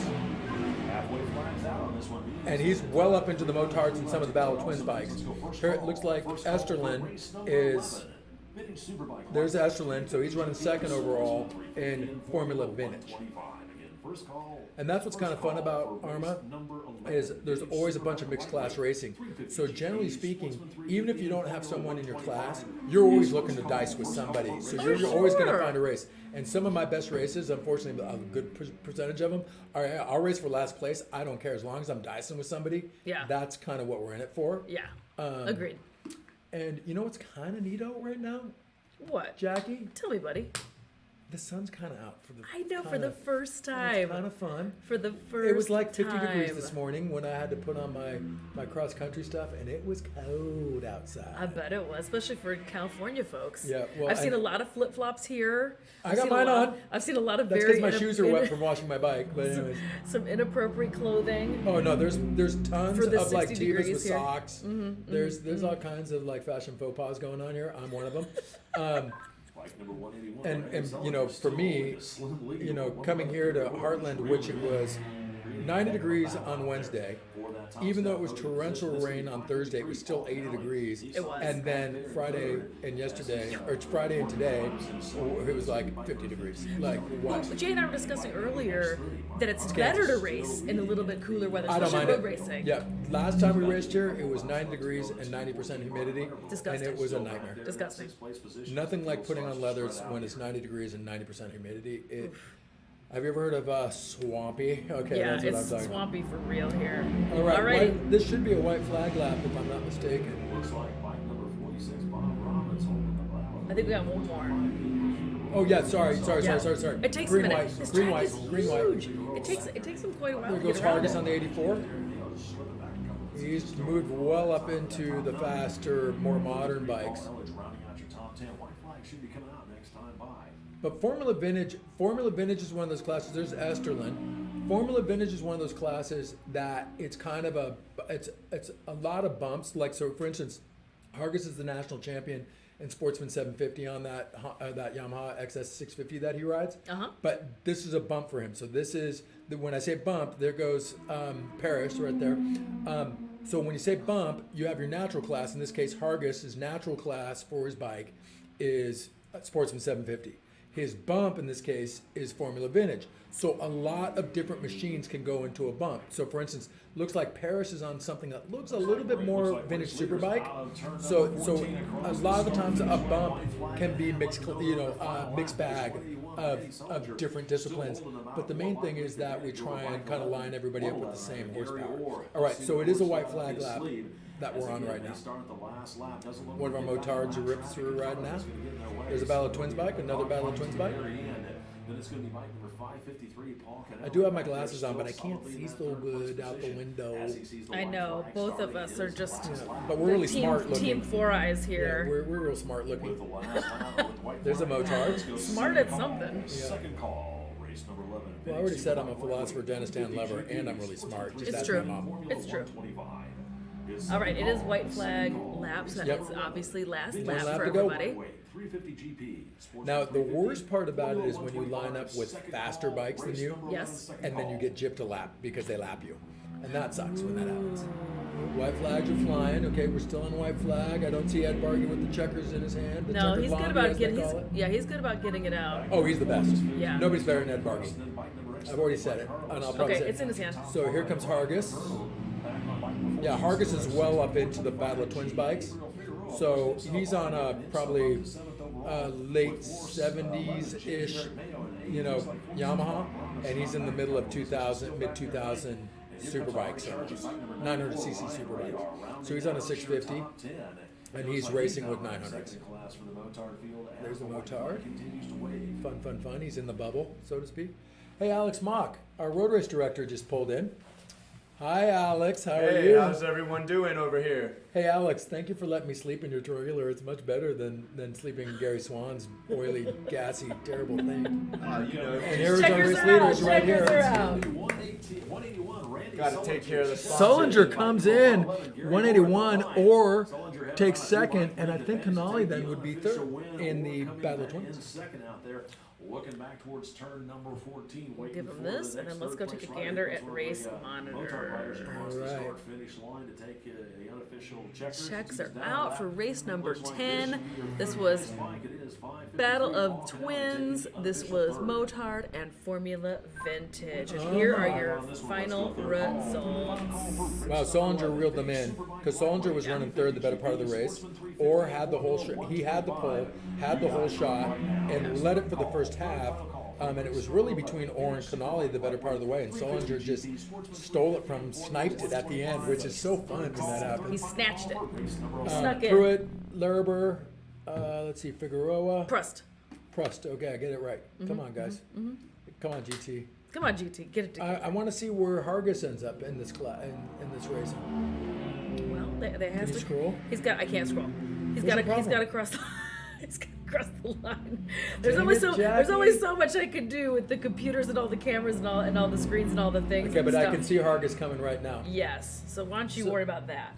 and he's well up into the motards and some of the Battle of Twins bikes. Here it looks like Esterlin is, there's Esterlin, so he's running second overall in Formula Vintage. And that's what's kind of fun about AHRMA, is there's always a bunch of mixed class racing. So generally speaking, even if you don't have someone in your class, you're always looking to dice with somebody. So you're always going to sure. find a race. And some of my best races, unfortunately, a good percentage of them, are I'll race for last place. I don't care as long as I'm dicing with somebody. Yeah. That's kind of what we're in it for. Yeah. Agreed. And you know what's kind of neato right now, What? Jackie? Tell me, buddy. The sun's kind of out for the. I know, for the first time. It's kind of fun. For the first It was like 50 degrees time. this morning when I had to put on my cross country stuff, and it was cold outside. I bet it was, especially for California folks. Yeah, well, I've seen a lot of flip flops here. I got mine on. I've seen a lot of That's very. because my shoes are wet from washing my bike. But anyways, Some inappropriate clothing. oh no, there's tons For the of like 60 Tevas degrees with here. socks. There's all kinds of like fashion faux pas going on here. I'm one of them. And you know, for me, you know, coming here to Heartland, which it was 90 degrees on Wednesday, even though it was torrential rain on Thursday, it was still 80 degrees. It was. And then Friday and yesterday, or Friday and today, it was like 50 degrees. Like what? Jay and I were discussing earlier that it's better to race in a little bit cooler weather, I don't especially mind road it. racing. Yeah, last time we raced here, it was 90 degrees and 90% humidity, Disgusting. and it was a nightmare. Disgusting. Nothing like putting on leathers when it's 90 degrees and 90% humidity. Have you ever heard of swampy? Okay, Yeah, that's what I'm it's talking about. swampy for real here. All right, Alrighty. this should be a white flag lap if I'm not mistaken. I think we got one more. Oh yeah, sorry. Yeah. It takes green a minute. white, This green track white, is green huge. white. It takes them quite a while There to goes get around Hargis it. on the 84. He's moved well up into the faster, more modern bikes. But Formula Vintage is one of those classes. There's Esterlin. Formula Vintage is one of those classes that it's kind of it's a lot of bumps. Like, so for instance, Hargis is the national champion in Sportsman 750 on that Yamaha XS 650 that he rides. But this is a bump for him. So this is, when I say bump, there goes Paris right there. So when you say bump, you have your natural class. In this case, Hargis' natural class for his bike is Sportsman 750. His bump in this case is Formula Vintage. So a lot of different machines can go into a bump. So for instance, looks like Paris is on something that looks a little bit more vintage superbike. So a lot of the times a bump can be mixed bag of different disciplines. But the main thing is that we try and kind of line everybody up with the same horsepower. All right, so it is a white flag lap that we're on right now. One of our motards are ripped through right now. There's a Battle of Twins bike, another Battle of Twins bike. I do have my glasses on, but I can't see so good out the window. I know, both of us are just But we're really smart looking. Team Four Eyes Yeah, here. we're real smart looking. There's a motard. Smart at something. Second call, race number 11. Well, I already said I'm a philosopher, dentist, and lover, and I'm really smart. Just It's ask true. my mom. It's true. All right, it is white flag laps. That's Yep. obviously last One lap lap for to go. everybody. 350 GP. Now, the worst part about it is when you line up with faster bikes than you, Yes. and then you get gypped a lap because they lap you. And that sucks when that happens. White flags are flying. Okay, we're still on white flag. I don't see Ed Bargy with the checkers in his hand. The No, checkered he's good laundry, about as they getting. call it. He's good about getting it out. Oh, he's the best. Yeah. Nobody's better than Ed Bargy. I've already said it, and I'll probably Okay, say it's in his hand. So here comes Hargis. Yeah, Hargis is well up into the Battle of Twins bikes. So he's on a probably late 70s-ish, Yamaha, and he's in the middle of 2000, mid-2000 superbikes, 900cc superbikes. So he's on a 650, and he's racing with 900s. There's the motard. Fun. He's in the bubble, so to speak. Hey, Alex Mock, our road race director, just pulled in. Hi, Alex. How are you? How's everyone doing over here? Hey, Alex. Thank you for letting me sleep in your trailer. It's much better than sleeping in Gary Swan's oily, gassy, terrible thing. And here's our Checkers race are out. leaders right Checkers are here. out. Got to take care of the Sullinger comes in 181 or takes second, and I think Canali then would be third in the Battle of Twins. Looking back towards turn number 14. We'll give him this, and then let's go take a gander at race monitor. Alright. Checks are out for race number 10. This was Battle of Twins. This was Motard and Formula Vintage. And here are your final results. Wow, Sullinger reeled them in because Sullinger was running third the better part of the race, or had the whole he had the pole, had the whole shot, and led it for the first half. And it was really between Orr and Canali the better part of the way, and Sullinger just stole it from, sniped it at the end, which is so fun when that He happens. snatched it. Snuck in. Pruitt, Laraber, let's see, Figueroa, Prust. Prust. Okay, I get it right. Come on, guys. Come on, GT. Come on, GT. Get it together. I want to see where Hargis ends up in this in this race. Well, they has Can you to. scroll? He's got. I can't scroll. He's What's got. the He's got problem? to cross. He's got to cross the line. There's Dang only it, so. Jackie. There's only so much I could do with the computers and all the cameras and all the screens and all the things. Okay, and but I stuff. can see Hargis coming right now. Yes. So why don't you worry about that?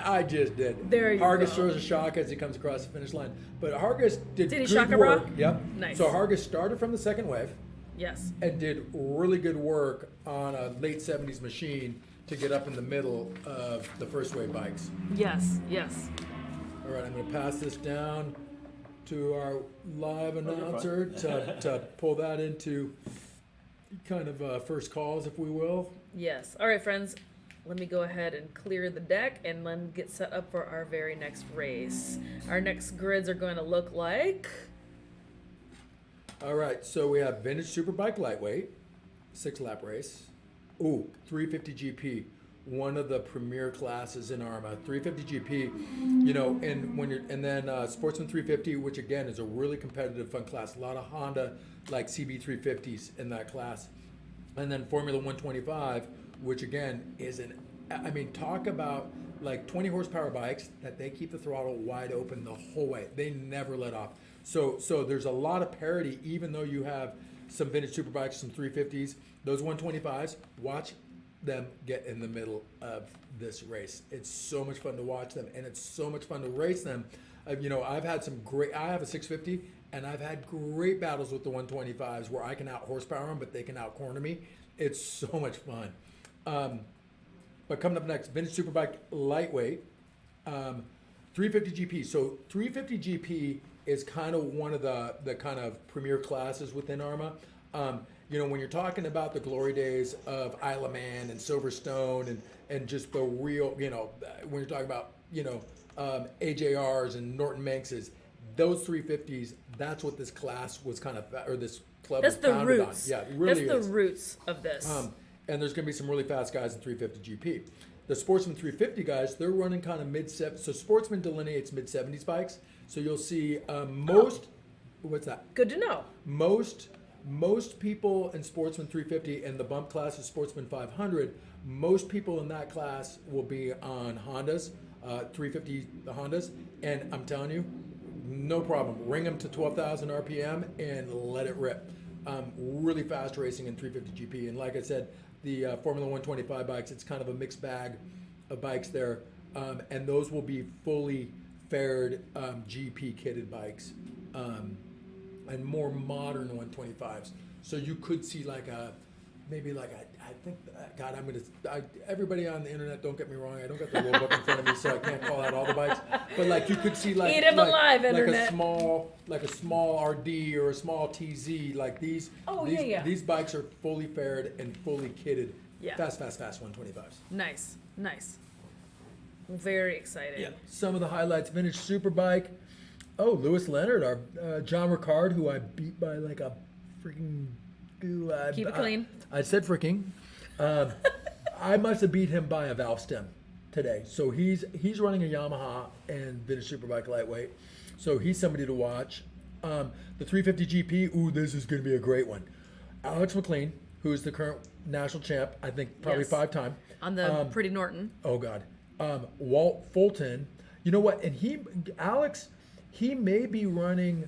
I just did. There you Hargis go. throws a shock as he comes across the finish line. But Hargis did Did he good shock a work. bra? Yep. Nice. So Hargis started from the second wave Yes. and did really good work on a late 70s machine to get up in the middle of the first wave bikes. Yes. Yes. All right, I'm going to pass this down to our live announcer to pull that into kind of first calls, if we will. Yes. All right, friends. Let me go ahead and clear the deck and then get set up for our very next race. Our next grids are going to look like. All right, so we have Vintage Superbike Lightweight, 6-lap race. Ooh, 350 GP, one of the premier classes in AHRMA. 350 GP, and then Sportsman 350, which again is a really competitive, fun class. A lot of Honda like CB 350s in that class, and then Formula 125, which again is talk about like 20 horsepower bikes that they keep the throttle wide open the whole way. They never let off. So there's a lot of parity, even though you have some vintage superbikes, some 350s, those 125s. Watch them get in the middle of this race. It's so much fun to watch them, and it's so much fun to race them. I've had I have a 650, and I've had great battles with the 125s where I can out horsepower them, but they can out corner me. It's so much fun. But coming up next, vintage superbike lightweight, 350 GP. So 350 GP is kind of one of the kind of premier classes within AHRMA. When you're talking about the glory days of Isle of Man and Silverstone and just the real, when you're talking about, AJRs and Norton Manxes, those 350s, that's what this class was kind of, or this club That's was the founded roots. on. Yeah, it really That's is. the roots of this. And there's going to be some really fast guys in 350 GP. The Sportsman 350 guys, they're running kind of mid-70s. So Sportsman delineates mid-70s bikes. So you'll see what's that? Good to know. Most people in Sportsman 350 and the bump class is Sportsman 500, most people in that class will be on Hondas, 350 Hondas. And I'm telling you, no problem. Ring them to 12,000 RPM and let it rip. Really fast racing in 350 GP. And like I said, the Formula 125 bikes, it's kind of a mixed bag of bikes there. And those will be fully fared GP kitted bikes and more modern 125s. So you could see everybody on the internet, don't get me wrong, I don't got the rule book in front of me, so I can't call out all the bikes. But you could see Eat 'em alive, internet. a small RD or a small TZ, these bikes are fully fared and fully kitted. Yeah. Fast 125s. Nice. Very exciting. Yeah. Some of the highlights: vintage superbike. Oh, Lewis Leonard, our John Ricard, who I beat by like a freaking. Keep it clean. I said freaking. I must have beat him by a valve stem today. So he's running a Yamaha and vintage superbike lightweight. So he's somebody to watch. The 350 GP. Ooh, this is going to be a great one. Alex McLean, who is the current national champ, I think probably Yes. 5-time. On the Pretty Norton. Oh God. Walt Fulton. You know what? And Alex, he may be running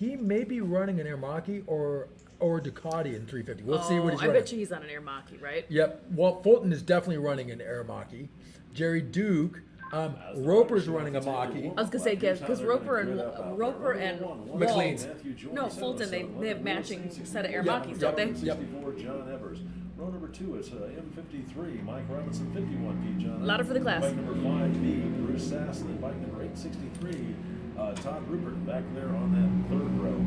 an Aermacchi or Ducati in 350. We'll see what he's I running. bet you he's on an Aermacchi, right? Yep. Walt Fulton is definitely running an Aermacchi. Jerry Duke. Roper's running a Mach-E. I was gonna say, because Roper and McLean's. Walt, no, Fulton, they have matching set of Aermacchis, don't they? Yep. John Evers. Row number 2 is M53, Mike Robinson, 51P, John. Louder for the class. Bike number 5B, Bruce Sasslin. Bike number 863, Todd Rupert, back there on that third row.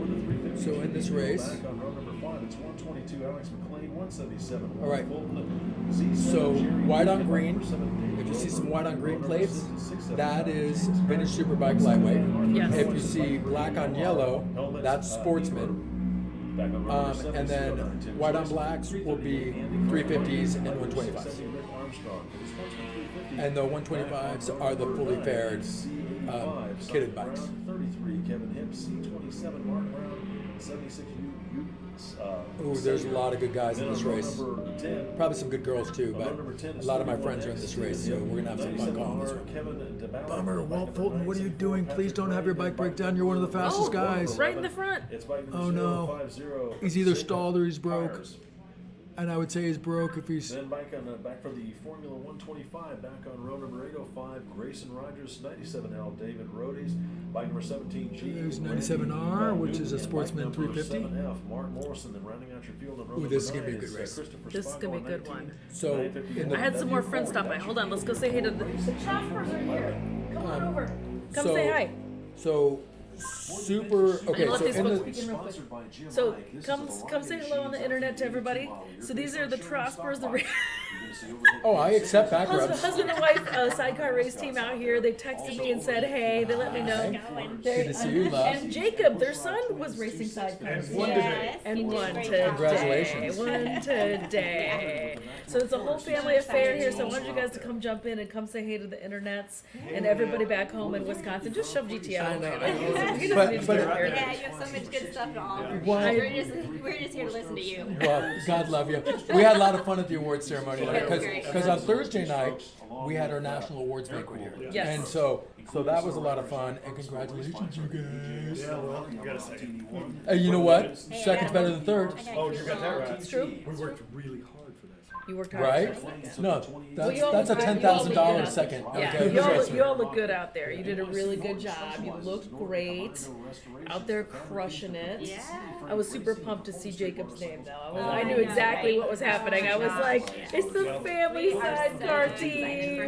For the 350 So in this race- back on row number 5, it's 122, Alex McLean, 177. All right. Fulton, Z7, So Jerry white on Duke, green. number 7, If you see some white on green Row number plates, 67, that is vintage superbike lightweight. Yes. If you see black on yellow, that's sportsman. Back on row number 7, And then Tim white on Joyce, blacks will be 350, 350s and Rick 125s. Armstrong. For the Sportsman 350, And the 125s are the fully fared kitted bikes. 33, Kevin Hipp, C27, Mark Brown, 76, Ooh, there's a lot of good guys in this race. Number 10, Probably some good girls too, but a lot of my friends are in this race, so we're gonna have some fun calling this one. Kevin DeBauer, Bummer, bike Walt number Fulton, what are you 974, doing? Please don't have your bike break down. You're one of the fastest Oh, guys. right in the front. It's bike number Oh no. 050, He's either stalled or he's broke. Tires. And I would say he's broke if he's. Then back for the Formula 125, back on row number 805, Grayson Rogers, 97L, David Rohdes, bike number 17G. There's 97R, which is a Sportsman 350. 7F, Mark Morrison, then rounding out your field of row Ooh, number this is gonna be a 9 good is, race. Christopher This is gonna be a Spango, good one. 19, So, 951. in the- I had some more friends stop by. Hold on, let's go say hey to the Choppers are here. Come on over. Come say hi. So super. Okay, let so these in folks the. begin real quick. Sponsored by Jim So Ike. This come is a come line say of hello on the machines internet to off everybody. the model. So these are the Trospers, the Oh, I accept back rubs. husband and wife sidecar race team out here. They texted me and said hey. They let me know. Good to see you, love. And Jacob, their son, was racing sidecars. And one today. Congratulations. One today. So it's a whole family affair here. So I wanted you guys to come jump in and come say hey to the internets and everybody back home in Wisconsin. Just shove GTL away. You just But- need to but- get here. Yeah, you have so much good stuff to offer. Well- We're just here to listen to you. Well, God love you. We had a lot of fun at the awards ceremony Yeah, because great. on Thursday night we had our national awards banquet here, Yes. and so that was a lot of fun. And congratulations, you guys. Yeah, well, you got a second. You know what? Second's better than third. Oh, you got that right. It's true. We worked really hard for this. You worked hard. Right? for a second. No, Well, you all that's a look good. $10,000 second. Yeah, Okay. you all look good out there. You did a really good job. You look great. Out there crushing it. Yeah. I was super pumped to see Jacob's name though. I knew exactly what was happening. I was like, it's the family sidecar team.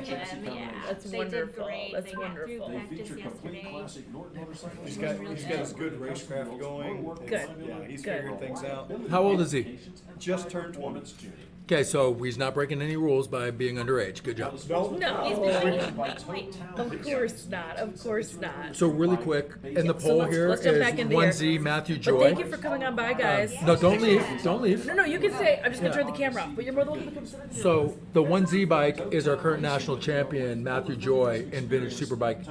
That's They wonderful. did great. That's They got through wonderful. practice yesterday. He's got his good racecraft going. Good. Yeah, he's Good. figured things out. How old is he? Just turned 20. Okay, so he's not breaking any rules by being underage. Good job. No, Of of course not. Of course not. So really quick, in the So poll let's- here let's jump is back into 1Z Matthew But Joy. thank you for coming on by, guys. No, don't leave. Don't leave. No, you can say. I'm just gonna turn the camera off. But you're more than welcome to come sit in here. So the 1Z bike is our current national champion, Matthew Joy, in vintage superbike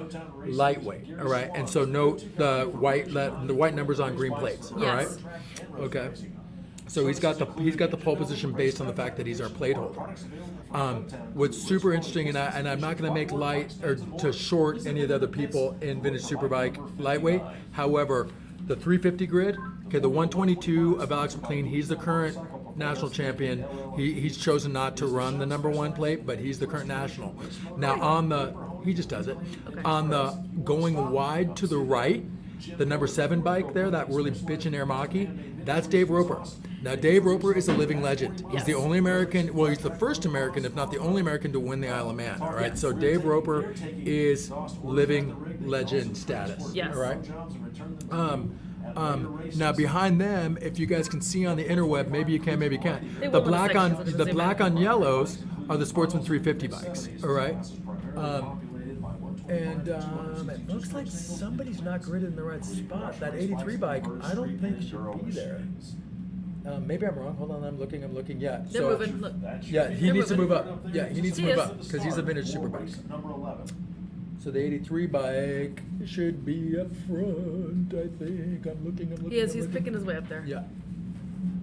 lightweight. All right, and so note the white numbers on green plates. All right. Yes. Okay. So he's got the pole position based on the fact that he's our plate holder. What's super interesting, and I'm not going to make light or to short any of the other people in vintage superbike lightweight. However, the 350 grid, okay, the 122 of Alex McLean, he's the current national champion. He's chosen not to run the number one plate, but he's the current national. Now he just does it. On the going wide to the right, the number 7 bike there, that really bitchin' Airmaki, that's Dave Roper. Now, Dave Roper is a living legend. He's the only American, well, he's the first American, if not the only American, to win the Isle of Man. All right, so Dave Roper is living legend status. Yes. All right. Now behind them, if you guys can see on the interweb, maybe you can, maybe you can't. They The will in a black second, so on just the zoom black in. on yellows are the Sportsman 350 bikes. All right. And it looks like somebody's not gridded in the right spot. That 83 bike, I don't think should be there. Maybe I'm wrong. Hold on, I'm looking. Yeah. They're so, moving. Look. Yeah, he They're needs to moving. move up. Yeah, he needs to He move is. up because he's a vintage superbike. So the 83 bike should be up front, I think. I'm looking. He is. I'm He's looking. picking his way up there. Yeah.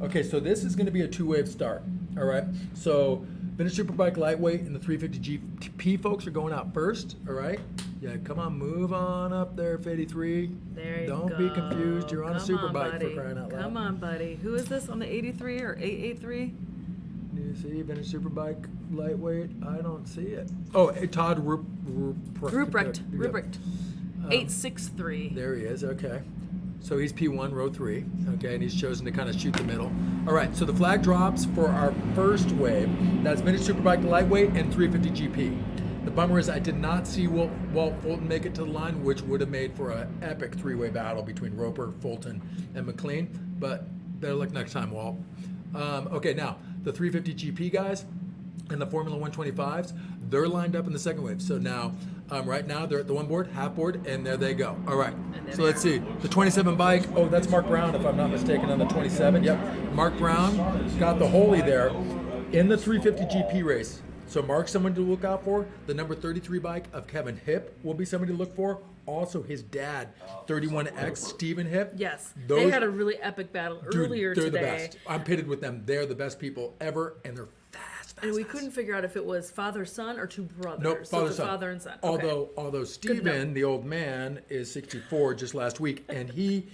Okay, so this is going to be a two-wave start. All right. So vintage superbike lightweight and the 350 GP folks are going out first. All right. Yeah, come on, move on up there, 83. There you Don't go. be confused. You're on a Come superbike for buddy. crying out loud. Come on, buddy. Who is this on the 83 or 883? You see vintage superbike lightweight? I don't see it. Oh, Todd Ruprecht. Yeah. Ruprecht. 863. There he is. Okay. So he's P1, row 3. Okay, and he's chosen to kind of shoot the middle. All right, so the flag drops for our first wave. That's vintage superbike lightweight and 350 GP. The bummer is I did not see Walt Fulton make it to the line, which would have made for an epic three-way battle between Roper, Fulton, and McLean. But better luck next time, Walt. Okay, now the 350 GP guys and the Formula 125s, they're lined up in the second wave. So now, right now, they're at the one board, half board, and there they go. All right, so let's see. The 27 bike, oh, that's Mark Brown, if I'm not mistaken, on the 27. Yep, Mark Brown got the Holy there in the 350 GP race. So Mark's someone to look out for. The number 33 bike of Kevin Hipp will be somebody to look for. Also, his dad, 31X, Stephen Hipp. Yes. Those- They had a really epic battle Dude, earlier they're today. the best. I'm pitted with them. They're the best people ever, and they're fast. And we couldn't figure out if it was father-son or two brothers. Nope, So it's a father and son. Okay. Although know. Stephen, the old man, is 64 just last week, and he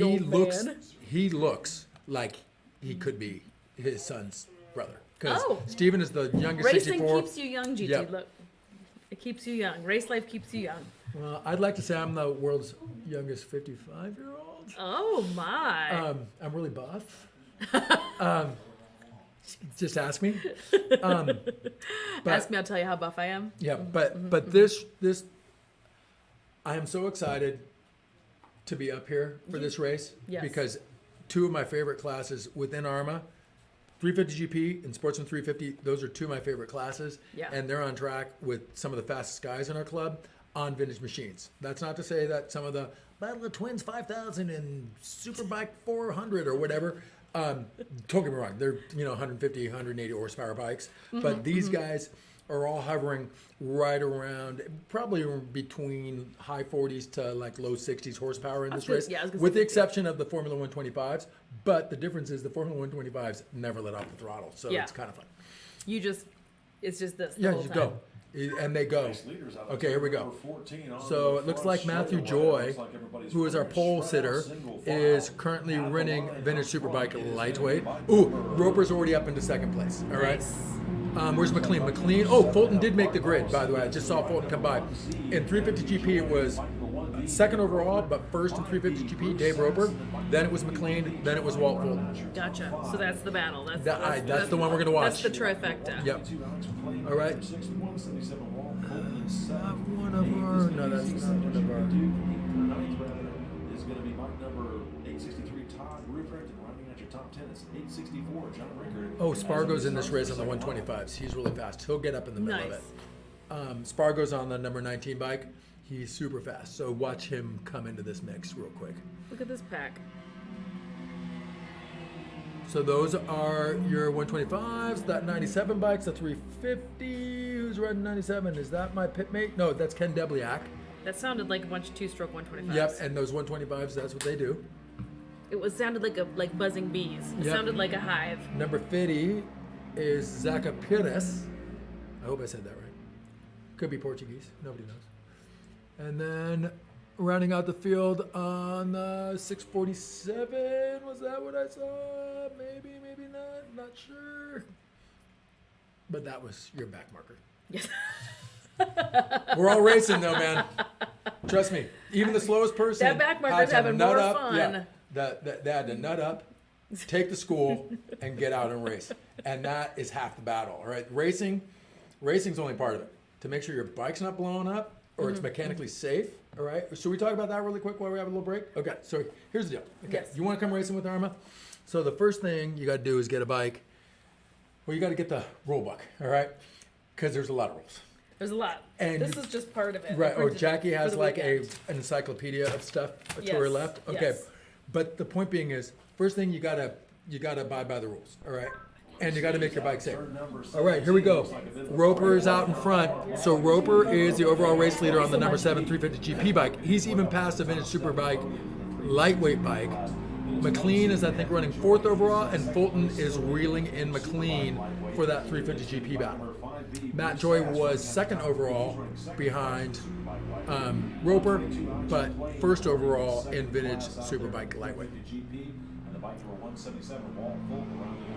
old looks man. he looks like he could be his son's brother. Because Oh. Stephen is the youngest Racing 64. keeps you young, GT. Yep. Look, it keeps you young. Race life keeps you young. Well, I'd like to say I'm the world's youngest 55-year-old. Oh my! I'm really buff. Just ask me. Ask me, I'll tell you how buff I am. Yeah, but this I am so excited to be up here for this race Yes. because two of my favorite classes within AHRMA, 350 GP and Sportsman 350, those are two of my favorite classes. Yeah. And they're on track with some of the fastest guys in our club on vintage machines. That's not to say that some of the Battle of the Twins 5000 and Superbike 400 or whatever, don't get me wrong, they're 150, 180 horsepower bikes. But these guys are all hovering right around, probably between high 40s to like low 60s horsepower in this race, I was gonna with say the exception of the Formula 125s. But the difference is the Formula 125s never let off the throttle, so Yeah. it's kind of fun. It's just this. The Yeah, whole you time. go. And they go. Leaders out Okay, here we go. number 14 on So the it looks front like Matthew straightaway. Joy, Looks like everybody's who is our running pole straight out, sitter, single is file. currently At the running line vintage up superbike front is lightweight. bike Ooh, number- Roper's already up into second place. All right. Nice. Where's McLean? McLean. Oh, Fulton did make the grid, by the way. I just saw Fulton come by. In 350 GP, it was second overall, but first in 350 GP, Dave Roper. Then it was McLean. Then it was Walt Fulton. Gotcha. So that's the battle. That's the one we're gonna watch. That's the trifecta. Yep. All right. One of our. No, that's not one of our. Ninth rather is going to be bike number 863, Todd Ruprecht, and rounding out your top 10 is 864, John Rickard. Oh, Spargo's in this race on the 125s. He's really fast. He'll get up in the middle of Nice. it. Spargo's on the number 19 bike. He's super fast. So watch him come into this mix real quick. Look at this pack. So those are your 125s, that 97 bike's a 350. Who's riding 97? Is that my pit mate? No, that's Ken Debliak. That sounded like a bunch of two-stroke 125s. Yep, and those 125s, that's what they do. It sounded like buzzing bees. It Yep. sounded like a hive. Number 50 is Zaca Pires. I hope I said that right. Could be Portuguese. Nobody knows. And then rounding out the field on the 647. Was that what I saw? Maybe, maybe not. Not sure. But that was your back marker. Yes. We're all racing though, man. Trust me. Even the slowest person. That back marker's had to having nut more up. fun. Yeah, they had to nut up, take the school, and get out and race. And that is half the battle. All right, racing's only part of it. To make sure your bike's not blowing up or it's mechanically safe. All right. Should we talk about that really quick while we have a little break? Okay. So here's the deal. Okay. Yes. You want to come racing with AHRMA? So the first thing you got to do is get a bike. Well, you got to get the rule book. All right. Because there's a lot of rules. There's a lot. And this is just part of it. Right. For Oh, Jackie for has the like weekend. an encyclopedia of stuff to Yes, her left. Okay. yes. But the point being is, first thing you gotta abide by the rules. All right. And you gotta make your bike safe. All right. Here we go. Roper is out in front. So Roper is the overall race leader on the number 7 350 GP bike. He's even passed a vintage superbike, lightweight bike. McLean is, I think, running 4th overall, and Fulton is reeling in McLean for that 350 GP battle. Matt Joy was 2nd overall behind Roper, but 1st overall in vintage superbike lightweight.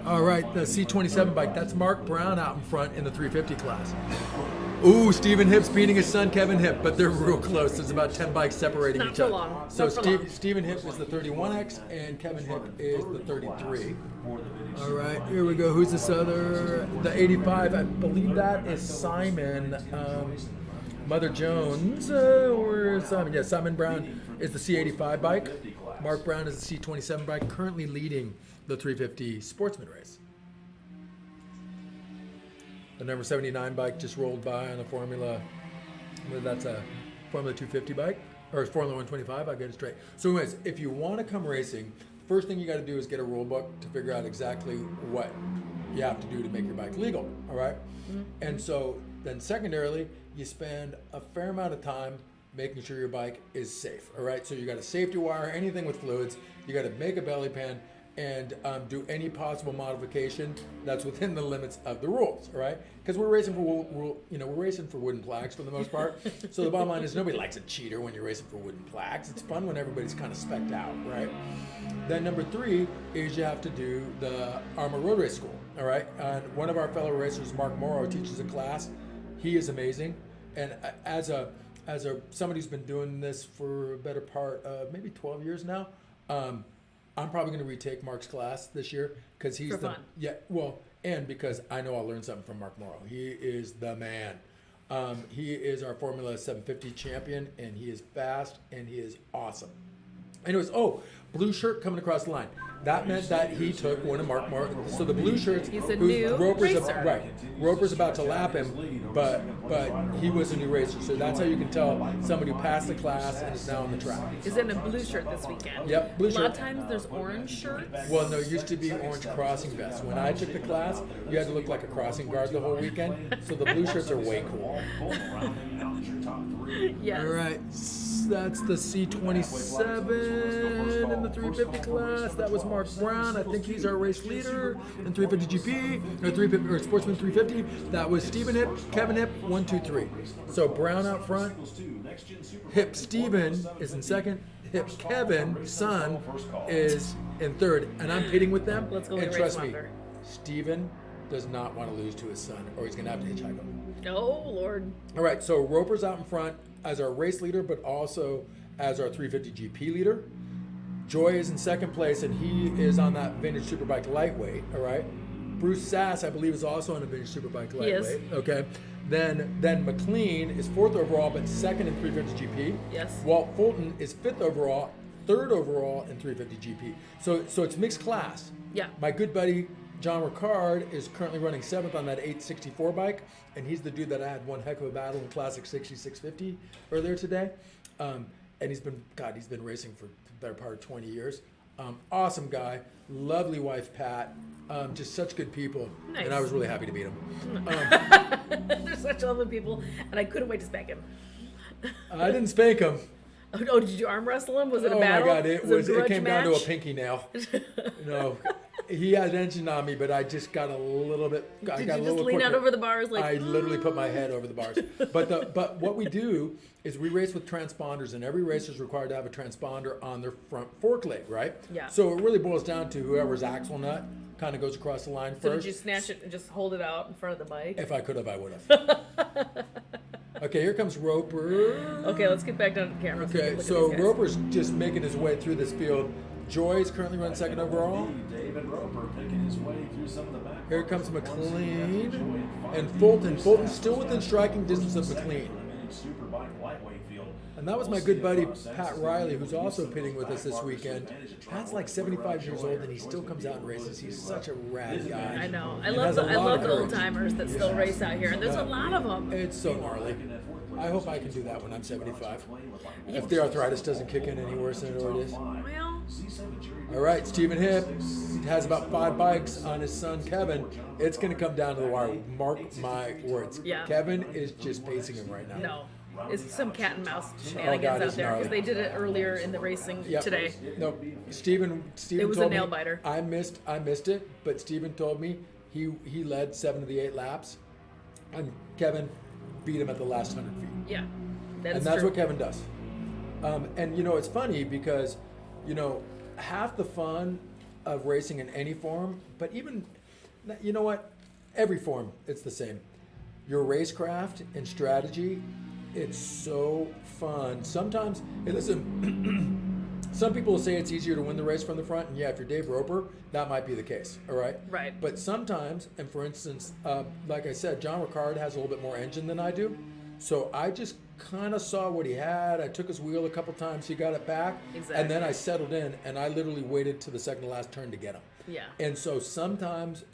All right, the C27 bike, that's Mark Brown out in front in the 350 class. Ooh, Stephen Hipp's beating his son Kevin Hipp, but they're real close. There's about 10 bikes separating Not each for other. long. So Not for long. Stephen Hipp is the 31X and Kevin Hipp is the 33. All right, here we go. Who's this other? The 85, I believe that is Simon. Mother Jones, or Simon? Yeah, Simon Brown is the C85 bike. Mark Brown is the C27 bike, currently leading the 350 Sportsman race. The number 79 bike just rolled by on a Formula. That's a Formula 250 bike, or Formula 125. I get it straight. So, anyways, if you want to come racing, first thing you got to do is get a rule book to figure out exactly what you have to do to make your bike legal. All right? And so then, secondarily, you spend a fair amount of time making sure your bike is safe. All right? So you got a safety wire, anything with fluids. You got to make a belly pan and do any possible modification that's within the limits of the rules. All right? Because we're racing for we're racing for wooden plaques for the most part. So the bottom line is nobody likes a cheater when you're racing for wooden plaques. It's fun when everybody's kind of specced out, right? Then number 3 is you have to do the AHRMA Road Race School. All right? And one of our fellow racers, Mark Morrow, teaches a class. He is amazing. And as somebody who's been doing this for a better part of maybe 12 years now, I'm probably going to retake Mark's class this year because he's For fun. And because I know I'll learn something from Mark Morrow. He is the man. He is our Formula 750 champion, and he is fast and he is awesome. Anyways, blue shirt coming across the line. That meant that he took one of Mark Morrow. So the blue shirts. He's a new racer. Right. Roper's about to lap him, but he was a new racer. So that's how you can tell somebody who passed the class and is now on the track. Is in a blue shirt this weekend. Yep, blue A lot of shirt. times there's orange shirts. Well, no, it used to be orange crossing vests. When I took the class, you had to look like a crossing guard the whole weekend. So the blue shirts are way cool. Yes. All right. That's the C27 in the 350 class. That was Mark Brown. I think he's our race leader in 350 GP or 350 or Sportsman 350. That was Stephen Hip, Kevin Hip, 1, 2, 3. So Brown out front. Hip Stephen is in second. Hip Kevin, son, is in third, and I'm pitting with them. Let's go and race trust me, monitor. Stephen does not want to lose to his son, or he's going to have to hitchhike him. Oh Lord. All right, so Roper's out in front as our race leader, but also as our 350 GP leader. Joy is in second place, and he is on that vintage superbike lightweight. All right. Bruce Sass, I believe, is also on a vintage superbike lightweight. He is. Okay. Then McLean is fourth overall, but second in 350 GP. Yes. Walt Fulton is fifth overall, third overall in 350 GP. So it's mixed class. Yeah. My good buddy John Ricard is currently running seventh on that 864 bike, and he's the dude that I had one heck of a battle in Classic 6650 earlier today. And he's been racing for the better part of 20 years. Awesome guy, lovely wife Pat, just such good people, Nice. and I was really happy to meet him. They're such lovely people, and I couldn't wait to spank him. I didn't spank him. Oh, did you arm wrestle him? Was it a Oh battle? my God, a it grudge came down to a match? pinky nail. No, he had engine on me, but I just got a little bit. I Did got you a just little lean out quicker. over the bars like? I literally put my head over the bars. But what we do is we race with transponders, and every racer is required to have a transponder on their front fork leg, right? Yeah. So it really boils down to whoever's axle nut kind of goes across the line So first. did you snatch it and just hold it out in front of the bike? If I could have, I would have. Okay, here comes Roper. Okay, let's get back down to the camera. Okay, Look at so these guys. Roper's just making his way through this field. Joy is currently running second overall. David Roper picking his way through some of the back. Here comes McLean and Fulton. Fulton's still within striking distance of McLean. And that was my good buddy Pat Riley, who's also pitting with us this weekend. Pat's like 75 years old, and he still comes out and races. He's such a rad guy. I know. I And love has a the lot of old courage. timers that still race out here, and there's a lot of them. It's so gnarly. I hope I can do that when I'm 75. If the arthritis doesn't kick in any worse than it already is. Well, All right, Stephen Hip has about 5 bikes on his son Kevin. It's going to come down to the wire. Mark my words. Yeah. Kevin is just pacing him right now. no. It's some cat and mouse God, shenanigans it's out there gnarly. because they did it earlier in the racing Yep. today. No, Stephen It was a told me- nail biter. I missed it, but Stephen told me he led 7 of the 8 laps, and Kevin beat him at the last 100 feet. Yeah, that And is that's true. what Kevin does. And it's funny because, half the fun of racing in any form, but even, you know what, every form, it's the same. Your racecraft and strategy, it's so fun. Sometimes, hey, listen, some people will say it's easier to win the race from the front, and yeah, if you're Dave Roper, that might be the case, all right? Right. But sometimes, and for instance, like I said, John Ricard has a little bit more engine than I do, so I just kind of saw what he had. I took his wheel a couple times, he got it back, and then I settled in, and I literally waited to the second to last turn to get him. Yeah. And so sometimes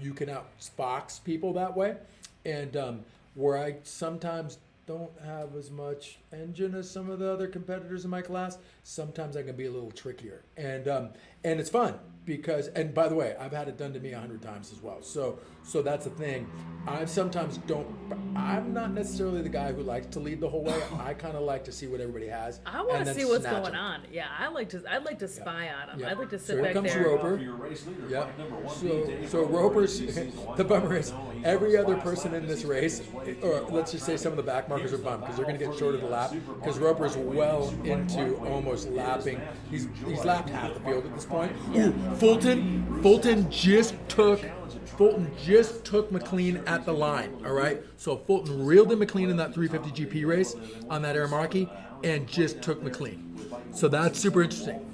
you can outfox people that way, and where I sometimes don't have as much engine as some of the other competitors in my class, sometimes I can be a little trickier, and it's fun because, and by the way, I've had it done to me 100 times as well. So that's the thing. I sometimes don't. I'm not necessarily the guy who likes to lead the whole way. I kind of like to see what everybody has. I want and to then see what's snatch going them. on. Yeah, I'd like to spy on them. Yeah. I'd like to So sit here back comes there. Roper. Yeah. So Roper's the bummer is every other person in this race, or let's just say some of the back markers are bummed because they're going to get short of the lap because Roper's well into almost lapping. He's lapped half the field at this point. Ooh, Fulton just took McLean at the line. All right, so Fulton reeled in McLean in that 350 GP race on that AHRMA and just took McLean. So that's super interesting.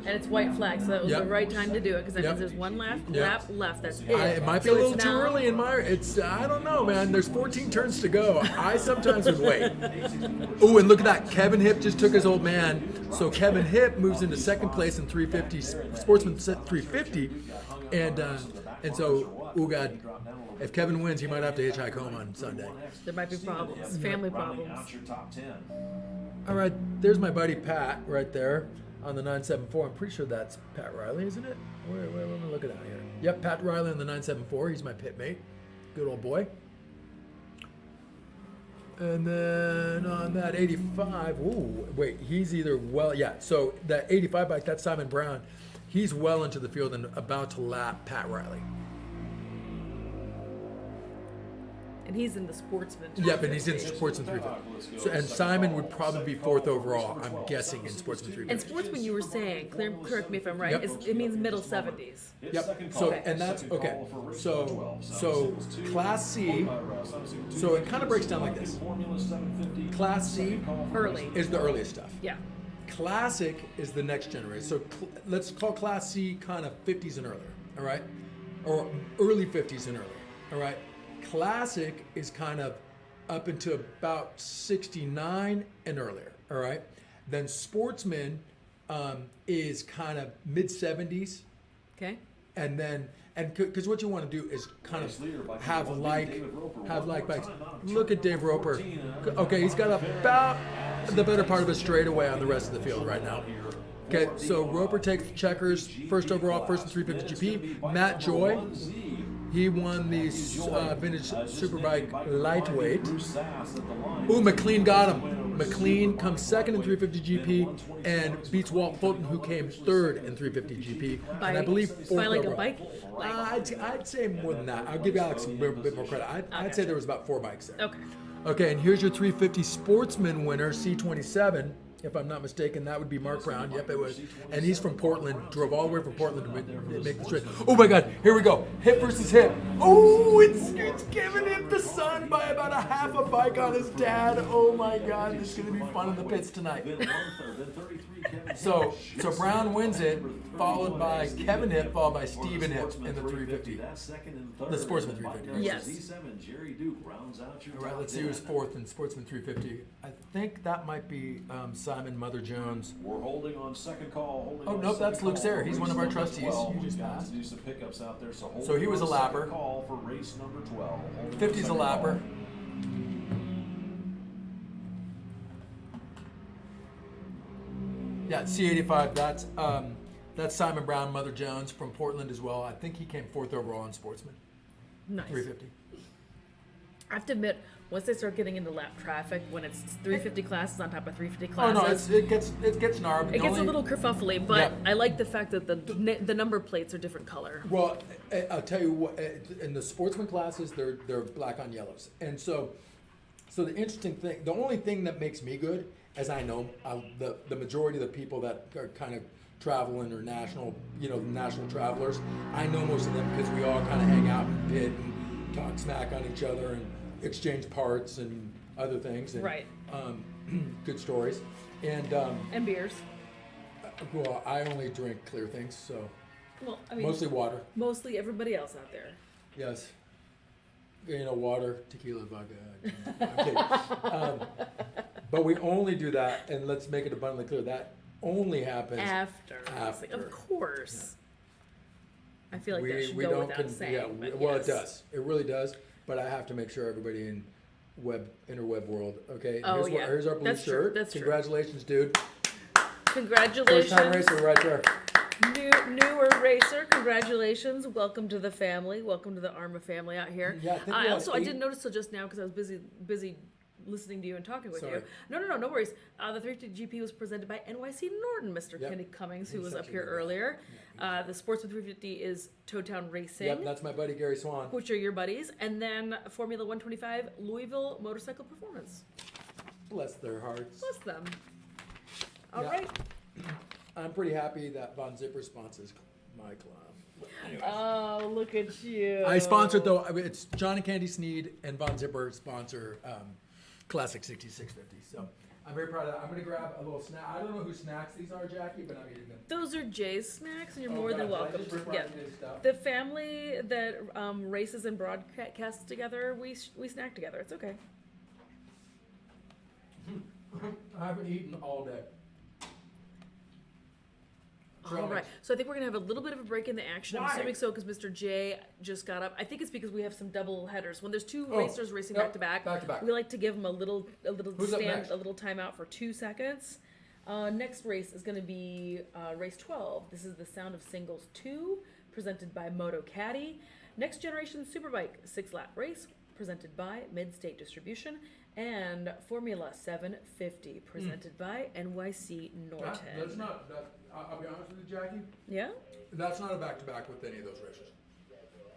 And it's white flag, so that was Yep. the right time to do it because that Yep. means there's one lap Yep. left. That's it. It might be So a little it's too now- early in my. I don't know, man. There's 14 turns to go. I sometimes would wait. Oh, and look at that. Kevin Hip just took his old man. So Kevin Hip moves into second place in 350 Sportsman 350, and so oh god, if Kevin wins, he might have to hitchhike home on Sunday. There might be problems, family problems. All right, there's my buddy Pat right there on the 974. I'm pretty sure that's Pat Riley, isn't it? Where am I looking at here? Yep, Pat Riley on the 974. He's my pit mate. Good old boy. And then on that 85, ooh, wait, he's either so that 85 bike, that's Simon Brown. He's well into the field and about to lap Pat Riley. And he's in the sportsman. Yep, and he's in Sportsman 350. So, and Simon would probably be fourth overall, I'm guessing, in Sportsman 350. And sportsman, you were saying, correct me if I'm right, Yep. it means middle 70s. Yep. So and that's okay. So Class C. So it kind of breaks down like this. Class C Early. is the earliest stuff. Yeah. Classic is the next generation. So let's call Class C kind of 50s and earlier. All right, or early 50s and earlier. All right. Classic is kind of up into about 69 and earlier. All right. Then Sportsman is kind of mid 70s. Okay. And then, because what you want to do is kind of have bikes. Look at Dave Roper. Okay, he's got about the better part of a straightaway on the rest of the field right now. Okay, so Roper takes checkers, first overall, first and 350 GP. Matt Joy, he won the vintage Superbike lightweight. Ooh, McLean got him. McLean comes second in 350 GP and beats Walt Fulton, who came third in 350 GP. And I believe fourth by like a overall. bike. I'd say more than that. I'll give Alex a bit more credit. I'd say there was about 4 bikes there. Okay. Okay, and here's your 350 Sportsman winner, C27. If I'm not mistaken, that would be Mark Brown. Yep, it was. And he's from Portland. Drove all the way from Portland to make the trip. Oh my God! Here we go. Hip versus hip. Oh, it's giving him the son by about a half a bike on his dad. Oh my God! This is gonna be fun in the pits tonight. So Brown wins it, followed by Kevin Hip, followed by Steven Hip in the 350. The Sportsman 350. Yes. All right, let's see who's fourth in Sportsman 350. I think that might be Simon Mother Jones. We're holding on second call. Oh, nope, that's Luke Sayre. He's one of our trustees. You just passed. Do some pickups out there. So he was a lapper. Call for race number 12. 50's a lapper. Yeah, C85. That's Simon Brown, Mother Jones from Portland as well. I think he came fourth overall in Sportsman. Nice. 350. I have to admit, once they start getting into lap traffic, when it's 350 classes on top of 350 Oh classes, no, it gets gnarly. it gets a little kerfuffly. But Yeah. I like the fact that the number plates are different color. Well, I'll tell you what. In the Sportsman classes, they're black on yellows, and so the interesting thing, the only thing that makes me good, as I know, the majority of the people that are kind of traveling or national travelers, I know most of them because we all kind of hang out and pit and talk smack on each other and exchange parts and other things. And, Right. Good stories, and And beers. well, I only drink clear things, so Well, I mean, mostly water. mostly everybody else out there. Yes. Water, tequila, vodka. I'm kidding. But we only do that, and let's make it abundantly clear, that only happens After. Of course. I feel like that should go without saying. But well, yes. it does. It really does. But I have to make sure everybody in interweb world, okay? Oh, yeah. Here's our blue That's true. shirt. That's true. Congratulations, dude. Congratulations. First time racer right there. Newer racer, congratulations. Welcome to the family. Welcome to the AHRMA family out here. Yeah, I think we had I 8 didn't notice till just now because I was busy listening to you and talking with Sorry. you. No worries. The 350 GP was presented by NYC Norton, Mr. Yep. Kenny Cummings, who He's was such up a here good guy. earlier. The Sportsman 350 is Toetown Racing, Yep, that's my buddy Gary Swan. which are your buddies. And then Formula 125, Louisville Motorcycle Performance. Bless their hearts. Bless them. All Yeah. right. I'm pretty happy that Von Zipper sponsors my club. Anyways. Oh, look at you. I sponsored though. It's John and Candy Sneed and Von Zipper sponsor Classic 6650. So I'm very proud of that. I'm gonna grab a little snack. I don't know whose snacks these are, Jackie, but I'm eating them. Those are Jay's snacks, and you're Oh, more than God, did I welcome. just rip Yeah, off Jay's stuff? the family that races and broadcasts together, we snack together. It's okay. I haven't eaten all day. All right. So I think we're gonna have a little bit of a break in the action. I'm Why? assuming so because Mr. J just got up. I think it's because we have some double headers. When there's two Oh, racers racing yep, back to back, back to back. we like to give them a little Who's up next? a little timeout for 2 seconds. Next race is going to be race 12. This is the Sound of Singles 2, presented by Moto Caddy. Next Generation Superbike 6-lap race, presented by Mid-State Distribution. and Formula 750, presented by NYC Norton. That's not. I'll be honest with you, Jackie. Yeah? That's not a back-to-back with any of those races.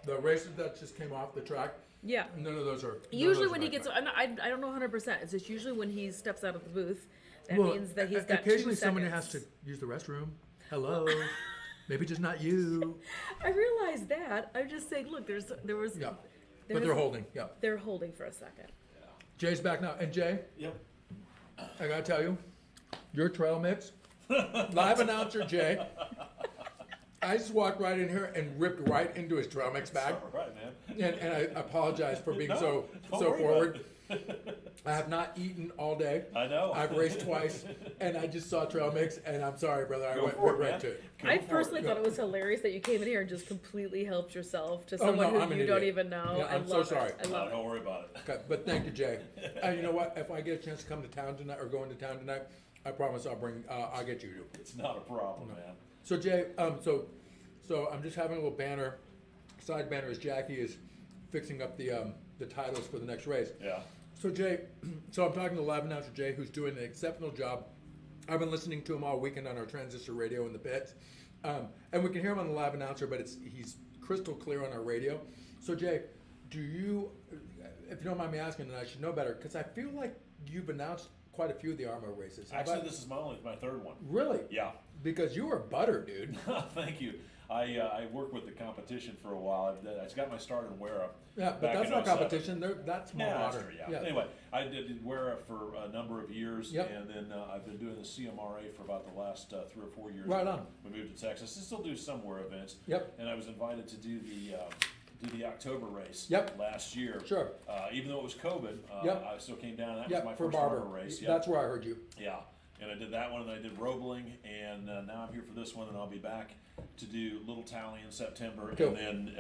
The races that just came off the track, Yeah. none of those are. Usually when he gets, I don't know 100%. It's just usually when he steps out of the booth, that means that he's got 2 occasionally seconds. someone has to use the restroom. Hello. Maybe just not you. I realized that. I'm just saying, look, there was. Yeah. there But they're was- holding. Yeah. They're holding for a second. Jay's back now. And Jay, Yep. I gotta tell you, your trail mix, live announcer Jay, I just walked right in here and ripped right into his trail mix bag. All right, man. And I apologize for being No, so don't so worry forward. I have not eaten all day. I know. I've raced twice, and I just saw trail mix, and I'm sorry, brother. I Go went for it, right man. to it. Go I for personally it. thought it was hilarious that you came in here and just completely helped yourself to Oh, someone no, I'm who an you don't idiot. even know. Yeah, I I'm so love sorry. it. I love No, don't worry about it. Okay, but thank you, Jay. You know what? If I get a chance to come to town tonight or go into town tonight, I promise I'll bring. I'll get you. It's not a problem, man. So Jay, so I'm just having a little banner, side banner as Jackie is fixing up the titles for the next race. Yeah. So Jay, so I'm talking to live announcer Jay, who's doing an exceptional job. I've been listening to him all weekend on our transistor radio in the pits, and we can hear him on the live announcer, but he's crystal clear on our radio. So Jay, do you, if you don't mind me asking, and I should know better, because I feel like you've announced quite a few of the AHRMA races. Have Actually, I- this is my third one. Really? Yeah. Because you were butter, dude. Thank you. I worked with the competition for a while. I got my start in Wera. Yeah, but back that's in not 07. competition. That's more Yeah, that's modern. true, yeah. Anyway, I did Wera for a number of years, Yep. and then I've been doing the CMRA for about the last 3 or 4 years. Right on. We moved to Texas. I still do some Wera events. Yep. And I was invited to do the October race. Yep. Last year. Sure. Even though it was COVID, Yep. I still came down. That was Yep, my for first Barber. AHRMA race. Yep. That's where I heard you. Yeah, and I did that one, and I did Roebling, and now I'm here for this one, and I'll be back to do Little Tally in September, Cool. and then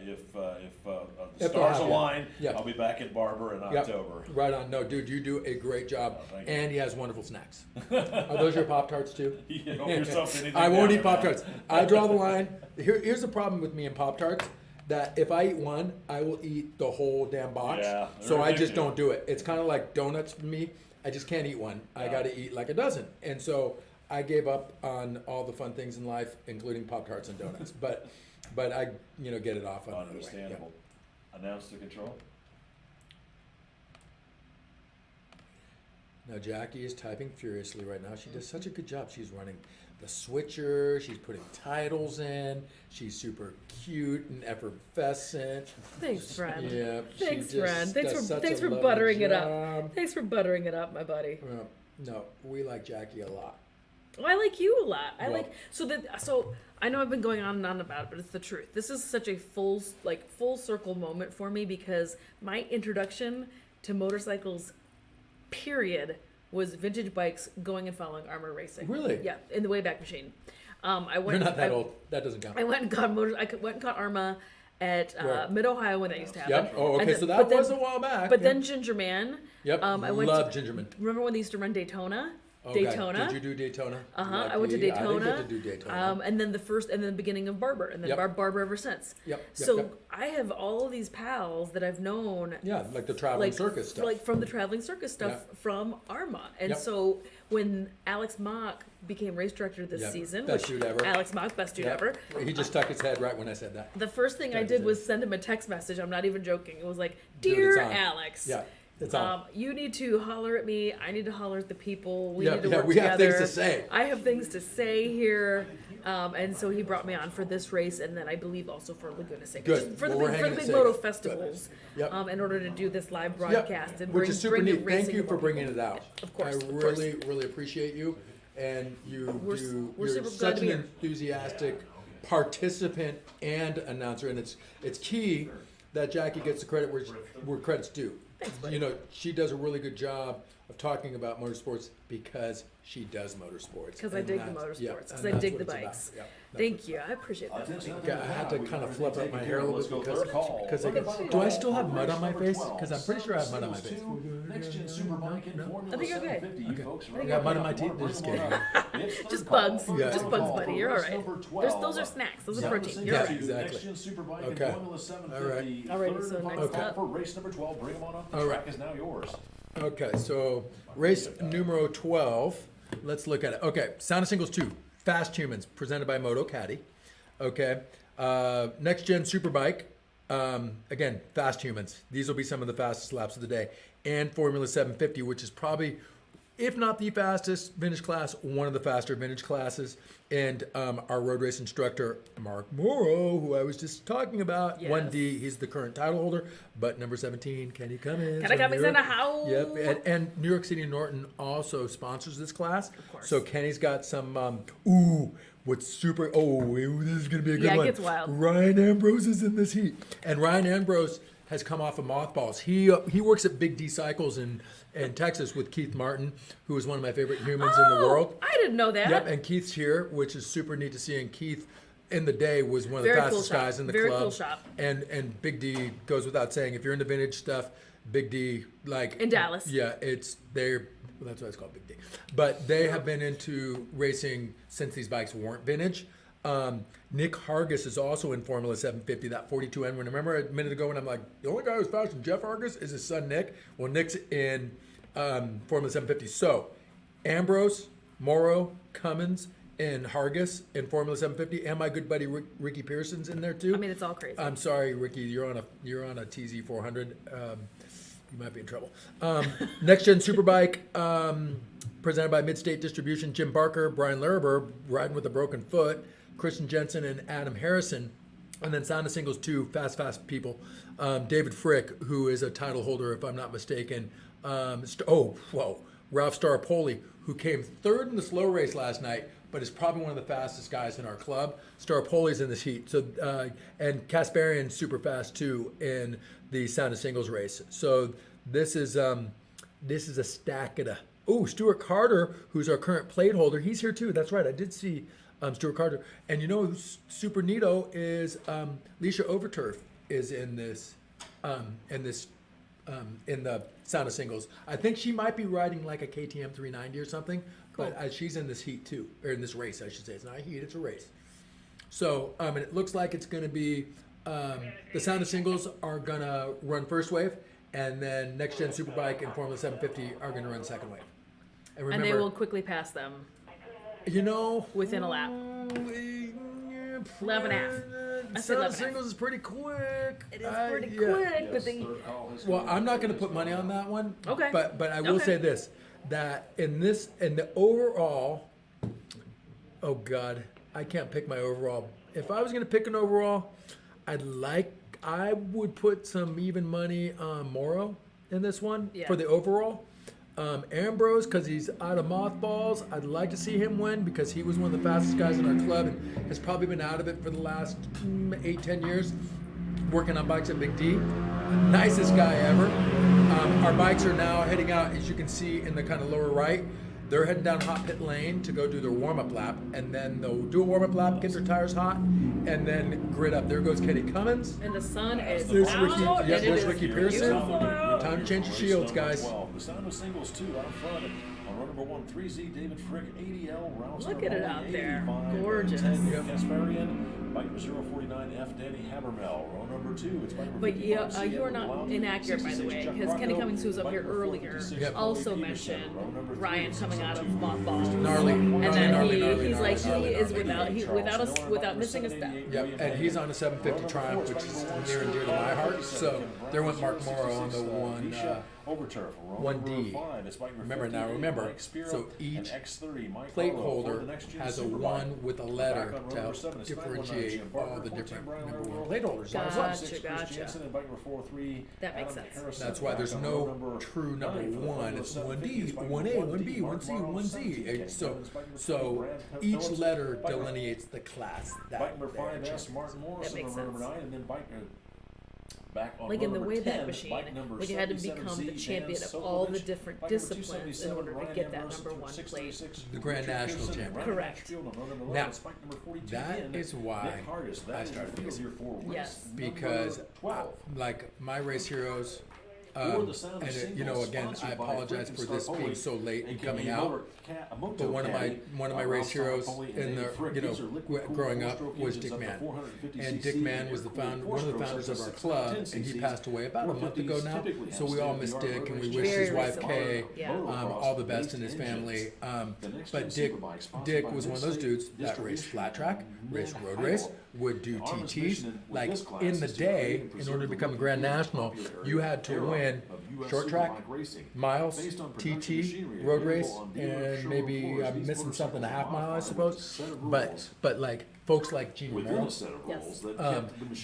if the they'll stars have you. align, Yeah. I'll be back in Barber in Yep. October. Right on. No, dude, you do a great job, thank you. and he has wonderful snacks. Are those your Pop Tarts too? You don't yourself anything I won't down eat there, Pop man. Tarts. I draw the line. Here's the problem with me and Pop Tarts. That if I eat one, I will eat the whole damn box. Yeah, so they're I just addictive. don't do it. It's kind of like donuts for me. I just can't eat one. I got to eat like a dozen. And so I gave up on all the fun things in life, including Pop Tarts and donuts. but I get it off on another way. Understandable. Announce the control. Now Jackie is typing furiously right now. She does such a good job. She's running the switcher. She's putting titles in. She's super cute and effervescent. Thanks, friend. Yeah. she Thanks, just friend. does such Thanks a for lovely buttering it up. job. Thanks for buttering it up, my buddy. No, we like Jackie a lot. Well, I like you a lot. Well- So I know I've been going on and on about it, but it's the truth. This is such a full circle moment for me because my introduction to motorcycles, period, was vintage bikes going and following AHRMA racing. Really? Yeah, in the Wayback Machine. I went. You're not that old. That doesn't count. I went and got went and caught AHRMA at Where? Mid Ohio when that used to happen. Yep. Oh, okay. And So then- that but was then- a while back. But yeah. then Ginger Man. Yep. I went Love to, Gingerman. Remember when they used to run Daytona? Okay. Daytona. Did you do Daytona? I went to Lucky. Daytona. I didn't get to do Daytona. And then the beginning of Barber, and then Yep. Barber ever since. Yep, So yep. I have all of these pals that I've known. Yeah, like the traveling circus stuff. Like from the traveling circus stuff Yeah. from AHRMA. And Yep. so when Alex Mock became race director this Yep. season, Best dude ever. Alex Mock, best dude Yep. ever. He just stuck his head right when I said that. The first thing I Stuck his did head. was send him a text message. I'm not even joking. It was like, Dude, "Dear it's on." Alex, Yeah, it's on. you need to holler at me. I need to holler at the people. We Yeah, need to yeah, work we together. have things to say. I have things to say here." And so he brought me on for this race, and then I believe also for Laguna Seca, Good. just for Well, the we're big, hanging for the at big Seca. Moto Good. festivals. Yep. In order to do this live Yep. broadcast and Which bring, is super bring the neat. racing Thank you to for more bringing people. it out. Of course, I of course. really, really appreciate you, and We're you're super glad such to an be here. enthusiastic participant and announcer, and it's key that Jackie gets the credit where credit's due. You know, she does a really good job of talking about motorsports because she does motorsports. Because I And dig the that's- yeah, motorsports. Because and I that's dig what the it's about. bikes. Yeah, that's Thank you. I appreciate that. Yeah, I had to kind of flip up my hair a little bit because I Welcome go, to do I call still have for mud race on my number face? 12. Because I'm pretty sure I have mud on my Singles face. two, Next Gen Superbike and Formula I think you're okay. 750. You folks are I got mud in my teeth. Bring Just them on kidding. up. It's Just third bugs. call. Yeah. Just Third bugs, call buddy. for You're all race right. number Those 12. are snacks. Those are Seven protein. singles You're all Yeah, right. to exactly. Next Gen Superbike Okay. and Formula 750. Alrighty, Third so and next final call up. for race number 12. Bring them on up. The All track right. is now yours. Okay, so race numero 12. Let's look at it. Okay, Sound of Singles 2, Fast Humans, presented by Moto Caddy. Okay, Next Gen Superbike. Again, Fast Humans. These will be some of the fastest laps of the day. And Formula 750, which is probably, if not the fastest vintage class, one of the faster vintage classes. And our road race instructor, Mark Morrow, who I was just talking about, Yes. 1D, he's the current title holder, but number 17, Kenny Cummins. Kenny of Cummins New in the York. house. Yep, and New York City Norton also sponsors this class. Of course. So Kenny's got some, what's super, this is going to be a good Yeah, it one. gets wild. Ryan Ambrose is in this heat. And Ryan Ambrose has come off of mothballs. He works at Big D Cycles in Texas with Keith Martin, who is one of my favorite humans in the world. I didn't know that. Yep, and Keith's here, which is super neat to see. And Keith, in the day, was one of the Very cool fastest shop. guys in the Very club. cool shop. And Big D goes without saying. If you're into vintage stuff, Big D, like In Dallas. yeah, that's why it's called Big D. But they have been into racing since these bikes weren't vintage. Nick Hargis is also in Formula 750, that 42N. Remember a minute ago when I'm like, the only guy who's faster than Jeff Hargis is his son Nick? Well, Nick's in Formula 750. So, Ambrose, Morrow, Cummins, and Hargis in Formula 750, and my good buddy Ricky Pearson's in there too. I mean, it's all crazy. I'm sorry, Ricky, you're on a TZ 400. You might be in trouble. Next Gen Superbike, presented by Midstate Distribution. Jim Barker, Brian Laraber, riding with a broken foot. Christian Jensen and Adam Harrison. And then Sound of Singles 2, fast people. David Frick, who is a title holder, if I'm not mistaken. Ralph Staropoli, who came third in the slow race last night, but is probably one of the fastest guys in our club. Staropoli's in this heat. So and Kasparian's super fast too in the Sound of Singles race. So this is a stack of Stuart Carter, who's our current plate holder. He's here too. That's right. I did see Stuart Carter. And you know who's super neato is Leisha Overturf is in this in the Sound of Singles. I think she might be riding like a KTM 390 or something, but she's in this heat too, or in this race, I should say. It's not a heat, it's a race. So, and it looks like it's going to be the Sound of Singles are going to run first wave, and then Next Gen Superbike and Formula 750 are going to run second wave. And remember, and they will quickly pass them within a lap. 11 and a half. I said Sound 11 of Singles is pretty quick. It is pretty quick, but then Well, I'm not going to put money on that one. Okay. But I will Okay. say this, that in the overall, oh God, I can't pick my overall. If I was going to pick an overall, I would put some even money on Morrow in this one Yeah. for the overall. Ambrose, because he's out of mothballs. I'd like to see him win because he was one of the fastest guys in our club and has probably been out of it for the last 8-10 years, working on bikes at Big D. Nicest guy ever. Our bikes are now heading out, as you can see in the kind of lower right. They're heading down hot pit lane to go do their warm-up lap, and then they'll do a warm-up lap, get their tires hot, and then grid up. There goes Kenny Cummins. and the sun is There's out. Ricky, and yeah, it there's is Ricky Pearson. beautiful out. Time to change the shields, guys. The Sound of Singles 2 out front on row number 1, 3Z, David Frick, ADL, Ralph Look at it out Staropoli, there. 85, Gorgeous. 10, Kasparian, bike number 049F, Danny Habermel, row number 2, it's bike number But 55, you're not Lowney, inaccurate, by the 66, way, Chuck because Kenny Rocco, Cummings, who was up bike here number earlier, 46, Yep. also Peterson, mentioned row number 3, Ryan coming out of 62, mothballs. Gnarly. And then Gnarly, he's like, gnarly, he is gnarly. without missing a step. Yep, and he's on a 750 Triumph, which is near and dear to my heart. So there went Mark Morrow on the one. Overturf, row 1D. number 5, it's bike number Remember, 58, Mike Spiro, so and each X30, Mike plate Harlow, holder for the Next Gen has a Superbike. 1 with a letter Back on row to number help 7, it's differentiate 519, all the 14, different Brian number Lerner, one plate holders. Gotcha, 6, Chris gotcha. Jansen, and bike number 403, That makes Adam sense. Harrison. That's why there's Back on no row number true number 9 for the 1. It's Formula 1D, 750, it's bike 1A, number 1B, 1C, 1Z. So each letter delineates the class. Bike number 5S, Martin Morrison, makes on row number sense. 9, and then back on Like row in the number Wayback 10, Machine, bike number when you had to 77Z, become the Dan champion of all the Sokolich, different bike number disciplines in 277, order to Ryan get that Ambrose, number 1 plate. 636, The Grand Richard National Pearson, champion. Ryan Correct. Maxfield on row number 11, Now, it's bike number 42 that again, is why Nick Hargis, that I is started the field racing. here for race Yes. number because 12. like my race heroes, or the sound of and singles, you know, again, I sponsored by apologize for Freaking this Star being Poli, so late and aka coming Motor out. Moto But one of my Caddy, race Ralph heroes Star Poli, and in they the frick, you know these are liquid-cooled growing up four-stroke was engines Dick up to Mann, 450 and cc, Dick Mann was the air-cooled one of the four-strokes founders up of to our club, 610 and he cc's. passed away about a month ago 450s now. typically So have we all state miss of the art Dick, and we road wish race his Very wife recent. Kay Yeah. all the best in his family. But Dick was one of those dudes that raced flat track, raced road race, would do TTs. Like in the day, in order to become a Grand National, you had to win short track, miles, TT, road race, and maybe I'm missing something, a half mile, I suppose. But like folks like Gene Romero,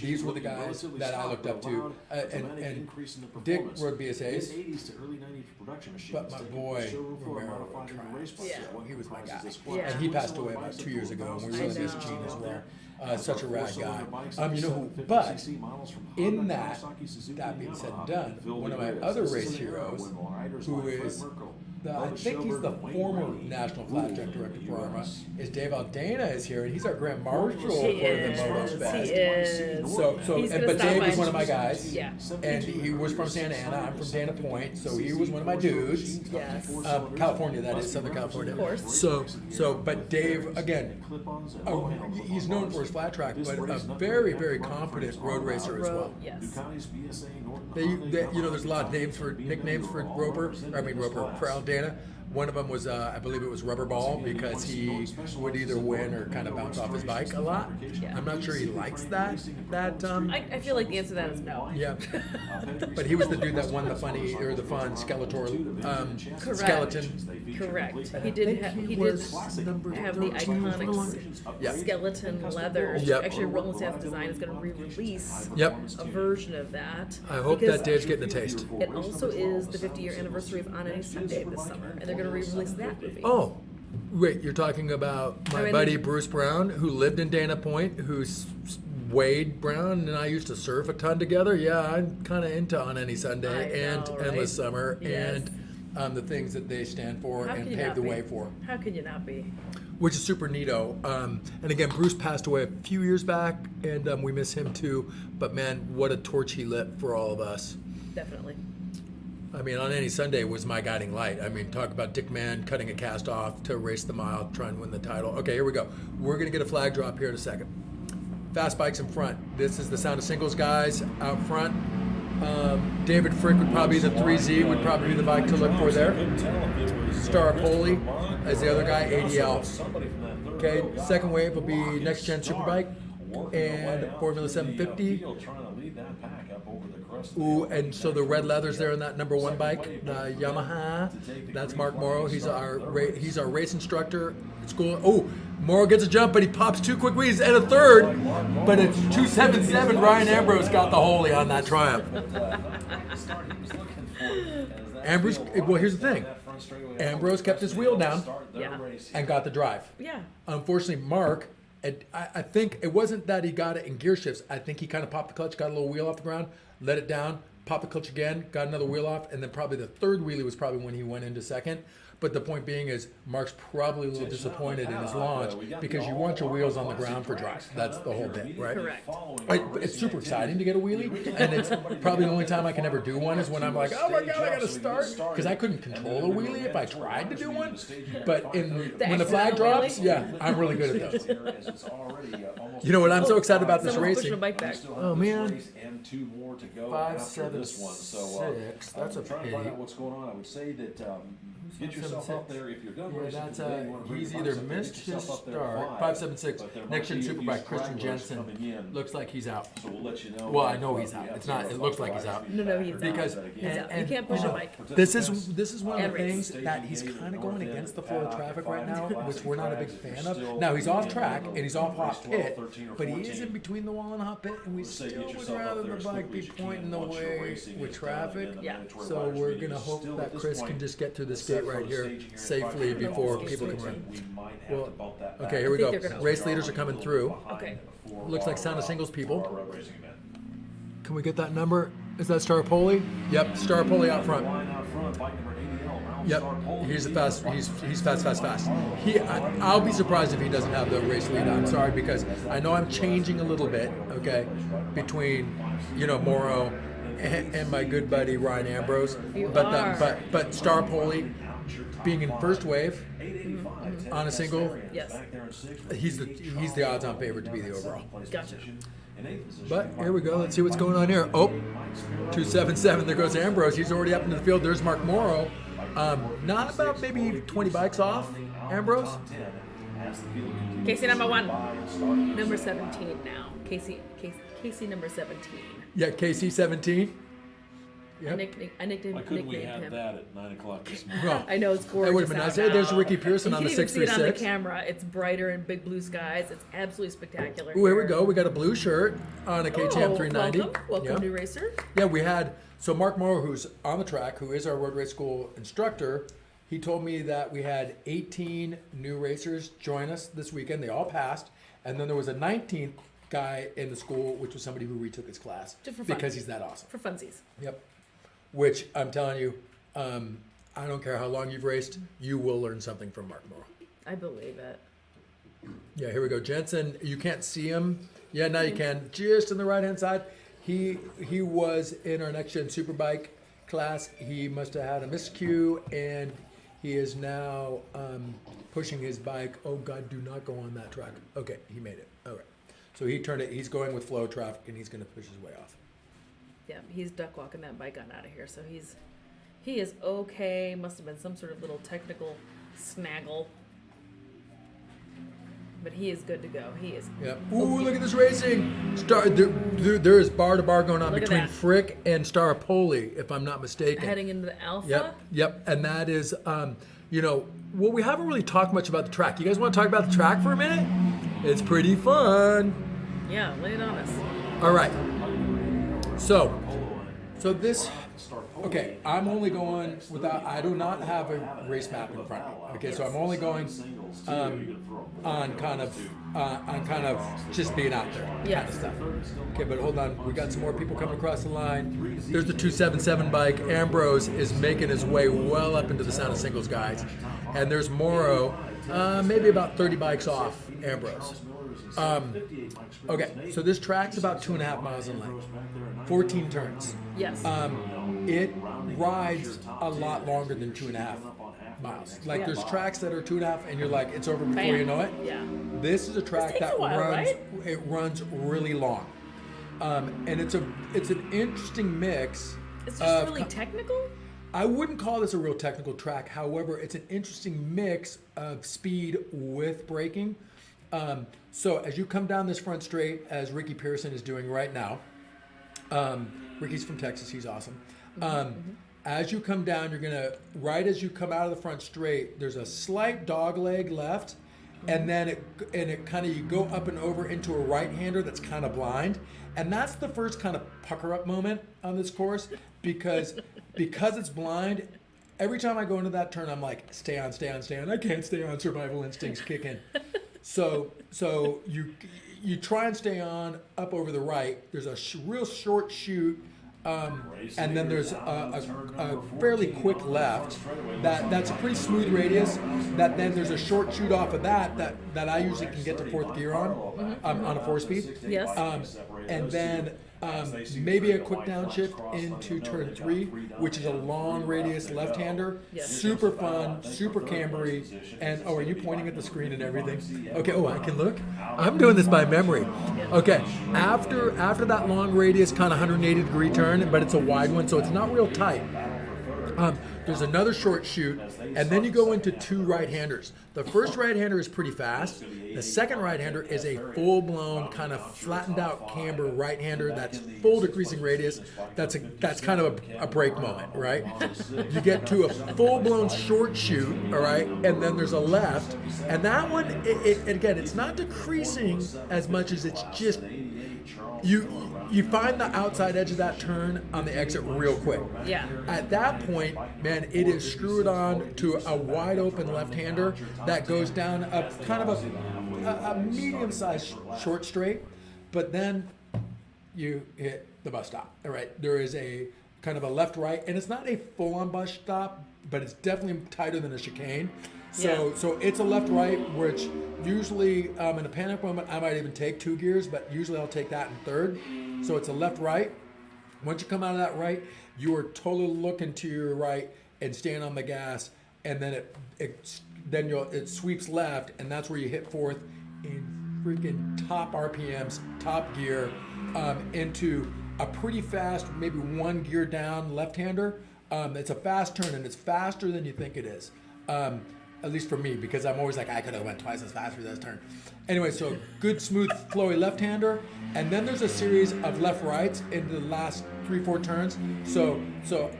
these were the guys that I looked up to, and Dick rode BSA's, but my boy Romero rode trials. Yeah. So he was my guy, Yeah. and he passed away about 2 years ago, and we really miss Gene as well. Such a rad guy. You know who? But in that being said and done, one of my other race heroes, who is I think he's the former national flat track director for AHRMA, is Dave Aldana is here, and he's our grand marshal for the He is. Motofest. He is. So, He's gonna but stop Dave by. was one of my guys. Yeah. And he was from Santa Ana. I'm from Dana Point, so he was one of my dudes. Yes. California, that is, Southern California. Of course. But Dave, again, he's known for his flat track, but a very, very competent road racer as well. Yes. You know, there's a lot of nicknames for Roper, for Aldana. One of them was, I believe it was Rubber Ball, because he would either win or kind of bounce off his bike a lot. Yeah. I'm not sure he likes that. I feel like the answer to that is no. Yeah, but he was the dude that won the fun Skeletor Correct. skeleton. Correct. He did have the iconic Yeah. skeleton leather. Yep. Actually, Rolling Stones Design is going to re-release Yep. a version of that. I hope because that Dave's getting a taste. It also is the 50-year anniversary of On Any Sunday this summer, and they're going to re-release that movie. Oh, wait, you're talking about my buddy Bruce Brown, who lived in Dana Point, who's Wade Brown, and I used to surf a ton together. Yeah, I'm kind of into On Any Sunday I and know, Endless right? Summer Yes. and the things that they stand for How and can you pave not the be? way for. How can you not be? Which is super neato. And again, Bruce passed away a few years back, and we miss him too. But man, what a torch he lit for all of us. Definitely. I mean, On Any Sunday was my guiding light. I mean, talk about Dick Mann cutting a cast off to race the mile, try and win the title. Okay, here we go. We're going to get a flag drop here in a second. Fast bikes in front. This is the Sound of Singles guys out front. David Frick would probably be the 3Z, would probably be the bike to look for there. Star Poli as the other guy, ADL. Okay, second wave will be Next Gen Superbike and Formula 750. Ooh, and so the red leather's there in that number one bike, the Yamaha. That's Mark Morrow. He's our race instructor at school. Oh, Morrow gets a jump, but he pops two quick wheels and a third. But it's 277. Ryan Ambrose got the holy on that triumph. Ambrose. Well, here's the thing. Ambrose kept his wheel down Yeah. and got the drive. Yeah. Unfortunately, Mark, I think it wasn't that he got it in gear shifts. I think he kind of popped the clutch, got a little wheel off the ground, let it down, popped the clutch again, got another wheel off, and then probably the third wheelie was probably when he went into second. But the point being is, Mark's probably a little disappointed in his launch because you want your wheels on the ground for drive. That's the whole bit, right? Correct. It's super exciting to get a wheelie, and it's probably the only time I can ever do one is when I'm like, oh my god, I gotta start, because I couldn't control a wheelie if I tried to do one. But when the flag drops, yeah, I'm really good at those. You know what? I'm so excited about this Someone's pushing a racing. bike back. Oh man, 5, 7, 6. That's a trying to pity. find out what's going on. I would say that get yourself up there if you're done Yeah, racing that's today, you wanna bring he's your either bikes up there, missed get his yourself up there start. at 576. But there Next might gen be a Superbike, few Christian stragglers Jensen coming in. looks like he's out. So we'll let you know. Well, I know he's out. It's not. It looks like he's out. No, he's Because out. He's out. You can't push a bike. This is one of And the race. things that he's kind of going against the flow of traffic right now, which we're not a big fan of. Now he's off track and he's off hot pit, but he is in between the wall and hot pit, and we still would rather the bike be pointing the way with traffic. Yeah. So we're gonna hope that Chris can just get through this gate right here safely before people can run. Well, okay, here we I go. think they're gonna- Race leaders are coming through. Okay. Looks like Sound of Singles people. Can we get that number? Is that Star Poli? Yep, Star Poli out front. Yep, he's a fast. He's fast. I'll be surprised if he doesn't have the race lead. I'm sorry, because I know I'm changing a little bit. Okay, between Morrow and my good buddy Ryan Ambrose. You but are. But Star Poli being in first wave on a single, Yes. he's the odds-on favorite to be the overall. Gotcha. But here we go. Let's see what's going on here. Oh, 277. There goes Ambrose. He's already up into the field. There's Mark Morrow. Not about maybe 20 bikes off Ambrose. Casey number 1. Number 17 now. Casey number 17. Yeah, KC 17. I Yep. nicknamed Why couldn't we him. have that at 9 o'clock this morning? Well, I know it's gorgeous. that would have been out nice. Hey, there's now. Ricky Pearson You on the can even see it on the 636. camera. It's brighter and big blue skies. It's absolutely spectacular. Ooh, here we go. We got a blue shirt on a KTM 390. Welcome, Yep. new racer. Yeah, we had, so Mark Morrow, who's on the track, who is our road race school instructor, he told me that we had 18 new racers join us this weekend. They all passed. And then there was a 19th guy in the school, which was somebody who retook his class. Just for fun. Because he's that awesome. For funsies. Yep. Which I'm telling you, I don't care how long you've raced, you will learn something from Mark Morrow. I believe it. Yeah, here we go. Jensen, you can't see him. Yeah, now you can. Just on the right-hand side. He was in our next-gen Superbike class. He must have had a miscue, and he is now pushing his bike. Oh, God, do not go on that track. Okay, he made it. All right. So he turned it. He's going with flow traffic, and he's going to push his way off. Yeah, he's duck walking that bike on out of here, so he is okay. Must have been some sort of little technical snaggle. But he is good to go. He is. Yep. Ooh, look at this racing. There is bar to bar going on Look at between that. Frick and Staropoli, if I'm not mistaken. Heading into the Alpha. Yep. And that is, well, we haven't really talked much about the track. You guys want to talk about the track for a minute? It's pretty fun. Yeah, lay it on us. All right. So this, okay, I'm only going without, I do not have a race map in front of me. Okay, so I'm only going on kind of just being out there kind Yes. of stuff. Okay, but hold on, we got some more people coming across the line. There's the 277 bike. Ambrose is making his way well up into the Sound of Singles guys. And there's Morrow, maybe about 30 bikes off Ambrose. Okay, so this track's about 2.5 miles in length, 14 turns. Yes. It rides a lot longer than 2.5 miles. Like there's tracks that are 2.5, and you're like, it's over before you know it. Yeah. This is a track takes that a while, runs. right? It runs really long, and it's an interesting mix. It's of just really technical. I wouldn't call this a real technical track. However, it's an interesting mix of speed with braking. So as you come down this front straight, as Ricky Pearson is doing right now, Ricky's from Texas, he's awesome. As you come down, you're gonna, right as you come out of the front straight, there's a slight dog leg left, and then it kind of, you go up and over into a right-hander that's kind of blind, and that's the first kind of pucker up moment on this course, because it's blind. Every time I go into that turn, I'm like, stay on. I can't stay on. Survival instincts kick in. So you try and stay on up over the right. There's a real short chute, and then there's a fairly quick left. That's a pretty smooth radius. That then there's a short chute off of that I usually can get to fourth gear on a 4-speed. Yes. And then maybe a quick downshift into turn 3, which is a long radius left-hander. Yes. Super fun, super cambery. And are you pointing at the screen and everything? Okay. Oh, I can look. I'm doing this by memory. Okay. After that long radius, kind of 180-degree turn, but it's a wide one, so it's not real tight. There's another short chute, and then you go into 2 right-handers. The first right-hander is pretty fast. The second right-hander is a full-blown, kind of flattened-out camber right-hander that's full decreasing radius. That's kind of a break moment, right? You get to a full-blown short chute, all right, and then there's a left, and that one, again, it's not decreasing as much as it's just you find the outside edge of that turn on the exit real quick. Yeah. At that point, man, it is screwed on to a wide open left-hander that goes down a kind of a medium-sized short straight, but then you hit the bus stop. All right, there is a kind of a left-right, and it's not a full-on bus stop, but it's definitely tighter than a chicane. So it's a left-right, which usually in a panic moment I might even take 2 gears, but usually I'll take that in third. So it's a left-right, Once you come out of that right, you are totally looking to your right and staying on the gas, and then it sweeps left, and that's where you hit fourth in freaking top RPMs, top gear, into a pretty fast, maybe one gear down left-hander. It's a fast turn, and it's faster than you think it is. At least for me, because I'm always like, I could have went twice as fast for this turn. Anyway, so good, smooth, flowy left-hander, and then there's a series of left-rights into the last 3-4 turns. So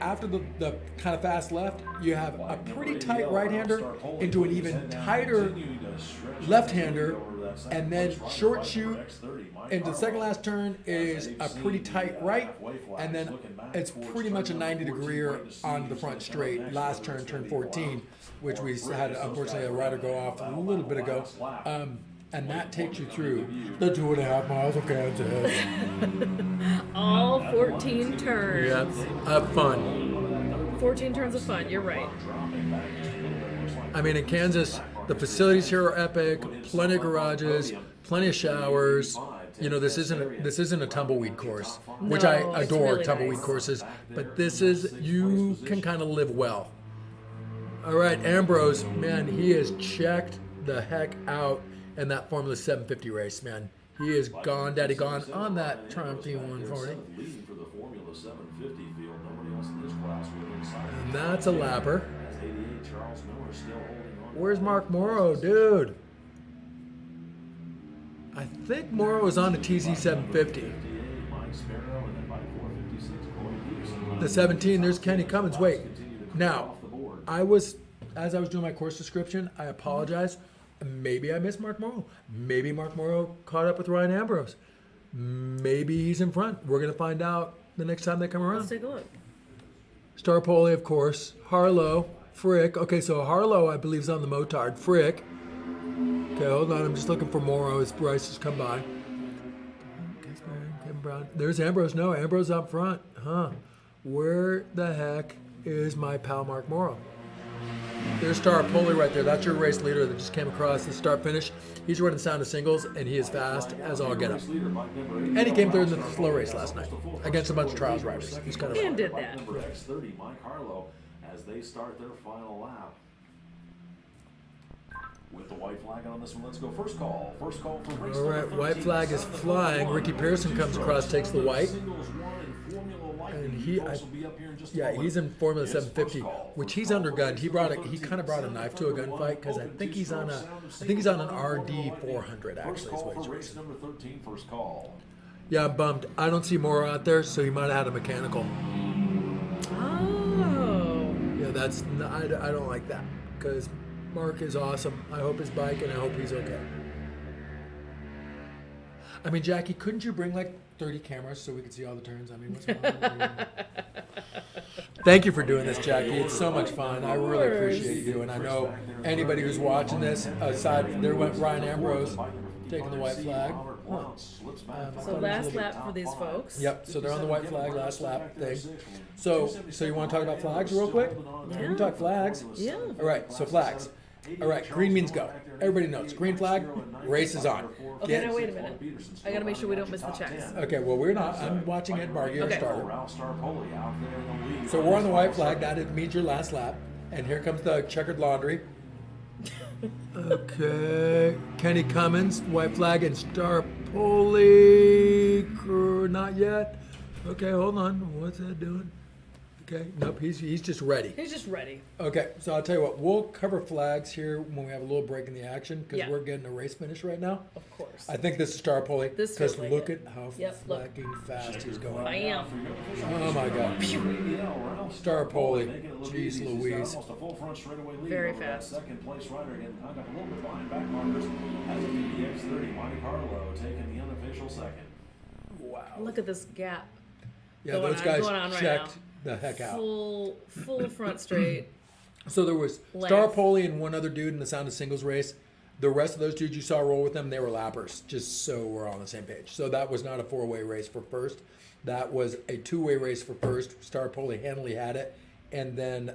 after the kind of fast left, you have a pretty tight right-hander into an even tighter left-hander, and then short shoot into the second last turn is a pretty tight right, and then it's pretty much a 90-degree on the front straight. Last turn, turn 14, which we had unfortunately a rider go off a little bit ago, and that takes you through the 2.5 miles of Kansas. All 14 turns. Yeah, have fun. 14 turns of fun. You're right. I mean, in Kansas, the facilities here are epic. Plenty of garages, plenty of showers. You know, this isn't a tumbleweed course, which I No, it's adore really tumbleweed nice. courses. But this is, you can kind of live well. All right, Ambrose, man, he has checked the heck out in that Formula 750 race, man. He is gone, daddy gone on that Triumph T140. And that's a lapper. Where's Mark Morrow, dude? I think Morrow is on the TZ750. The 17, there's Kenny Cummins. Wait, now, as I was doing my course description, I apologize. Maybe I missed Mark Morrow. Maybe Mark Morrow caught up with Ryan Ambrose. Maybe he's in front. We're going to find out the next time they come around. Let's take a look. Starpoli, of course. Harlow. Frick. Okay, so Harlow, I believe, is on the motard. Frick. Okay, hold on. I'm just looking for Morrow as Bryce has come by. Kevin Brown. There's Ambrose. No, Ambrose up front. Huh. Where the heck is my pal Mark Morrow? There's Starpoli right there. That's your race leader that just came across the start finish. He's running Sound of Singles, and he is fast as all get up. And he came third in the slow race last night against a bunch of trials riders. He's kind of And did that. X30, Mike Harlow, as they start their final lap. With the white flag on this one, let's go first call. First call for race all number right. White 13, flag is 751. flying. Ricky Pearson comes across, takes the white. Singles one in Formula Lightning. And He'll also be up here in just a Yeah, moment. he's in Formula It's 750, first call. which First he's call for undergunned. race He number kind of 13, brought a knife to a gunfight because I think he's on an RD 400 actually. First Is call what he's for race racing. number 13, first call. Yeah, I'm bummed. I don't see Morrow out there, so he might have had a mechanical. Oh. Yeah, I don't like that because Mark is awesome. I hope his bike and I hope he's okay. I mean, Jackie, couldn't you bring like 30 cameras so we could see all the turns? I mean, what's wrong with you? Thank you for doing this, Jackie. It's so much fun. I really appreciate you. And I know anybody who's watching this, aside, there went Ryan Ambrose taking the white flag. Huh. So last lap for these folks. Yep, so they're on the white flag, last lap thing. So you want to talk about flags real quick? We can talk flags. Yeah. All right, so flags. All right, green means go. Everybody knows. Green flag, race is on. Okay, now wait a minute. I gotta make sure we don't miss the checks. Okay, well, we're not. I'm watching Ed Bargy, our Okay. starter. Ralph Starpoli out there in the lead. So we're on the white flag. That means your last lap. And here comes the checkered laundry. Okay. Kenny Cummins, white flag, and Starpoli. Not yet. Okay, hold on. What's that doing? Okay, nope, he's just ready. He's just ready. Okay, so I'll tell you what, we'll cover flags here when we have a little break in the action because Yeah. we're getting a race finish right now. Of course. I think this is Starpoli This because feels like look it. at how Yep, look. fucking fast he's going. Bam. Oh my God. Starpoli. Jeez Louise. Very fast. Second place rider again, hung up a little bit behind back markers as it did the X30. Mike Harlow taking the unofficial second. Wow. Look at this gap. Yeah, going those on- guys going on right checked now. the heck out. Full front straight. So there was Length. Starpoli and one other dude in the Sound of Singles race. The rest of those dudes you saw roll with them, they were lappers, just so we're all on the same page. So that was not a four-way race for first. That was a two-way race for first. Starpoli handily had it. And then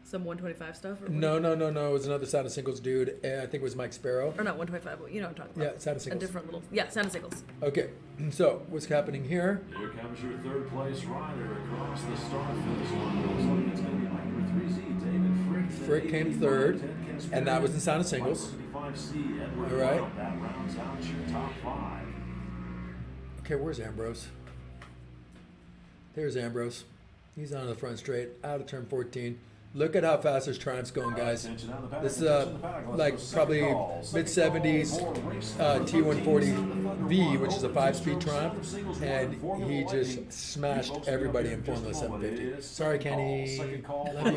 Some 125 stuff? Or No. It was another Sound of Singles dude. I think it was Mike Sparrow. Or not 125, but you know what I'm talking about. Yeah, Sound of A Singles. different little. Yeah, Sound of Singles. Okay, so what's happening here? Here comes your third place rider across the start finish line. Looks like it's going to be bike number 3Z, David Frick. Frick came third, and that was in Sound of Singles. All right. That rounds out your top 5. Okay, where's Ambrose? There's Ambrose. He's on the front straight, out of turn 14. Look at how fast this Triumph's going, guys. This is like probably mid-70s T140V, which is a 5-speed Triumph, and he just smashed everybody in Formula 750. Sorry, Kenny. Love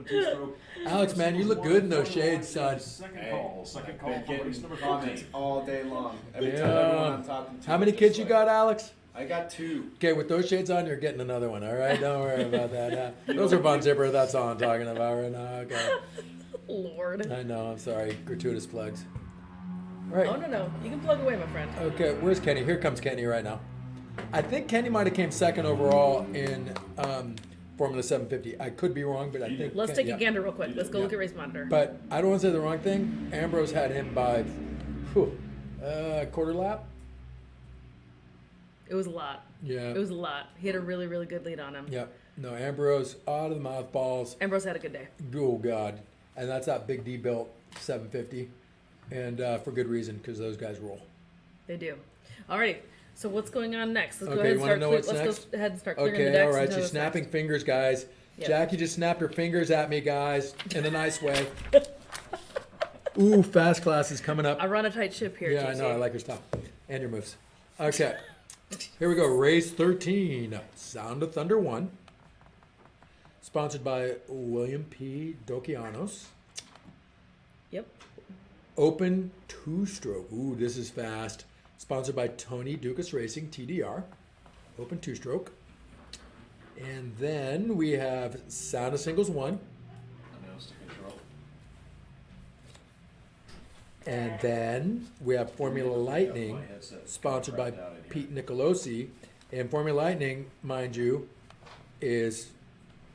you. Alex, man, you look good in those shades, son. Been getting comments all day long. Every time everyone I'm talking to. How many kids you got, Alex? I got 2. Okay, with those shades on, you're getting another one, all right? Don't worry about that. Those are Von Zipper. That's all I'm talking about right now. Okay. Lord. I know. I'm sorry. Gratuitous plugs. All right. Oh, no. You can plug away, my friend. Okay, where's Kenny? Here comes Kenny right now. I think Kenny might have came second overall in Formula 750. I could be wrong, but I think. Let's take a gander real quick. Let's go look at race monitor. But I don't want to say the wrong thing. Ambrose had him by quarter lap. It was a lot. Yeah. It was a lot. He had a really, really good lead on him. Yep. No, Ambrose out of the mouth balls. Ambrose had a good day. Oh God, and that's that big D built 750, and for good reason because those guys roll. They do. Alrighty. So what's going on next? Let's Okay, go ahead you and wanna start. know what's Let's next? go ahead and start clearing the Okay, decks. all right. and know She's what's snapping next. fingers, guys. Yep. Jackie just snapped her fingers at me, guys, in a nice way. Ooh, fast class is coming up. I run a tight ship here. Yeah, I JC. know. I like your style and your moves. Okay, here we go. Race 13, Sound of Thunder 1, sponsored by William P. Dokianos. Yep. Open 2-stroke. Ooh, this is fast. Sponsored by Tony Dukas Racing, TDR. Open 2-stroke. And then we have Sound of Singles 1. And then we have Formula Lightning, sponsored by Pete Nicolosi. And Formula Lightning, mind you, is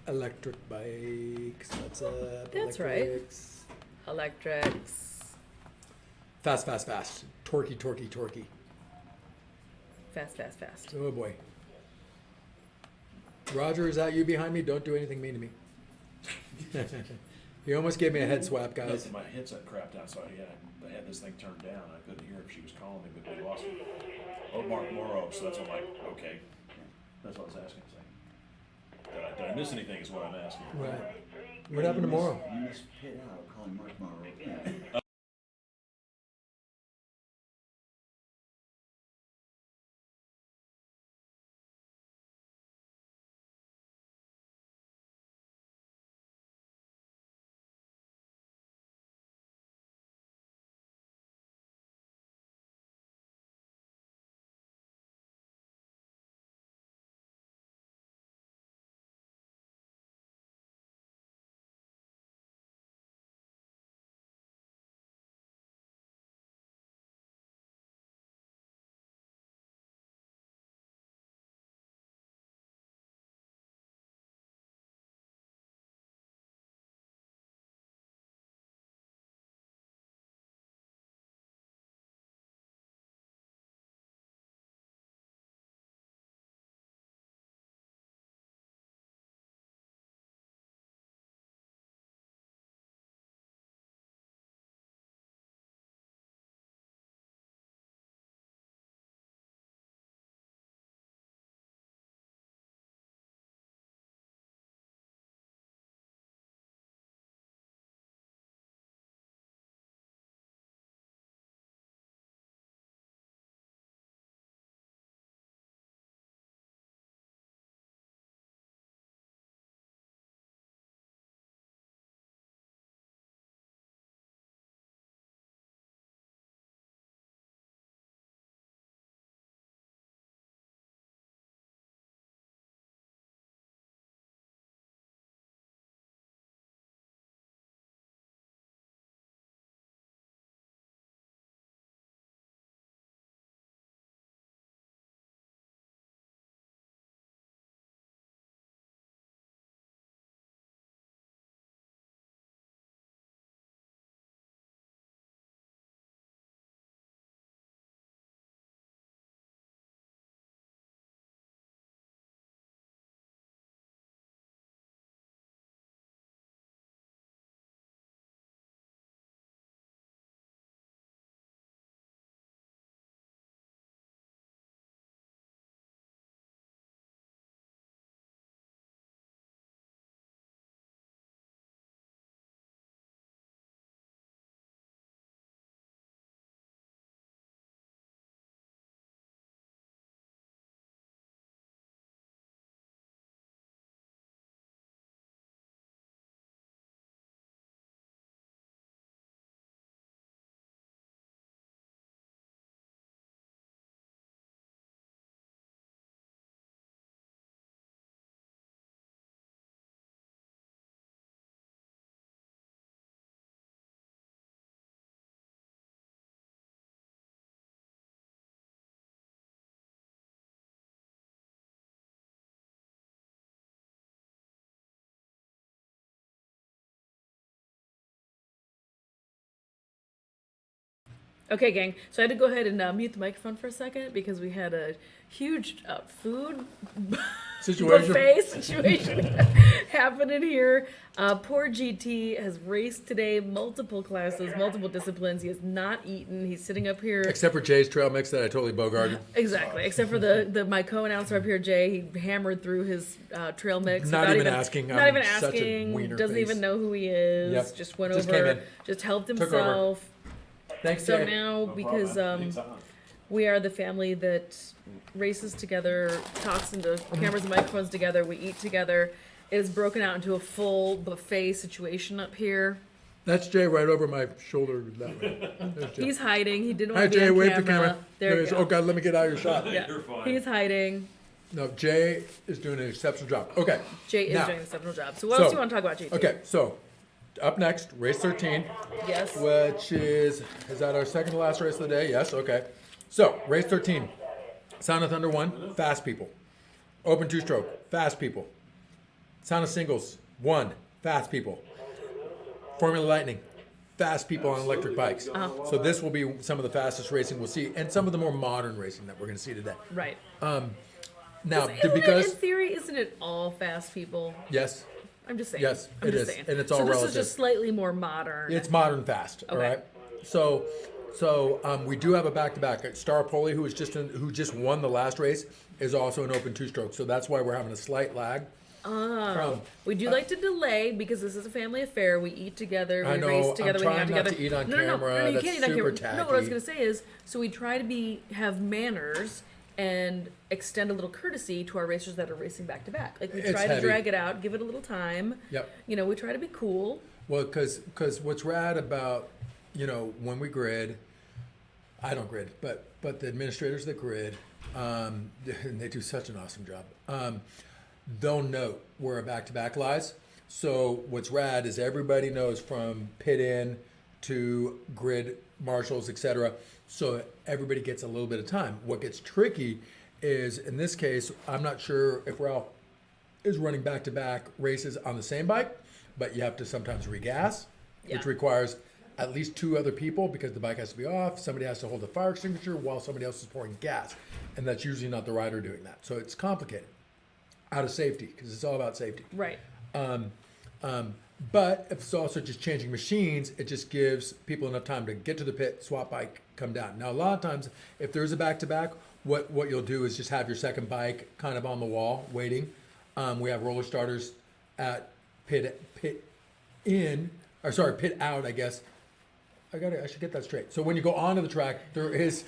electric bikes. What's up? That's right. Electrics. Electrics. Fast, fast, fast. Torquey, torquey, torquey. Fast, fast, fast. Oh boy. Roger, is that you behind me? Don't do anything mean to me. You almost gave me a head swap, guys. My headset crapped out, so I had this thing turned down. I couldn't hear if she was calling me, but we lost it. Oh, Mark Morrow, so that's what I'm like, okay. That's what I was asking. Did I miss anything is what I'm asking. Right. What happened tomorrow? You missed Pit out calling Mark Morrow. Okay, gang. So I had to go ahead and mute the microphone for a second because we had a huge food Situation. buffet situation happening here. Poor GT has raced today, multiple classes, multiple disciplines. He has not eaten. He's sitting up here. Except for Jay's trail mix that I totally bogarted. Exactly. Except for the my co-announcer up here, Jay. He hammered through his trail mix. Not even asking. Not I'm even such a asking. wiener Doesn't face. even know who he is. Yep. Just went Just over. came in. Just helped Took over. himself. Thanks, So Jay. now, because we are the family that races together, talks into cameras and microphones together, we eat together. It is broken out into a full buffet situation up here. That's Jay right over my shoulder that way. There's Jay. He's hiding. He didn't Hi, want to be Jay. on Wave camera. the camera. There he you is. go. Oh, God, let me get out of your shot. Yeah. You're fine. He's hiding. No, Jay is doing an exceptional job. Okay. Jay is Now- doing an exceptional job. So what else do you want to talk about, JT? Okay, so up next, race 13, Yes. which is that our second to last race of the day? Yes, okay. So, race 13, Sound of Thunder 1, fast people. Open two-stroke, fast people. Sound of Singles 1, fast people. Formula Lightning, fast people on electric bikes. So this will be some of the fastest racing we'll see, and some of the more modern racing that we're going to see today. Right. Now, Isn't it, because in theory, isn't it all fast people? yes, I'm just saying. Yes, I'm it just is, saying. and it's all so this relative. is just slightly more modern. it's modern fast. All Okay. right. So we do have a back-to-back. Star Poli, who just won the last race, is also an open two-stroke. So that's why we're having a slight lag. We do like to delay because this is a family affair. We eat together, we I know, race I'm together, we hang out trying not together. to eat on no, camera. you That's can't eat on super camera. No, what I was tacky. gonna say is, so we try to have manners and extend a little courtesy to our racers that are racing back to back. Like we It's try to heavy. drag it out, give it a little time. Yep. You know, we try to be cool. Well, because what's rad about, when we grid, I don't grid, but the administrators that grid, and they do such an awesome job. They'll note where a back-to-back lies. So what's rad is everybody knows from pit in to grid marshals, etc. So everybody gets a little bit of time. What gets tricky is, in this case, I'm not sure if Ralph is running back-to-back races on the same bike, but you have to sometimes regas, Yeah. which requires at least two other people because the bike has to be off. Somebody has to hold the fire extinguisher while somebody else is pouring gas, and that's usually not the rider doing that. So it's complicated out of safety because it's all about safety. Right. But if it's also just changing machines, it just gives people enough time to get to the pit, swap bike, come down. Now, a lot of times, if there's a back-to-back, what you'll do is just have your second bike kind of on the wall waiting. We have roller starters at pit out, I guess. I should get that straight. So when you go onto the track, there's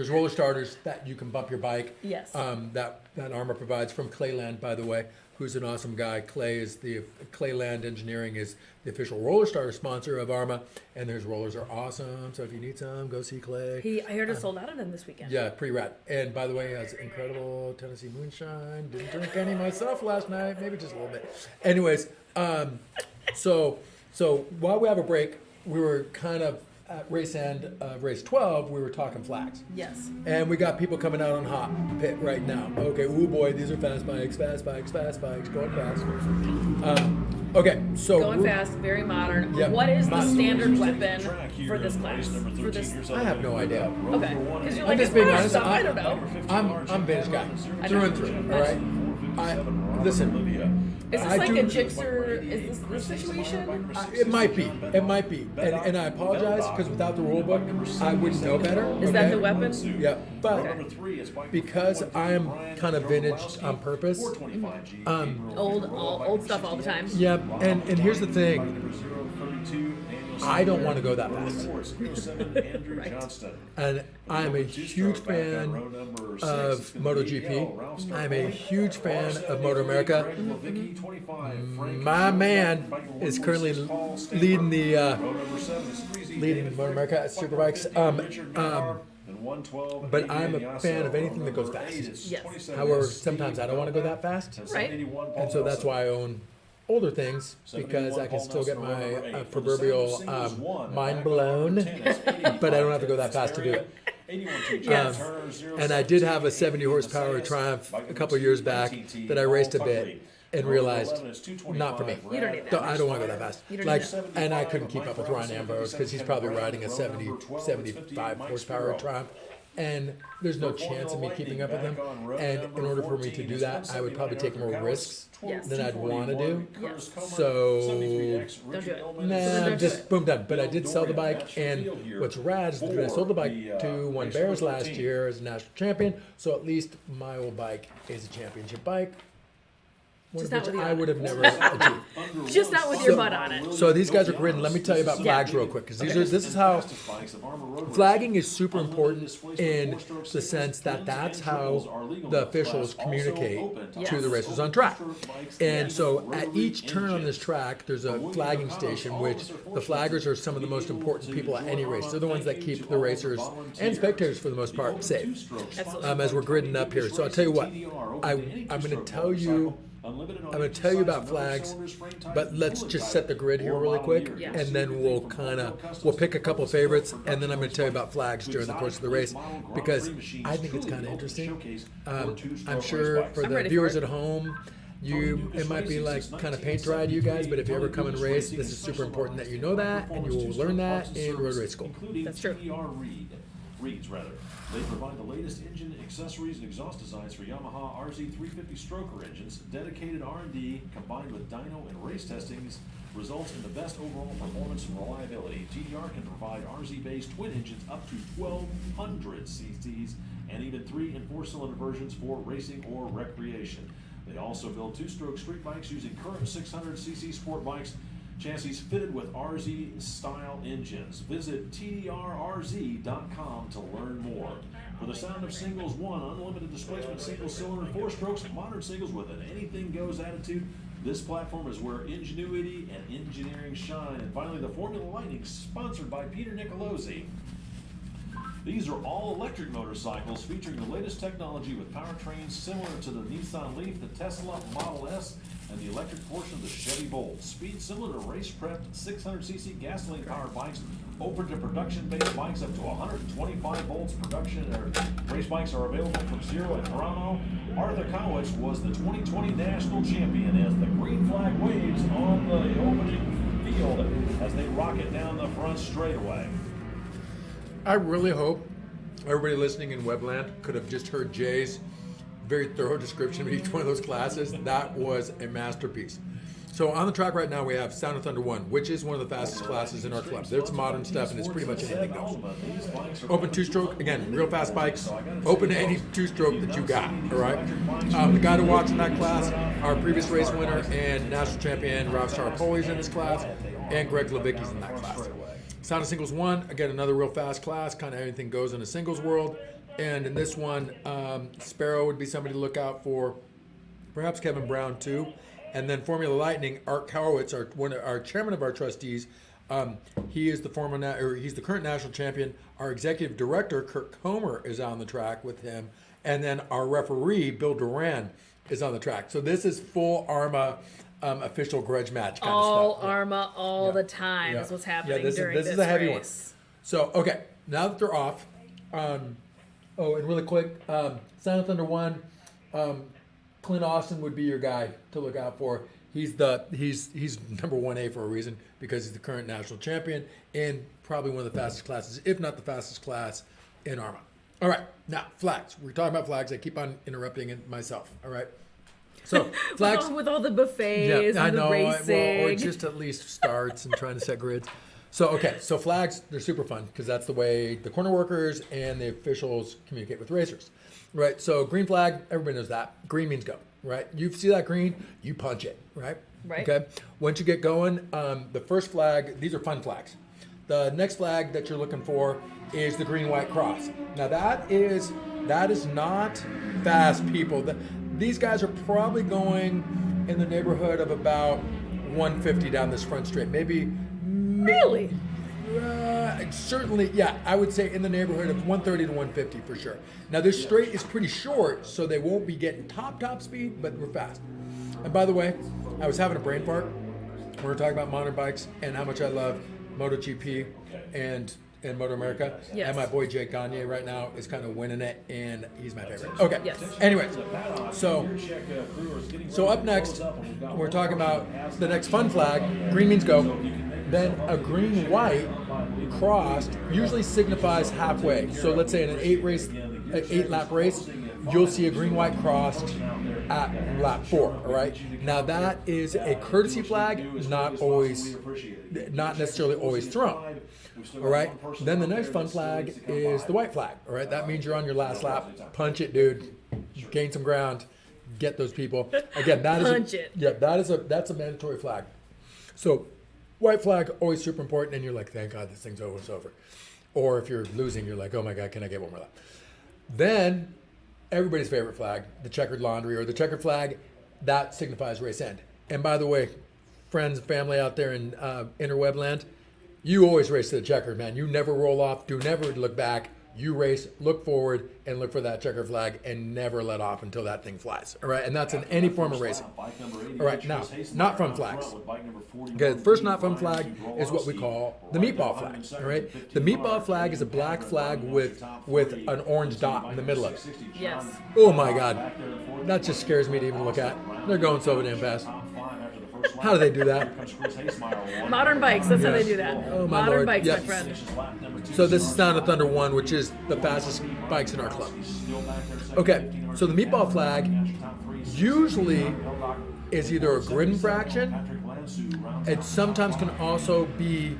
roller starters that you can bump your bike. Yes. That AHRMA provides from Clayland, by the way, who's an awesome guy. Clayland Engineering is the official roller starter sponsor of AHRMA, and their rollers are awesome. So if you need some, go see Clay. I heard it sold out of them this weekend. Yeah, pretty rad. And by the way, he has incredible Tennessee moonshine. Didn't drink any myself last night, maybe just a little bit. Anyways, so while we have a break, we were kind of at race end of race 12, we were talking flags. Yes. And we got people coming out on hot pit right now. Okay, ooh boy, these are fast bikes, going fast. Okay, so Going fast, very modern. Yep. What is the Modern. standard weapon for this class? For this, I have no idea. okay. Because you're I'm like, just it's being fast honest. stuff. I don't know. I'm Vince guy through and through. All right. Listen. Is this I like do- a Gixxer? Is this the situation? It might be, and I apologize because without the rule book, I wouldn't know better. Is that okay? the weapon? Yeah, but because I'm kind of vintage on purpose. Old stuff all the time. Yeah, and here's the thing. I don't want to go that fast. And I'm a huge fan of MotoGP. I'm a huge fan of Moto America. My man is currently leading Moto America at Superbikes. But I'm a fan of anything that goes fast. Yes. However, sometimes I don't want to go that fast. Right. And so that's why I own older things, because I can still get my proverbial mind blown, but I don't have to go that fast to do it. Yes. And I did have a 70 horsepower Triumph a couple of years back that I raced a bit. and Row realized 11 is 225. not for me. You don't need that. I don't want to go that fast. You don't Like, need that. and I couldn't keep up with Ryan Ambrose because he's probably riding a 70, 75 horsepower Triumph. And there's no chance of me keeping up with him. And in order for me to do that, I would probably take more risks Yes. than I'd want to do. Yes. So, Don't do it. nah, don't do just it. boom, done. But I did sell the bike, and what's rad is that I sold the bike to One Bears last year as a national champion. So at least my old bike is a championship bike. One Just of not which with you I on would have never achieved. Just not with your butt on it. So these guys are grid. Let me tell you about flags real quick, because this is how flagging is super important in the sense that that's how the officials communicate to the racers on track. And so at each turn on this track, there's a flagging station, which the flaggers are some of the most important people at any race. They're the ones that keep the racers and spectators, for the most part, safe. As we're gridding up here. So I'll tell you what, I'm going to tell you. I'm going to tell you about flags, but let's just set the grid here really quick, Yeah. and then we'll pick a couple favorites, and then I'm going to tell you about flags during the course of the race, because I think it's kind of interesting. I'm sure for I'm the ready viewers for it. at home, it might be like kind of paint dry to you guys, but if you ever come and race, this is super important that you know that, and you will learn that in road race school. That's true. Reeds. They provide the latest engine accessories and exhaust designs for Yamaha RZ350 stroker engines. Dedicated R&D combined with dyno and race testings results in the best overall performance and reliability. TDR can provide RZ-based twin engines up to 1,200 cc's and even 3 and 4 cylinder versions for racing or recreation. They also build two-stroke street bikes using current 600cc sport bikes. Chassis fitted with RZ-style engines. Visit TDRRZ.com to learn more. For the sound of singles one, unlimited displacement single-cylinder 4-strokes, modern singles with an anything-goes attitude, this platform is where ingenuity and engineering shine. And finally, the Formula Lightning, sponsored by Peter Nicolosi. These are all electric motorcycles featuring the latest technology with powertrains similar to the Nissan Leaf, the Tesla Model S, and the electric portion of the Chevy Bolt. Speed similar to race-prepped 600cc gasoline-powered bikes, open to production-based bikes up to 125 volts. Production race bikes are available from Zero and Toronto. Arthur Kowitz was the 2020 national champion as the green flag waves on the opening field as they rocket down the front straightaway. I really hope everybody listening in Webland could have just heard Jay's very thorough description of each one of those classes. That was a masterpiece. So on the track right now we have Sound of Thunder 1, which is one of the fastest classes in our club. It's modern stuff and it's pretty much anything goes. Open two-stroke, again, real fast bikes. Open to any two-stroke that you got, all right? The guy to watch in that class, our previous race winner and national champion Rob Staropoli's in this class, and Greg Levicki's in that class. Sound of Singles 1, again, another real fast class, kind of anything goes in a singles world. And in this one, Sparrow would be somebody to look out for, perhaps Kevin Brown too. And then Formula Lightning, Art Kowitz, our chairman of our trustees, he is he's the current national champion. Our executive director, Kurt Comer, is on the track with him. And then our referee, Bill Duran, is on the track. So this is full AHRMA official grudge match kind All of stuff. AHRMA all the time is what's happening during this is a heavy race. one. So, okay, now that they're off, and really quick, Sound of Thunder 1, Clint Austin would be your guy to look out for. He's number 1A for a reason, because he's the current national champion and probably one of the fastest classes, if not the fastest class in AHRMA. All right, now flags. We're talking about flags. I keep on interrupting it myself. All right. So flags with all the buffets I and the know. racing. Or just at least starts and trying to set grids. So okay, so flags, they're super fun because that's the way the corner workers and the officials communicate with racers, right? So green flag, everybody knows that. Green means go, right? You see that green, you punch it, right? Right. Okay. Once you get going, the first flag, these are fun flags. The next flag that you're looking for is the green white cross. Now that is not fast, people. These guys are probably going in the neighborhood of about 150 down this front straight. Really? Certainly, yeah, I would say in the neighborhood of 130 to 150 for sure. Now this straight is pretty short, so they won't be getting top speed, but we're fast. And by the way, I was having a brain fart when we were talking about modern bikes and how much I love MotoGP and in Moto America. Yes. And my boy Jake Gagne right now is kind of winning it, and he's my favorite. Okay. Yes. Anyways, so up next, we're talking about the next fun flag. Green means go. Then a green-white crossed usually signifies halfway. So let's say in an 8-lap race, you'll see a green-white crossed at lap 4. All right. Now that is a courtesy flag, not necessarily always thrown. All right. Then the next fun flag is the white flag. All right. That means you're on your last lap. Punch it, dude. Gain some ground. Get those people. Again, that is Punch it. Yeah, that's a mandatory flag. So white flag, always super important, and you're like, thank God this thing's over, it's over. Or if you're losing, you're like, oh my God, can I get one more lap? Then everybody's favorite flag, the checkered laundry or the checkered flag, that signifies race end. And by the way, friends and family out there in interweb land, you always race to the checkered, man. You never roll off, do never look back. You race, look forward, and look for that checker flag, and never let off until that thing flies. All right, and that's in any form of racing. All right, now, not fun flags. Okay, the first not fun flag is what we call the meatball flag. All right, the meatball flag is a black flag with an orange dot in the middle of it. Yes. Oh my God, that just scares me to even look at. They're going so damn fast. How do they do that? Modern bikes, that's how they do that. Oh, my Modern Lord. bikes, Yeah. my friend. So this is Sound of Thunder 1, which is the fastest bikes in our club. Okay, so the meatball flag usually is either a grid infraction. It sometimes can also be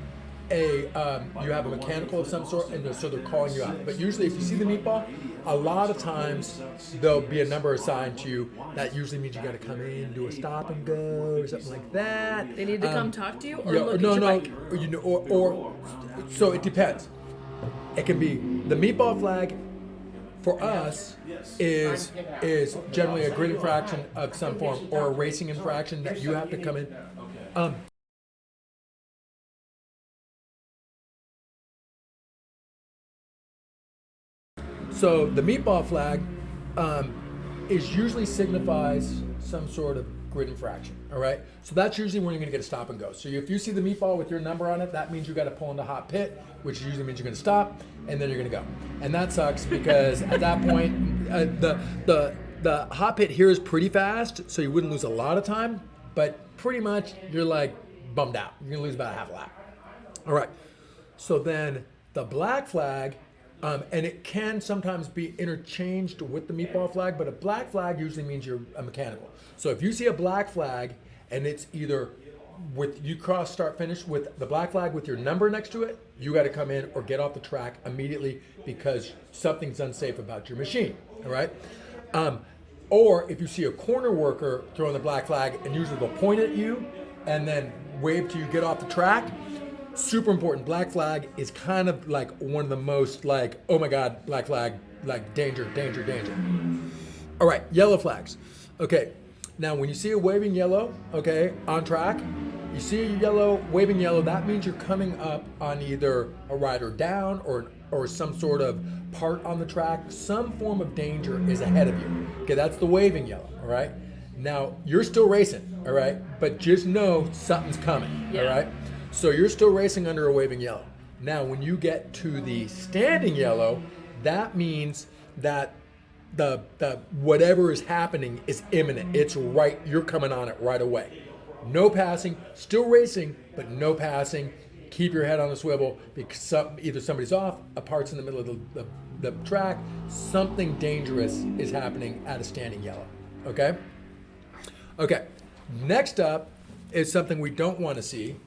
you have a mechanical of some sort, and so they're calling you out. But usually if you see the meatball, a lot of times there'll be a number assigned to you. That usually means you got to come in, do a stop and go, or something like that. They need to come talk to you or Yeah, look at no, your no, bike? or so it depends. It can be the meatball flag. For us, is generally a grid infraction of some form or a racing infraction that you have to come in. So the meatball flag is usually signifies some sort of grid infraction. All right. So that's usually when you're going to get a stop and go. So if you see the meatball with your number on it, that means you got to pull into hot pit, which usually means you're going to stop and then you're going to go. And that sucks because at that point, the hot pit here is pretty fast, so you wouldn't lose a lot of time, but pretty much you're like bummed out. You're going to lose about a half a lap. All right. So then the black flag. And it can sometimes be interchanged with the meatball flag, but a black flag usually means you're a mechanical. So if you see a black flag and it's either with you cross start finish with the black flag with your number next to it, you got to come in or get off the track immediately because something's unsafe about your machine. All right. Or if you see a corner worker throwing the black flag and usually they'll point at you and then wave to you get off the track. Super important. Black flag is kind of like one of the most like, oh my God, black flag, like danger, danger, danger. All right, yellow flags. Okay, now when you see a waving yellow, okay, on track, you see a yellow, waving yellow, that means you're coming up on either a rider down or some sort of part on the track. Some form of danger is ahead of you. Okay, that's the waving yellow, all right? Now, you're still racing, all right? But just know something's coming, all right? So you're still racing under a waving yellow. Now, when you get to the standing yellow, that means that the whatever is happening is imminent. It's right. You're coming on it right away. No passing. Still racing, but no passing. Keep your head on the swivel because either somebody's off, a part's in the middle of the track. Something dangerous is happening at a standing yellow. Okay. Okay. Next up is something we don't want to see.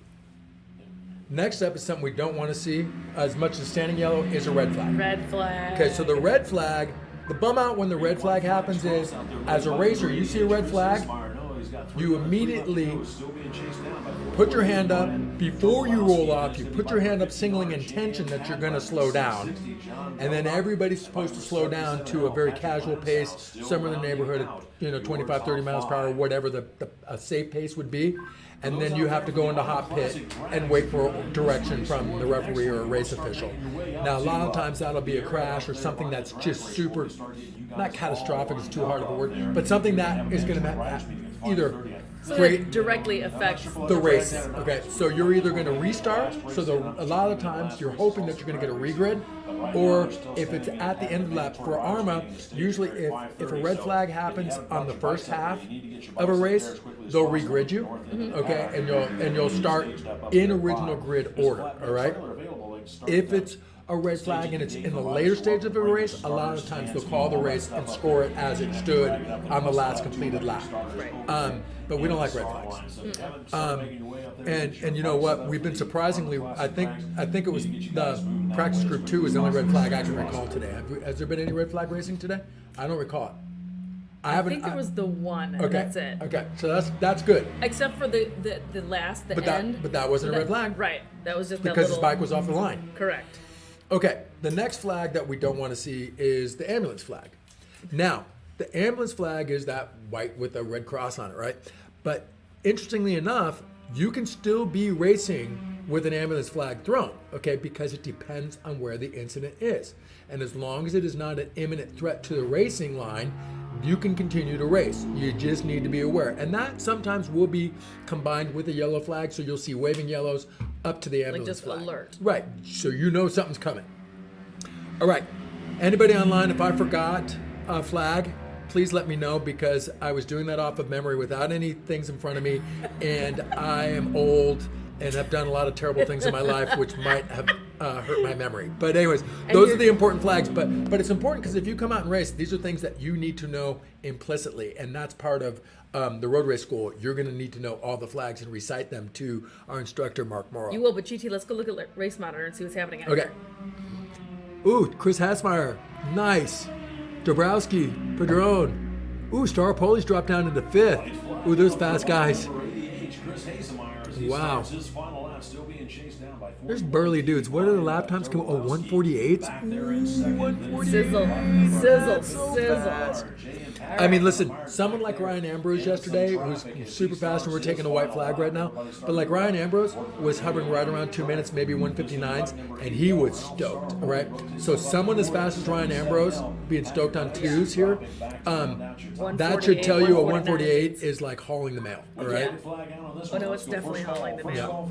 Next up is something we don't want to see as much as standing yellow is a red flag. Red flag. Okay, so the red flag, the bum out when the red flag happens is, as a racer, you see a red flag, you immediately put your hand up. Before you roll off, you put your hand up signaling intention that you're going to slow down. And then everybody's supposed to slow down to a very casual pace, somewhere in the neighborhood of 25, 30 miles per hour, whatever a safe pace would be. And then you have to go into hot pit and wait for direction from the referee or a race official. Now, a lot of times that'll be a crash or something that's just super, not catastrophic, it's too hard of a word, but something that is going to either So create that directly affects the race. Okay, so you're either going to restart. So a lot of the times you're hoping that you're going to get a regrid, or if it's at the end of the lap for AHRMA, usually if a red flag happens on the first half of a race, they'll regrid you. Okay, and you'll start in original grid order. All right. If it's a red flag and it's in the later stage of a race, a lot of times they'll call the race and score it as it stood on the last completed lap. But we don't like red flags. And you know what? We've been surprisingly. I think it was the practice group 2 was the only red flag I can recall today. Has there been any red flag racing today? I don't recall it. I think there was the one, and Okay. that's it. Okay, so that's good. Except for the last, the end. But that wasn't a red flag. Right. That was just Because that his little, bike was off the line. Correct. Okay, the next flag that we don't want to see is the ambulance flag. Now, the ambulance flag is that white with a red cross on it, right? But interestingly enough, you can still be racing with an ambulance flag thrown, okay? Because it depends on where the incident is. And as long as it is not an imminent threat to the racing line, you can continue to race. You just need to be aware. And that sometimes will be combined with a yellow flag, so you'll see waving yellows up to the ambulance just flag. alert. Right, so you know something's coming. All right, anybody online, if I forgot a flag, please let me know, because I was doing that off of memory without any things in front of me, and I am old and have done a lot of terrible things in my life which might have hurt my memory. But anyways, those are the important flags. But it's important because if you come out and race, these are things that you need to know implicitly, and that's part of the road race school. You're going to need to know all the flags and recite them to our instructor, Mark Morrow. You will, but GT, let's go look at Race Monitor and see what's happening out Okay. here. Ooh, Chris Hassmeyer. Nice. Dabrowski. Padron. Ooh, Star Poli's dropped down into 5th. Ooh, those fast guys. Wow. There's burly dudes. What are the lap times? 148? 148. Sizzle. Sizzle. I mean, listen, someone like Ryan Ambrose yesterday, who's super fast, and we're taking a white flag right now, but like Ryan Ambrose was hovering right around 2 minutes, maybe 159s, and he was stoked, all right? So someone as fast as Ryan Ambrose being stoked on 2s here, that should tell you a 148 is like hauling the mail, all right? Oh, no, it's definitely hauling the mail.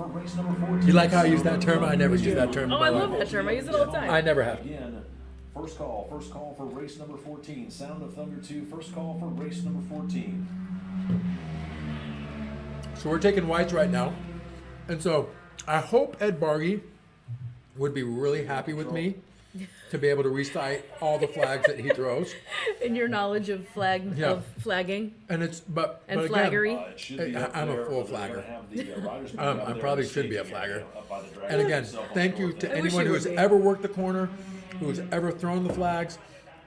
You like how I use that term? I never use that term. Oh, I love that term. I use it all the time. I never have. Again, first call for race number 14. Sound of Thunder 2, first call for race number 14. So we're taking whites right now. And so I hope Ed Bargy would be really happy with me to be able to recite all the flags that he throws. In your knowledge of flagging And it's but and again, flaggery. I'm a full flagger. I probably should be a flagger. And again, thank you to I wish anyone you who would has be. ever worked the corner, who has ever thrown the flags.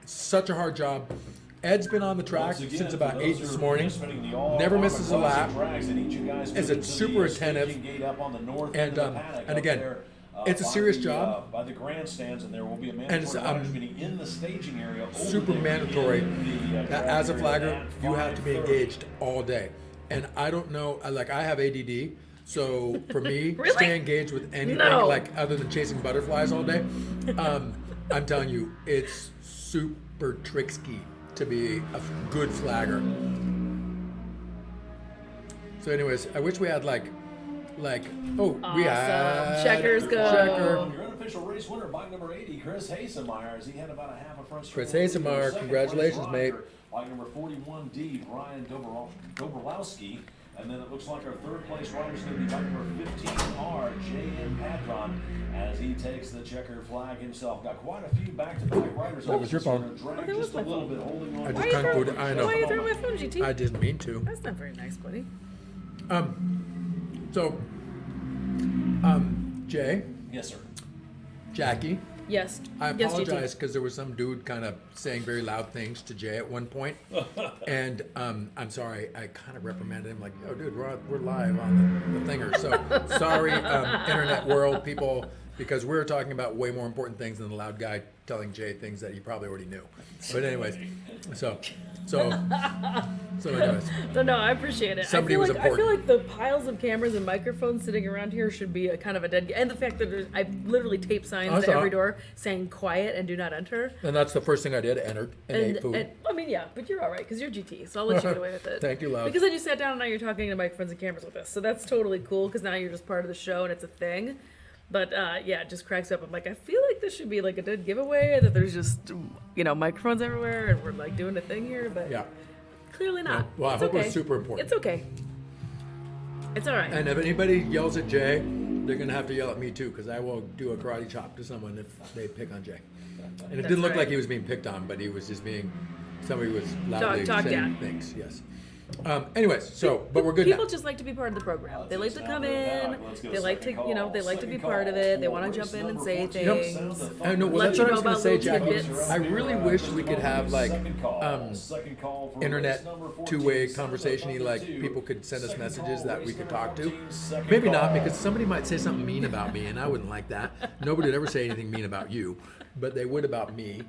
It's such a hard job. Ed's been on the track since about 8 this morning. Never misses a lap. Is it super attentive? And again, it's a serious job. By the grandstands, and there will be a And it's mandatory in the staging area. super mandatory that as a flagger, you have to be engaged all day. And I don't know, like I have ADD, so for me, Really? stay engaged with anything No. like other than chasing butterflies all day. I'm telling you, it's super tricky to be a good flagger. So anyways, I wish we had like we had Checkers go. Checker. Your unofficial race winner, bike number 80, Chris Hasemeyer. He had about a half a front Chris straight. Hasemeyer, Second congratulations, place mate. rider, bike number 41D, Brian Dobrowski. And then it looks like our third place rider is going to be bike number 15R, J.M. Padron, as he takes the checkered flag himself. Got quite a few back-to-back riders. That was your phone. Drag that was just a my little phone. bit, holding on. I to just the- concluded. I know. Why are you throwing my phone, GT? I didn't mean to. That's not very nice, buddy. So, Jay, Yes, sir. Jackie, Yes. I Yes, apologize GT. because there was some dude kind of saying very loud things to Jay at one point, and I'm sorry. I kind of reprimanded him like, "Oh, dude, we're live on the thinger." So sorry, internet world people. because we're talking about way more important things than the loud guy telling Jay things that he probably already knew. But anyways, so anyways, No, I appreciate it. Somebody I was feel like important. the piles of cameras and microphones sitting around here should be a kind of a dead. And the fact that I literally tape signs I to saw every it. door saying "quiet" and "Do not enter." and that's the first thing I did, entered and ate food. And I mean, yeah, but you're all right because you're GT, so I'll let you get away with it. Thank you, love. Because then you sat down and now you're talking to microphones and cameras with us, so that's totally cool. Because now you're just part of the show and it's a thing. But yeah, it just cracks up. I'm like, I feel like this should be like a dead giveaway that there's just microphones everywhere and we're like doing a thing here, but Yeah. clearly not. Yeah. Well, I It's hope it was okay. super important. It's okay. It's all right. And if anybody yells at Jay, they're gonna have to yell at me too, because I will do a karate chop to someone if they pick on Jay. And it That's didn't look right. like he was being picked on, but he was just being somebody was loudly Talk saying down. things. Yes. Anyways, but we're good People now. just like to be part of the program. They like to Sound come of the in. back. Let's go They like to, second call. they like to be Second part of call it. They for want to race jump in and number say 14. things. Sound of the I know. Well, Let that's you what I know was gonna about say, little Jackie. tidbits. I really wish we could have like Second call. Second call for internet race number 14. two-way Sound of conversation-y, like 32. people could send us Second messages call, that we race could number talk to. 14, second Maybe not, call. because somebody might say something mean about me, and I wouldn't like that. Nobody would ever say anything mean about you, but they would about me,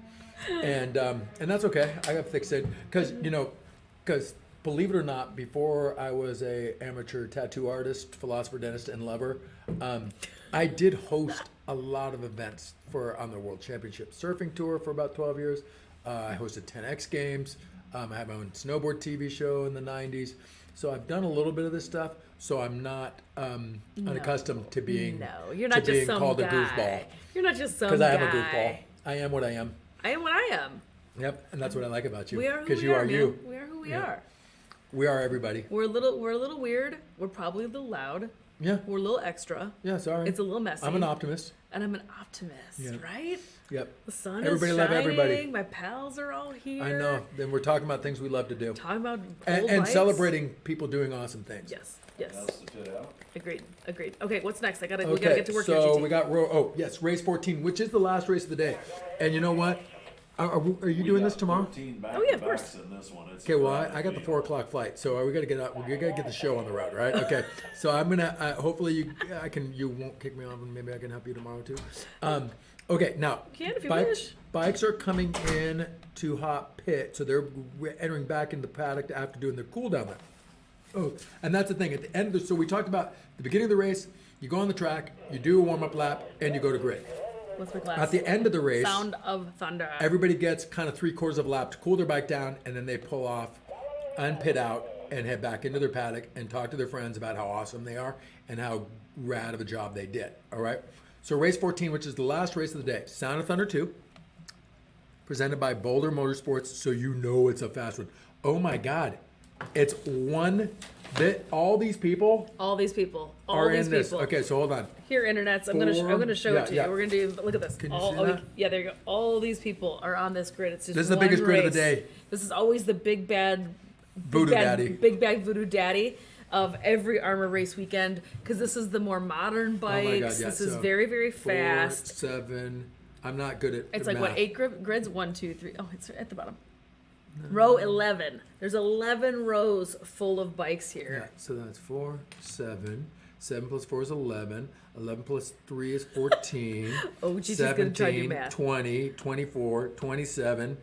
and that's okay. I got fixed it because believe it or not, before I was a amateur tattoo artist, philosopher, dentist, and lover, I did host a lot of events on the World Championship Surfing Tour for about 12 years. I hosted 10X Games. I had my own snowboard TV show in the 90s. So I've done a little bit of this stuff. So I'm not unaccustomed to being No, you're not to being just some called guy. a goofball. You're not just some Because guy. I am a goofball. I am what I am. I am what I am. Yep, and that's what I like about you. We are who Because we you are, are man. you. We are who we Yeah. are. We are everybody. We're a little weird. We're probably a little loud. Yeah. We're a little extra. Yeah, sorry. It's a little messy. I'm an optimist. And I'm an optimist, Yeah. right? Yep. The sun Everybody is love shining. everybody. My pals are all here. I know. Then we're talking about things we love to do. Talking about And, old and bikes. celebrating people doing awesome things. Yes. That's the fit out. Agreed. Okay, what's next? We gotta Okay, get to work here, so GT. we got race 14, which is the last race of the day. And you know what? Are you doing this tomorrow? Oh, yeah, of course. In this one. It's Okay, well, I got the 4 o'clock flight, so we got to get up. We got to get the show on the road, right? Okay, so I'm gonna. Hopefully, you won't kick me off, and maybe I can help you tomorrow too. Okay, now You can if you wish. bikes are coming in to hot pit, so they're entering back into the paddock after doing their cool down there. Oh, and that's the thing. At the end, so we talked about the beginning of the race. You go on the track, you do a warm up lap, and you go to grid. What's my class? At the end of the race, Sound of Thunder. everybody gets kind of 3/4 of a lap to cool their bike down, and then they pull off, unpit out, and head back into their paddock and talk to their friends about how awesome they are and how rad of a job they did. All right. So race 14, which is the last race of the day, Sound of Thunder 2, presented by Boulder Motorsports. So you know it's a fast one. Oh my God, it's one that all these people All these people. All are these in this. people. Okay, so hold on. Here, internets. I'm gonna show Yeah, it to yeah. you. We're gonna do. Look at this. Can you all, see oh, that? Yeah, there you go. All these people are on this grid. It's just This is the one biggest grid of the race. day. This is always the big bad Voodoo Daddy. big bad voodoo daddy of every AHRMA race weekend because this is the more modern bikes. Oh my God, yeah. This is So very, very 4, fast. 7. I'm not good at It's like math. what, 8 grids? 1, 2, 3. Oh, it's at the bottom. Row 11. There's 11 rows full of bikes Yeah, here. so that's 4, 7. 7 plus 4 is 11. 11 plus 3 is 14. Oh, she's just gonna try to do 17, math. 20, 24, 27.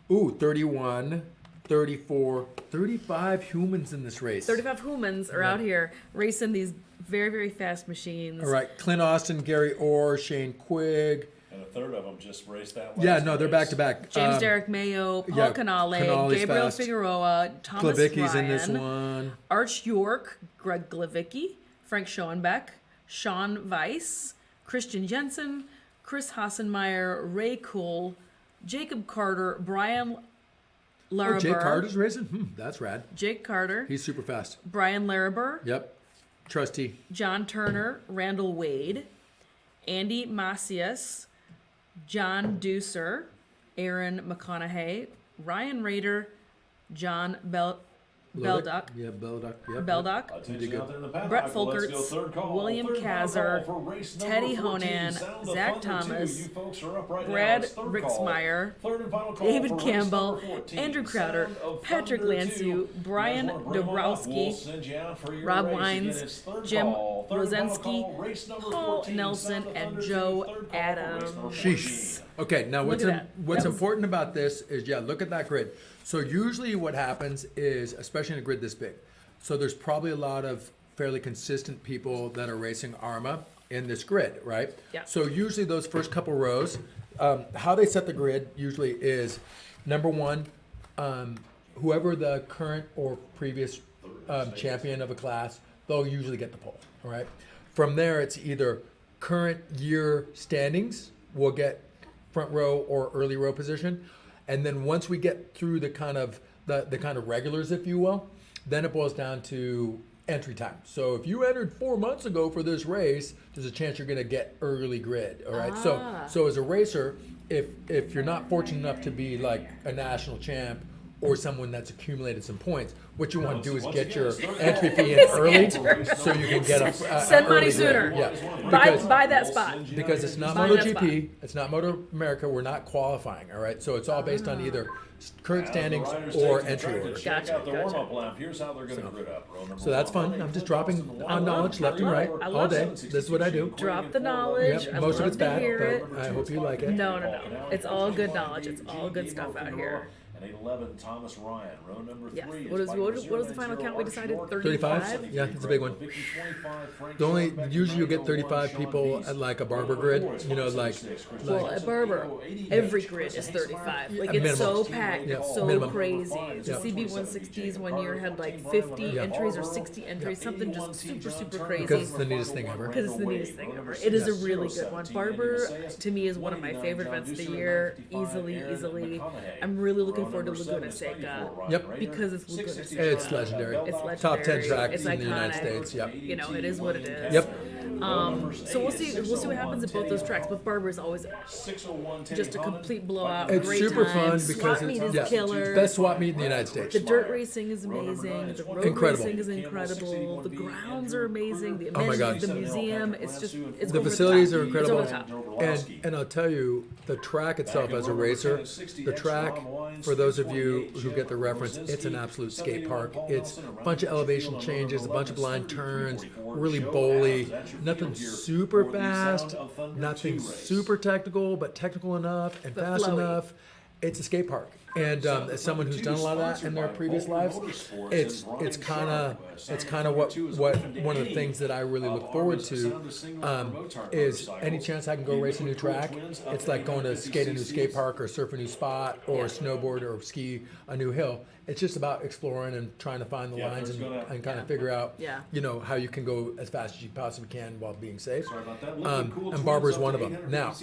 Ooh, 31, 34, 35 humans in this race. 35 humans are out here racing these very, very fast machines. All right, Clint Austin, Gary Orr, Shane Quigg. And a third of them just raced that last Yeah, no, they're race. back to back. James Derek Mayo, Paul yeah, Canale, Canale's Gabriel fast. Figueroa, Thomas Klavicki's Ryan, in this one. Arch York, Greg Glavicki, Frank Schoenbeck, Sean Weiss, Christian Jensen, Chris Hassenmeyer, Ray Kuhl, Jacob Carter, Brian Laraber. Oh, Jake Carter's racing? That's rad. Jake Carter, He's super fast. Brian Laraber, Yep. Trusty. John Turner, Randall Wade, Andy Macias, John Deucer, Aaron McConaughey, Ryan Rader, John Belduck. Yeah, Belduck. Yep. Belduck. Attention out there in the paddock. Brett Let's go. Folkerts, Third call. William Third final Kazar, call for race number Teddy 14. Honan, Sound of Zach Thunder 2. Thomas, You folks are up right now. Brad It's third call. Rixmeyer, Third and final call David for race Campbell, number 14. Andrew Crowder, Sound of Patrick Thunder Lanciu, 2. Brian You guys wanna bring 'em on up? Dabrowski, We'll send you out for your Rob race. Wines, Again, it's third Jim call. Third and final Rosensky, call. Race number Paul 14. Nelson, Sound of and Thunder 2. Joe Third call for race Adams. number Sheesh. Okay, now what's at that. what's That was- important about this is, yeah, look at that grid. So usually what happens is, especially in a grid this big, so there's probably a lot of fairly consistent people that are racing AHRMA in this grid, right? Yeah. So usually those first couple rows, how they set the grid usually is, number one, whoever the current or previous champion of a class, they'll usually get the pole, all right? From there, it's either current year standings will get front row or early row position, and then once we get through the kind of regulars, if you will, then it boils down to entry time. So if you entered 4 months ago for this race, there's a chance you're going to get early grid. All right. So as a racer, if you're not fortunate enough to be like a national champ or someone that's accumulated some points, what you want to do is get your entry fee in early so you can get a Send money early sooner. grid. Yeah. Buy that spot. Because it's not Buy that MotoGP, it's not Moto America, we're not qualifying, all right? So it's all based on either current standings or entry order. Check out the Gotcha. warm-up lap. Here's how they're going to grid up. Row number So that's one. fun. I'm just dropping on knowledge left and right I all love day. it. This is what I do. Drop the knowledge. Yep, I most of love it's to bad, hear it. but I hope you like it. No. It's all good knowledge. It's all good stuff out here. And 811, Thomas Ryan. Row number Yes. 3. What was the final count we decided? 35? Yeah, it's a big one. The only, usually you'll get 35 people at like a barber grid, you know, like Well, at Barber, every grid is 35. Like, it's minimum. so packed. Yeah, It's so minimum. crazy. The Yeah. CB160s one year had like 50 entries or 60 entries, something just super crazy. because it's the neatest thing ever. Because it's the neatest thing ever. It is a really good one. Barber, to me, is one of my favorite events of the year. Easily. I'm really looking forward to Laguna Seca. Yep. Because it's Laguna Seca. It's legendary. It's legendary. Top 10 track It's in the United iconic. States, yep. You know, it is what it is. Yep. So we'll see what happens at both those tracks. But Barber is always 601 just a complete blowout. It's Great super time. fun Swap because meet it's is killer. best swap meet in the United States. The dirt racing is amazing. The road Incredible. racing is incredible. The grounds are amazing. The Oh my God. amenities, the museum. It's just it's The over facilities top. are incredible, It's over the top. and I'll tell you, the track itself as a racer, the track, for those of you who get the reference, it's an absolute skate park. It's a bunch of elevation changes, a bunch of blind turns, really bowly, nothing super fast, nothing super technical, but technical enough and But fast flowy. enough. It's a skate park, and as someone who's done a lot of that in their previous lives, it's kind of what one of the things that I really look forward to is any chance I can go race a new track. It's like going to skate a new skate park or surf a new spot or snowboard or ski a new hill. It's just about exploring and trying to find the lines and kind of figure out, Yeah. you know, how you can go as fast as you possibly can while being safe. And And Barber's one of them. Now,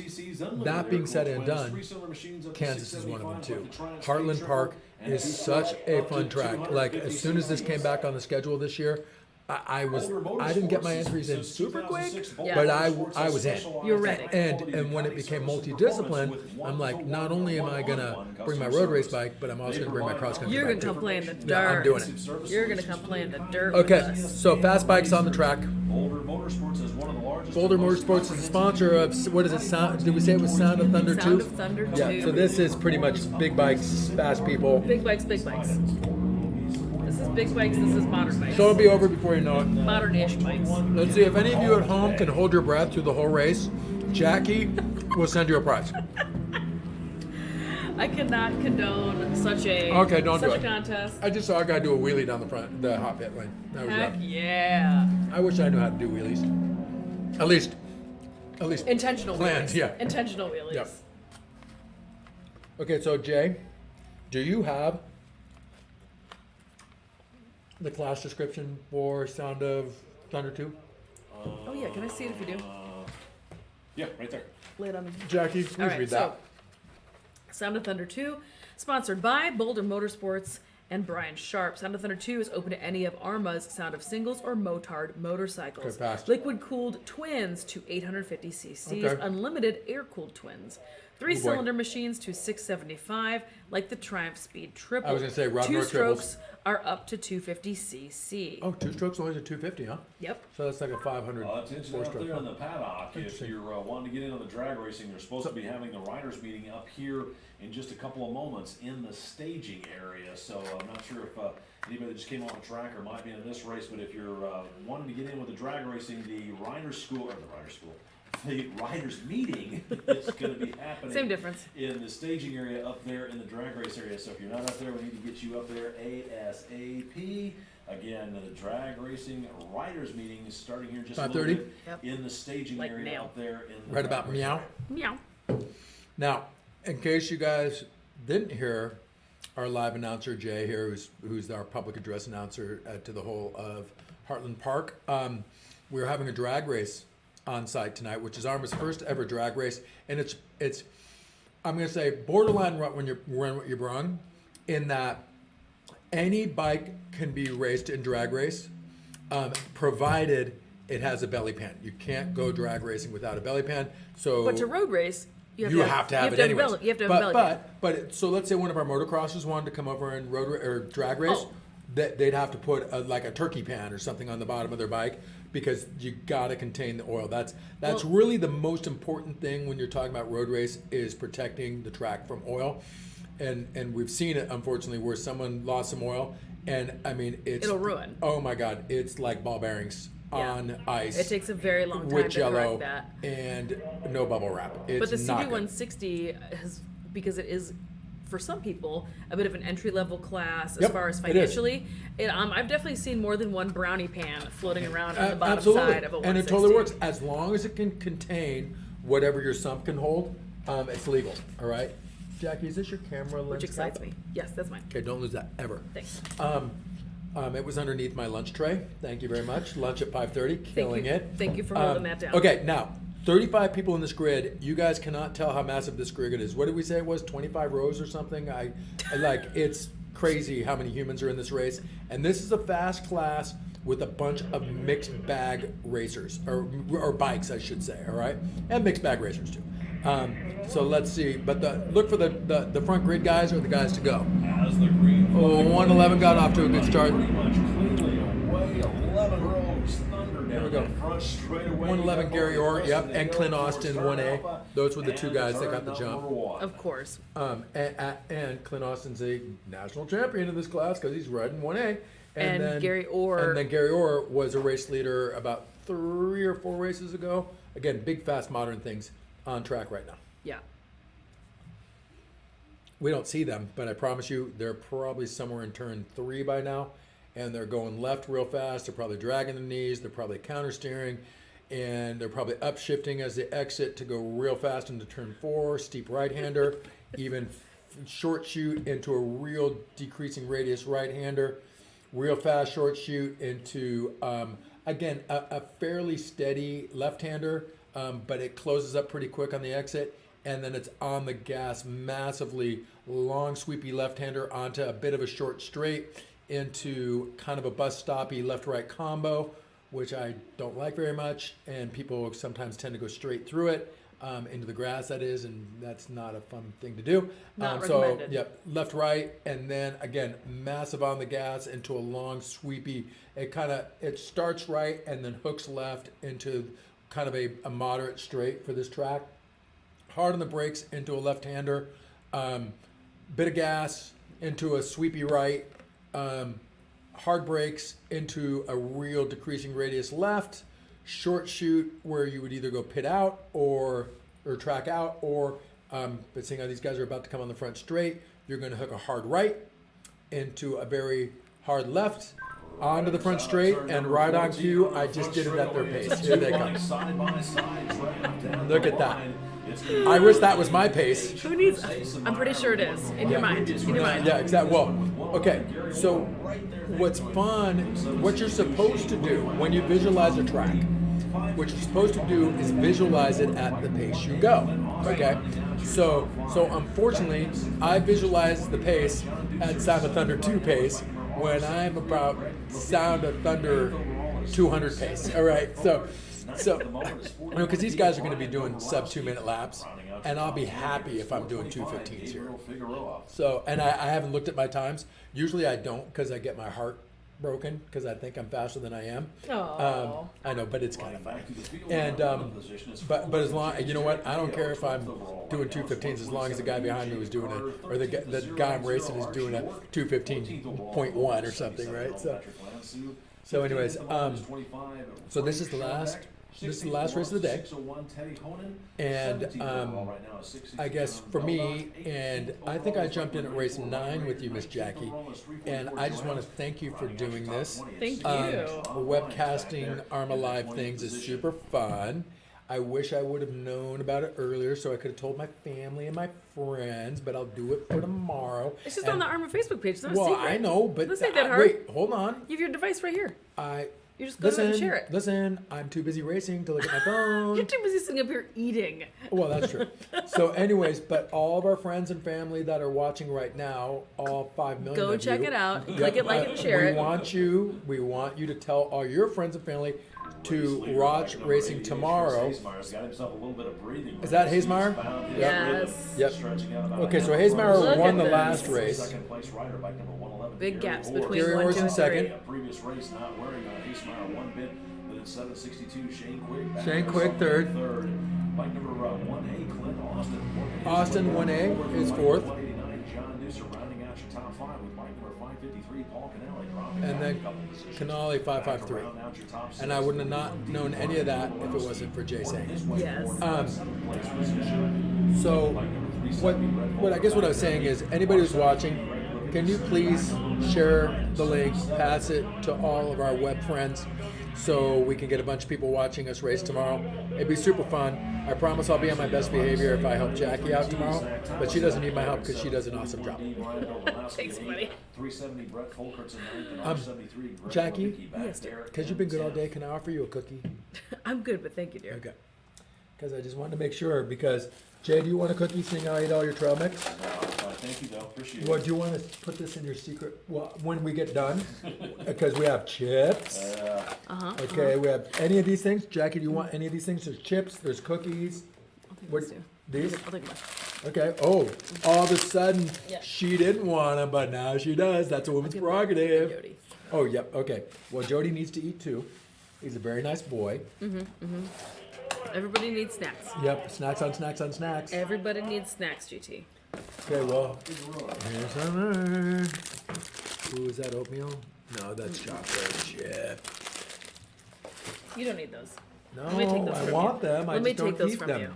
that being said and done, Kansas is one of them too. Heartland Park is such a fun track. Like, as soon as this came back on the schedule this year, I didn't get my entries in super quick, Yeah. but I was in. You're ready. And when it became multidiscipline, I'm like, not only am I gonna bring my road race bike, but I'm also gonna bring my cross country You're bike gonna come too. play in the dirt. Yeah, I'm doing it. You're gonna come play in the dirt. With Okay, us. so fast bikes on the track. Boulder Motorsports is one of the largest. Boulder Motorsports is a sponsor of, what is it, Sound, did we say it was Sound of Thunder 2? Sound of Thunder 2. Yeah, so this is pretty much big bikes, fast people. Big bikes, big bikes. This is big bikes. This is modern bikes. So it'll be over before you know it. Modern-ish bikes. Let's see, if any of you at home can hold your breath through the whole race, Jackie will send you a prize. I cannot condone such a Okay, don't do such it. a contest. I just saw a guy do a wheelie down the front, the hot pit lane. That was Heck rough. yeah. I wish I knew how to do wheelies. At least Intentional planned, wheelies. yeah. Intentional wheelies. Yep. Okay, so Jay, do you have the class description for Sound of Thunder 2? Oh yeah, can I see it if you do? Yeah, right there. Lay it on. Jackie, please All right, read so that. Sound of Thunder 2, sponsored by Boulder Motorsports and Brian Sharp. Sound of Thunder 2 is open to any of AHRMA's Sound of Singles or Motard motorcycles. Okay, fast. Liquid-cooled twins to 850 cc's, Okay. unlimited air-cooled twins. 3-cylinder machines to 675, like the Triumph Speed Triple. I was gonna say, Rob Two North triples. strokes are up to 250cc. Oh, 2 strokes only to 250, huh? Yep. So that's like a 500 Attention four out stroke. there in the paddock. If you're wanting to get in on the drag racing, they're supposed to be having the riders meeting up here in just a couple of moments in the staging area. So I'm not sure if anybody that just came off the track or might be in this race, but if you're wanting to get in with the drag racing, the riders meeting is going to be happening. Same difference. In the staging area up there in the drag race area. So if you're not up there, we need to get you up there ASAP. Again, the drag racing riders meeting is starting here in just a little 5:30? bit in the staging Like area now. up there in the Right drag about racing meow. area. Meow. Now, in case you guys didn't hear our live announcer Jay here, who's our public address announcer to the whole of Heartland Park, we're having a drag race on site tonight, which is AHRMA's first ever drag race, and it's I'm gonna say borderline when you're brung, in that any bike can be raced in drag race, provided it has a belly pan. You can't go drag racing without a belly pan. So But to road race, you you have to have it anyways. You have to have a belly pan. So let's say one of our motocrossers wanted to come over and or drag race, Oh. they'd have to put like a turkey pan or something on the bottom of their bike because you got to contain the oil. That's Well- really the most important thing when you're talking about road race is protecting the track from oil. And we've seen it unfortunately where someone lost some oil, and I mean It'll ruin. Oh my God, it's like ball bearings Yeah. on ice. It takes a very long time with to jello correct that. and no bubble wrap. It's But the not good. CB160 has, because it is, for some people, a bit of an entry-level class as Yep, far as it is. financially. I've definitely seen more than one brownie pan floating around on the bottom Absolutely. side of a 160. And it totally works as long as it can contain whatever your sump can hold. It's legal. All right, Jackie, is this your camera lens? Which excites cap? me. Yes, that's mine. Okay, don't lose that ever. Thanks. It was underneath my lunch tray. Thank you very much. Lunch at 5:30, killing it. Thank you for holding that down. Okay, now 35 people in this grid. You guys cannot tell how massive this grid is. What did we say it was? 25 rows or something? I like it's crazy how many humans are in this race. And this is a fast class with a bunch of mixed bag racers or bikes, I should say. All right, and mixed bag racers too. So let's see. But look for the front grid guys or the guys to go. As the green flag 111 got off to a good start. pretty much cleanly away. 11 rows, thunder we down go. that front straightaway. 111 Gary Orr, yep, and Clint Austin, 1A. Alpha, Those were the two and guys that turn got the jump. number one. Of course. And Clint Austin's a national champion in this class because he's riding 1A. And Gary Orr- And then Gary Orr was a race leader about 3 or 4 races ago. Again, big, fast, modern things on track right now. Yeah. We don't see them, but I promise you, they're probably somewhere in turn 3 by now, and they're going left real fast. They're probably dragging their knees. They're probably counter steering, and they're probably upshifting as they exit to go real fast into turn 4, steep right-hander, even short shoot into a real decreasing radius right-hander, real fast short shoot into, again, a fairly steady left-hander, but it closes up pretty quick on the exit. And then it's on the gas, massively long, sweepy left-hander onto a bit of a short straight into kind of a bus stoppy left-right combo, which I don't like very much. And people sometimes tend to go straight through it into the grass, that is, and that's not a fun thing to do. Not So, recommended. yep, left-right, and then again, massive on the gas into a long, sweepy. It starts right and then hooks left into kind of a moderate straight for this track. Hard on the brakes into a left-hander, bit of gas into a sweepy right, hard brakes into a real decreasing radius left, short shoot where you would either go pit out or track out, or but seeing how these guys are about to come on the front straight, you're going to hook a hard right into a very hard left onto the front straight and right on cue. I just did it at their pace. Here they come. Side by side, draft down Look the at that. line. I wish that was my pace. Who needs? I'm pretty sure it is. In your mind. In your mind. Yeah, exactly. Well, okay. So, what's fun, what you're supposed to do when you visualize a track, what you're supposed to do is visualize it at the pace you go. Okay. So unfortunately, I visualize the pace at Sound of Thunder 2 pace when I'm about Sound of Thunder 200 pace. All right. So So, because these guys are going to be doing sub 2 minute laps, and I'll be happy if I'm doing 2:15s here. So, and I haven't looked at my times. Usually I don't because I get my heart broken because I think I'm faster than I am. Oh. I know, but it's kind of funny. And but as long, you know what? I don't care if I'm doing 2:15s as long as the guy behind me was doing it, or the guy I'm racing is doing a 2:15.1 or something, right? So anyways, so this is the last. This is the last race of the day, and I guess for me, and I think I jumped in at race 9 with you, Miss Jackie, and I just want to thank you for doing this. Thank you. Webcasting AHRMA Live things is super fun. I wish I would have known about it earlier so I could have told my family and my friends, but I'll do it for tomorrow. It's just on the AHRMA Facebook page. It's not a Well, secret. I know, but Let's take that hard. wait, hold on. You have your device right here. You just go to it and share it. Listen, I'm too busy racing to look at my phone. You're too busy sitting up here eating. Well, that's true. So, anyways, but all of our friends and family that are watching right now, all 5 million Go of check you, it out. yep, Click it, like it, and share it. We want you to tell all your friends and family to watch racing tomorrow. Is that Haysmeyer? Yes. Yep. Okay, so Haysmeyer Look won at the this. last race. Big gaps between Gary 1, Orr's 2, in and second. 3. Previous race not wearing Haysmeyer one bit. Then in 762, Shane Quick. Shane Quick third. Bike number 1A, Clint Austin. Austin 1A is fourth. 189, John Deucer rounding out your top 5 with bike number 553, Paul Canale dropping And down then a couple positions. Canale 553. Round out your top 6. And I wouldn't have not known any of that if it wasn't for Jay saying. Yes. So, what I guess what I was saying is, anybody who's watching, can you please share the link, pass it to all of our web friends, so we can get a bunch of people watching us race tomorrow. It'd be super fun. I promise I'll be on my best behavior if I help Jackie out tomorrow, but she doesn't need my help because she does an awesome job. Thanks, buddy. 370 Brett Folkerts and 73 Jackie, Yes, dear. because you've been good all day, can I offer you a cookie? I'm good, but thank you, dear. Okay. Because I just wanted to make sure, because Jay, do you want a cookie seeing I ate all your trail mix? Thank you, though. Appreciate it. Well, do you want to put this in your secret, well, when we get done? Because we have chips. Okay, we have any of these things. Jackie, do you want any of these things? There's chips, there's cookies. What, these two. these? I'll take one. Okay. Oh, all of a sudden, Yeah. she didn't want them, but now she does. That's a woman's Give one to prerogative. Jody. Oh, yep. Okay. Well, Jody needs to eat too. He's a very nice boy. Everybody needs snacks. Yep. Snacks on snacks on snacks. Everybody needs snacks, GT. Okay, well, here's some. Ooh, is that oatmeal? No, that's chocolate chip. You don't need those. No, Let me take those I from want you. them. I Let me just don't take those keep from them. you.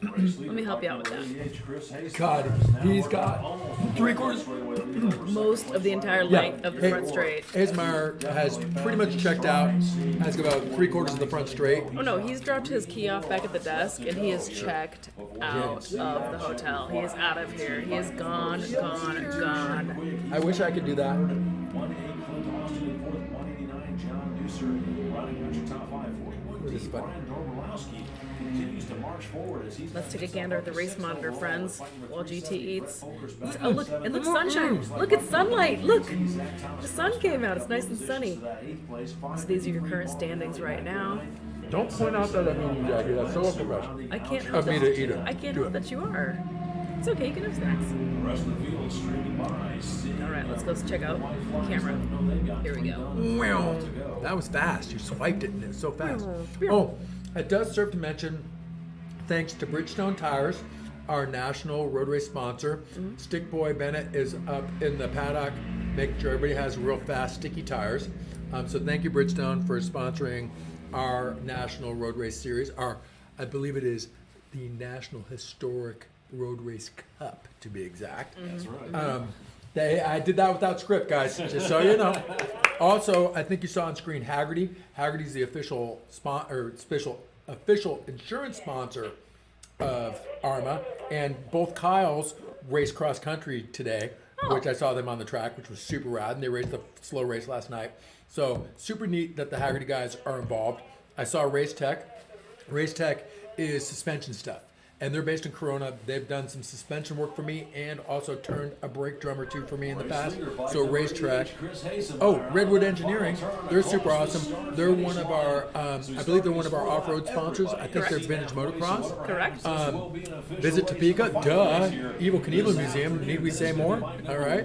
Let me help you out with that. God, he's got 3/4. Most of the entire length of the front straight. Haysmeyer has pretty much checked out. Has about 3/4 of the front straight. Oh no, he's dropped his key off back at the desk and he is checked out of the hotel. He is out of here. He is gone, gone, gone. I wish I could do that. 1A, Clint Austin in 4th, 189, John Deucer rounding out your top 5. 41, This is fun. Brian Dorbolowski continues to march forward as he's Let's take a gander at the race monitor, friends, while GT eats. Oh look, and look, sunshine. Look, it's sunlight. Look, the sun came out. It's nice and sunny. So these are your current standings right now. Don't point out that I'm eating, Jackie. That's so unprofessional. I can't Of help me that. to eat it. I can't Do help it. that you are. It's okay. You can have snacks. The rest of the field streaming by. All right, let's go check out camera. Here we go. Wow, that was fast. You swiped it and it was so fast. Oh, it does serve to mention, thanks to Bridgestone Tires, our national road race sponsor. Stick Boy Bennett is up in the paddock, making sure everybody has real fast, sticky tires. So thank you, Bridgestone, for sponsoring our national road race series. I believe it is the National Historic Road Race Cup, to be exact. That's right. I did that without script, guys, just so you know. Also, I think you saw on screen Haggerty. Haggerty's the official official insurance sponsor of AHRMA, and both Kyles raced cross country today, which I saw them on the track, which was super rad, and they raced the slow race last night. So super neat that the Haggerty guys are involved. I saw Race Tech. Race Tech is suspension stuff. and they're based in Corona. They've done some suspension work for me and also turned a brake drum or two for me in the past. So racetrack. Oh, Redwood Engineering. They're super awesome. They're one of our, I believe they're one of our off-road sponsors. I think they're Vintage Motocross. Correct. Visit Topeka. Duh. Evil Knievel Museum. Need we say more? All right.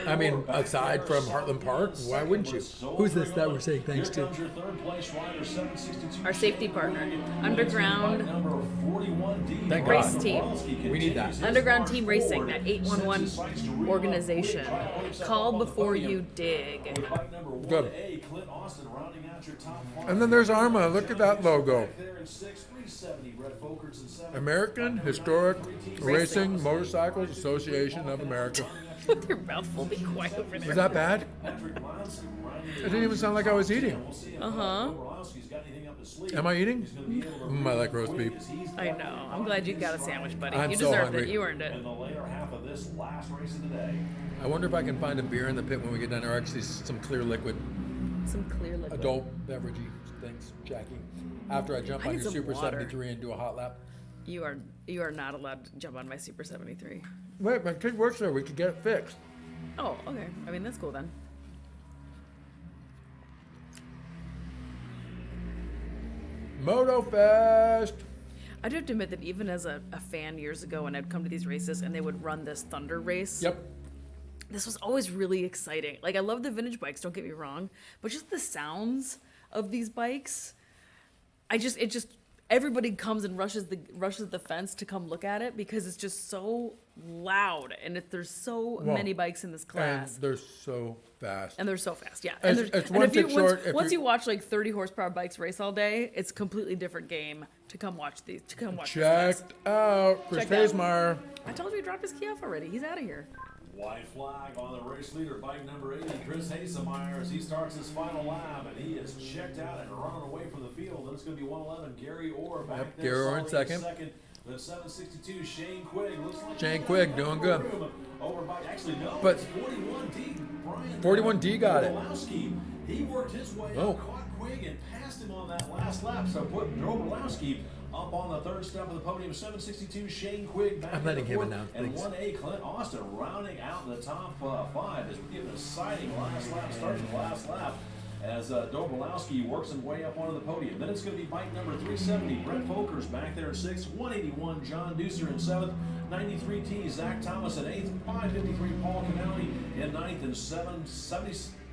I mean, aside from Heartland Park, why wouldn't you? Who's this that we're saying thanks to? Our safety partner, Underground Thank Race God. Team. We need that. Underground Team Racing, that 811 organization. Call before you dig. Good. And then there's AHRMA. Look at that logo. American Historic Racing Motorcycles Association of America. With your mouth full, be quiet over there. Was that bad? It didn't even sound like I was eating. Uh-huh. Am I eating? I like roast beef. I know. I'm glad you got a sandwich, buddy. I'm You so deserved it. hungry. You earned it. I wonder if I can find a beer in the pit when we get done, or actually some clear liquid, Some clear liquid. adult beveragey things, Jackie. After I jump I on need your some Super water. 73 and do a hot lap. You are not allowed to jump on my Super 73. Wait, my kid works there. We could get it fixed. Oh, okay. I mean, that's cool then. Motofest. I do have to admit that even as a fan years ago, when I'd come to these races and they would run this Thunder race, Yep. this was always really exciting. Like, I love the vintage bikes, don't get me wrong, but just the sounds of these bikes, everybody comes and rushes the fence to come look at it because it's just so loud, and there's so Well, many bikes in this And class. they're so fast. And they're so fast, yeah. It's- And, it's and one if you, tick short if once you- you watch like 30 horsepower bikes race all day, it's a completely different game to come watch these. To come watch. This class. Checked out. Chris Checked out. Hazemeyer. I told you he dropped his key off already. He's out of here. White flag on the race leader, bike number 80, Chris Hazemeyer, as he starts his final lap, and he is checked out and running away from the field. Then it's going to be 111, Gary Orr back Yep, there. Gary Orr in solid second. The 762, Shane Quigg. Looks like Shane he's Quigg got doing good. room over by, actually, no, But- it's 41D. Brian 41D got it. Drobelowski. He worked his way Oh. up, caught Quigg, and passed him on that last lap. So put Drobelowski up on the third step of the podium. 762, Shane Quigg back I'm in letting the him fourth, announce and things. 1A Clint Austin rounding out in the top five as we're giving a exciting last lap, starting the last lap as Drobelowski works his way up onto the podium. Then it's going to be bike number 370, Brett Folkers back there in sixth, 181, John Deucer in seventh, 93T, Zach Thomas in eighth, 553, Paul Canali in ninth, and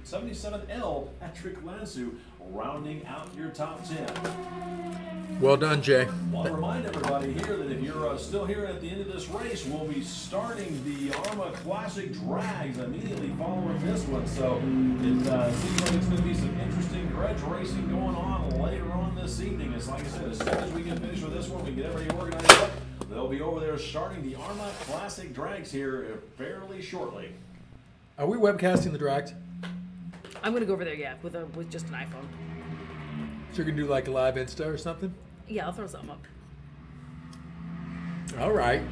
77L, Patrick Lansu rounding out your top 10. Well done, Jay. Want to remind everybody here that if you're still here at the end of this race, we'll be starting the AHRMA Classic Drags immediately following this one. So it seems like it's going to be some interesting grudge racing going on later on this evening. It's like I said, as soon as we get finished with this one, we get everybody organized up. They'll be over there starting the AHRMA Classic Drags here fairly shortly. Are we webcasting the drags? I'm gonna go over there, yeah, with just an iPhone. So you're going to do like a live Insta or something? Yeah, I'll throw something up. All right.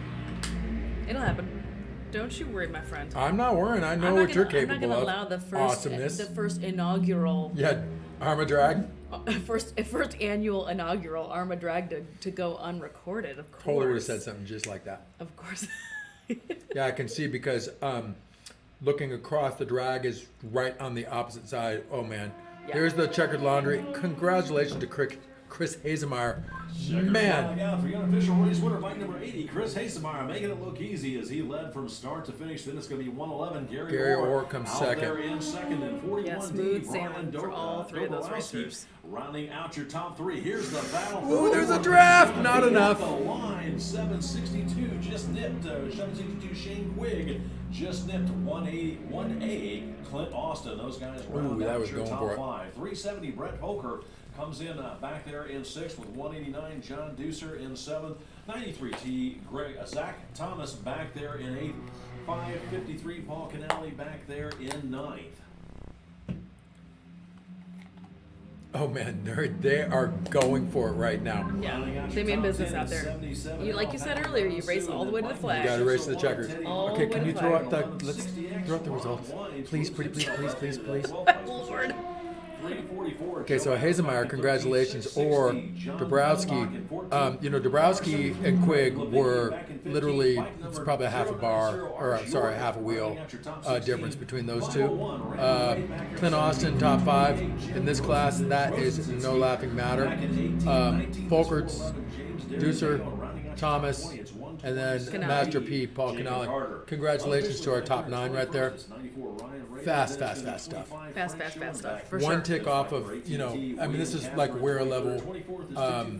It'll happen. Don't you worry, my friend. I'm not worrying. I know I'm not what you're gonna- capable I'm not of. gonna allow the first inaugural, Yeah, AHRMA drag. first annual inaugural AHRMA drag to go unrecorded. Of course. Totally would have said something just like that. Of course. Yeah, I can see because looking across, the drag is right on the opposite side. Oh man, Yeah. Here's the checkered laundry. Congratulations to Chris Hazemeyer. Man, Yeah, for the unofficial race winner, bike number 80, Chris Hazemeyer, making it look easy as he led from start to finish. Then it's going to be 111, Gary Orr comes out second. there in second, and 41D, Yeah, smooth Brian sailing for all three of those Dobrowski racers. rounding out your top three. Here's the battle. Ooh, there's a for draft! the Not enough. The line 762 just nipped 762 Shane Quigg just nipped 1A Clint Austin. Those guys round that out was your going top for it. five. 370 Brett Volker comes in back there in sixth with 189 John Deucer in seventh. 93T Zach Thomas back there in eighth. 553 Paul Canali back there in ninth. oh man, they are going for it right now. Yeah, they mean business out there. You, like you said earlier, you race all the way to the flag. You got to race to the checkers. All Okay, the can way you to throw flag. out the? Let's throw out the results, please, pretty please, please, please, please. Lord. Okay, so Hazemeyer, congratulations, or Dabrowski. Dabrowski and Quigg were literally, it's probably half a half a wheel difference between those two. Clint Austin, top 5 in this class, that is no laughing matter. Folkerts, Deucer, Thomas, and then Master P, Paul Canale. Congratulations to our top 9 right there. Fast stuff. Fast stuff. For One sure. tick off of, this is like wear level. I'm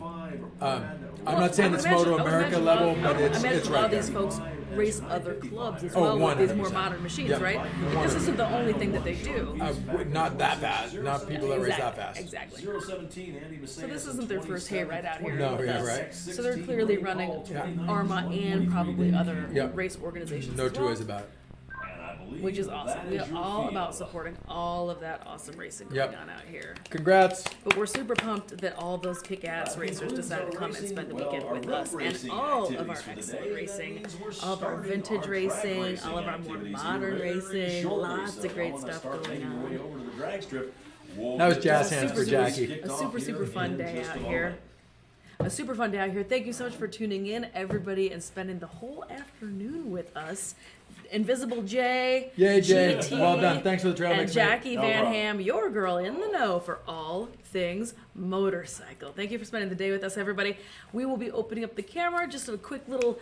not saying it's Moto America level, but it's a lot right of there. these folks race other clubs as Oh, well with these more 100%. modern machines, Yep. right? But this isn't the only thing that they do. Not that fast. Not people that race that fast. Exactly. So this isn't their first hayride out here. No, with yeah, us. right. So they're clearly running AHRMA and probably other Yep. race organizations. No as two well, ways about it. which is awesome. We're all about supporting all of that awesome racing going Yep. on out here. Congrats. But we're super pumped that all those kick-ass racers decided to come and spend the weekend with us. And all of our excellent racing, all of our vintage racing, all of our more modern racing, lots of great stuff going on. That was jazz It's a hands for super, Jackie. A super fun day out here. A super fun day out here. Thank you so much for tuning in, everybody, and spending the whole afternoon with us. Invisible J, Yay, Jay. GT, Well done. Thanks for the trail and mix, mate. Jackie Van Ham, your girl in the know for all things motorcycle. Thank you for spending the day with us, everybody. We will be opening up the camera, just a quick little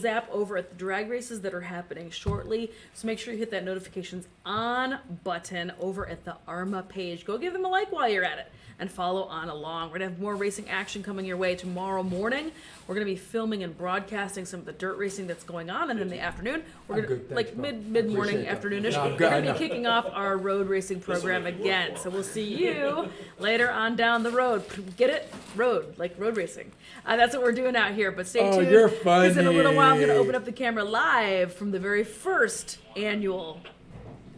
zap over at the drag races that are happening shortly. So make sure you hit that notifications on button over at the AHRMA page. Go give them a like while you're at it and follow on along. We're gonna have more racing action coming your way tomorrow morning. We're gonna be filming and broadcasting some of the dirt racing that's going on, and in the afternoon, we're I'm gonna good, thanks, like bro. mid morning, Appreciate that. afternoonish. No, I'm We're good, I gonna know. be kicking off our road racing program again. So we'll see you later on down the road. Get it? Road, like road racing. That's what we're doing out here. But stay tuned. you're Because in a little while, I'm gonna funny. open up the camera live from the very first annual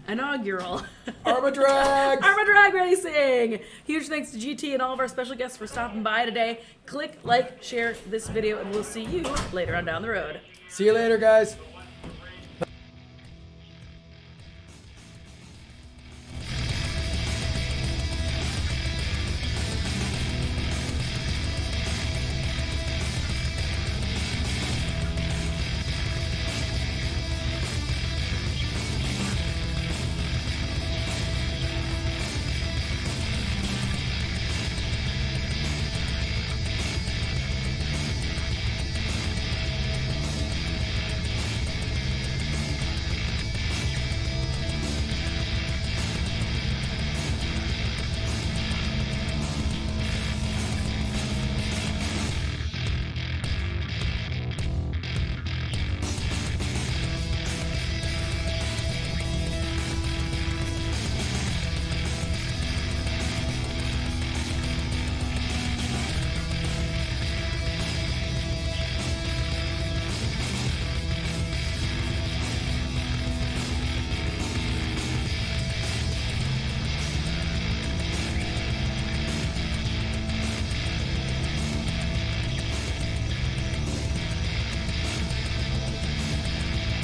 inaugural AHRMA Drags. AHRMA Drag Racing! Huge thanks to GT and all of our special guests for stopping by today. Click, like, share this video, and we'll see you later on down the road. See you later, guys.